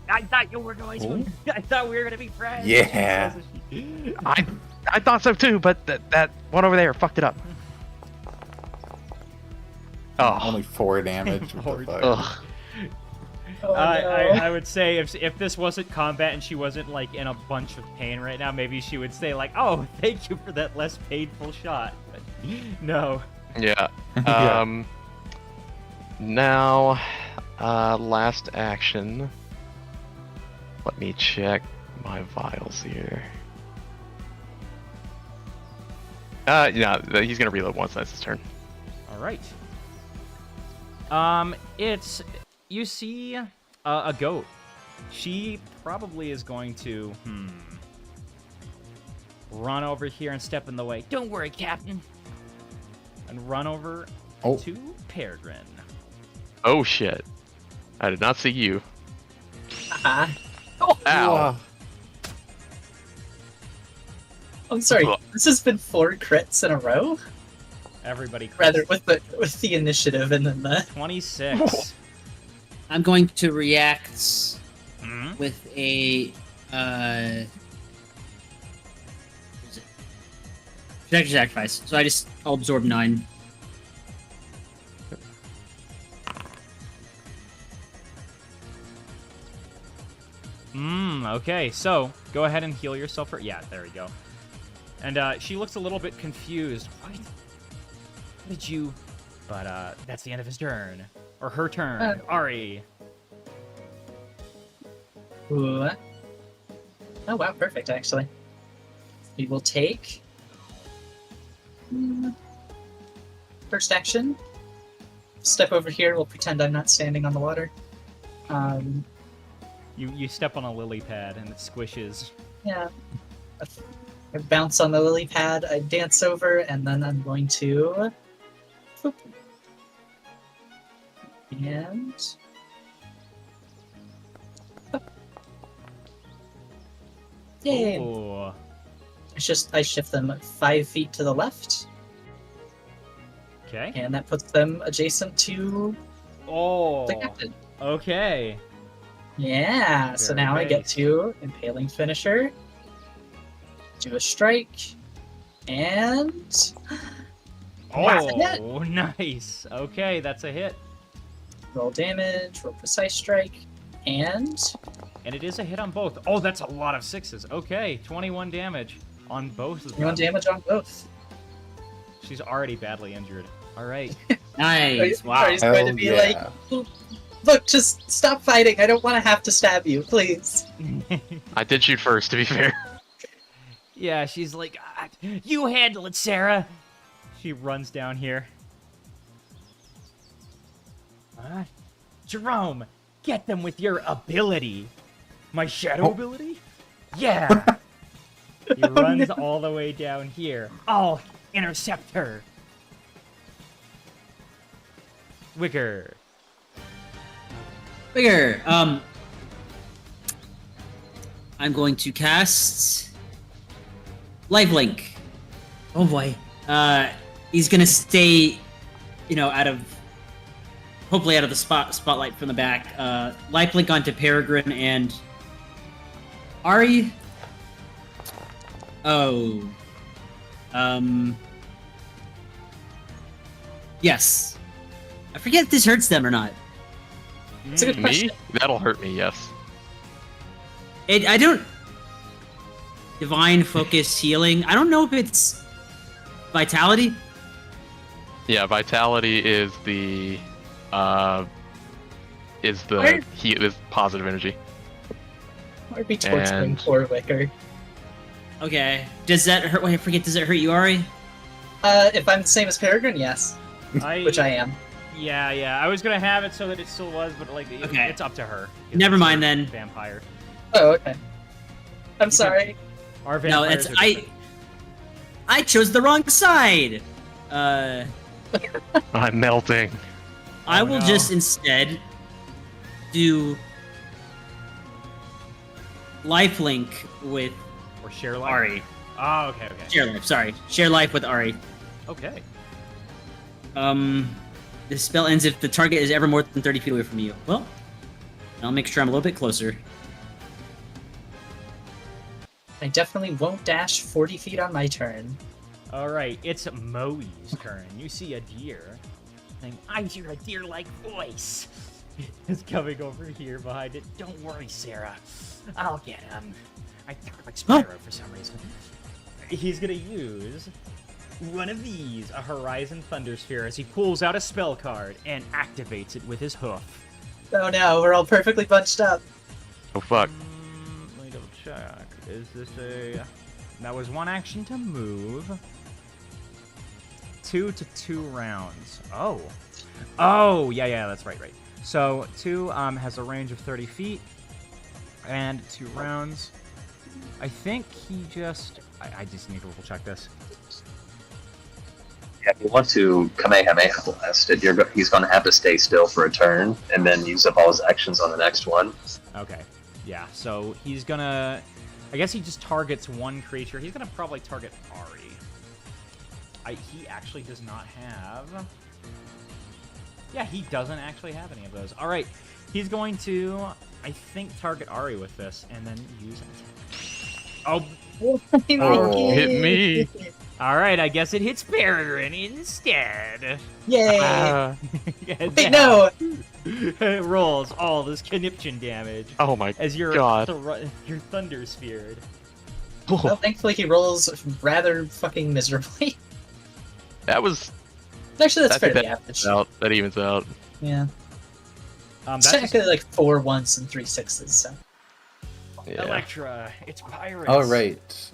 I thought you were going to. I thought we were gonna be friends. Yeah. I thought so too, but that one over there fucked it up. Oh. Only 4 damage. What the fuck? Ugh. Oh, no. I would say if this wasn't combat and she wasn't like in a bunch of pain right now, maybe she would say like, "Oh, thank you for that less painful shot." But no. Yeah. Yeah. Now, last action. Let me check my vials here. Yeah, he's gonna reload once. That's his turn. All right. It's you see a goat. She probably is going to run over here and step in the way. Don't worry, Captain. And run over to Peregrine. Oh shit! I did not see you. Ah. Ow! I'm sorry. Ugh. This has been 4 crits in a row. Everybody. Rather with the initiative and then the 26. I'm going to react Mhm. with a what is it? Protector sacrifice. So I'll absorb 9. Okay, so go ahead and heal yourself. Yeah, there we go. And she looks a little bit confused. What did you? But that's the end of his turn, or her turn. Ari. What? Oh wow, perfect actually. We will take first action. Step over here. We'll pretend I'm not standing on the water. You step on a lily pad and it squishes. Yeah. I bounce on the lily pad. I dance over, and then I'm going to. Boop. And. Yay! Ooh. I shift them 5 feet to the left, Okay. and that puts them adjacent to Oh. the captain. Okay. Yeah, so Very now I get nice. to Impaling Finisher, do a strike, and that's a hit. Oh, nice. Okay, that's a hit. Roll damage, roll precise strike, and And it is a hit on both. Oh, that's a lot of 6s. Okay, 21 damage on both of them. 21 damage on both. She's already badly injured. All right. Nice. Wow. Ari's going to be like, look, just stop fighting. I don't want to have to stab you, please. I did shoot first, to be fair. Yeah, she's like, you handle it, Sarah. She runs down here. Jerome, get them with your ability. My shadow ability? Yeah. He runs all the way down here. I'll intercept her. Wicker. Bigger. I'm going to cast Lifelink. Oh boy. He's gonna stay, hopefully out of the spotlight from the back. Lifelink onto Peregrine and Ari. Oh. Yes. I forget if this hurts them or not. It's a good Me? question. That'll hurt me, yes. I don't. Divine focus healing. I don't know if it's vitality. Yeah, vitality is the is positive energy. I'd be torturing And- poor Wicker. Okay. Does that hurt? Wait, I forget. Does it hurt you, Ari? If I'm the same as Peregrine, yes. Which I am. Yeah. I was gonna have it so that it still was, but like, Okay. it's up to her. Never mind then. Vampire. Oh, okay. I'm sorry. Our No, vampires that's are I. different. I chose the wrong side. I'm melting. I Oh, will no. just instead do lifelink with Or share life. Ari. Oh, okay. Share life. Sorry, share life with Ari. Okay. This spell ends if the target is ever more than 30 feet away from you. Well, I'll make sure I'm a little bit closer. I definitely won't dash 40 feet on my turn. All right. It's Moe's turn. You see a deer. And I hear a deer-like voice. It's coming over here behind it. Don't worry, Sarah. I'll get him. I thought like Spyro for some reason. He's gonna use one of these, a Horizon Thunder Sphere, as he pulls out a spell card and activates it with his hoof. Oh no, we're all perfectly bunched up. Oh fuck. Let me double check. Is this a... That was one action to move. 2 to 2 rounds. Oh. Oh, yeah, that's right. So 2 has a range of 30 feet. And 2 rounds. I think he just... I just need to double check this. Yeah, if you want to Kamehameha Blast it, he's going to have to stay still for a turn, and then use up all his actions on the next one. Okay. Yeah, so he's gonna... I guess he just targets one creature. He's gonna probably target Ari. He actually does not have... Yeah, he doesn't actually have any of those. All right, he's going to, I think, target Ari with this, and then use it. Oh, Hit me. all right. I guess it hits Peregrine instead. Yay! Wait, no! It rolls all this conniption damage Oh my as you're god. you're thunder speared. Well, thankfully he rolls rather fucking miserably. That was Actually, that's I think fairly average. that evens out. Yeah. That's It's technically like 4 1s and 3 6s, so. Yeah. Electra. It's pirates. All right.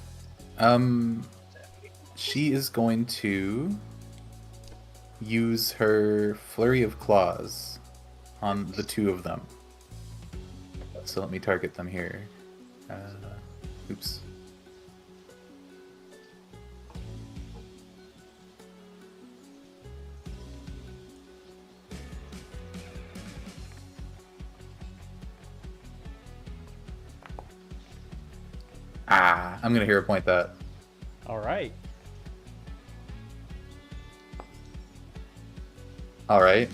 She is going to use her flurry of claws on the 2 of them. So let me target them here. Oops. I'm gonna hero point that. All right. All right.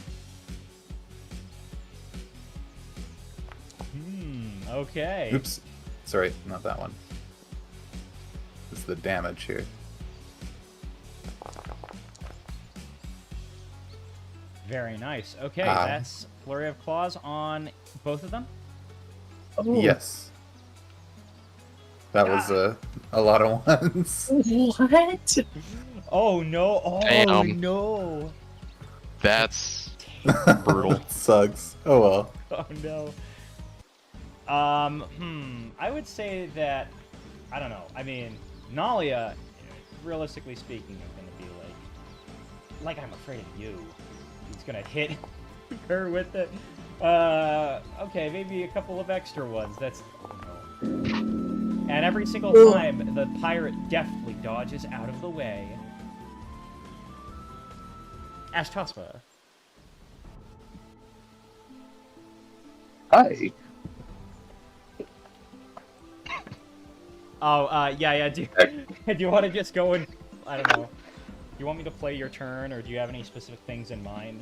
Okay. Oops. Sorry, not that one. It's the damage here. Very nice. Okay, that's Flurry of Claws on both of them? Oh. Yes. That was a lot of ones. What? Oh no! Oh Damn. no! That's brutal. That sucks. Oh well. Oh no. I would say that I don't know. I mean, Nalia, realistically speaking, is gonna be like I'm afraid of you. He's gonna hit her with it. Okay, maybe a couple of extra ones. That's and every single time the pirate deftly dodges out of the way. Ash Tospa. Hi. Oh, yeah. Do you want to just go and I don't know? Do you want me to play your turn, or do you have any specific things in mind?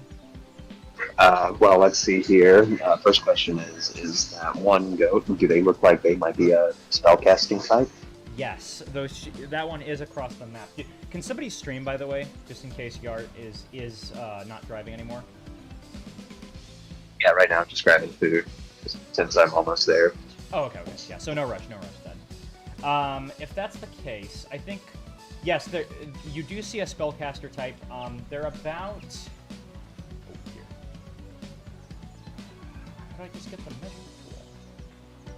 Well, let's see here. First question is that one goat, do they look like they might be a spellcasting type? Yes, that one is across the map. Can somebody stream, by the way, just in case Yart is not driving anymore? Yeah, right now I'm just grabbing food, since I'm almost there. Oh, okay. Yeah, so no rush then. If that's the case, I think, yes, you do see a spellcaster type. They're about... Oh, here. How did I just get the measure tool?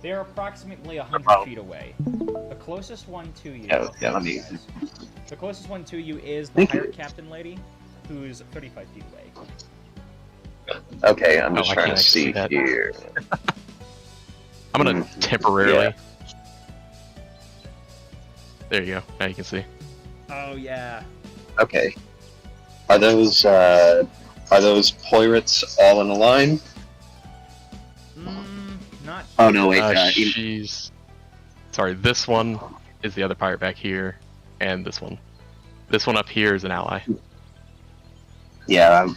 They're approximately 100 feet away. The closest one to you... Yeah, let me... The closest one to you is the pirate captain lady, who's 35 feet away. Okay, I'm just I trying can't to see that. here. I'm gonna temporarily. There you go. Now you can see. Oh yeah. Okay. Are those pirates all in a line? Not. Oh no, wait. She's. Sorry, this one is the other pirate back here, and this one. This one up here is an ally. Yeah.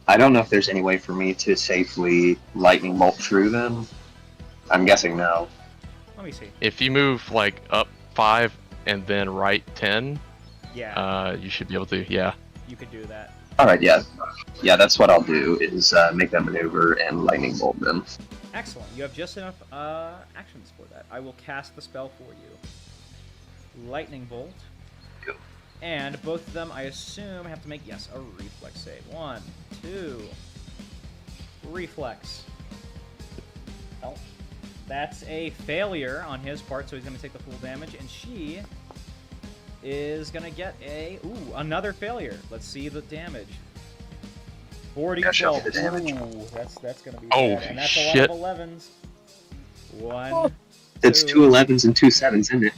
I don't know if there's any way for me to safely lightning bolt through them. I'm guessing no. Let me see. If you move like up 5 and then right 10, Yeah. you should be able to. Yeah. You could do that. All right, yeah, that's what I'll do. Is make that maneuver and lightning bolt them. Excellent. You have just enough actions for that. I will cast the spell for you. Lightning bolt. Go. And both of them, I assume, have to make, yes, a reflex save. 1, 2. Reflex. Well, that's a failure on his part, so he's going to take the full damage, and she is going to get another failure. Let's see the damage. 40 Yeah, show me the damage. Ooh, that's going to be Oh, bad. And that's shit. a lot of 11s. 1, It's 2 11s and 2 7s, isn't it?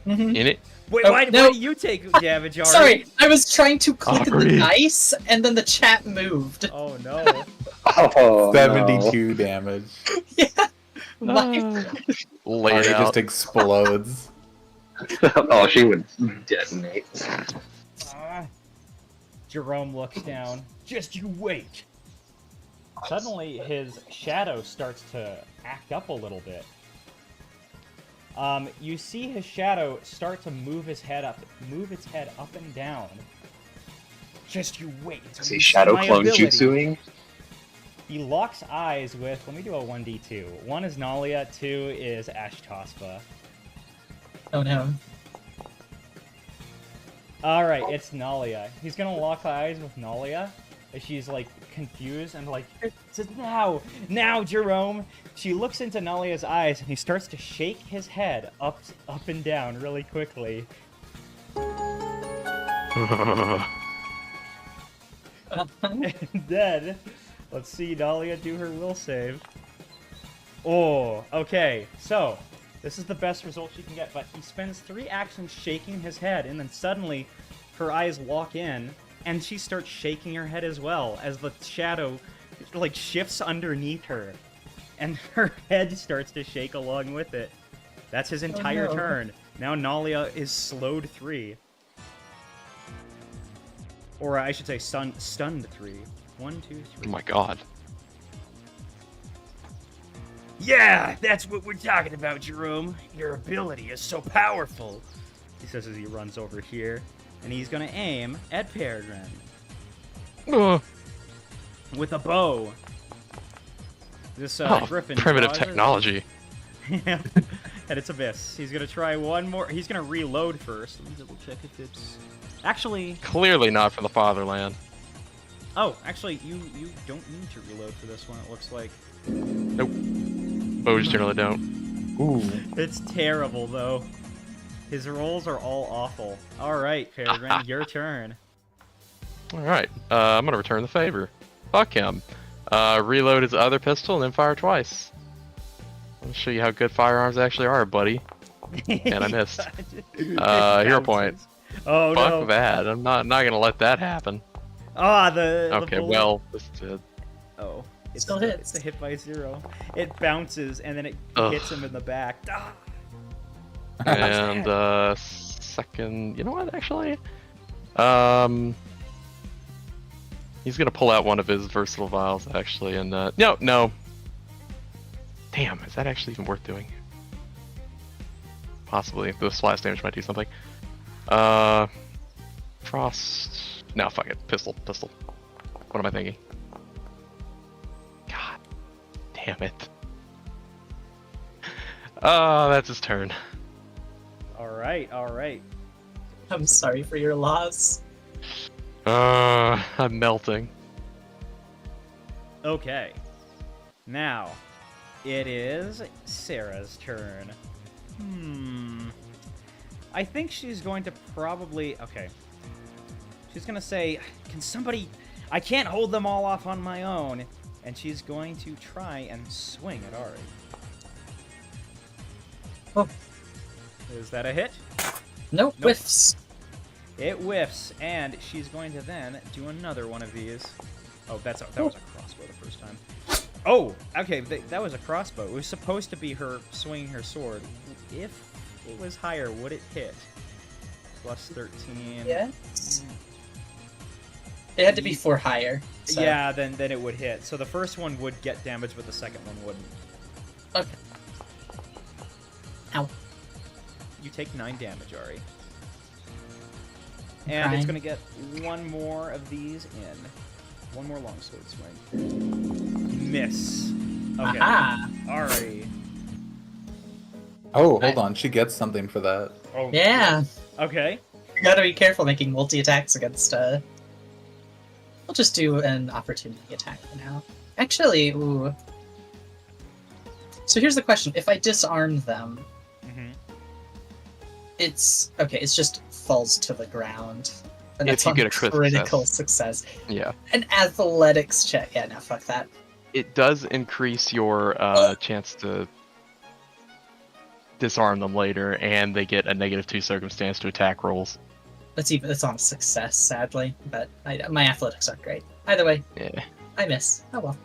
Mhm. In it. Wait, Oh, why no. do you take damage, Ari? Sorry, I was trying to click Ari. the dice, and then the chat moved. Oh no. Oh, 72 damage. Yeah. My- Lay Ari it just out. explodes. no. Oh, she would detonate. Jerome looks down. Just you wait. Suddenly, his shadow starts to act up a little bit. You see his shadow start to move its head up and down. Just you wait. Is he shadow My clone ability. jutsuing? He locks eyes with. Let me do a 1d2. 1 is Nalia. 2 is Ash Tospa. Oh no. All right, it's Nalia. He's gonna lock eyes with Nalia. She's like confused and like says, now, Jerome. She looks into Nalia's eyes and he starts to shake his head up and down really quickly. And then, let's see Nalia do her will save. Oh, okay. So, this is the best result she can get, but he spends 3 actions shaking his head, and then suddenly her eyes lock in, and she starts shaking her head as well, as the shadow, like, shifts underneath her, and her head starts to shake along with it. That's his entire no. turn. Now Nalia is slowed 3. Or I should say stunned 3. 1, 2, 3. Oh my god. Yeah, that's what we're talking about, Jerome. Your ability is so powerful, he says as he runs over here. And he's going to aim at Peregrine with a bow. This Griffin Primitive draws it. technology. And it's a miss. He's gonna try one more. He's gonna reload first. Let me double check if it's actually. Clearly not for the fatherland. Oh, actually, you don't need to reload for this one. It looks like. Nope. Bows generally don't. Ooh. It's terrible though. His rolls are all awful. All right, Peregrine, your turn. All right. I'm gonna return the favor. Fuck him. Reload his other pistol and then fire twice. I'll show you how good firearms actually are, buddy. And I missed. Hero point. Oh Fuck no. that. I'm not gonna let that happen. Ah, the Okay, bullet. well, this did. Oh, it's Still the- hits. It's a hit by 0. It bounces and then it Ugh. hits him in the back. Ah! And second, you know what? Actually, he's gonna pull out one of his versatile vials. Actually, and no. Damn, is that actually even worth doing? Possibly. The splash damage might do something. Frost. No, fuck it. Pistol. What am I thinking? God damn it. Oh, that's his turn. All right. I'm sorry for your loss. I'm melting. Okay. Now, it is Sarah's turn. I think she's going to probably... Okay. She's going to say, can somebody... I can't hold them all off on my own. And she's going to try and swing at Ari. Oh. Is that a hit? Nope, Nope. whiffs. It whiffs, and she's going to then do another one of these. Oh, that was a crossbow the first time. Oh, okay, that was a crossbow. It was supposed to be her swinging her sword. If it was higher, would it hit? Plus 13. Yes. It had to be 4 higher. So. Yeah, then it would hit. So the first one would get damage, but the second one wouldn't. Okay. Ow. You take 9 damage, Ari. And it's going to get one more of these in. One more longsword swing. Miss. Okay. Aha. Ari. Oh, hold on. She gets something for that. Oh, Yeah. Okay. You gotta be careful making multi-attacks against, We'll just do an opportunity attack for now. Actually, ooh. So here's the question. If I disarm them, it's just falls to the ground. And If that's you on get a critical success. Yeah. An athletics check. Yeah, no, fuck that. It does increase your chance to disarm them later, and they get a -2 circumstance to attack rolls. That's on success, sadly. But my athletics aren't great. Either way, Yeah. I miss. Oh well.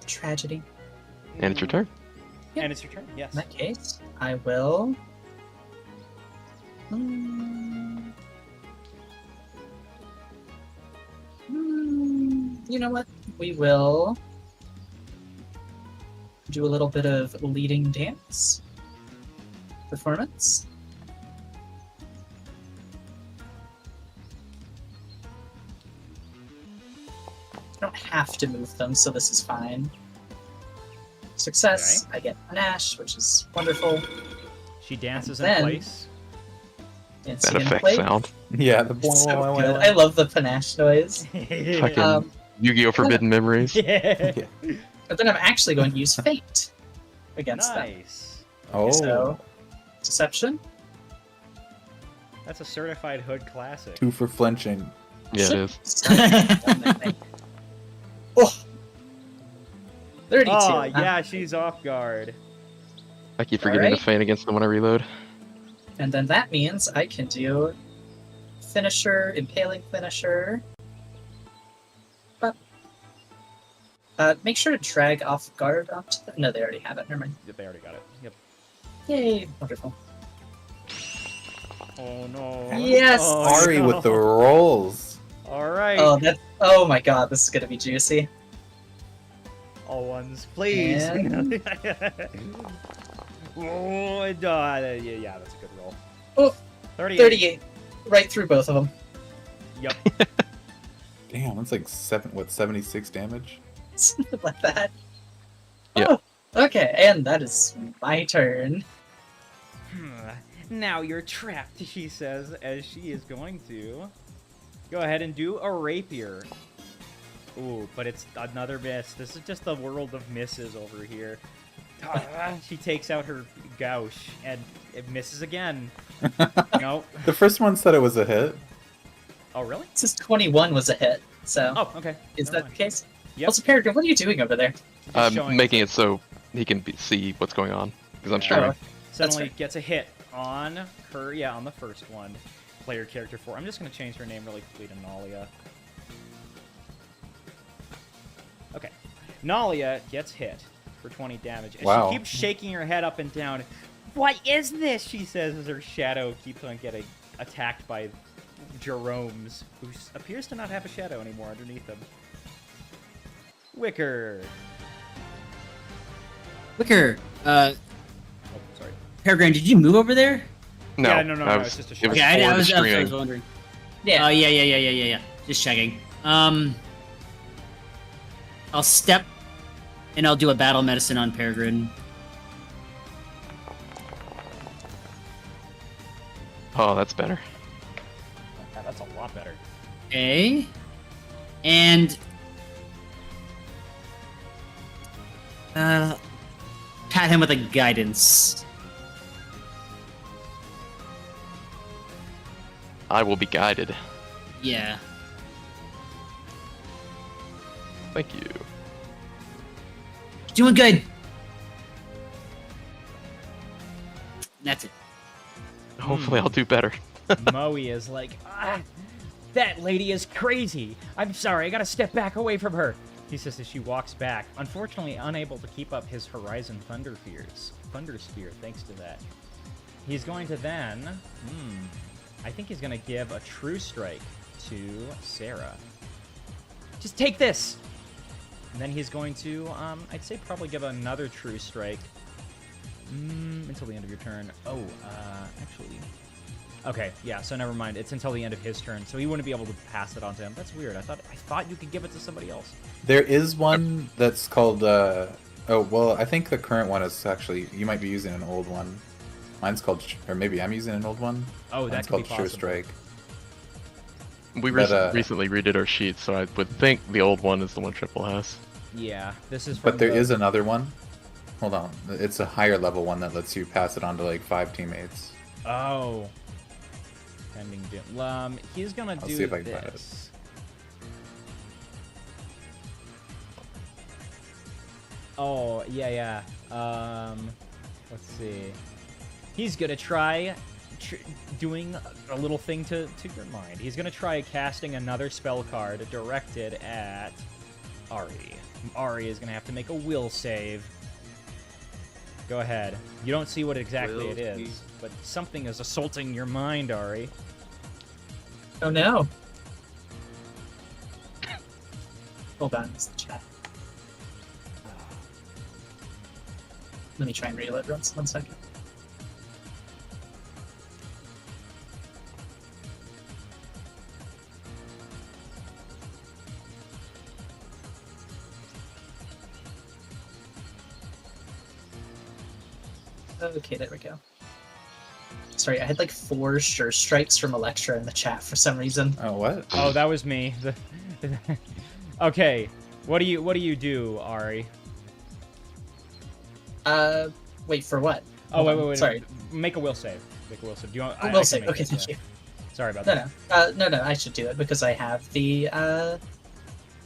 Tragedy. And it's your turn. Yeah. And it's your turn, yes. In that case, I will. You know what? We will do a little bit of leading dance performance. I don't have to move them, so this is fine. Success. Okay. I get panache, which is wonderful. She dances And in then- place. Dancing That in effect place. sound. Yeah, the It's so good. I love the panache noise. Fucking Yu-Gi-Oh! Forbidden Memories. Yeah. But then I'm actually going to use Fate against them. Nice. Oh. So, Deception. That's a certified hood classic. 2 for flinching. Yeah, it is. Oh! 32. Oh, yeah, she's off guard. I keep forgetting Alright. to feint against them when I reload. And then that means I can do Finisher, Impaling Finisher. But make sure to drag off guard onto the... No, they already have it. Never mind. They already got it. Yep. Yay! Wonderful. Oh, no. Yes! Oh, Ari no. with the rolls. All right. Oh my god, this is gonna be juicy. All ones, please. And- Oh, yeah, that's a good roll. Oh, 38. 38. Right through both of them. Yep. Damn, that's like 76 damage? Something like that. Yeah. Oh, Okay, and that is my turn. Now you're trapped, she says, as she is going to go ahead and do a rapier. Ooh, but it's another miss. This is just the world of misses over here. She takes out her gouge, and it misses again. Nope. The first one said it was a hit. Oh, really? It says 21 was a hit, so Oh, okay. is Never that mind. the case? Yep. Also, Peregrine, what are you doing over there? Just showing- Making it so he can see what's going on because I'm Yeah. streaming. Suddenly right. gets a hit on her, yeah, on the first one. Player character 4. I'm just going to change her name really quickly to Nalia. Okay. Nalia gets hit for 20 damage. And Wow. she keeps shaking her head up and down. What is this? She says as her shadow keeps on getting attacked by Jerome's, who appears to not have a shadow anymore underneath him. Wicker. Wicker, Oh, sorry. Peregrine, did you move over there? No, Yeah, no, I it's just a it was Okay, for I the was streaming. wondering. Yeah. Yeah. Just checking. I'll step, and I'll do a battle medicine on Peregrine. Oh, that's better. Yeah, that's a lot better. Okay. And pat him with a guidance. I will be guided. Yeah. Thank you. Doing good. That's it. Hopefully, I'll do better. Moe is like, that lady is crazy. I'm sorry, I gotta step back away from her. He says as she walks back, unfortunately unable to keep up his Horizon Thunder Sphere, thanks to that. He's going to then, I think he's gonna give a True Strike to Sarah. Just take this! And then he's going to, I'd say probably give another True Strike until the end of your turn. Oh, actually... Okay, yeah, so never mind. It's until the end of his turn, so he wouldn't be able to pass it on to him. That's weird. I thought you could give it to somebody else. There is one that's called. Oh well, I think the current one is actually. You might be using an old one. Mine's called, or maybe I'm using an old one. Oh, that Mine's could be called Sure possible. Strike. We But, recently redid our sheet, so I would think the old one is the one Triple has. Yeah, this is. But there is another one. Hold on, it's a higher level one that lets you pass it on to like 5 teammates. Oh. Pending doom. He's gonna I'll do see if I can find it. this. Oh, yeah. Let's see. He's gonna try doing a little thing to your mind. He's gonna try casting another spell card directed at Ari. Ari is gonna have to make a will save. Go ahead. You don't see what exactly it is, but something is assaulting your mind, Ari. Oh no. Hold on, it's the chat. Let me try and reload one second. Okay, there we go. Sorry, I had like 4 Sure Strikes from Electra in the chat for some reason. Oh what? Oh, that was me. Okay, what do you do, Ari? Wait, for what? Oh, Hold on, wait. Sorry. Make a will save. Make a will save. Do you want? I Will can save. make Okay, it, thank yeah. you. Sorry about No, that. no, I should do it because I have the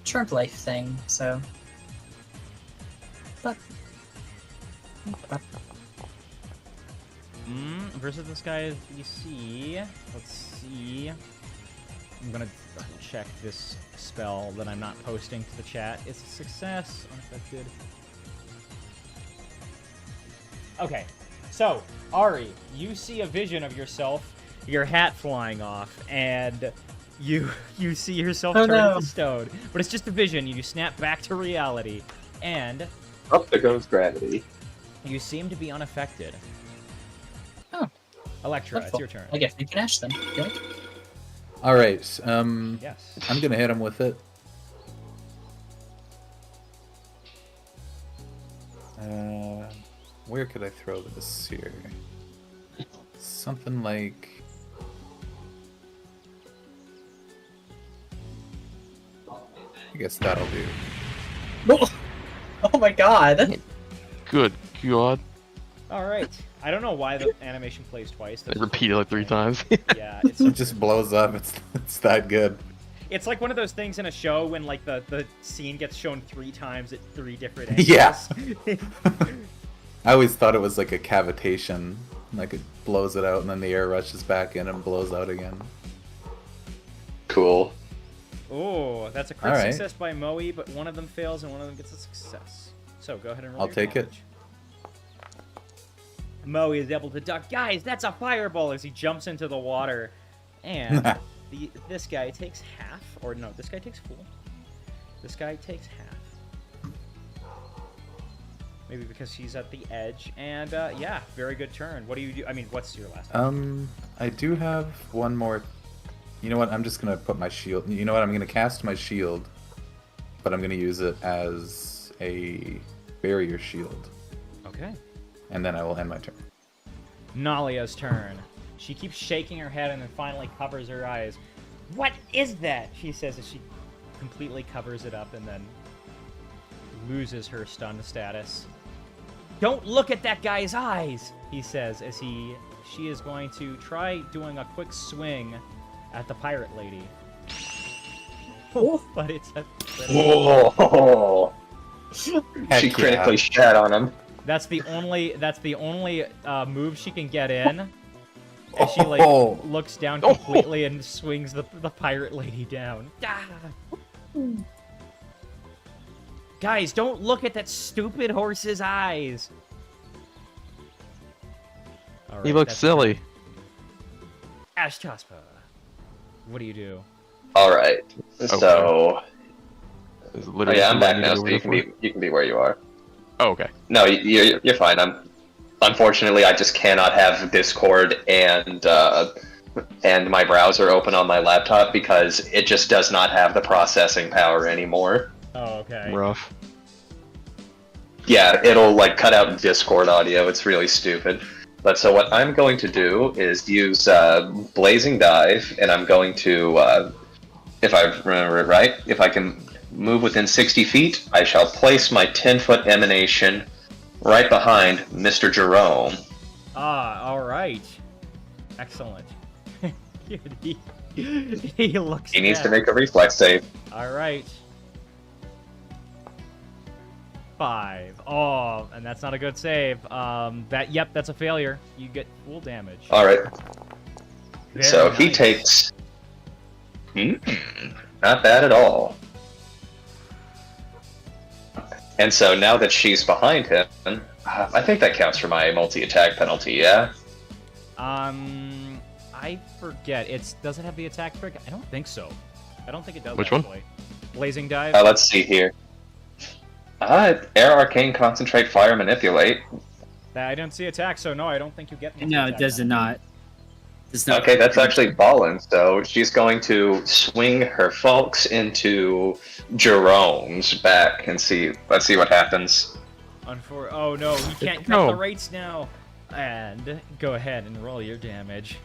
Charmed Life thing. So, but Versus this guy is BC. Let's see. I'm gonna double check this spell that I'm not posting to the chat. It's a success. Unaffected. Okay, so Ari, you see a vision of yourself, your hat flying off, and you see yourself Oh, turn no. into stone. But it's just a vision. You snap back to reality, and Up there goes gravity. you seem to be unaffected. Oh. Electra, it's wonderful. your turn. I guess you can ash them. Right? All right. Yes. I'm gonna hit him with it. where could I throw this here? Something like... I guess that'll do. Oh my god. Good God. All right. I don't know why the animation plays twice. They repeat it like 3 times. Yeah, It just blows up. It's that good. it's like one of those things in a show when like the scene gets shown 3 times at 3 different angles. Yeah. I always thought it was like a cavitation. Like it blows it out and then the air rushes back in and blows out again. Cool. Oh, that's a crit All right. success by Moe, but one of them fails and one of them gets a success. So go ahead and roll I'll your take it. damage. Moe is able to duck. Guys, that's a fireball as he jumps into the water. And this guy takes half. Or no, this guy takes full. This guy takes half. Maybe because he's at the edge. And yeah, very good turn. What do you do? I mean, what's your last one? I do have one more. You know what? I'm just gonna put my shield. You know what? I'm gonna cast my shield, but I'm gonna use it as a barrier shield, Okay. and then I will end my turn. Nalia's turn. She keeps shaking her head and then finally covers her eyes. What is that? She says as she completely covers it up and then loses her stunned status. Don't look at that guy's eyes, he says as she is going to try doing a quick swing at the pirate lady. But it's a Whoa! Heck She yeah. critically shat on him. That's the only move she can get in. As she Oh. looks down completely and swings the pirate lady down. Ah! Guys, don't look at that stupid horse's eyes. All He right, looks that's silly. Ash Tospa. What do you do? Alright. So It's oh, literally yeah, I'm back something now, to so do with you can be where you are. Oh, okay. No, you're fine. Unfortunately, I just cannot have Discord and my browser open on my laptop because it just does not have the processing power anymore. Oh, okay. Rough. Yeah, it'll like cut out Discord audio. It's really stupid. But so what I'm going to do is use Blazing Dive, and I'm going to, if I remember it right, if I can move within 60 feet, I shall place my 10-foot emanation right behind Mr. Jerome. Ah, all right. Excellent. he looks. He needs to bad. make a reflex save. All right. 5. Oh, and that's not a good save. Yep, that's a failure. You get full damage. All right. Very So he nice. takes. Not bad at all. And so now that she's behind him, I think that counts for my multi-attack penalty. Yeah. I forget. Does it have the attack trick? I don't think so. I don't think it does. Which one? actually. Blazing dive. Let's see here. Air, Arcane, Concentrate, Fire, Manipulate. I don't see attack, so no, I don't think you get. No, it does not. It's not. Okay, that's actually ballin'. So she's going to swing her Fulks into Jerome's back and see. Let's see what happens. Oh no, he can't cut No. the rates now. And go ahead and roll your damage.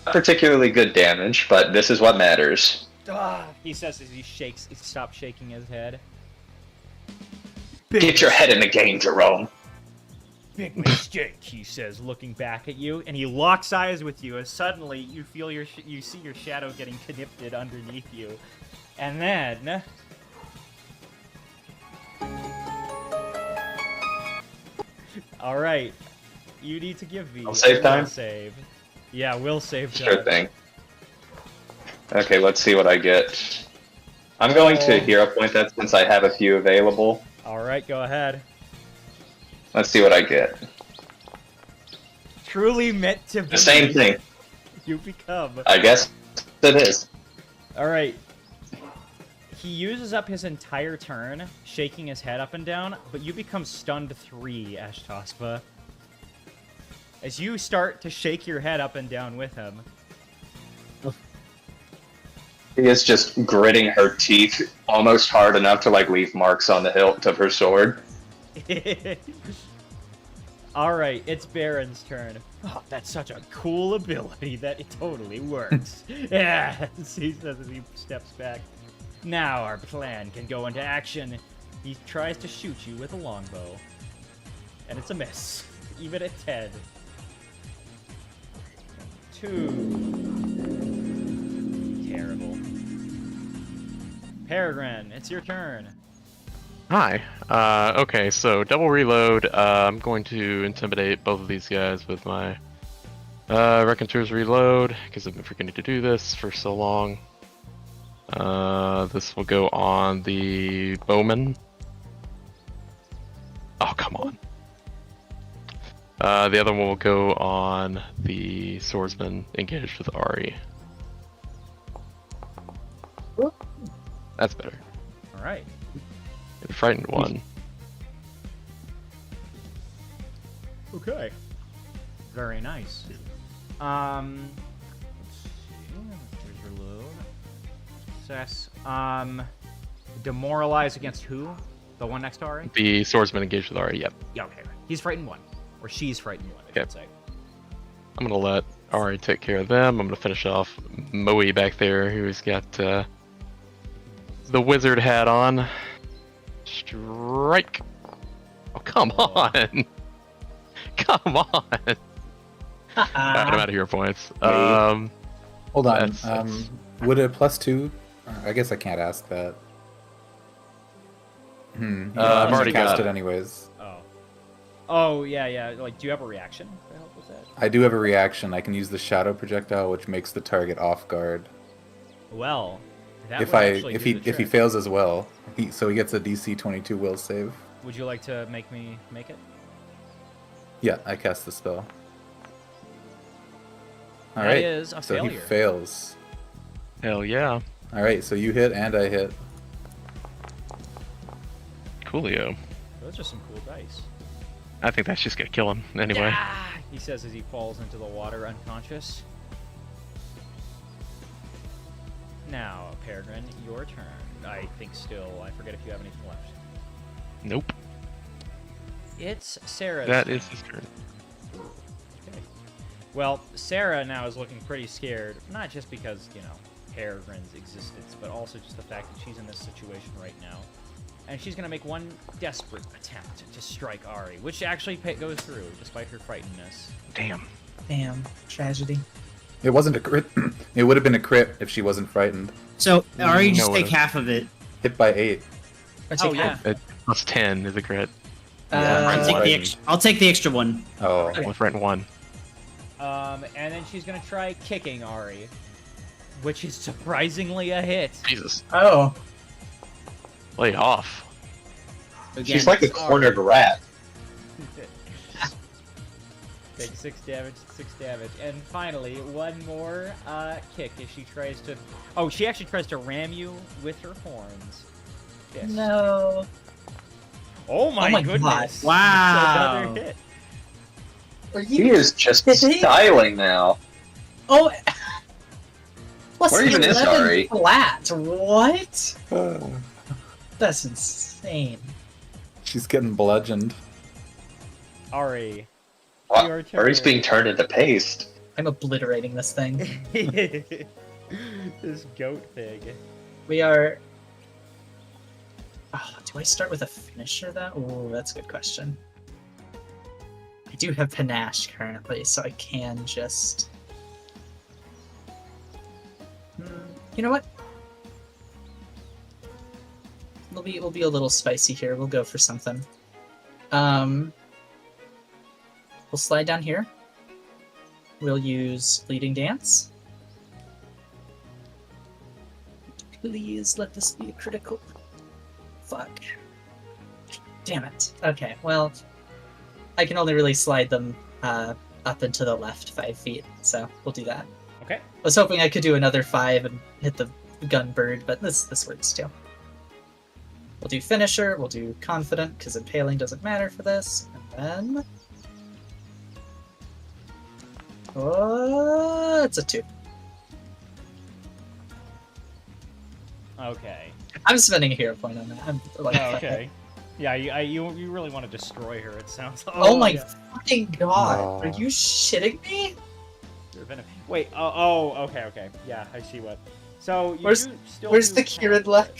Not particularly good damage, but this is what matters. He says as he stops shaking his head. Get your head in the game, Jerome. Big mistake, he says, looking back at you, and he locks eyes with you. As suddenly you feel you see your shadow getting connipted underneath you, and then. All right, you need to give me Will save a time? will save. Yeah, will save time. Sure thing. Okay, let's see what I get. I'm going to hero point that since I have a few available. All right, go ahead. Let's see what I get. Truly meant to be. The same thing. You become. I guess it is. All right. He uses up his entire turn, shaking his head up and down, but you become stunned 3, Ashtospa. As you start to shake your head up and down with him. He is just gritting her teeth almost hard enough to like leave marks on the hilt of her sword. All right, it's Baron's turn. Oh, that's such a cool ability that it totally works. Yeah, he says as he steps back. Now our plan can go into action. He tries to shoot you with a longbow, and it's a miss, even at 10. 2. Terrible. Peregrine, it's your turn. Hi. Okay, so double reload. I'm going to intimidate both of these guys with my Raconteur's reload, because I've been forgetting to do this for so long. This will go on the bowman. Oh, come on. The other one will go on the swordsman engaged with Ari. That's better. All right. And frightened one. Okay. Very nice. Let's see. Here's reload. Success. Demoralize against who? The one next to Ari? The swordsman engaged with Ari, yep. Yeah, okay. He's frightened 1. Or she's frightened 1, I Okay. should say. I'm gonna let Ari take care of them. I'm gonna finish off Moe back there, who's got the wizard hat on. Strike! Oh, come on! Come on! Alright, I'm out of hero points. Hold on. That's- Would a +2? I guess I can't ask that. I've already cast got it it. anyways. Oh. Oh, yeah. Like, do you have a reaction to help with that? I do have a reaction. I can use the shadow projectile, which makes the target off guard. Well, that If would I actually if do he the if he trick. fails as well, so he gets a DC 22 will save. Would you like to make me make it? Yeah, I cast the spell. All That right. is a so failure. he fails. Hell yeah. All right, so you hit and I hit. Coolio. Those are some cool dice. I think that's just gonna kill him anyway. Ah! He says as he falls into the water unconscious. Now, Peregrine, your turn. I think still. I forget if you have anything left. Nope. It's Sarah's That turn. is his turn. Okay. Well, Sarah now is looking pretty scared, not just because, Peregrine's existence, but also just the fact that she's in this situation right now. And she's going to make one desperate attempt to strike Ari, which actually goes through, despite her frightenedness. Damn. Damn, tragedy. It wasn't a crit. It would have been a crit if she wasn't frightened. So, Ari, just No, take half of it. Hit by 8. Oh, yeah. Plus 10 is a crit. I'll take the extra one. Oh. With frightened 1. And then she's going to try kicking Ari, which is surprisingly a hit. Jesus. Oh. Lay off. Again, She's like a cornered rat. Take 6 damage, 6 damage. And finally, one more kick as she tries to... Oh, she actually tries to ram you with her horns. Yes. No. Oh my, my goodness. God. Wow. Another hit. Are He you is just styling now. Oh. Plus Where even is 11 Ari? flat. What? That's insane. She's getting bludgeoned. Ari. Wow, Your turn. Ari's being turned into paste. I'm obliterating this thing. This goat thing. We are. Oh, do I start with a finisher then? Oh, that's a good question. I do have panache currently, so I can just. You know what? We'll be a little spicy here. We'll go for something. We'll slide down here. We'll use Leading Dance. Please let this be a critical. Fuck. Damn it. Okay, well, I can only really slide them up and to the left 5 feet, so we'll do that. Okay. I was hoping I could do another 5 and hit the gun bird, but this works too. We'll do Finisher, we'll do Confident, because Impaling doesn't matter for this, and then... Oh, it's a 2. Okay. I'm spending a hero point on that. I'm like, Oh, okay. Yeah, you really want to destroy her. It sounds. Oh my yeah. fucking god! Aw. Are you shitting me? You're venom. Wait. Oh. Okay. Yeah, I see what. So you Where's- do still. Where's do the have Kieran it. luck?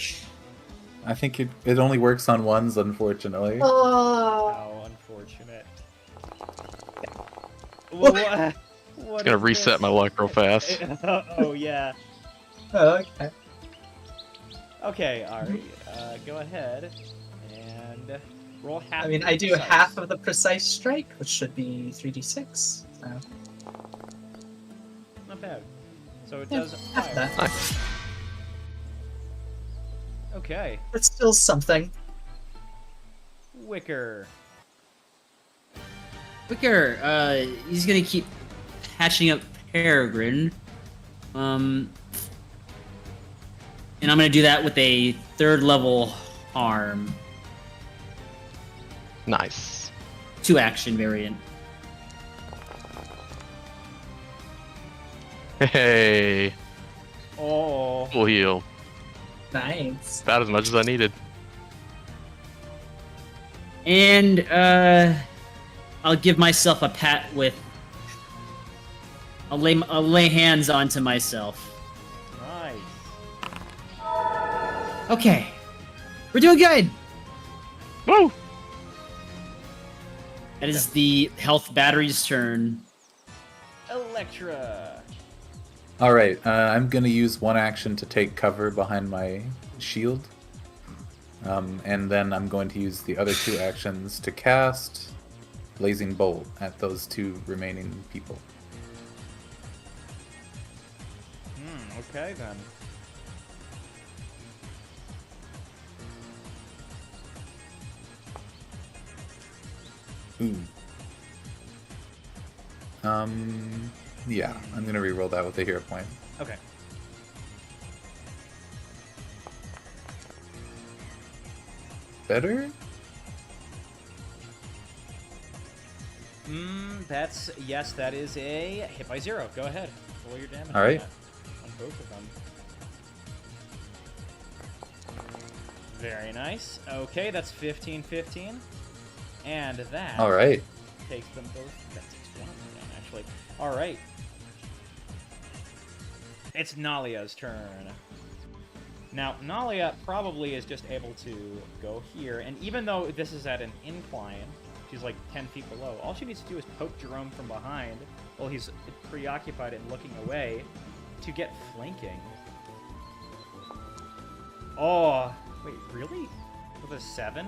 I think it only works on ones, unfortunately. Oh. How unfortunate. What? What Gonna is reset this? my luck real fast. Oh yeah. Okay. Okay. All right. Go ahead and roll half. I mean, your I do precise. half of the precise strike, which should be 3d6. So, Not bad. So it yeah, does half fire. that. Nice. Okay. That's still something. Wicker. Wicker, he's gonna keep patching up Peregrine. And I'm gonna do that with a 3rd level harm. Nice. 2 action variant. Hey, Oh. full heal. Nice. About as much as I needed. And I'll give myself a pat with. I'll lay hands onto myself. Nice. Okay, we're doing good. Woo! That is the health battery's turn. Electra. All right, I'm gonna use one action to take cover behind my shield, and then I'm going to use the other 2 actions to cast Blazing Bolt at those 2 remaining people. Okay then. Ooh. Yeah, I'm gonna reroll that with a hero point. Okay. Better? Yes, that is a hit by 0. Go ahead. Roll your damage. All right. On both of them. Very nice. Okay, that's 15. And that All right. takes them both. That takes one of them down, actually. All right. It's Nalia's turn. Now, Nalia probably is just able to go here, and even though this is at an incline, she's like 10 feet below, all she needs to do is poke Jerome from behind while he's preoccupied and looking away to get flanking. Oh, wait, really? With a 7?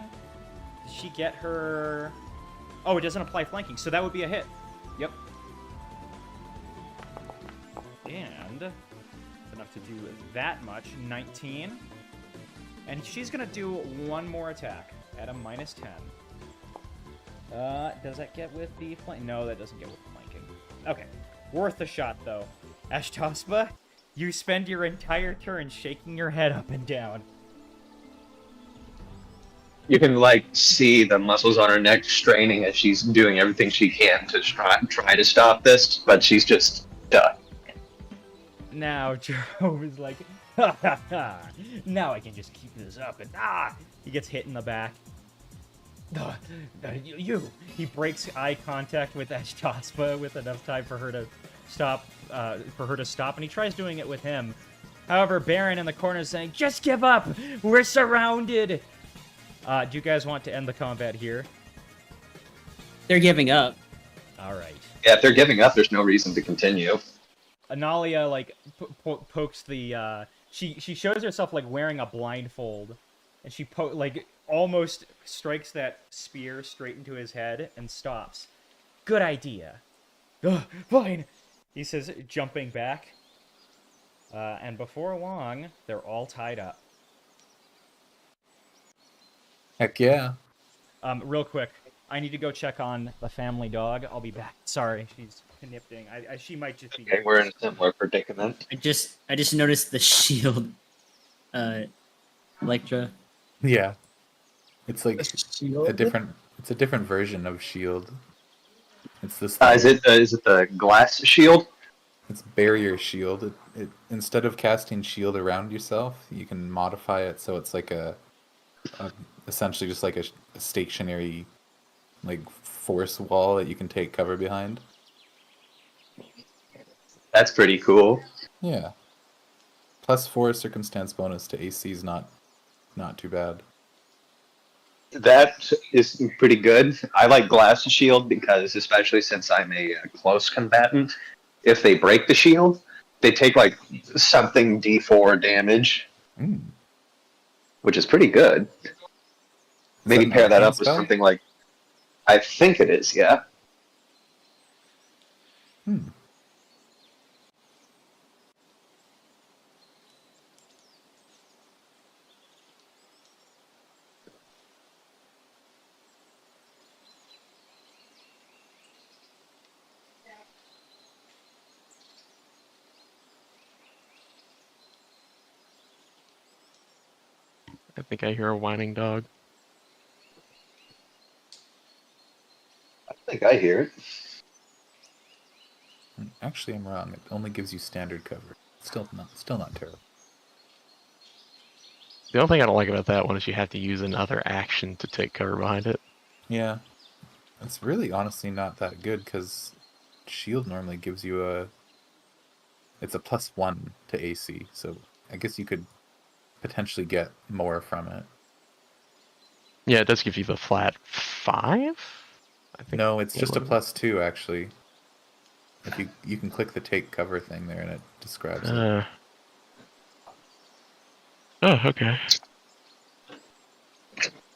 Does she get her... Oh, it doesn't apply flanking, so that would be a hit. Yep. And enough to do that much. 19. And she's gonna do one more attack at a -10. Does that get with the flank? No, that doesn't get with the flanking. Okay. Worth a shot, though. Ashtospa, you spend your entire turn shaking your head up and down. You can like see the muscles on her neck straining as she's doing everything she can to try to stop this, but she's just done. Now Jerome is like, ha ha ha, now I can just keep this up, and he gets hit in the back. He breaks eye contact with Ashtospa with enough time for her to stop, and he tries doing it with him. However, Baron in the corner is saying, just give up, we're surrounded. Do you guys want to end the combat here? They're giving up. All right. Yeah, if they're giving up, there's no reason to continue. Analia like pokes the she shows herself like wearing a blindfold, and she like almost strikes that spear straight into his head and stops. Good idea. Fine, he says, jumping back. And before long, they're all tied up. Heck yeah. Real quick, I need to go check on the family dog. I'll be back. Sorry, she's connipting. She might just be. Okay, we're in a similar predicament. I just noticed the shield. Electra. Yeah. It's like Shield? a different version of shield. It's this Is it the glass shield? It's barrier shield. It instead of casting shield around yourself, you can modify it so it's like a essentially just like a stationary like force wall that you can take cover behind. That's pretty cool. Yeah. +4 circumstance bonus to AC is not too bad. That is pretty good. I like glass shield because, especially since I'm a close combatant, if they break the shield, they take like something D4 damage, which is pretty good. Maybe pair that up with something like, I think it is, yeah. I think I hear a whining dog. I think I hear it. Actually, I'm wrong. It only gives you standard cover. Still not terrible. The only thing I don't like about that one is you have to use another action to take cover behind it. Yeah. It's really honestly not that good because shield normally gives you it's a +1 to AC, so I guess you could potentially get more from it. Yeah, it does give you the flat 5? I think. No, it's just a was +2 actually. If you can click the take cover thing there and it describes it. Oh, okay.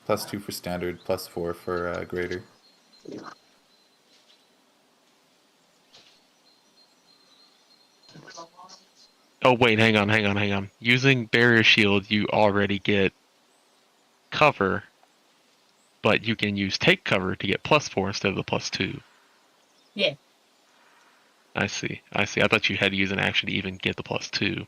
+2 for standard, +4 for greater. Oh wait, hang on. Using barrier shield, you already get cover, but you can use take cover to get +4 instead of the +2. Yeah. I see. I thought you had to use an action to even get the +2.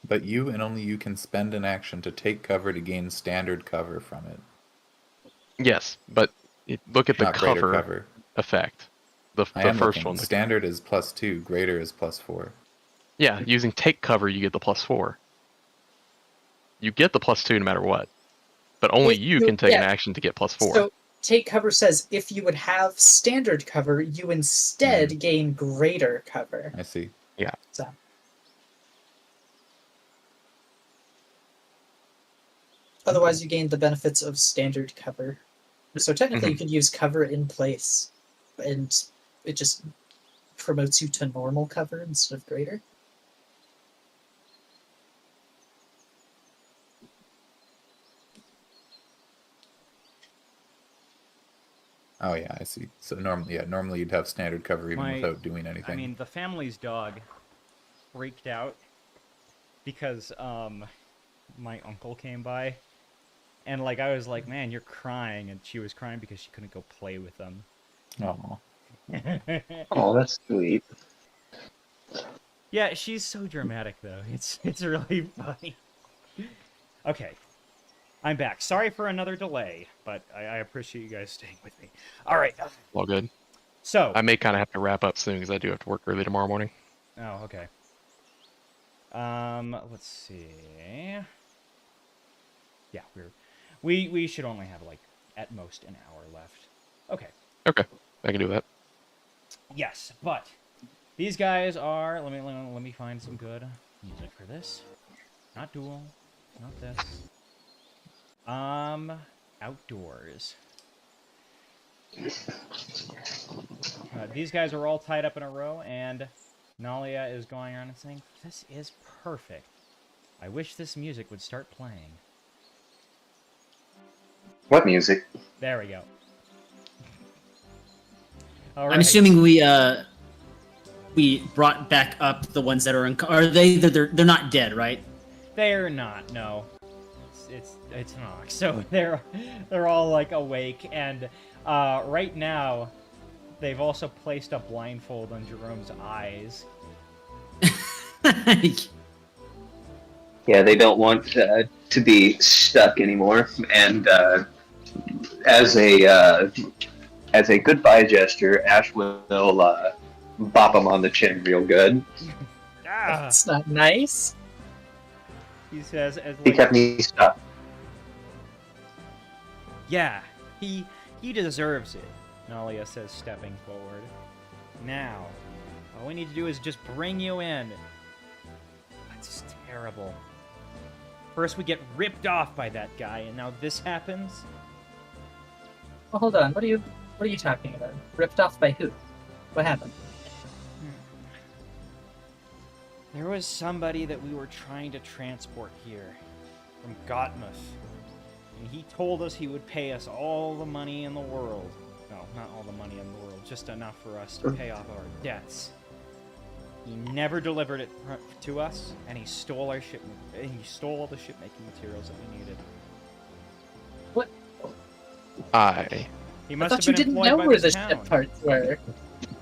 But you and only you can spend an action to take cover to gain standard cover from it. Yes, but look at the Not greater cover effect. The I am first looking. one. Standard is +2, greater is +4. Yeah, using take cover, you get the +4. You get the +2 no matter what, but only you can take an action to get +4. So take cover says if you would have standard cover, you instead gain greater cover. I see. Yeah. So. Otherwise, you gain the benefits of standard cover. So technically, you could use cover in place, and it just promotes you to normal cover instead of greater. Oh yeah, I see. So normally you'd have standard cover even without doing anything. I mean, the family's dog freaked out because my uncle came by, and like I was like, "Man, you're crying," and she was crying because she couldn't go play with them. Oh. Oh, that's sweet. Yeah, she's so dramatic though. It's really funny. Okay. I'm back. Sorry for another delay, but I appreciate you guys staying with me. All right. All good. So I may kind of have to wrap up soon because I do have to work early tomorrow morning. Oh, okay. Let's see. Yeah, we should only have like at most an hour left. Okay. Okay, I can do that. Yes, but these guys are. Let me find some good music for this. Not dual. Not this. Outdoors. These guys are all tied up in a row, and Nalia is going around and saying, "This is perfect. I wish this music would start playing." What music? There we go. All I'm right. assuming we brought back up the ones that are in. Are they're not dead, right? They're not. No. It's not. So they're all like awake, and right now they've also placed a blindfold on Jerome's eyes. Yeah, they don't want to be stuck anymore. And as a as a goodbye gesture, Ash will bop him on the chin real good. Ah, That's not nice. he says, as He like, kept me stuck. yeah, he deserves it. Nalia says, stepping forward. Now, all we need to do is just bring you in. That's terrible. First we get ripped off by that guy, and now this happens? Well, hold on. What are you talking about? Ripped off by who? What happened? There was somebody that we were trying to transport here from Gotmuth. And he told us he would pay us all the money in the world. No, not all the money in the world, just enough for us to pay off our debts. He never delivered it to us, and he stole our shipment. He stole all the shipmaking materials that we needed. What? He I must thought have you been didn't employed know by where the the town. ship parts were.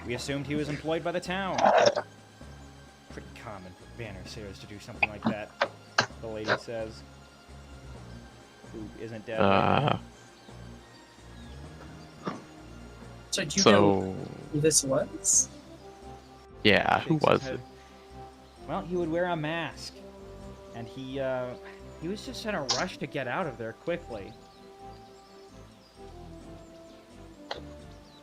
We assumed he was employed by the town. Pretty common for banner sailors to do something like that, the lady says. Who isn't dead. So do you know who this was? Yeah, who Shakes his was head. it? Well, he would wear a mask, and he was just in a rush to get out of there quickly.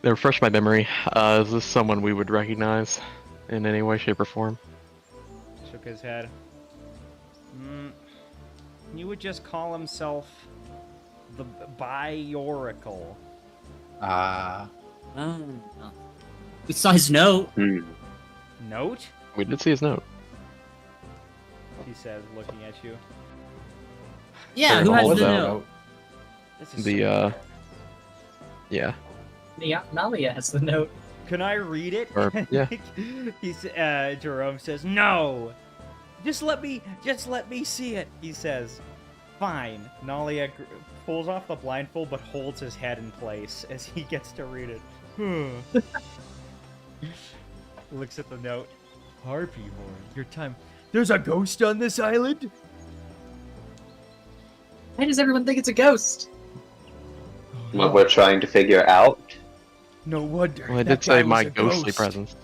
Refresh my memory. Is this someone we would recognize in any way, shape, or form? Shook his head. You would just call himself the By-Oracle. Ah. Oh. We saw his note. Note? We did see his note. He says, looking at you. Yeah, Sure, who what has was the that note? This is The, so yeah. Nalia has the note. Can I read it? Or- yeah. Jerome says, "No, just let me see it." He says, "Fine." Nalia pulls off the blindfold, but holds his head in place as he gets to read it. Looks at the note. Harpy horn. Your time. There's a ghost on this island. Why does everyone think it's a ghost? What we're trying to figure out. No wonder. Well, I that did say guy my was a ghostly ghost. presence.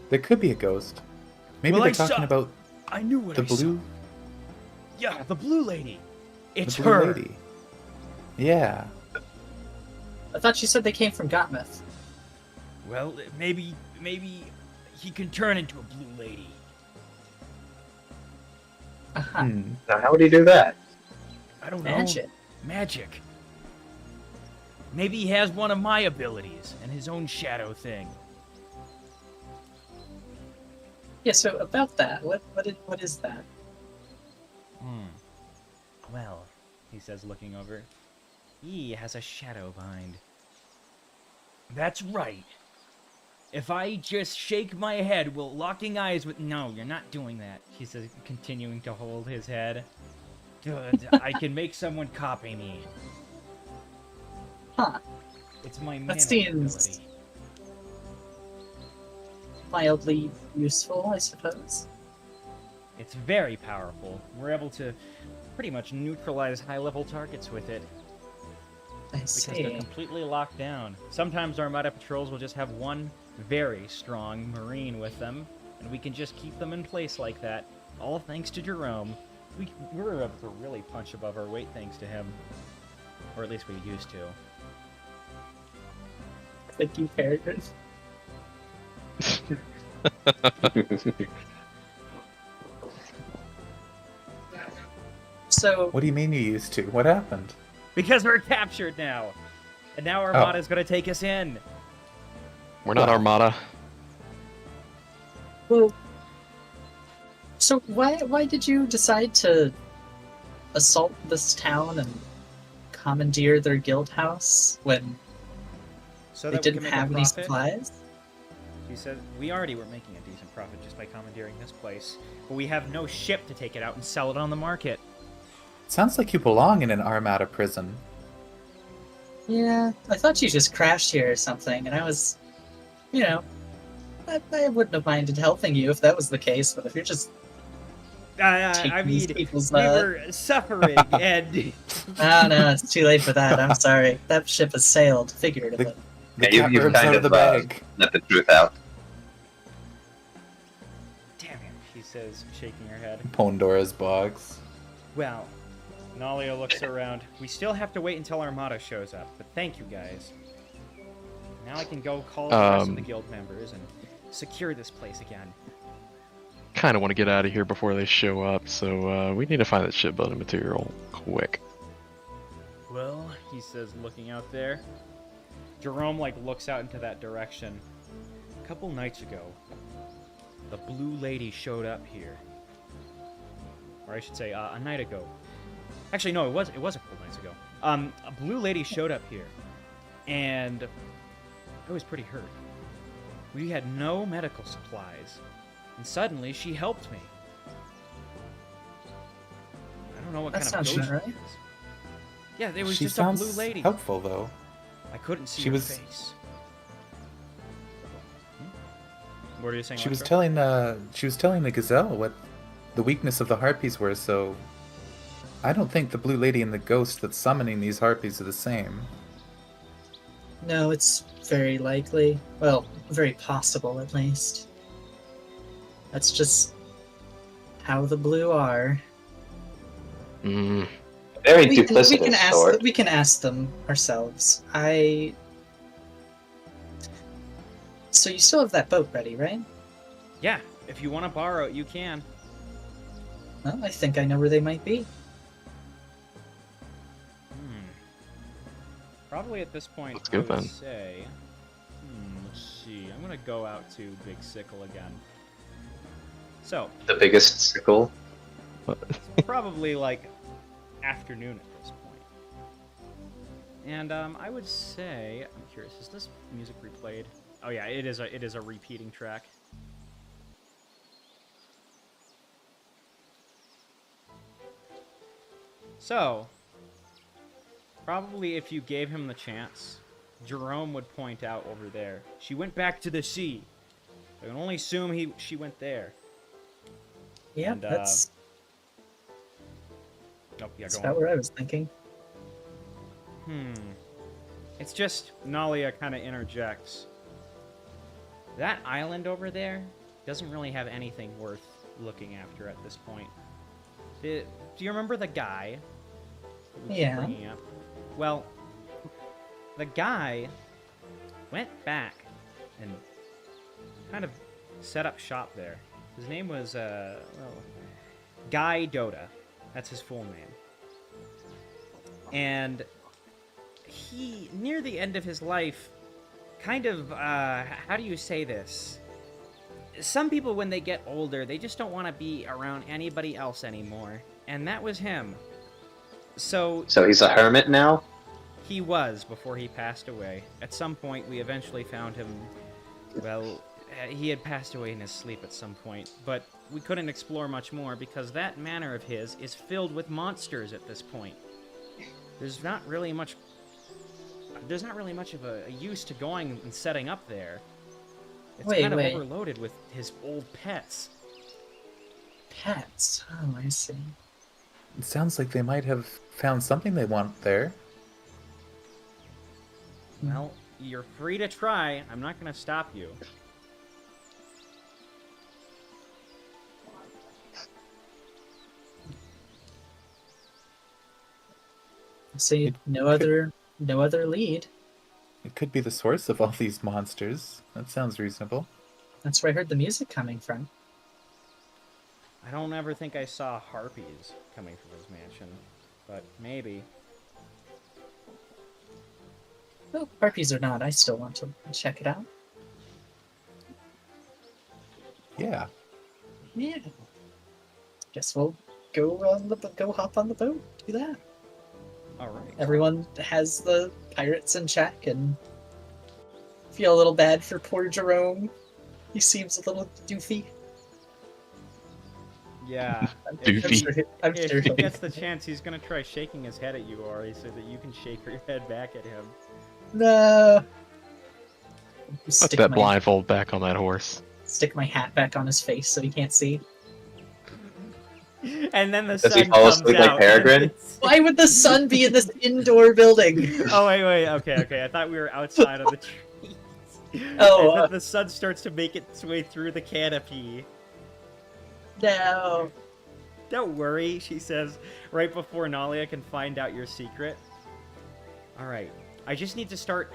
There could be a ghost. Maybe Well, they're I saw- talking about I knew what the I saw. blue, Yeah, the blue lady. It's the blue her. lady. Yeah. I thought you said they came from Gotmuth. Well, maybe he can turn into a blue lady. Uh-huh. Now, how would he do that? I don't know. Magic. Magic. Maybe he has one of my abilities and his own shadow thing. Yeah, so about that, what is that? Well, he says, looking over. He has a shadow bind. That's right. If I just shake my head while locking eyes with... No, you're not doing that, he says, continuing to hold his head. Good, I can make someone copy me. Huh. It's my That mana seems- ability. Mildly useful, I suppose. It's very powerful. We're able to pretty much neutralize high-level targets with it. I Because they're see. completely locked down. Sometimes Armada patrols will just have one very strong Marine with them, and we can just keep them in place like that. All thanks to Jerome. We're able to really punch above our weight thanks to him. Or at least we used to. Thank you, characters. So, What do you mean you used to? What happened? Because we're captured now! And now Armada's gonna take us in! We're not Armada. well, so why did you decide to assault this town and commandeer their guild house when So they that we didn't can make a have any profit? supplies? He said, we already were making a decent profit just by commandeering this place. But we have no ship to take it out and sell it on the market. Sounds like you belong in an Armada prison. Yeah, I thought you just crashed here or something, and I was, I wouldn't have minded helping you if that was the case, but if you're just I taking mean, these people's, we were suffering, and Oh no, it's too late for that. I'm sorry. That ship has sailed, figuratively. The Yeah, cat you've bird's kind out of of the bag. let the truth out. Damn it, she says, shaking her head. Pandora's box. Well, Nalia looks around. We still have to wait until Armada shows up, but thank you guys. Now I can go call the rest of the guild members and secure this place again. Kind of want to get out of here before they show up, so we need to find that shipbuilding material quick. Well, he says, looking out there. Jerome, like, looks out into that direction. A couple nights ago, the Blue Lady showed up here. Or I should say, a night ago. Actually, no, it was a couple nights ago. A Blue Lady showed up here, and I was pretty hurt. We had no medical supplies, and suddenly she helped me. I don't know what That kind of sounds ghost right. she is. Yeah, there was She just a sounds blue lady. helpful though. I couldn't see She her was- face. What are you saying? She was Electro? telling the gazelle what the weakness of the harpies were, so I don't think the blue lady and the ghost that's summoning these harpies are the same. No, it's very likely. Well, very possible at least. That's just how the blue are. Mm. Very We duplicitous can ask. sword. We can ask them ourselves. So you still have that boat ready, right? Yeah, if you want to borrow it, you can. Well, I think I know where they might be. Probably at this point, Let's I go would then. say. Let's see. I'm gonna go out to Big Sickle again. So The biggest sickle. it's probably like afternoon at this point. And I would say, I'm curious, is this music replayed? Oh yeah, it is a repeating track. So, probably if you gave him the chance, Jerome would point out over there. She went back to the sea. I can only assume she went there. Yeah, And, that's Oh, yeah, that's go about on. what I was thinking. It's just Nalia kind of interjects. That island over there doesn't really have anything worth looking after at this point. Do you remember the guy? that we keep Yeah. bringing up? Well, the guy went back and kind of set up shop there. His name was, Guy Dota. That's his full name. And he, near the end of his life, kind of, how do you say this? Some people, when they get older, they just don't want to be around anybody else anymore. And that was him. So So he's a hermit now? he was before he passed away. At some point, we eventually found him. Well, he had passed away in his sleep at some point, but we couldn't explore much more because that manor of his is filled with monsters at this point. There's not really much of a use to going and setting up there. It's Wait, kind of wait. overloaded with his old pets. Pets. Oh, I see. It sounds like they might have found something they want there. Well, you're free to try. I'm not going to stop you. See, It no other lead. It could be the source of all these monsters. That sounds reasonable. That's where I heard the music coming from. I don't ever think I saw harpies coming from his mansion, but maybe. Well, harpies or not, I still want to check it out. Yeah. Yeah. Guess we'll go hop on the boat. Do that. All right. Everyone has the pirates in check, and feel a little bad for poor Jerome. He seems a little doofy. Yeah. Doofy. I'm If sure he he'll gets the chance, he's gonna try shaking his head at you, Ari, so that you can shake your head back at him. No. Put Stick that my, blindfold back on that horse. stick my hat back on his face so he can't see. And then the Does sun he fall comes asleep out. like Peregrine? Why would the sun be in this indoor building? Oh wait, okay. I thought we were outside of the trees. Oh, And then the sun starts to make its way through the canopy. no. Don't worry, she says, right before Nalia can find out your secret. Alright, I just need to start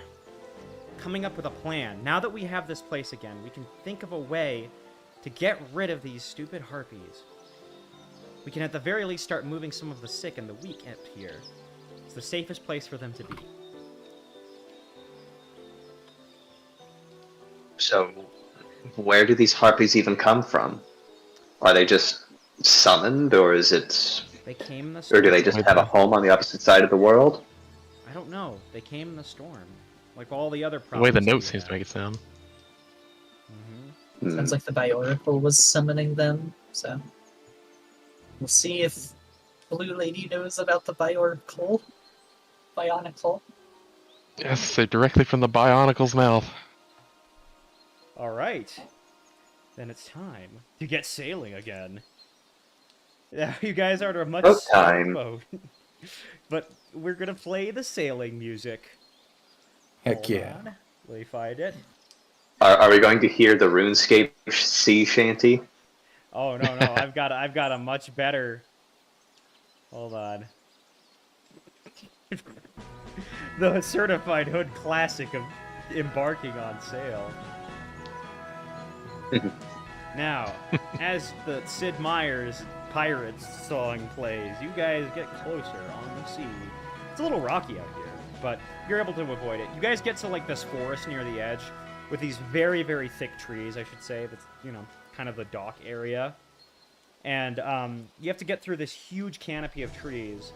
coming up with a plan. Now that we have this place again, we can think of a way to get rid of these stupid harpies. We can at the very least start moving some of the sick and the weak up here. It's the safest place for them to be. So, where do these harpies even come from? Are they just summoned, or is it... They came in the Or storm. do they just have a home on the opposite side of the world? I don't know. They came in the storm. Like all the other The way the problems note we seems to had. make it sound. Mhm. Sounds like the Bioracle was summoning them, so... We'll see if Blue Lady knows about the Bioracle. Bionicle. Yes, they're directly from the Bionicle's mouth. Alright. Then it's time to get sailing again. Yeah, you guys are in a much Boat slower time. boat. But we're gonna play the sailing music. Heck Hold yeah. on. Let me find it. Are we going to hear the RuneScape sea shanty? Oh no, I've got a much better. Hold on. The certified hood classic of embarking on sail. Now, as the Sid Meier's Pirates song plays, you guys get closer on the sea. It's a little rocky out here, but you're able to avoid it. You guys get to like this forest near the edge with these very, very thick trees, I should say. That's, you know, kind of the dock area. And you have to get through this huge canopy of trees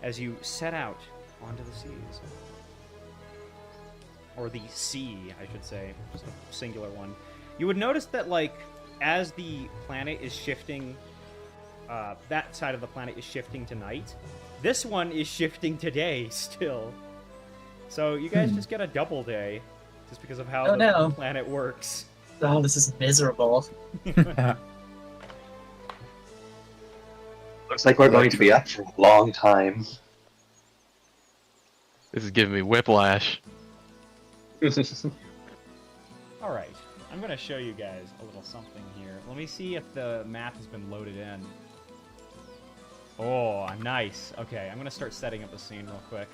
as you set out onto the seas. Or the sea, I should say. Just a singular one. You would notice that, like, as the planet is shifting, that side of the planet is shifting to night. This one is shifting to day still. So you guys just get a double day, just because of how the planet works. Oh, this is miserable. Looks like we're going to be up for a long time. This is giving me whiplash. Alright, I'm going to show you guys a little something here. Let me see if the map has been loaded in. Oh, I'm nice. Okay, I'm going to start setting up the scene real quick.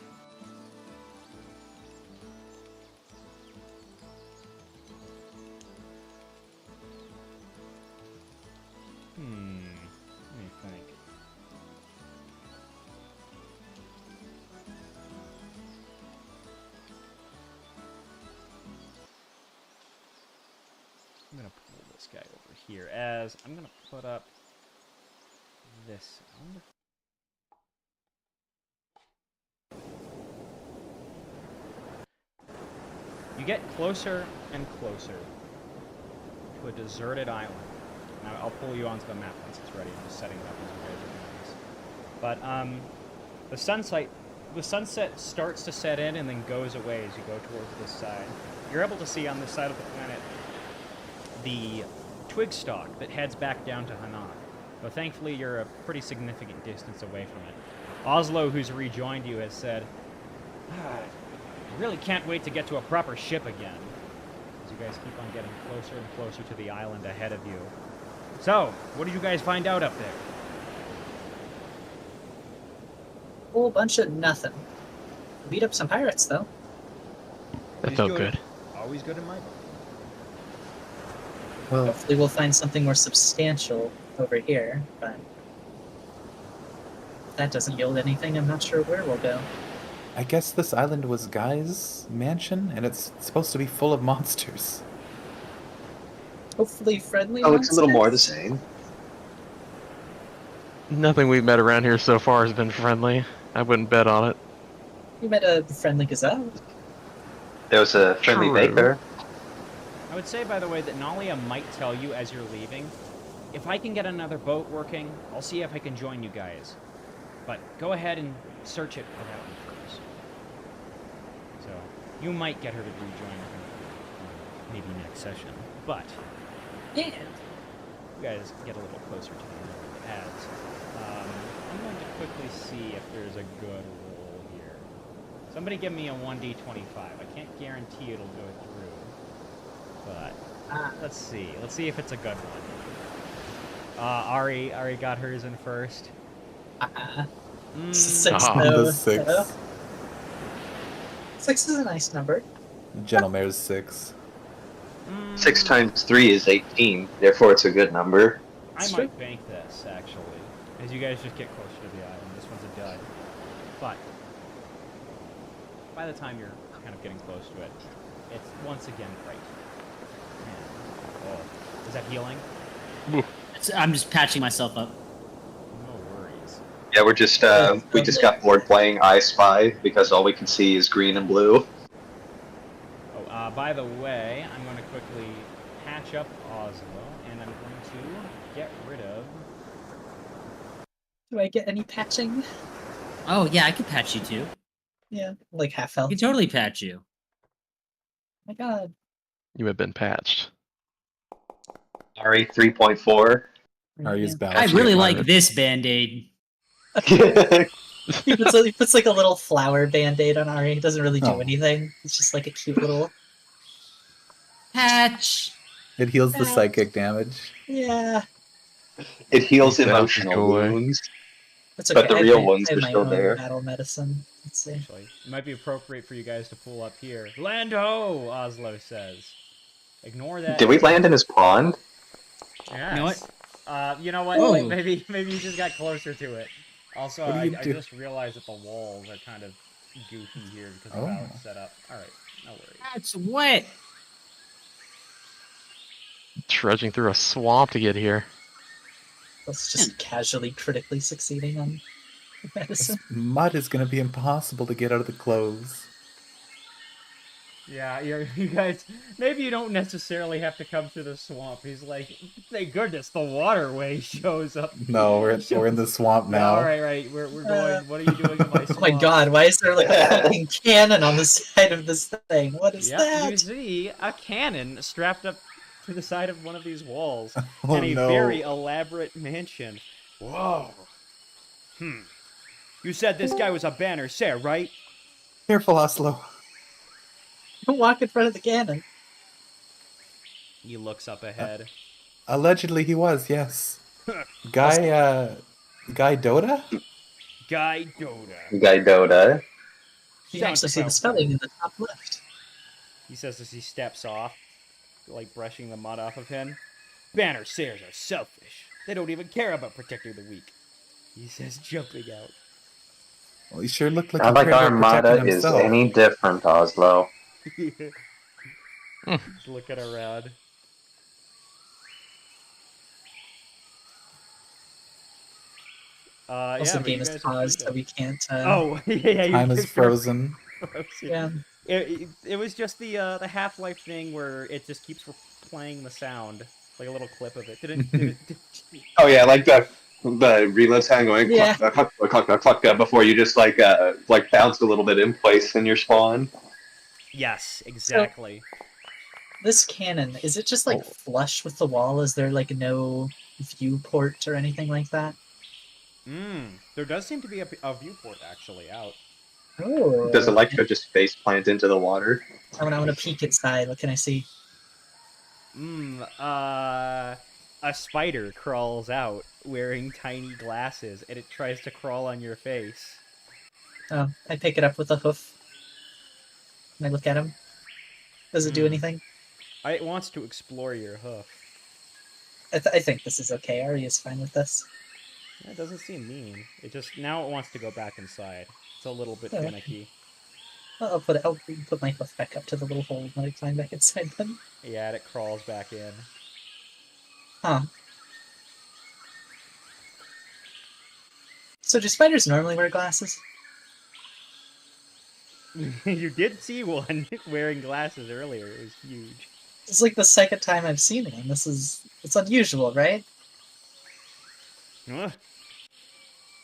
Let me think. I'm gonna pull this guy over here as I'm gonna put up this sound. You get closer and closer to a deserted island. Now I'll pull you onto the map once it's ready. I'm just setting it up as you guys are doing this. But the sunset starts to set in and then goes away as you go towards this side. You're able to see on this side of the planet the twig stalk that heads back down to Hanaq. Though thankfully you're a pretty significant distance away from it. Oslo, who's rejoined you, has said, I really can't wait to get to a proper ship again. As you guys keep on getting closer and closer to the island ahead of you. So, what did you guys find out up there? Whole bunch of nothing. Beat up some pirates, though. That felt good. Always good in my book. Well, Hopefully we'll find something more substantial over here, but... if that doesn't yield anything, I'm not sure where we'll go. I guess this island was Guy's mansion, and it's supposed to be full of monsters. Hopefully friendly Oh, it's a little more the monsters? same. Nothing we've met around here so far has been friendly. I wouldn't bet on it. You met a friendly gazelle. There was a friendly True. baker. I would say, by the way, that Nalia might tell you as you're leaving, if I can get another boat working, I'll see if I can join you guys. But go ahead and search it without me first. So, you might get her to rejoin maybe next session. But, Yeah. you guys get a little closer to the end. as. I'm going to quickly see if there's a good roll here. Somebody give me a 1d25. I can't guarantee it'll go through, but let's see. Let's see if it's a good one. Ari got hers in first. Six, Ah. though, The 6. so. 6 is a nice number. Gentleman's 6. 6 times 3 is 18, therefore it's a good number. I might bank this, actually. As you guys just get closer to the island, this one's a dud. But, by the time you're kind of getting close to it, it's once again great. Man. Oh. Is that healing? I'm just patching myself up. No worries. Yeah, we're just we just got bored playing I Spy because all we can see is green and blue. Oh, by the way, I'm going to quickly patch up Oslo, and I'm going to get rid of... Do I get any patching? Oh yeah, I could patch you too. Yeah, like half I health. could totally patch you. My god. You have been patched. Ari 3.4. Arya's Yeah. I balanced. really like this band-aid. He puts like a little flower band-aid on Ari. It doesn't really do Oh. anything. It's just like a cute little... Patch. It heals the psychic damage. Yeah. It heals Makes the emotional go away. wounds. It's okay. But the I real have ones I have are my still own there. battle medicine. Let's see. Actually, it might be appropriate for you guys to pull up here. Land ho, Oslo says. Ignore that. Did we land in his pond? Yes. You know what? You know what? Whoa. Like, maybe you just got closer to it. Also, What do I you do? just realized that the walls are kind of goofy here because of how it's set up. All right, no worries. That's wet. Trudging through a swamp to get here. Let's just casually critically succeeding on This medicine. mud is going to be impossible to get out of the clothes. Yeah, you guys. Maybe you don't necessarily have to come through the swamp. He's like, thank goodness the waterway shows up. No, we're in the swamp now. All right. We're going. What are you doing in my swamp? Oh my god, why is there like a fucking cannon on the side of this thing? What is Yep, that? you see a cannon strapped up to the side of one of these walls, Oh, and a no. very elaborate mansion. Whoa. You said this guy was a banner sare, right? Careful, Oslo. Don't walk in front of the cannon. He looks up ahead. Allegedly he was, yes. Guy Dota? Guy Doda. Guy Dota. You can actually see the about- spelling in the top left. He says as he steps off, like brushing the mud off of him. Banner sares are selfish. They don't even care about protecting the weak. He says, jumping out. Well, he sure looked like Not he like cared about Armada protecting is himself. any different, Oslo. Looking around. Also, the but you game is guys are paused, free so to- we can't. Oh, yeah. Time is frozen. Yeah. It was just the Half-Life thing where it just keeps playing the sound, like a little clip of it. Didn't Oh yeah, like the reload sound going Yeah. cluck, cluck, cluck, cluck, cluck, cluck, before you just like bounced a little bit in place in your spawn. Yes, exactly. This cannon, is it just like flush with the wall? Is there like no viewport or anything like that? There does seem to be a viewport actually out. Oh. Does Electra just face plant into the water? I want to peek inside. What can I see? A spider crawls out wearing tiny glasses, and it tries to crawl on your face. Oh, I pick it up with a hoof. Can I look at him? Does it do anything? It wants to explore your hoof. I think this is okay. Ari is fine with this. That doesn't seem mean. Now it wants to go back inside. It's a little bit Oh, okay. finicky. I'll put my hoof back up to the little hole when I climb back inside then. Yeah, and it crawls back in. Huh. So do spiders normally wear glasses? You did see one wearing glasses earlier. It was huge. It's like the second time I've seen one. It's unusual, right? Ugh.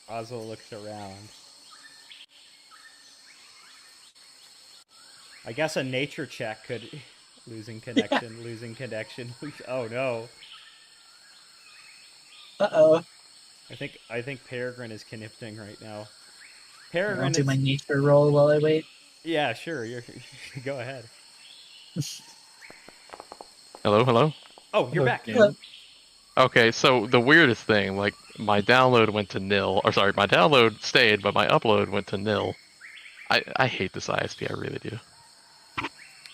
Oswald looks around. I guess a nature check could... Losing connection. Oh no. Uh-oh. I think Peregrine is connipting right now. I'll Peregrine, do my is- nature roll while I wait. yeah, sure. Go ahead. Hello, hello. Oh, you're back. Hello. Okay, so the weirdest thing, like my download went to nil, or sorry, my download stayed, but my upload went to nil. I hate this ISP, I really do.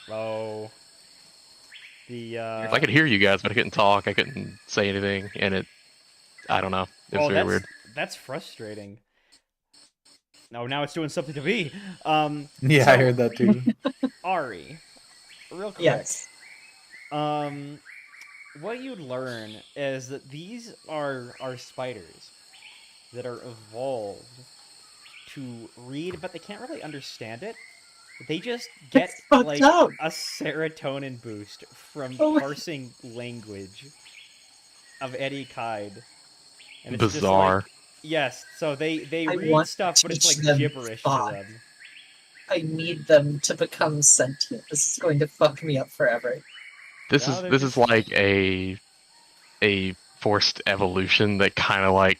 Oh, the I could hear you guys, but I couldn't talk, I couldn't say anything, and I don't know, it was oh, very weird. that's frustrating. No, now it's doing something to me. Yeah, so, I heard that too. Ari, real quick. Yes. What you'd learn is that these are spiders that are evolved to read, but they can't really understand it. They just get That's fucked like up. a serotonin boost from Oh my- parsing language of any kind. And Bizarre. Just like, yes, so they I read want stuff, to but it's teach like them gibberish thought. to them. I need them to become sentient. This is going to fuck me up forever. This No, they're is just- like a forced evolution that kind of like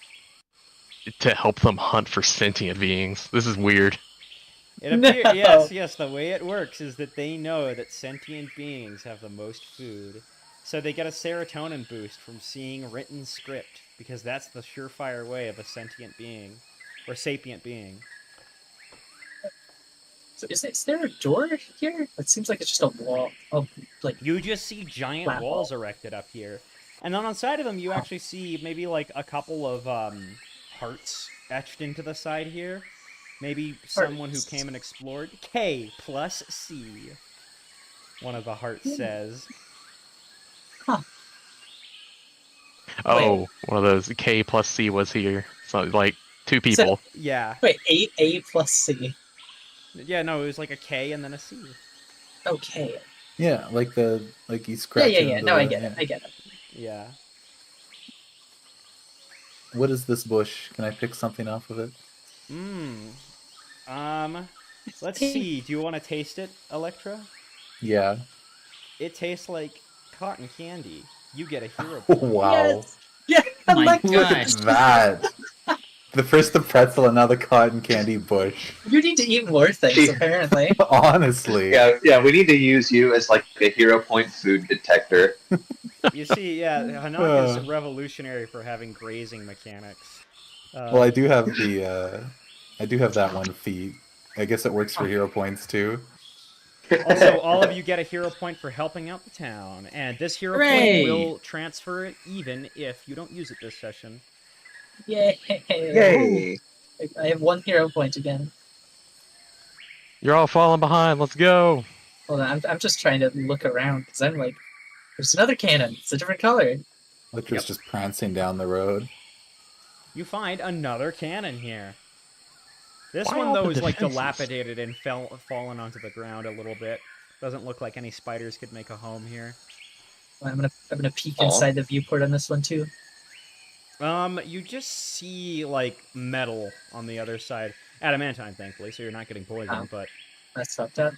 to help them hunt for sentient beings. This is weird. It appears, No. yes, the way it works is that they know that sentient beings have the most food. So they get a serotonin boost from seeing written script, because that's the surefire way of a sentient being, or sapient being. So is there a door here? It seems like it's just a wall of like. You just see giant Flat walls wall. erected up here. And then on the side of them, you Huh. actually see maybe like a couple of hearts etched into the side here. Maybe someone who Hearts. came and explored. K plus C, one of the hearts says. Oh, one of those K plus C was here. So like two So- people. Yeah. Wait, A plus C. Yeah, no, it was like a K and then a C. Okay. Yeah, like you Yeah, scratch. yeah, yeah. into No, I the- get it. yeah. I get it. Yeah. What is this bush? Can I pick something off of it? Let's see. Do you want to taste it, Electra? Yeah. It tastes like cotton candy. You get a hero. Wow. Yes. Yeah. Oh my like, Look at gosh. that. First the pretzel and now the cotton candy bush. You need to eat more things, apparently. Honestly. Yeah, we need to use you as like a hero point food detector. You see, yeah, Hanaq is revolutionary for having grazing mechanics. Well, I do have that one feat. I guess it works for hero points too. Also, all of you get a hero point for helping out the town, and this hero Hooray! point will transfer even if you don't use it this session. Yay. Yay! I have 1 hero point again. You're all falling behind. Let's go. Hold on, I'm just trying to look around because I'm like, there's another cannon. It's a different color. Electra's just prancing down the road. You find another cannon here. This Why one, all though, the is like defenses? dilapidated and fallen onto the ground a little bit. Doesn't look like any spiders could make a home here. I'm gonna peek Aw. inside the viewport on this one too. You just see like metal on the other side. Adamantine, thankfully, so you're not getting poisoned, Oh. but That's fucked up.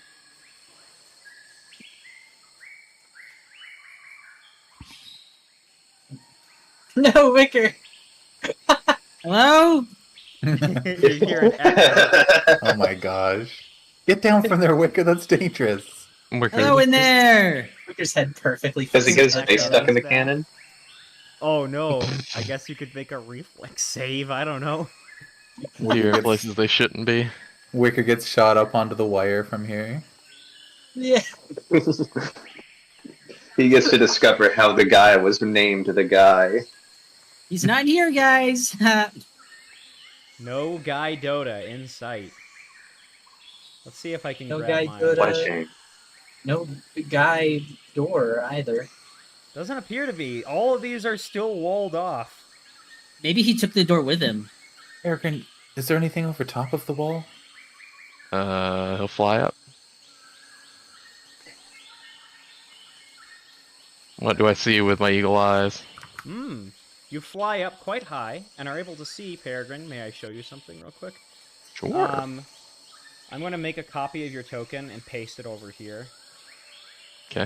No, Wicker! Hello? you hear an echo. Oh my gosh. Get down from there, Wicker, that's dangerous. Hello in there. Wicker's head perfectly Does he get his Echo face stuck in the is that. cannon? Oh no, I guess you could make a reflex save, I don't know. Here, places they shouldn't be. Wicker gets shot up onto the wire from here. Yeah. He gets to discover how the guy was named the guy. He's not here, guys. No Guy Dota in sight. Let's see if I can No grab Guy mine. Dota. What a shame. No guy door either. Doesn't appear to be. All of these are still walled off. Maybe he took the door with him. Eric, is there anything over top of the wall? He'll fly up. What do I see with my eagle eyes? You fly up quite high and are able to see, Peregrine. May I show you something real quick? Sure. I'm going to make a copy of your token and paste it over here. Okay.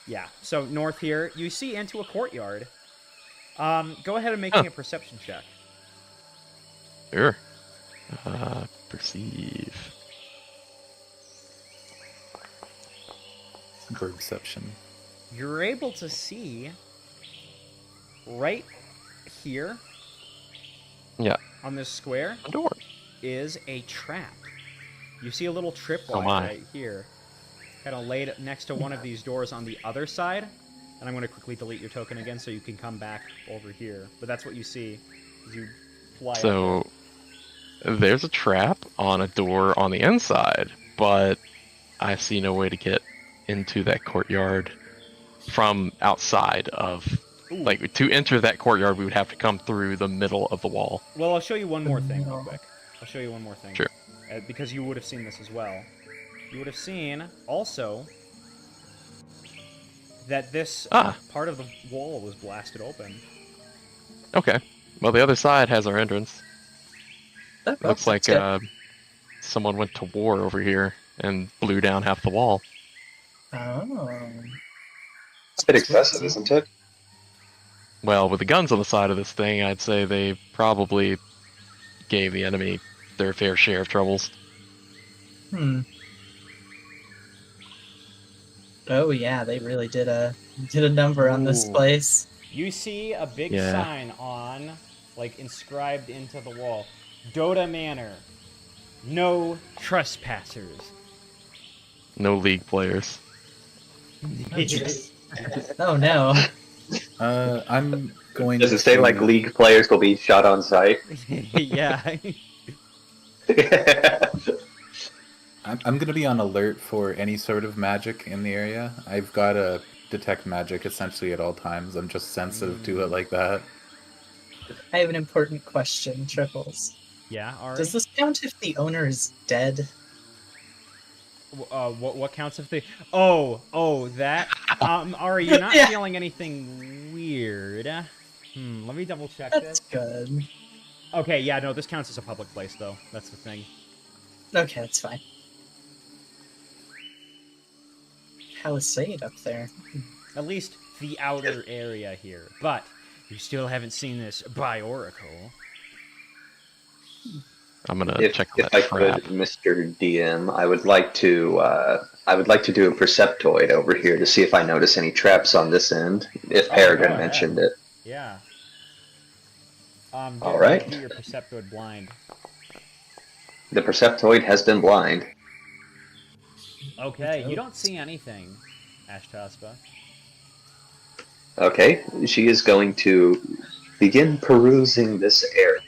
Yeah, so north here, you see into a courtyard. Go ahead and make me a perception check. Sure. Perceive. Perception. You're able to see right here Yeah. on this square A door. is a trap. You see a little Oh tripwire my. right here, kind of laid next to one of these doors on the other side. And I'm going to quickly delete your token again so you can come back over here. But that's what you see as you fly up So there's a trap on a door on the inside, but I see no way to get into that courtyard from outside of. Like, to enter that courtyard, we would have to come through the middle of the wall. there. Well, I'll show you one more thing real quick. I'll show you one more thing. Sure. Because you would have seen this as well. You would have seen also that this part of the wall was blasted open. Okay. Well, the other side has our entrance. Looks like that's someone went to war over here and blew down half the wall. Oh. It's a bit excessive, isn't it? Well, with the guns on the side of this thing, I'd say they probably gave the enemy their fair share of troubles. Oh yeah, they really did a number on this Ooh. place. You see a big Yeah. sign on, like, inscribed into the wall. Dota Manor. No trespassers. No League players. Oh no. I'm going Does it say like League players will be shot on sight? Yeah. I'm going to be on alert for any sort of magic in the area. I've got to detect magic essentially at all times. I'm just sensitive to it like that. I have an important question, Triples. Yeah, Ari? Does this count if the owner is dead? What counts if they... Oh, that? Ari, you're not Yeah. feeling anything weird. Let me double check That's this. good. Okay, yeah, no, this counts as a public place, though. That's the thing. Okay, that's fine. Palisade up there. At least the outer area here. But you still haven't seen this by Oracle. I'm gonna If check I that trap. could, Mr. DM, I would like to do a perceptoid over here to see if I notice any traps on this end. If Oh, Peregrine go ahead. mentioned it. Yeah. All right. Do your Perceptoid blind. The perceptoid has been blind. Okay, you don't see anything, Ashtaspa. Okay, she is going to begin perusing this area.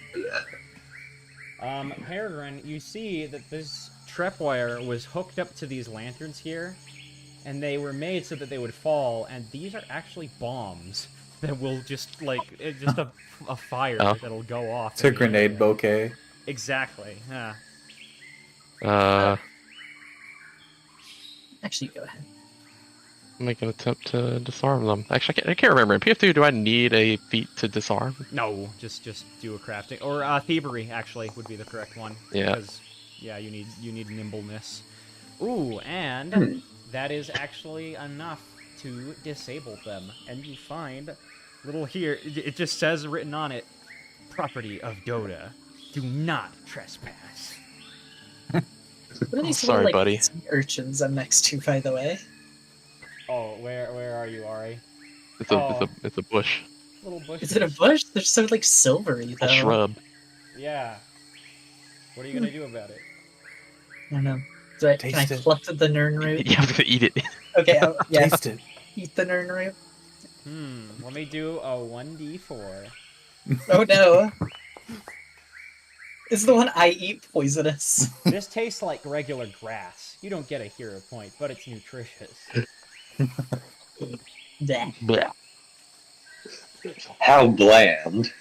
Peregrine, you see that this tripwire was hooked up to these lanterns here, and they were made so that they would fall, and these are actually bombs that will just, like, it's just a fire Oh. that'll go off. It's a in the grenade area. bouquet. Exactly, yeah. Actually, go ahead. Make an attempt to disarm them. Actually, I can't remember. In PF2, do I need a feat to disarm? No, just do a crafting, or thievery actually would be the correct one. Yeah. Because, yeah, you need nimbleness. Ooh, and that is actually enough to disable them. And you find little here. It just says written on it, "Property of Dota. Do not trespass." What are these Sorry, little, like, buddy. sea urchins I'm next to, by the way? Oh, where are you, Ari? It's a Oh. it's a bush, Little bush. Is it a bush? They're so, like, silvery, though. a shrub. Yeah. What are you gonna do about it? I don't know. Can I Taste it. pluck the Nern root? You have to eat it. Okay, yeah. Taste it. Eat the Nern root. Let me do a 1d4. Oh no. Is the one I eat poisonous? This tastes like regular grass. You don't get a hero point, but it's nutritious. Bleh. Blech. How bland.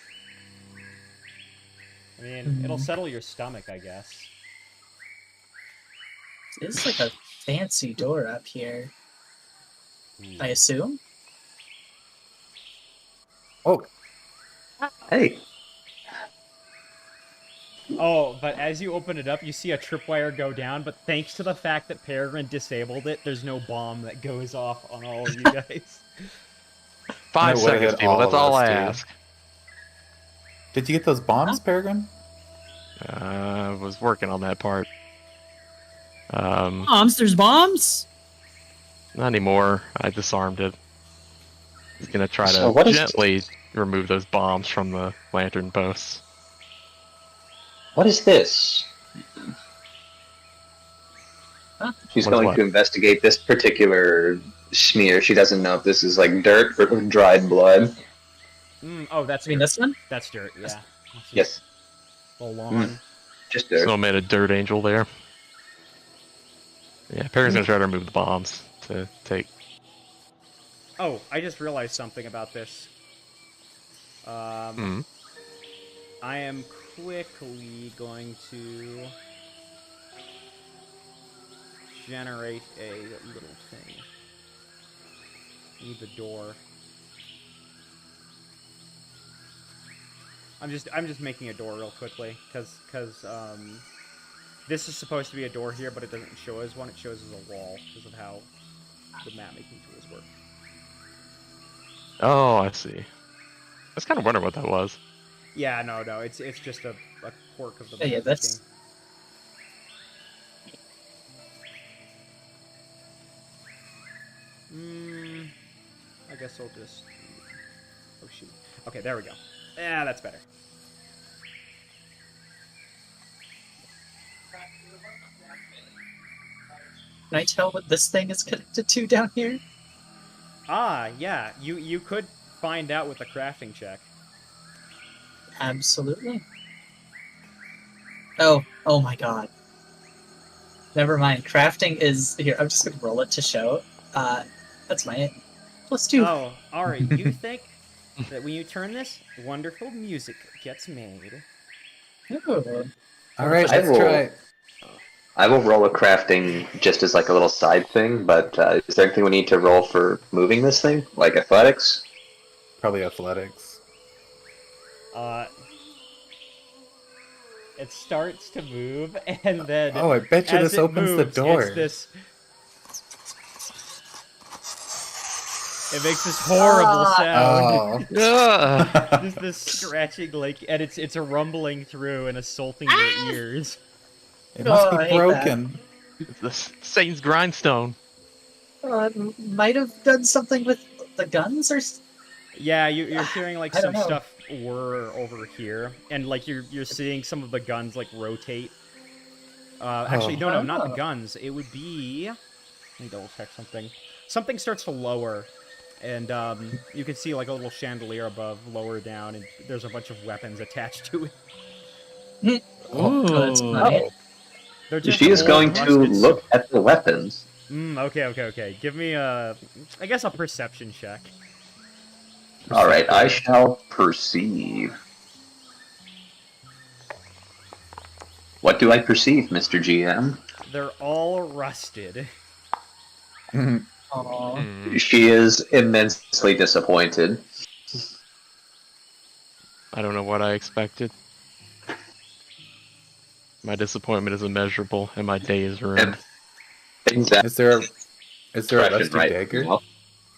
I mean, it'll settle your stomach, I guess. It's like a fancy door up here. I assume? Oh, Hey, Oh, but as you open it up, you see a tripwire go down, but thanks to the fact that Peregrine disabled it, there's no bomb that goes off on all of you guys. 5 would've seconds, hit people. all That's of all us, I dude. ask. Did you get those bombs, Peregrine? I was working on that part. Bombs? There's bombs? Not anymore. I disarmed it. He's gonna try So to what is- gently remove those bombs from the lantern posts. What is this? She's What is going what? to investigate this particular smear. She doesn't know if this is like dirt or dried blood. Oh, that's I mean, dirt. this one? That's dirt. Yeah. That's Yes, Full lawn. just dirt. Someone made a dirt angel there. Yeah, Perry's gonna try to remove the bombs to take. Oh, I just realized something about this. Hmm. I am quickly going to generate a little thing. Need the door. I'm just making a door real quickly because this is supposed to be a door here, but it doesn't show as one. It shows as a wall because of how the map making tools work. Oh, I see. I was kind of wondering what that was. Yeah, no, it's just a quirk of the Yeah, map that's- making. I guess I'll just. Oh shoot. Okay, there we go. Yeah, that's better. Can I tell what this thing is connected to down here? Ah, yeah. You could find out with a crafting check. Absolutely. Oh my god. Never mind. Crafting is here. I'm just gonna roll it to show. That's my +2. Oh, Ari, you think that when you turn this, wonderful music gets made? Ooh. All right, I let's will- try. I will roll a crafting just as like a little side thing, but is there anything we need to roll for moving this thing? Like athletics? Probably athletics. It starts to move, and then Oh, I bet you as this it opens the moves, door. It makes this horrible sound. Oh. Just this scratching, like, and it's a rumbling through and assaulting your ears. It must Oh, I be hate broken. It's the Satan's grindstone. Might have done something with the guns or. Yeah, you're hearing like I don't some know. stuff whir over here, and like you're seeing some of the guns like rotate. Actually, no, not the Oh. guns. It would be. Let me double check something. Something starts to lower, and you can see like a little chandelier above, lower down, and there's a bunch of weapons attached to it. Oh, that's funny. They're just She is old going to rusted look at the weapons. Okay. Give me I guess a perception check. Alright, I shall perceive. What do I perceive, Mr. GM? They're all rusted. Aw. She is immensely disappointed. I don't know what I expected. My disappointment is immeasurable, and my day is ruined. Exactly. Is there a rusty right. dagger? Well,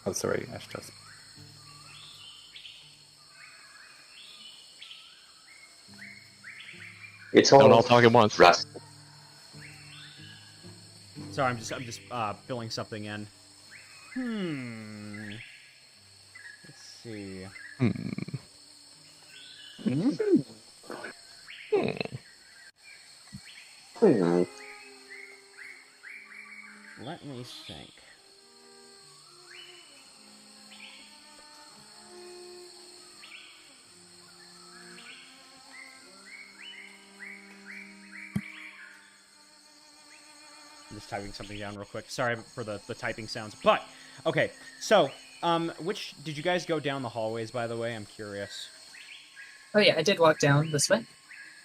Oh, sorry, Ashtos. it's all Don't all talk at once. rust. Sorry, I'm just filling something in. Let's see. Hmm. Let me think. I'm just typing something down real quick. Sorry for the typing sounds. But, okay. So, which... Did you guys go down the hallways, by the way? I'm curious. Oh yeah, I did walk down this way.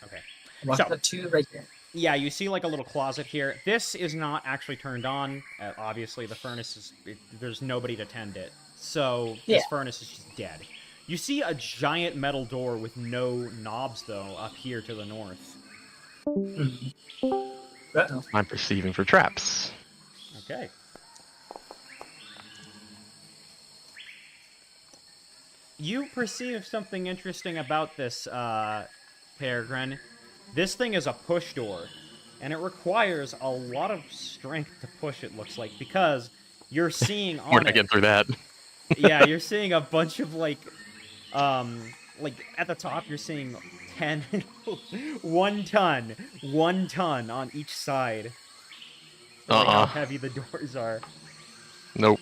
Okay. Walked So- up to right here. Yeah, you see like a little closet here. This is not actually turned on. Obviously, the furnace is... there's nobody to tend it. So, this Yeah. furnace is just dead. You see a giant metal door with no knobs, though, up here to the north. Uh-oh. I'm perceiving for traps. Okay. you perceive something interesting about this, Peregrine. This thing is a push door, and it requires a lot of strength to push, it looks like, because you're seeing on We're not it. getting through that. Yeah, you're seeing a bunch of, like, at the top, you're seeing 10, 1 ton on each side. Like how heavy the doors are. Nope.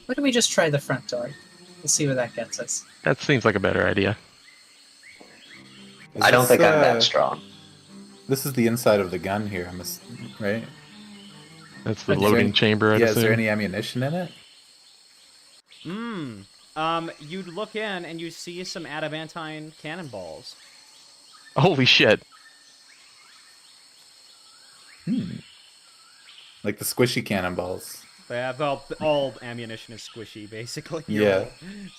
Why don't we just try the front door? We'll see where that gets us. That seems like a better idea. I don't think I'm that strong. This is the inside of the gun here, right? That's the Is there loading any- chamber, I'd Yeah, is there assume. any ammunition in it? You look in and you see some adamantine cannonballs. Holy shit. Like the squishy cannonballs. Yeah, well, all ammunition is squishy, basically. Yeah.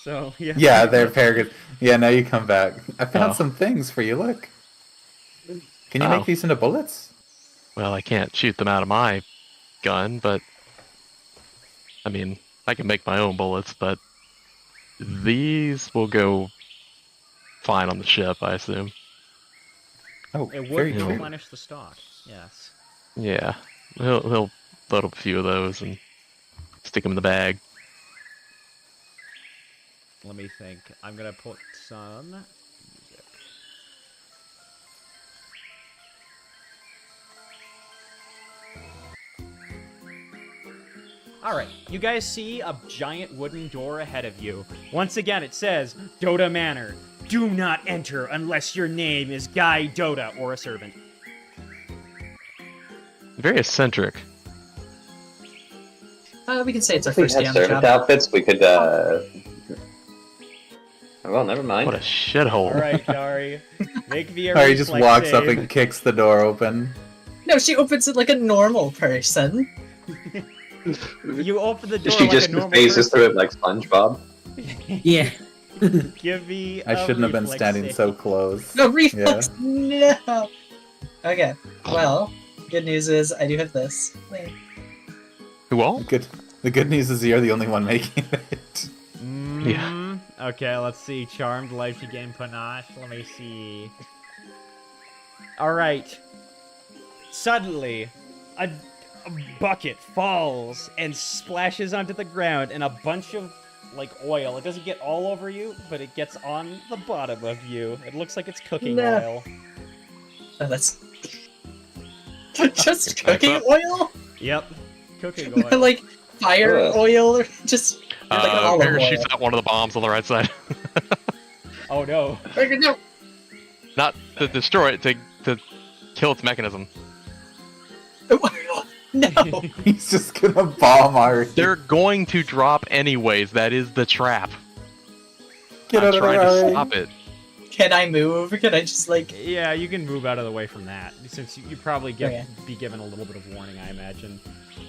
So, yeah. Yeah, they're Peregrine. Yeah, now you come back. I found Oh. some things for you, look. Can you Oh. make these into bullets? Well, I can't shoot them out of my gun, but... I mean, I can make my own bullets, but... These will go fine on the ship, I assume. Oh, It very would cool. replenish the stock, yes. Yeah. He'll load up a few of those and stick them in the bag. Let me think. I'm gonna put some music. Alright, you guys see a giant wooden door ahead of you. Once again, it says, Dota Manor. Do not enter unless your name is Guy Dota or a servant. Very eccentric. We can say it's our If we first day had on the servant job. outfits, we could, well, never mind. What a shithole. Alright, Dari. Make the Or he just reflex walks up save. and kicks the door open. No, she opens it like a normal person. You open the door She like just a normal phases person. through it like SpongeBob. Yeah. Give me I a shouldn't have been reflex standing save. so close. No, reflex! No! Okay, well, good news is I do have this. Wait. Who all? The good news is you're the only one making it. Yeah. Okay, let's see. Charmed, life to gain panache. Let me see. Alright. Suddenly, a bucket falls and splashes onto the ground, and a bunch of, like, oil. It doesn't get all over you, but it gets on the bottom of you. It looks like it's cooking No. oil. Oh, that's... just Back cooking up. oil? Yep. Cooking oil. Like fire Ugh. oil or just like an olive Bear oil? shoots out one of the bombs on the right side. Oh no. No. Not to destroy it, to kill its mechanism. No. He's just gonna bomb our. They're going to drop anyways. That is the trap. Get I'm out of trying there, to Ari. stop it. Can I move? Can I just like... Yeah, you can move out of the way from that, since you probably Okay. be given a little bit of warning, I imagine.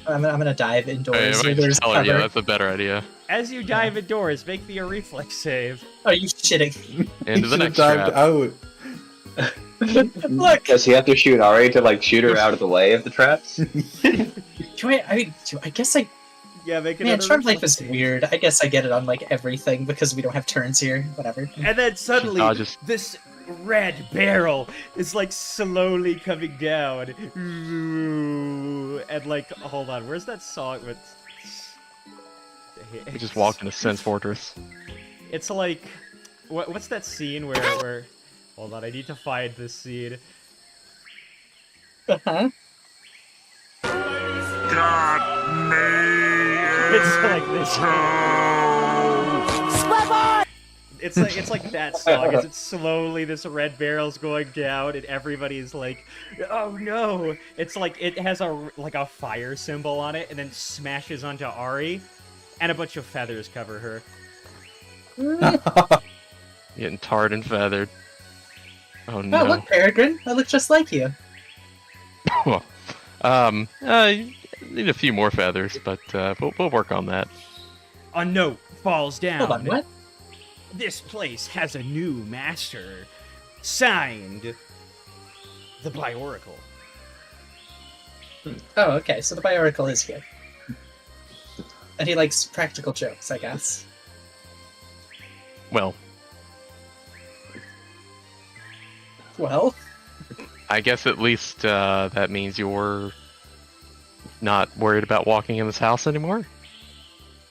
I'm gonna dive indoors. Hey, where there's tell her, cover. yeah, that's a better idea. As you dive indoors, make me a reflex save. Are you shitting? Into the He next should've dived trap. out. Look! Does he have to shoot Ari to like shoot her out of the way of the traps? I guess I... Yeah, make Man, another Charmed Life reflex is save. weird. I guess I get it on like everything because we don't have turns here. Whatever. And then suddenly, dodges. this red barrel is like slowly coming down. And like, hold on, where's that song with... We just walked into Sense Fortress. It's like... What's that scene where... Hold on, I need to find this scene. Uh-huh. It's like this. It's like that song. As it's slowly this red barrel's going down, and everybody's like, "Oh no!" It's like it has a fire symbol on it, and then smashes onto Ari, and a bunch of feathers cover her. Getting tarred and feathered. Oh Oh, no. look, Peregrine. I look just like you. Need a few more feathers, but we'll work on that. A note falls down. Hold on, what? This place has a new master. Signed, the Bioracle. Oh, okay. So the Bioracle is here. And he likes practical jokes, I guess. Well, Well, I guess at least that means you're not worried about walking in this house anymore.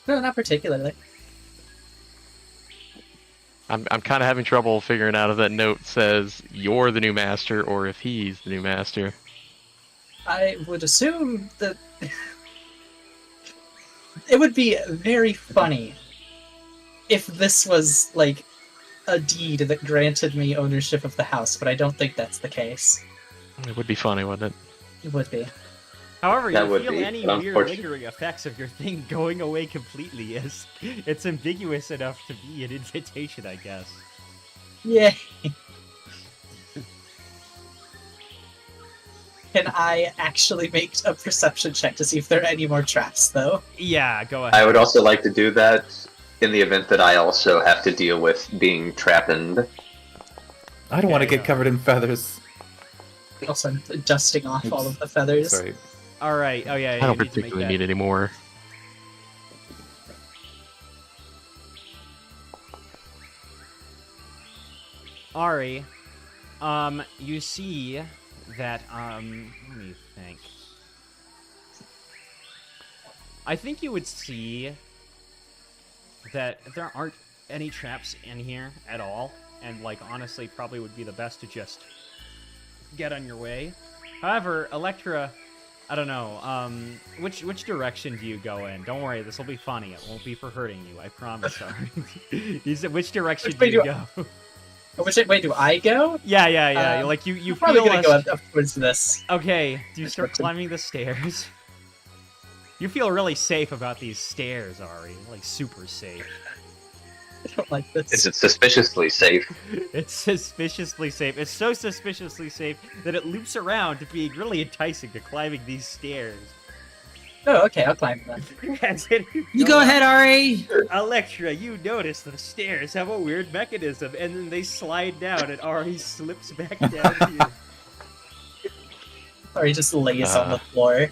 no, not particularly. I'm kind of having trouble figuring out if that note says you're the new master or if he's the new master. I would assume that it would be very funny if this was like a deed that granted me ownership of the house, but I don't think that's the case. It would be funny, wouldn't it? It would be. However, That you would feel be, any but weird unfortunately- lingering effects of your thing going away completely is it's ambiguous enough to be an invitation, I guess. Yay! Can I actually make a perception check to see if there are any more traps, though? Yeah, go I ahead. would also like to do that in the event that I also have to deal with being trappened. I don't want to Okay, get covered in feathers. Also, I'm dusting off all of the feathers. Sorry. All right. Oh yeah, I you don't need to make particularly that. need any more. Ari, you see that, let me think. I think you would see that there aren't any traps in here at all, and, like, honestly, probably would be the best to just get on your way. However, Electra, I don't know, which direction do you go in? Don't worry, this will be funny. It won't be for hurting you, I promise, Ari. You said, which direction do way you do go? Which way do I go? Yeah. Like you I'm probably feel gonna less... go up towards this. Okay, do you start direction. climbing the stairs? You feel really safe about these stairs, Ari. Like super safe. I don't like this. Is it suspiciously safe? It's suspiciously safe. It's so suspiciously safe that it loops around to being really enticing to climbing these stairs. Oh, okay, I'll climb them. As it You go ahead, Ari. Electra, you notice the stairs have a weird mechanism, and then they slide down, and Ari slips back down to you. Or he just lays on the floor.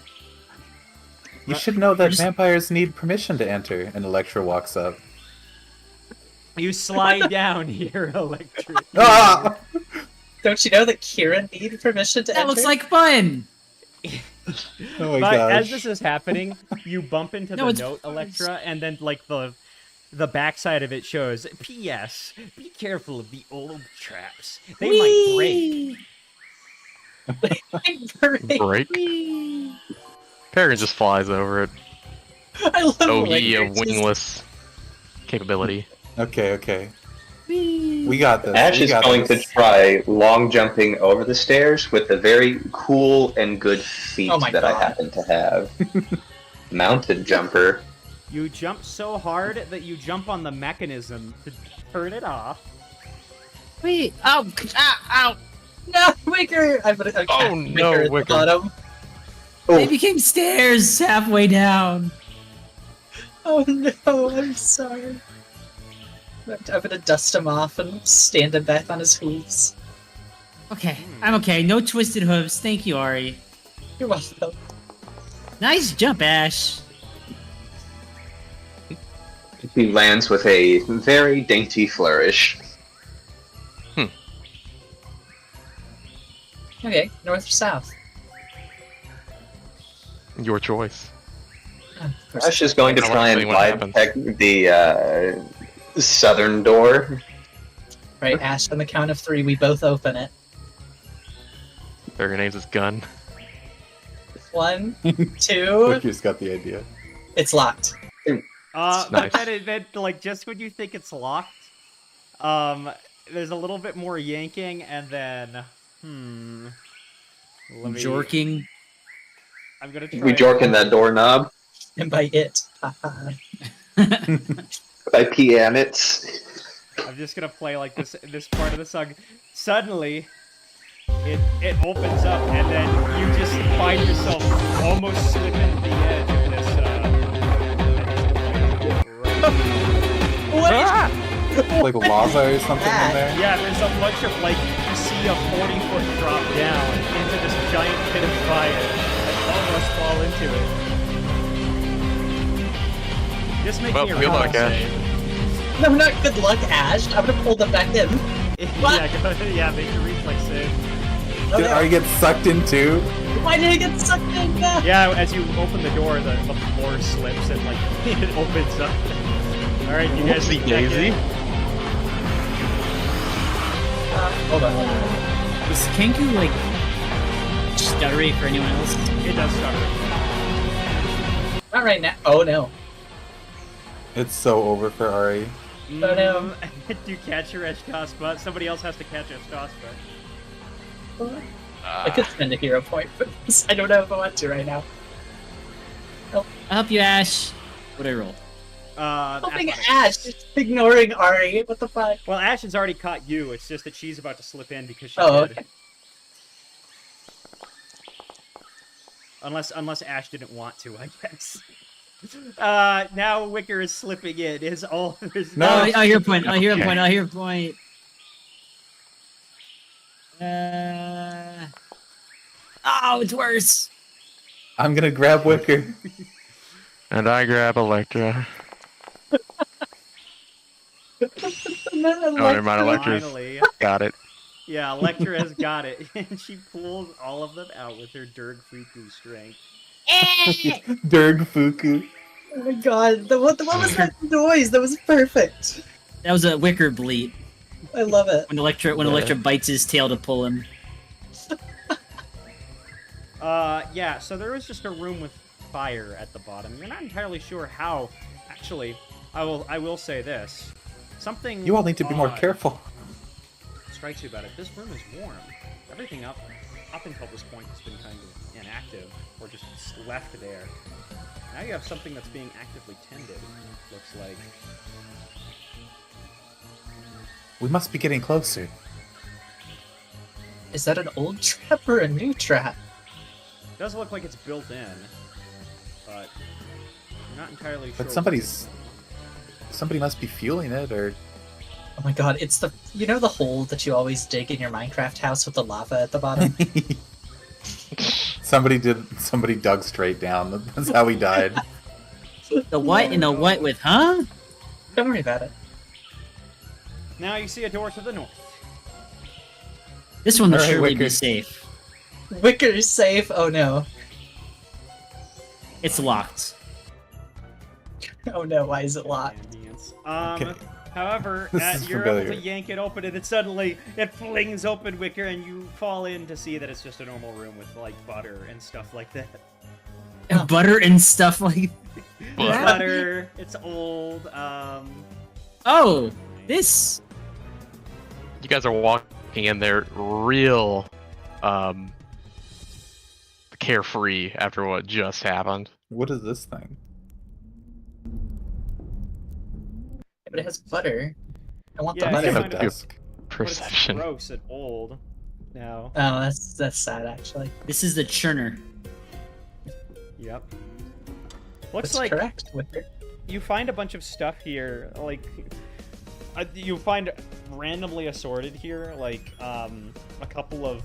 You should know that vampires need permission to enter. And Electra walks up. You slide down here, Electra. Ah! Don't you know that Kieran needed permission to That enter? looks like fun. Oh my But as gosh. this is happening, you bump into No, the it's note, fun. Electra, and then like the backside of it shows, P.S. Be careful of the old traps. They might break. Break. Peregrine just flies over it. I love Oh, the way ye you're of just- wingless capability. Okay. We got this. Ash we is got going this. to try long jumping over the stairs with the very cool and good feat Oh my that God. I happen to have. Mounted jumper. You jump so hard that you jump on the mechanism to turn it off. Wait. Oh, ow. No, Wicker! I'm gonna Oh, no, Wicker at Wicker. the bottom. They became stairs halfway down. Oh no, I'm sorry. I'm gonna dust him off and stand him back on his hooves. Okay, I'm okay. No twisted hooves. Thank you, Ari. You're welcome. Nice jump, Ash. He lands with a very dainty flourish. Okay, north or south? Your choice. Of course. Ash is going to I wanna try and see what wide happens. peck the southern door. Right, Ash, on the count of 3, we both open it. Peregrine aims his gun. 1, 2, Wicker's got the idea. it's locked. But Nice. then, like, just when you think it's locked, there's a little bit more yanking, and then, let me... Jorking. I'm gonna try... We jorking that doorknob. And by it, haha. By pianets. I'm just gonna play like this part of the song. Suddenly, it opens up, and then you just find yourself almost slipping the edge of this. What is Like lava or something in there? Yeah, there's a bunch of like you see a 40-foot drop down into this giant pit of fire and almost fall into it. Just make Well, me a good roll luck, Ash. save. No, not good luck, Ash. I'm gonna pull them back in. Yeah, go ahead. Yeah, make your reflex save. Did Ari get sucked in too? Why did I get sucked in? Yeah, as you open the door, the floor slips and like it opens up. All right, you guys. Whoopsie check daisy. in. Hold on. Is Kenku like stuttery for anyone else? It does stutter. Not right now. Oh no. It's so over for Ari. Oh no. Do you catch your Eshkos butt? Somebody else has to catch Eshkos butt. I could spend a hero point for this. I don't know if I want to right now. I'll help you, Ash. What do I roll? Helping Athletics. Ash, just ignoring Ari. What the fuck? Well, Ash has already caught you. It's just that she's about to slip in because she Oh, did. okay. Unless Ash didn't want to, I guess. Now Wicker is slipping in. Is all there's No. Oh, I hear a point. I hear a Okay. point. I hear a point. Oh, it's worse. I'm gonna grab Wicker. And I grab Electra. Oh, never mind. Electra's Finally. got it. Yeah, Electra has got it, and she pulls all of them out with her Durg Fuku strength. Durg Fuku. Oh my god. What was that noise? That was perfect. That was a Wicker bleat I love it. when Electra bites his tail to pull him. Yeah, so there was just a room with fire at the bottom. You're not entirely sure how. Actually, I will say this. Something You all need to be more odd careful. strikes you about it. This room is warm. Everything up until this point has been kind of inactive, or just left there. Now you have something that's being actively tended, looks like. We must be getting closer. Is that an old trap or a new trap? It does look like it's built in, but you're not entirely sure. But somebody must be fueling it, or Oh my god, it's the the hole that you always dig in your Minecraft house with the lava at the bottom? somebody dug straight down. That's how he died. The what in the what with, huh? Don't worry about it. Now you see a door to the north. This one will All right, surely be Wicker. safe. Wicker's safe. Oh no. It's locked. Oh no, why is it locked? Ambience. Okay. However, This is you're able to familiar. yank it open, and it suddenly it flings open Wicker, and you fall in to see that it's just a normal room with like butter and stuff like that. And butter and stuff like. Butter. It's old. Oh, this. You guys are walking in there real carefree after what just happened. What is this thing? But it has butter. I want Yeah, the you I have butter. a find it- desk. Perception. But it's gross and old. Now. Oh, that's sad actually. This is the churner. Yep. Looks That's like correct, Wicker. you find a bunch of stuff here, like you find randomly assorted here, like a couple of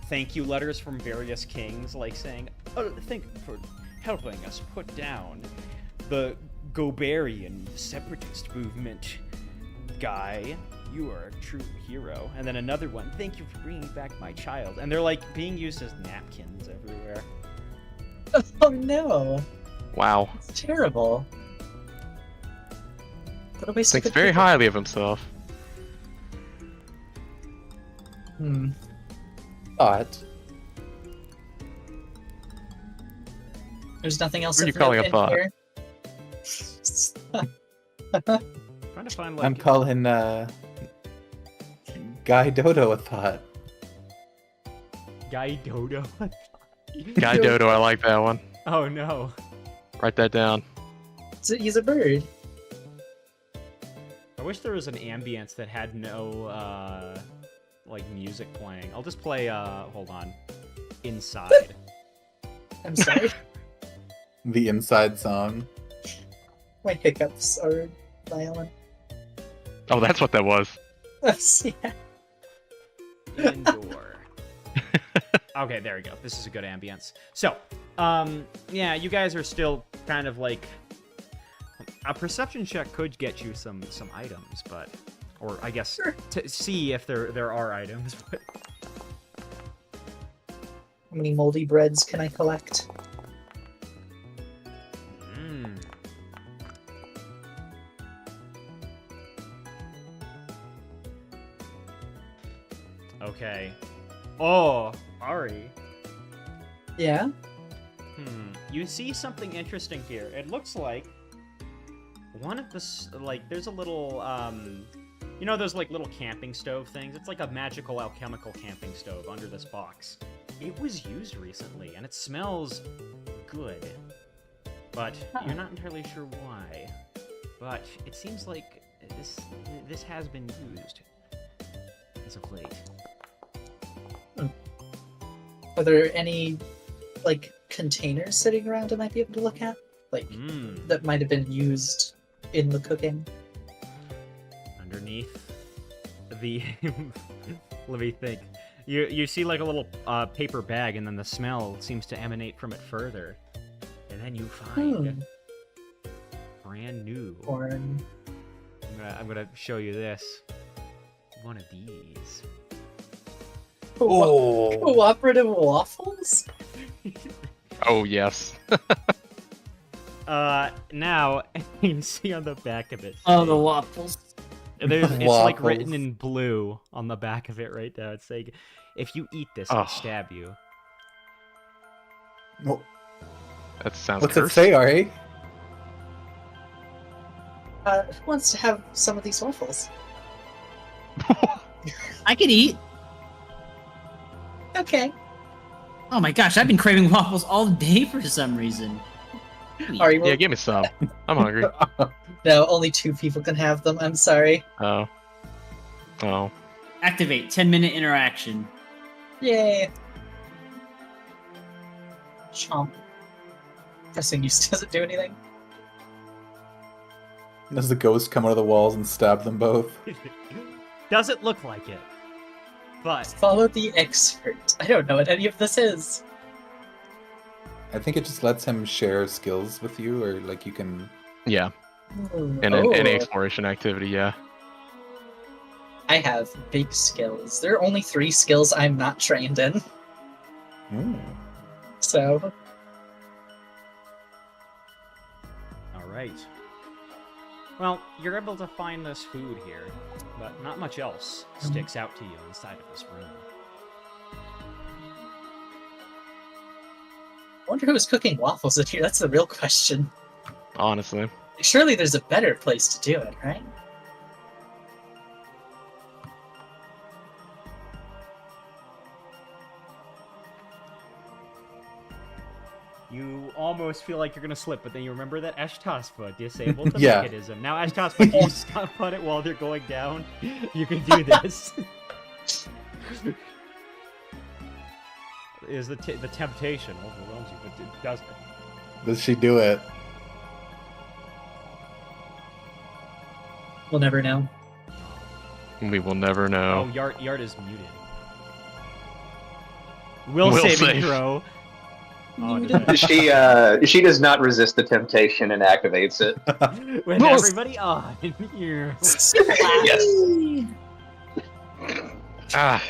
thank you letters from various kings, like saying, "Oh, thank you for helping us put down the Goberian separatist movement, guy. You are a true hero." And then another one, "Thank you for bringing back my child." And they're like being used as napkins everywhere. Oh no. Wow. It's terrible. What a waste of Thinks good very people. highly of himself. Hmm. Thought. There's nothing else Who are you of calling note a thought? in here. Trying to find I'm like calling Guy Dodo a thought. Guy Dodo. Guy Dodo, I like that one. Oh no. Write that down. He's a bird. I wish there was an ambience that had no like music playing. I'll just play hold on. Inside. I'm sorry. The inside song. My hiccups are violent. Oh, that's what that was. Yeah. Indoor. Okay, there we go. This is a good ambience. So, yeah, you guys are still kind of like a perception check could get you some items, but or I guess Sure. to see if there are items. But How many moldy breads can I collect? mm. Okay. Oh, Ari. Yeah. You see something interesting here. It looks like one of the there's a little you know those like little camping stove things? It's like a magical alchemical camping stove under this box. It was used recently and it smells good. But you're not entirely sure why. But it seems like this has been used as of late. Are there any like containers sitting around I might be able to look at? Like that might have been used in the cooking? Underneath the let me think. You see like a little paper bag, and then the smell seems to emanate from it further, and then you find brand new. Corn. I'm gonna show you this. One of these. Cooperative waffles? Oh yes. Now you see on the back of it. Oh, the waffles. It's like written in blue on the back of it right now. It's saying, if you eat this, I'll stab you. Well, That sounds what's cursed. it say, Ari? Who wants to have some of these waffles? I could eat. Okay. Oh my gosh, I've been craving waffles all day for some reason. Ari, Yeah, give me some. I'm hungry. No, only 2 people can have them. I'm sorry. Oh. Oh. Activate 10-minute interaction. Yay. Chomp. Pressing use doesn't do anything. Does the ghost come out of the walls and stab them both? Doesn't look like it, but Follow the expert. I don't know what any of this is. I think it just lets him share skills with you, or like you can. Yeah. Ooh, Any exploration activity, yeah. I have big skills. There are only 3 skills I'm not trained in. So, all right. Well, you're able to find this food here, but not much else sticks out to you inside of this room. I wonder who was cooking waffles in here. That's the real question. Honestly. Surely there's a better place to do it, right? You almost feel like you're gonna slip, but then you remember that Ashtaspa disabled the Yeah. mechanism. Now Ashtaspa, can you stop on it while they're going down? You can do this. Is the temptation overwhelms you, but it doesn't. Does she do it? We'll never know. We will never know. Oh, Yard is muted. Will Will saving save. throw. Oh, does She does not resist the temptation and activates it. with everybody on. Here. Yes. Ah.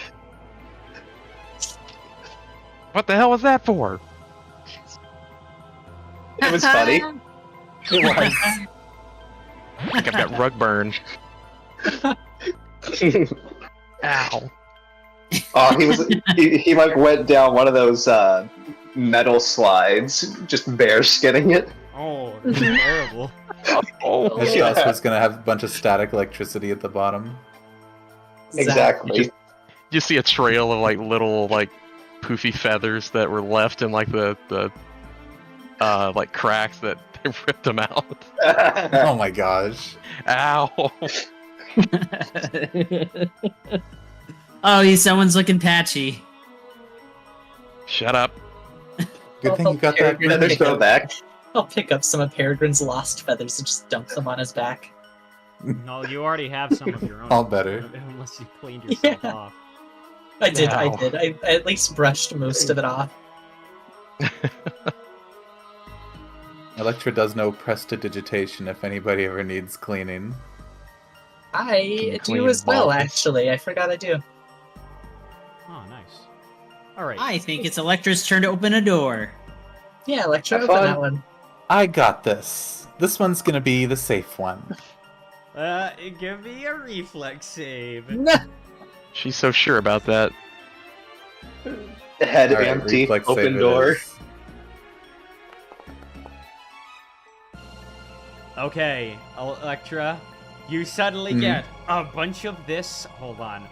What the hell was that for? It was funny. It was. I think I've got rug burn. Ow. Oh, he like went down one of those metal slides, just bear skinning it. Oh, that's terrible. Oh. And she also was gonna have a bunch of static electricity at the bottom. Exactly. You see a trail of like little like poofy feathers that were left in like the like cracks that they ripped them out. Oh my gosh. Ow. Oh, someone's looking patchy. Shut up. Good thing you got that. Feathers go back. I'll pick up some of Peregrine's lost feathers and just dump them on his back. No, you already have some of your own. All better. Unless you cleaned yourself off. I did. Ow. I at least brushed most of it off. Electra does know prestidigitation if anybody ever needs cleaning. I Clean do as well, ball. actually. I forgot I do. Oh, nice. All right. I think it's Electra's turn to open a door. Yeah, Electro, Have open fun. that one. I got this. This one's gonna be the safe one. Give me a reflex save. No. She's so sure about that. Head All right, empty, reflex open save it door. is. Okay, Electra, you suddenly Mhm. get a bunch of this. Hold on.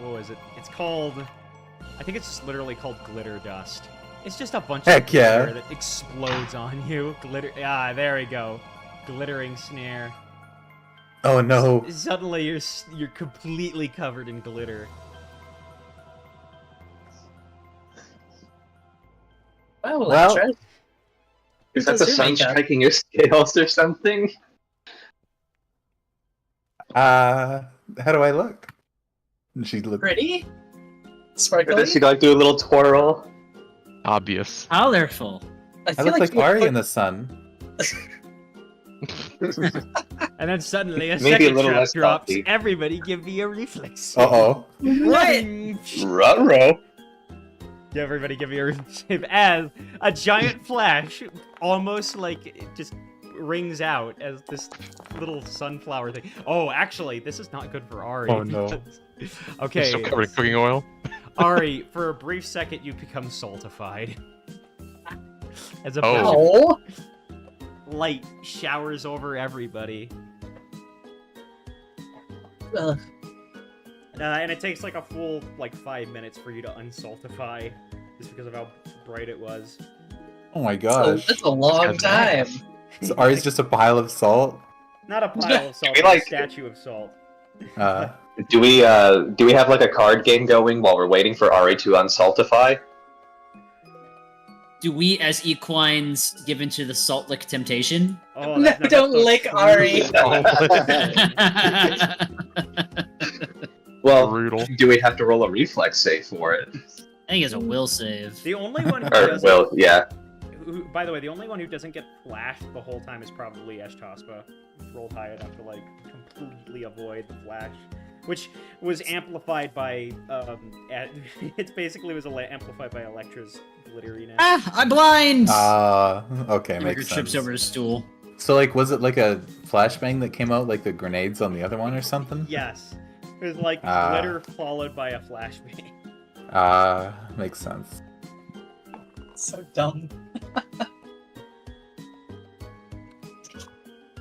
What was it? It's called. I think it's just literally called glitter dust. It's just a bunch Heck of glitter yeah. that explodes on you. Glitter. Ah, there we go. Glittering snare. Oh no. Suddenly you're completely covered in glitter. Wow, Well- Electra. Is Who that the does your sun makeup? striking your scales or something? How do I look? And she looked. Pretty? Or Sparkly? does she like do a little twirl? Obvious. Colorful. I look like you Ari put- in the sun. And then suddenly a Maybe a second little trap less drops. coffee. Everybody give me a reflex. Uh oh. What? Ruh-roh. Everybody give me a reflex save as a giant flash almost like it just rings out as this little sunflower thing. Oh, actually, this is not good for Ari. Oh, no. Okay, Still covered in cooking oil. Ari, for a brief second, you become saltified. As a Oh. Oh, light showers over everybody. Ugh. And it takes like a full 5 minutes for you to unsaltify, just because of how bright it was. Oh my Oh, gosh. that's a long time. So Ari's just a pile of salt. Not a pile of salt, we, but like- a statue of salt. Do we have like a card game going while we're waiting for Ari to unsaltify? Do we, as equines, give into the salt lick temptation? Oh, No, don't lick Ari. Well, Brutal. do we have to roll a reflex save for it? I think it's a will save. The only one who Or doesn't, well, yeah. by the way, the only one who doesn't get flashed the whole time is probably Eshtaspa. Rolled high enough to completely avoid the flash, which was amplified by it's basically amplified by Electra's glitteriness. Ah, I'm blind! Okay, Hamburger makes trips sense. over a stool. So was it like a flashbang that came out like the grenades on the other one or something? Yes, it was like Ah. glitter followed by a flashbang. Makes sense. So dumb.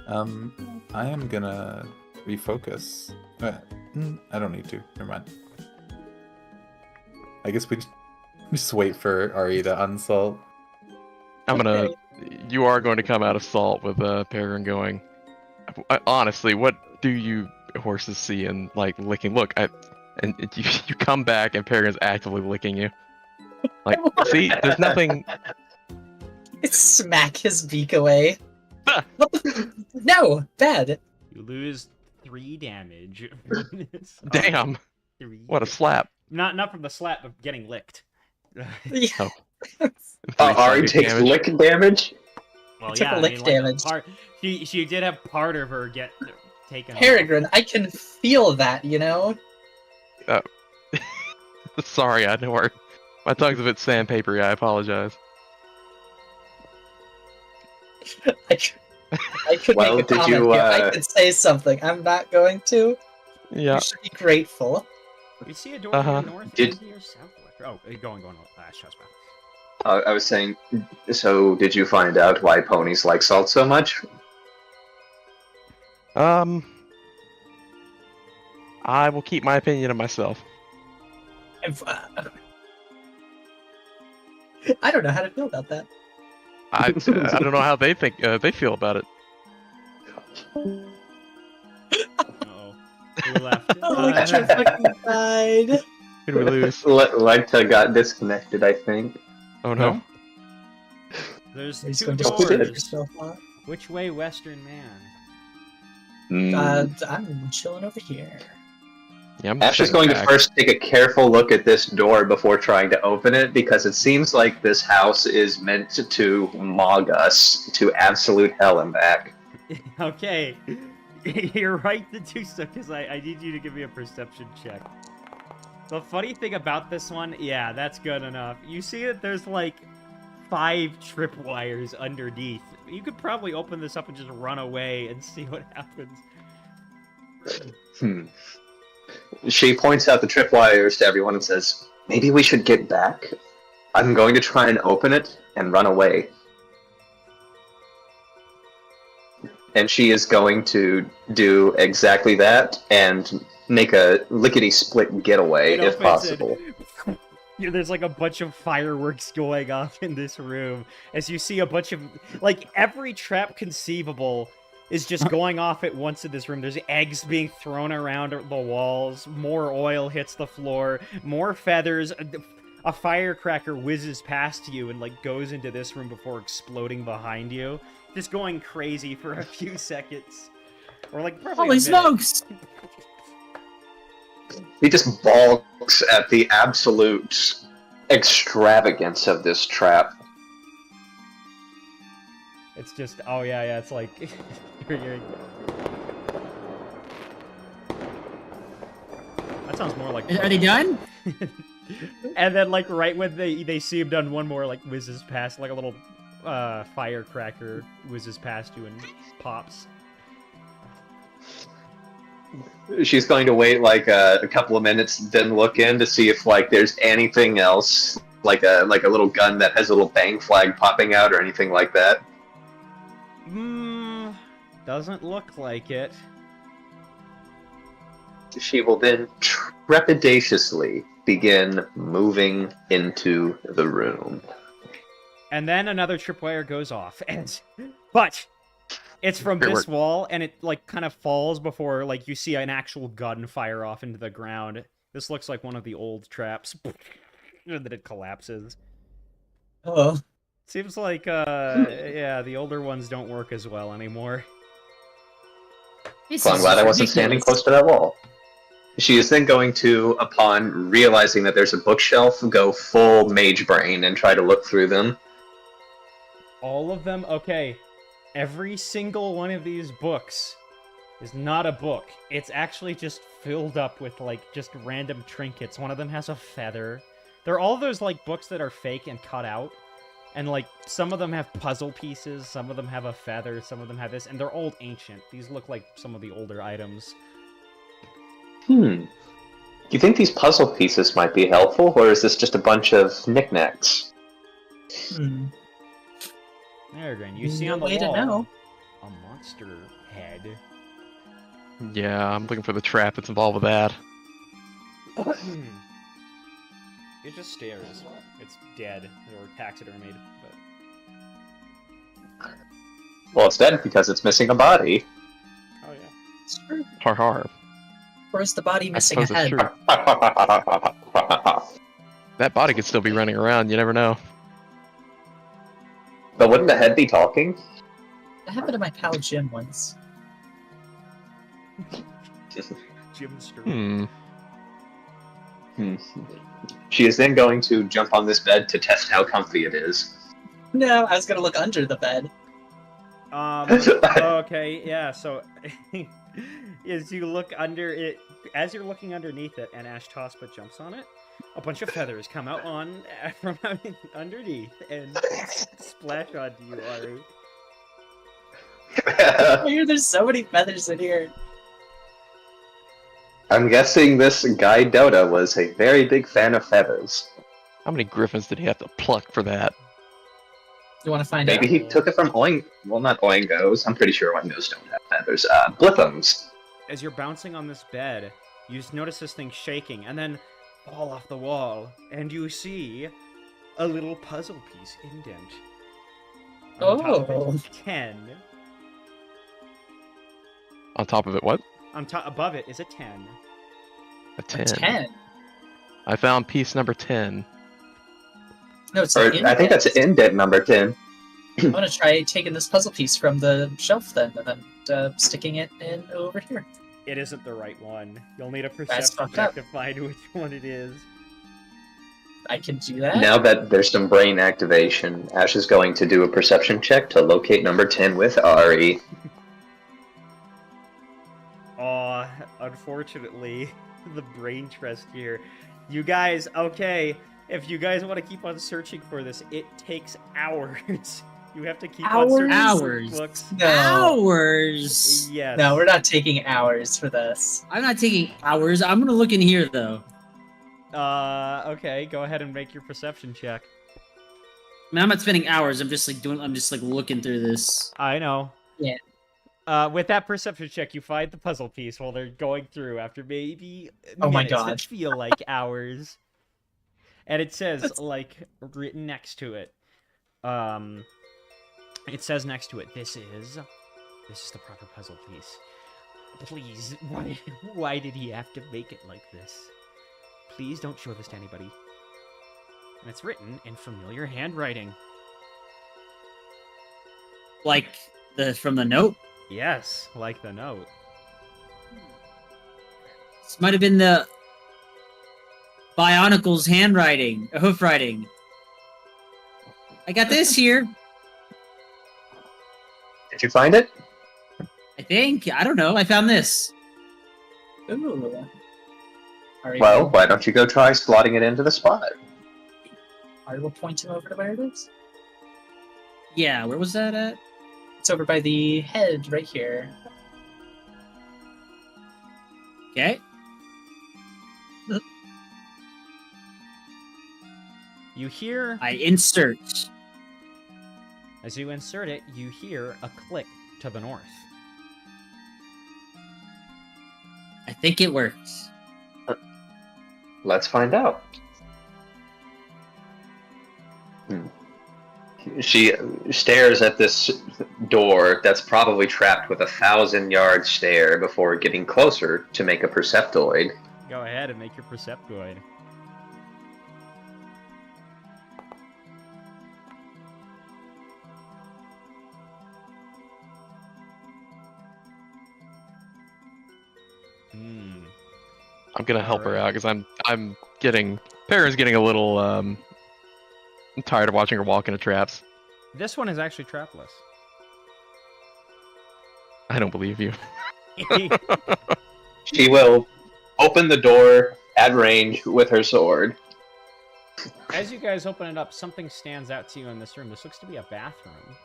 I am gonna refocus. I don't need to. Never mind. I guess we just wait for Ari to unsalt. I'm gonna. You are going to come out of salt with Peregrine going. Honestly, what do you horses see and licking? Look, and you come back and Peregrine's actively licking you. See, there's nothing. Smack his beak away. No, bad. You lose 3 damage. Damn! 3. What a slap! Not from the slap, but getting licked. Yeah. Oh. Ari Three takes damage. lick damage. Well, Took yeah, a lick damage. She did have part of her get taken. off. Peregrine, I can feel that, you know? Sorry, I know my tongue's a bit sandpapery. I apologize. I could Well, make a did comment you, here. I could say something. I'm not going to. Yeah. You should be grateful. You see a door Uh-huh. to your north Did- and to your southwest. Oh, going. Shut I was saying, so did you find out why ponies like salt so much? I will keep my opinion to myself. I don't know how to feel about that. I don't know how they think they feel about it. Uh-oh. Who left? Electra fucking died. Did we lose? Lecta got disconnected, I think. Oh no. There's He's 2 going to Oh, screw did. doors. yourself up. Which way, Western man? I'm chilling over here. Yeah, I'm Ash is sitting going to back. first take a careful look at this door before trying to open it, because it seems like this house is meant to mog us to absolute hell and back. Okay. You're right to do so, because I need you to give me a perception check. The funny thing about this one, yeah, that's good enough. You see that there's like 5 tripwires underneath. You could probably open this up and just run away and see what happens. She points out the tripwires to everyone and says, maybe we should get back. I'm going to try and open it and run away. And she is going to do exactly that and make a lickety-split getaway, if possible. Yeah, there's like a bunch of fireworks going off in this room as you see a bunch of, like, every trap conceivable is just going off at once in this room. There's eggs being thrown around the walls, more oil hits the floor, more feathers, a firecracker whizzes past you and like goes into this room before exploding behind you. Just going crazy for a few seconds. Or like probably Holy smokes! He just balks at the absolute extravagance of this trap. It's just, oh yeah, it's like... That sounds more like... Are they done? And then, like, right when they see him done, one more, like, whizzes past, like a little firecracker whizzes past you and pops. She's going to wait, like, a couple of minutes, then look in to see if, like, there's anything else, like a little gun that has a little bang flag popping out or anything like that. Doesn't look like it. She will then trepidatiously begin moving into the room. And then another tripwire goes off, but it's from this wall, and it like kind of falls before like you see an actual gun fire off into the ground. This looks like one of the old traps, and then it collapses. Oh. Seems like yeah, the older ones don't work as well anymore. Well, I'm glad I wasn't standing close to that wall. She is then going to, upon realizing that there's a bookshelf, go full mage brain and try to look through them. All of them? Okay. Every single one of these books is not a book. It's actually just filled up with, like, just random trinkets. One of them has a feather. They're all those, like, books that are fake and cut out. And, like, some of them have puzzle pieces, some of them have a feather, some of them have this, and they're old ancient. These look like some of the older items. Do you think these puzzle pieces might be helpful, or is this just a bunch of knickknacks? There, Gren, you see on the way wall to know. a monster head. Yeah, I'm looking for the trap that's involved with that. It just stares. It's dead, or taxidermied, but... Well, it's dead because it's missing a body. Oh, yeah. It's true. Har har. Or is the body missing a suppose head? it's true. That body could still be running around, you never know. But wouldn't the head be talking? That happened to my pal Jim once. Jimster. She is then going to jump on this bed to test how comfy it is. No, I was gonna look under the bed. Okay, yeah, so... as you look under it, as you're looking underneath it, and Ash Tospa jumps on it, a bunch of feathers come out from underneath and splash onto you, Ari. I hear there's so many feathers in here. I'm guessing this guy Dota was a very big fan of feathers. How many griffins did he have to pluck for that? You want to find Maybe out? he took it from well, not Oingos. I'm pretty sure Oingos don't have feathers. Blithums. As you're bouncing on this bed, you just notice this thing shaking, and then fall off the wall, and you see a little puzzle piece indent. On top of it, 10. On top of it, what? Above it is a 10. A 10. A 10? I found piece number 10. No, it's Or, an indent. I think that's indent number 10. I'm gonna try taking this puzzle piece from the shelf then, and then sticking it in over here. It isn't the right one. You'll need a That's perception fucked check up. to find which one it is. I can do that. Now that there's some brain activation, Ash is going to do a perception check to locate number 10 with Ari. unfortunately, the brain trust here. You guys, okay, if you guys want to keep on searching for this, it takes hours. You have to keep on searching for Hours. books. No. Hours. Yes. No, we're not taking hours for this. I'm not taking hours. I'm gonna look in here though. Okay, go ahead and make your perception check. I mean, I'm not spending hours. I'm just like looking through this. I know. Yeah. With that perception check, you find the puzzle piece while they're going through after maybe Oh my minutes God. that feel like hours. And it says, like, written next to it. It says next to it, this is the proper puzzle piece. Please, why did he have to make it like this? Please don't show this to anybody. And it's written in familiar handwriting. Like from the note. Yes, like the note. This might have been the Bionicle's handwriting, hoof writing. I got this here. Did you find it? I think. I don't know. I found this. Ooh. Well, why don't you go try slotting it into the spot? I will point him over to where it is. Yeah, where was that at? It's over by the head right here. Okay. You hear, I insert. as you insert it, you hear a click to the north. I think it works. Let's find out. She stares at this door that's probably trapped with a 1,000-yard stare before getting closer to make a perceptoid. Go ahead and make your perceptoid. I'm gonna help her out because I'm getting Perrin's getting a little I'm tired of watching her walk into traps. This one is actually trapless. I don't believe you. She will open the door at range with her sword. As you guys open it up, something stands out to you in this room. This looks to be a bathroom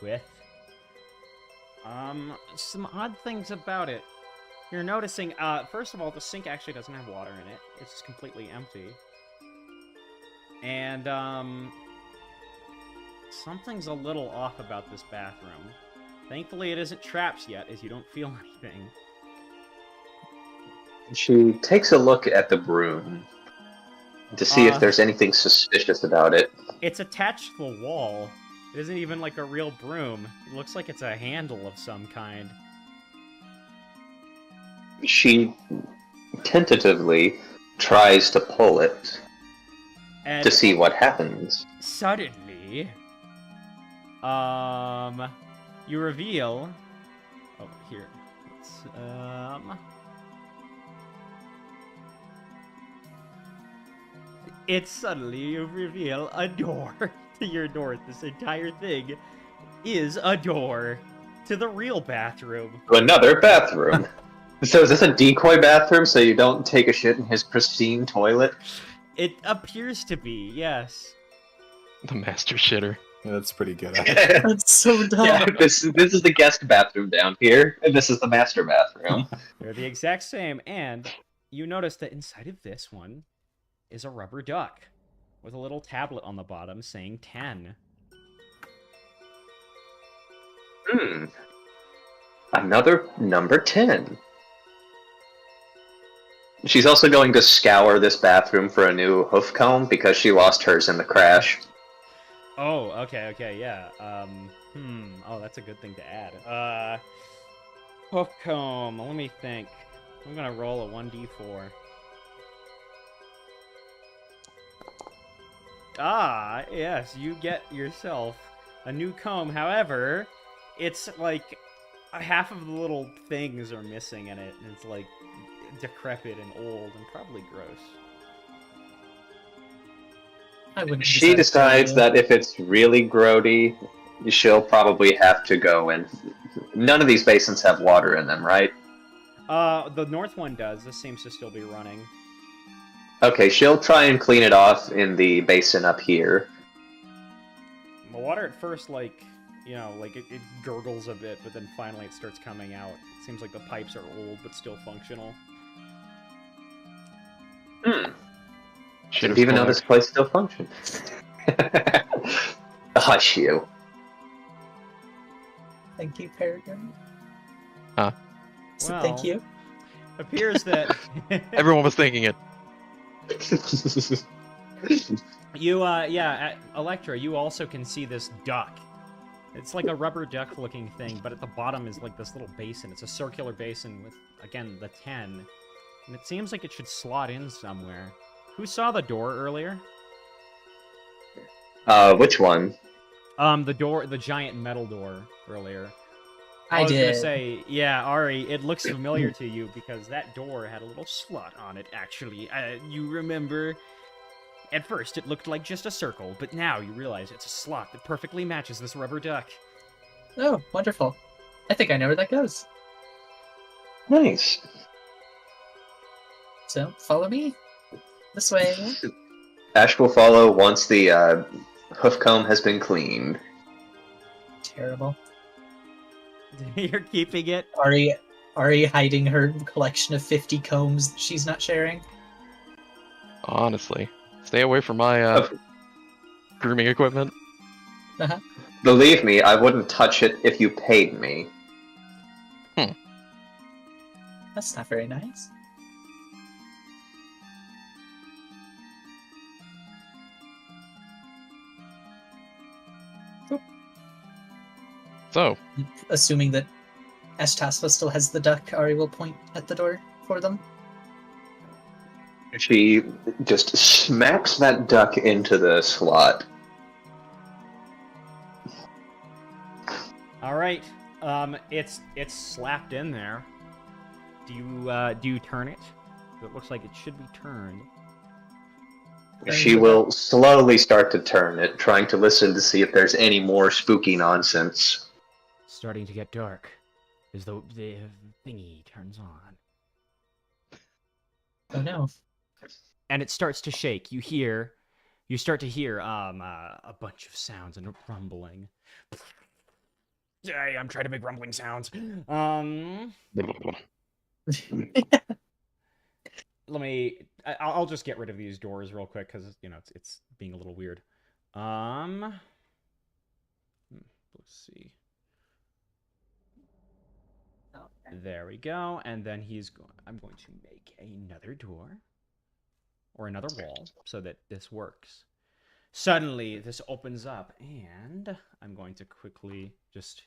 with some odd things about it. You're noticing, first of all, the sink actually doesn't have water in it. It's just completely empty. And, something's a little off about this bathroom. Thankfully, it isn't traps yet, as you don't feel anything. She takes a look at the broom to see if there's anything suspicious about it. It's attached to the wall. It isn't even like a real broom. It looks like it's a handle of some kind. She tentatively tries to pull it And to see what happens. suddenly, you reveal. Oh, here. It's suddenly you reveal a door to your door. This entire thing is a door to the real bathroom. To another bathroom. So is this a decoy bathroom so you don't take a shit in his pristine toilet? It appears to be, yes. The master shitter. Yeah, that's pretty good. That's so dumb. Yeah, this is the guest bathroom down here, and this is the master bathroom. They're the exact same, and you notice that inside of this one is a rubber duck with a little tablet on the bottom saying 10. Another number 10. She's also going to scour this bathroom for a new hoof comb because she lost hers in the crash. Oh, okay, yeah. Oh, that's a good thing to add. Hoof comb, let me think. I'm gonna roll a 1d4. Ah, yes, you get yourself a new comb. However, it's like half of the little things are missing in it, and it's like decrepit and old and probably gross. I wouldn't She use decides that if it's really grody, she'll probably have to go and... None of these basins have water in them, right? The north one does. This seems to still be running. Okay, she'll try and clean it off in the basin up here. The water at first, like, you know, like it gurgles a bit, but then finally it starts coming out. It seems like the pipes are old, but still functional. Didn't even know this place still functioned. Hush you. Thank you, Peregrine. Huh? So thank you. Appears that Everyone was thinking it. you, Electra, you also can see this duck. It's like a rubber duck-looking thing, but at the bottom is like this little basin. It's a circular basin with, again, the 10. And it seems like it should slot in somewhere. Who saw the door earlier? Which one? The giant metal door earlier. I was did. gonna say, yeah, Ari, it looks familiar to you because that door had a little slot on it, actually. You remember? At first, it looked like just a circle, but now you realize it's a slot that perfectly matches this rubber duck. Oh, wonderful. I think I know where that goes. Nice. So, follow me. This way. Ash will follow once the hoof comb has been cleaned. Terrible. You're keeping it? Ari hiding her collection of 50 combs that she's not sharing. Honestly, stay away from my grooming equipment. Uh-huh. Believe me, I wouldn't touch it if you paid me. That's not very nice. So, Assuming that Ashtaspa still has the duck, Ari will point at the door for them. She just smacks that duck into the slot. All right. It's slapped in there. Do you turn it? It looks like it should be turned. She will slowly start to turn it, trying to listen to see if there's any more spooky nonsense. Starting to get dark as the thingy turns on. Oh no. And it starts to shake. You start to hear a bunch of sounds and a rumbling. I'm trying to make rumbling sounds. I'll just get rid of these doors real quick because you know it's being a little weird. Let's see. There we go, and then I'm going to make another door or another wall so that this works. Suddenly, this opens up, and I'm going to quickly just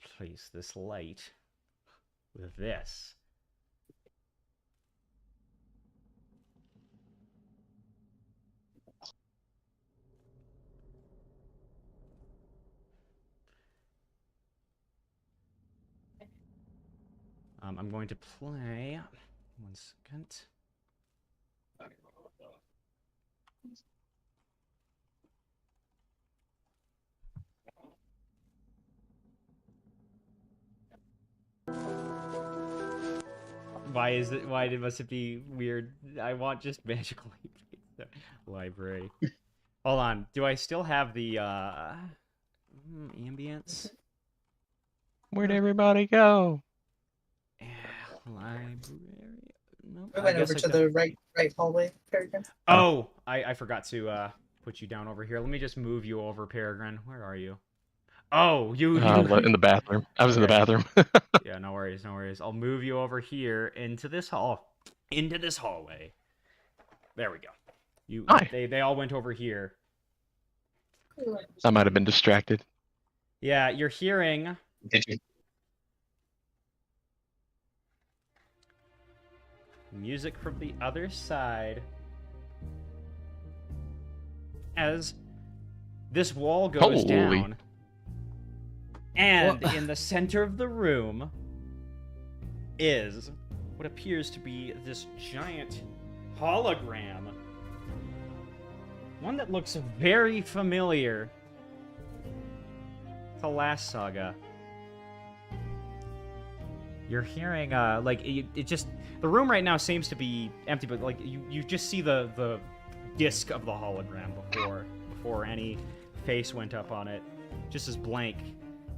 replace this light with this. I'm going to play. 1 second. Why must it be weird? I want just magical library. Hold on. Do I still have the ambience? Where'd everybody go? Library. Nope, We I went guess over I to don't. the right hallway, Peregrine. Oh, I forgot to put you down over here. Let me just move you over, Peregrine. Where are you? Oh, you In the bathroom. I was in the bathroom. Yeah, no worries, no worries. I'll move you over here into this hallway. There we go. Hi. They all went over here. I might have been distracted. Yeah, you're hearing Did you? music from the other side as this wall goes Holy. down. And in the center of the room is what appears to be this giant hologram. One that looks very familiar to last saga. You're hearing it just the room right now seems to be empty, but like you just see the disc of the hologram before any face went up on it, just as blank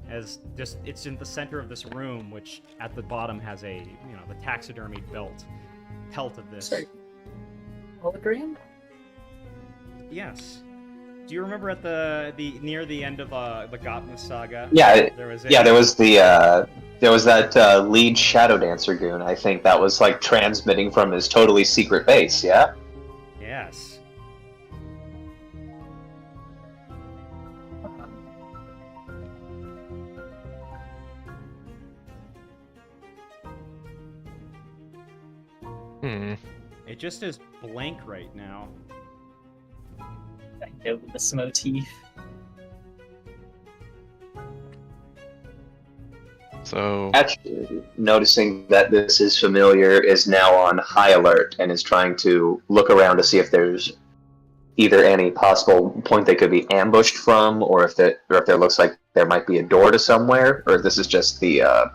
as just it's in the center of this room, which at the bottom has a the taxidermied pelt of this. Sorry. Hologram? Yes. Do you remember at the near the end of the Gotma saga? Yeah, there was there was that lead Shadow Dancer goon. I think that was like transmitting from his totally secret base. Yeah. Yes. It just is blank right now. I know this motif. So Actually, noticing that this is familiar, is now on high alert and is trying to look around to see if there's either any possible point they could be ambushed from, or if there looks like there might be a door to somewhere, or if this is just the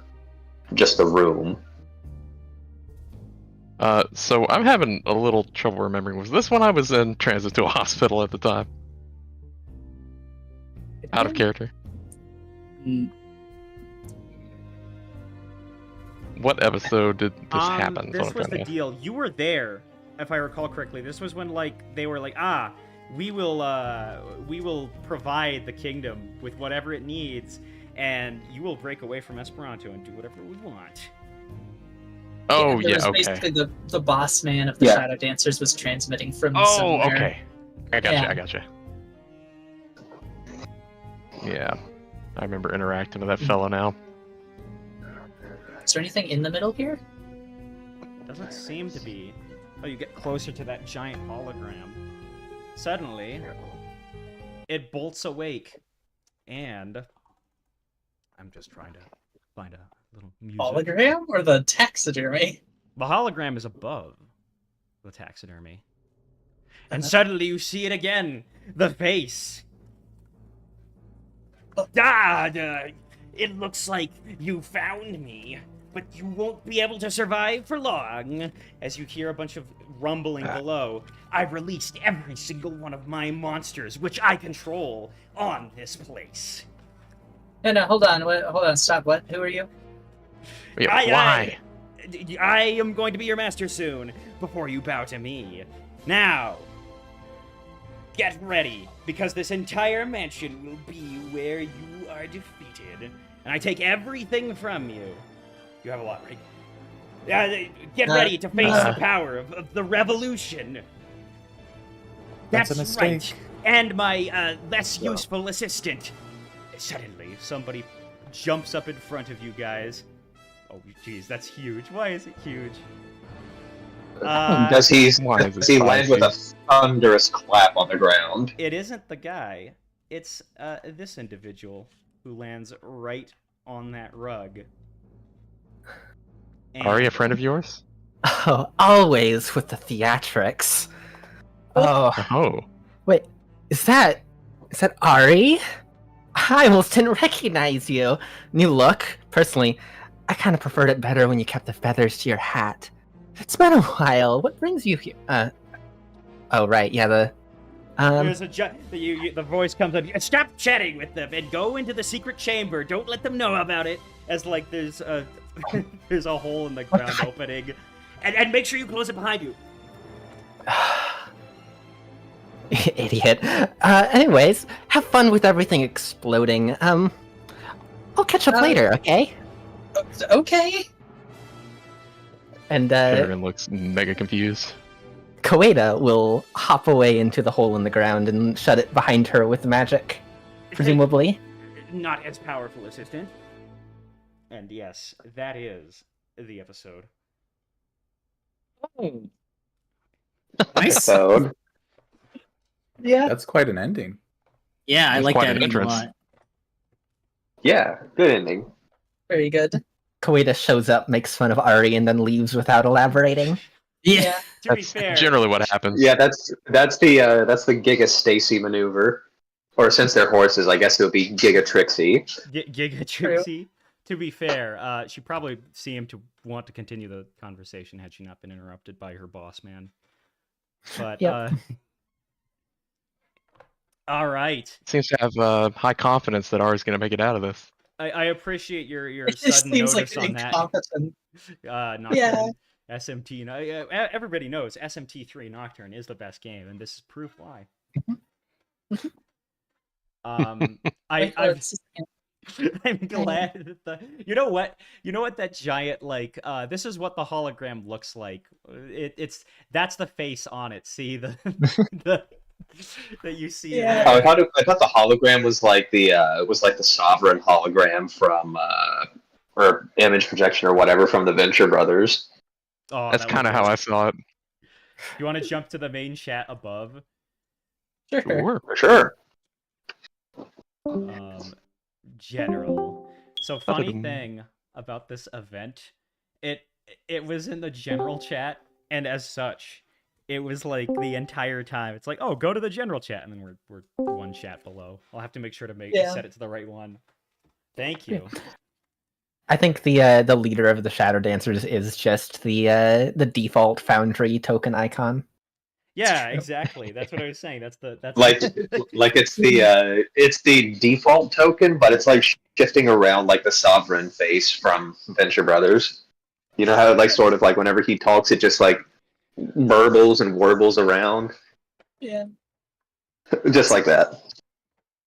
room. So I'm having a little trouble remembering. Was this when I was in transit to a hospital at the time? Out of character. What episode did this happen? This was the deal. You were there, if I recall correctly. This was when they were like, we will provide the kingdom with whatever it needs, and you will break away from Esperanto and do whatever we want. Oh, It was okay. basically the boss man of the Shadow Dancers was transmitting from Oh, somewhere. okay. I gotcha. Yeah. I gotcha. Yeah, I remember interacting with that fella now. Is there anything in the middle here? Doesn't seem to be. Oh, you get closer to that giant hologram. Suddenly, it bolts awake, and I'm just trying to find a little music. Hologram or the taxidermy? The hologram is above the taxidermy. And suddenly you see it again. The face. It looks like you found me, but you won't be able to survive for long. As you hear a bunch of rumbling below, I've released every single one of my monsters, which I control, on this place. No, hold on, stop. What? Who are you? Yeah, why? I am going to be your master soon, before you bow to me. Now, get ready, because this entire mansion will be where you are defeated, and I take everything from you. You have a lot, right? Get ready to face the power of the revolution. That's a mistake. Right. And my less useful assistant. Suddenly, somebody jumps up in front of you guys. Oh, jeez, that's huge. Why is it huge? Does he land with a thunderous clap on the ground? It isn't the guy. It's this individual who lands right on that rug. And Are you a friend of yours? Oh, always with the theatrics. Oh. Wait, is that Ari? I almost didn't recognize you. New look. Personally, I kind of preferred it better when you kept the feathers to your hat. It's been a while. What brings you here? Oh, right. Yeah, there's the voice comes up. Stop chatting with them and go into the secret chamber. Don't let them know about it. As like there's a there's a hole in the ground opening, and make sure you close it behind you. Idiot. Anyways, have fun with everything exploding. I'll catch up later, okay? Okay. And Karen looks mega confused. Koeda will hop away into the hole in the ground and shut it behind her with magic, presumably. Not as powerful, assistant. And yes, that is the episode. Oh. Nice. Episode. Yeah. That's quite an ending. Yeah, I That's like quite that an ending a entrance. lot. Yeah, good ending. Very good. Koeda shows up, makes fun of Ari, and then leaves without elaborating. Yeah. To be fair, Generally what happens. Yeah, that's the Giga Stacy maneuver. Or since they're horses, I guess it would be Giga Trixie. Giga Trixie. To be fair, she probably seemed to want to continue the conversation had she not been interrupted by her boss man. But Yep. all right. Seems to have high confidence that Ari's going to make it out of this. I appreciate your It just sudden seems notice like on that. incompetent. Nocturne Yeah. SMT. Everybody knows SMT3 Nocturne is the best game, and this is proof why. I'm glad that you know what that giant this is what the hologram looks like. That's the face on it. See the that you see. Yeah. Oh, I thought the hologram was like the sovereign hologram from or image projection or whatever from the Venture Brothers. Oh, That's kind of how I saw it. You want to jump to the main chat above? Sure. Sure. General. So funny thing about this event, it was in the general chat, and as such, it was like the entire time. It's like, oh, go to the general chat, and then we're one chat below. I'll have to make sure to set it to the right one. Thank you. I think the leader of the Shadow Dancers is just the default Foundry token icon. Yeah, exactly. That's what I was saying. That's Like it's the default token, but it's like shifting around like the sovereign face from Venture Brothers. You know how like sort of like whenever he talks, it just like burbles and warbles around. Yeah. Just like that.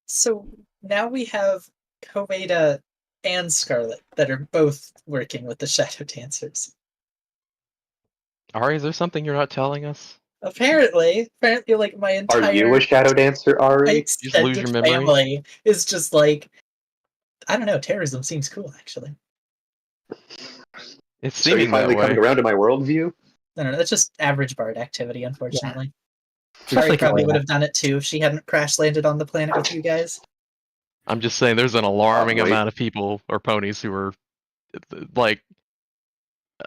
So now we have Koeda and Scarlet that are both working with the Shadow Dancers. Ari, is there something you're not telling us? Apparently, like my entire Are you a Shadow Dancer, Ari? extended lose your memory? family is just like, I don't know. Terrorism seems cool, actually. It's So you're seeming that finally way. coming around to my worldview? No, that's just average Bard activity, unfortunately. Just Ari like probably Elena. would have done it too if she hadn't crash landed on the planet with you guys. I'm just saying, there's an alarming Probably. amount of people or ponies who are like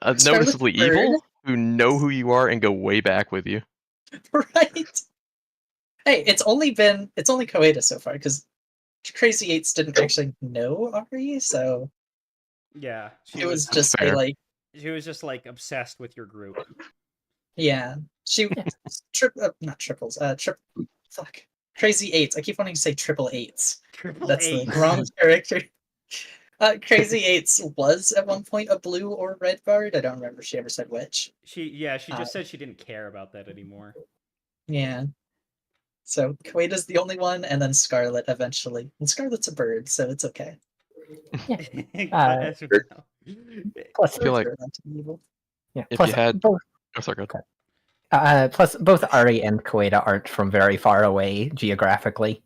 Scarlet's noticeably bird. evil, who know who you are and go way back with you. Right? Hey, it's only Koeda so far, because Crazy Eights didn't actually know Ari, so Yeah, it was That's just fair. like, she was just like obsessed with your group. yeah. She not triples, fuck. Crazy Eights. I keep wanting to say triple eights. That's the wrong character. Crazy Eights was at one point a blue or red bard. I don't remember if she ever said which. She just said she didn't care about that anymore. Yeah. So Koeda's the only one, and then Scarlet eventually. And Scarlet's a bird, so it's okay. As of now. Plus, I feel like Birds are meant to be evil. yeah. if Plus, you had- both, Oh, sorry, go ahead. plus both Ari and Koeda aren't from very far away geographically.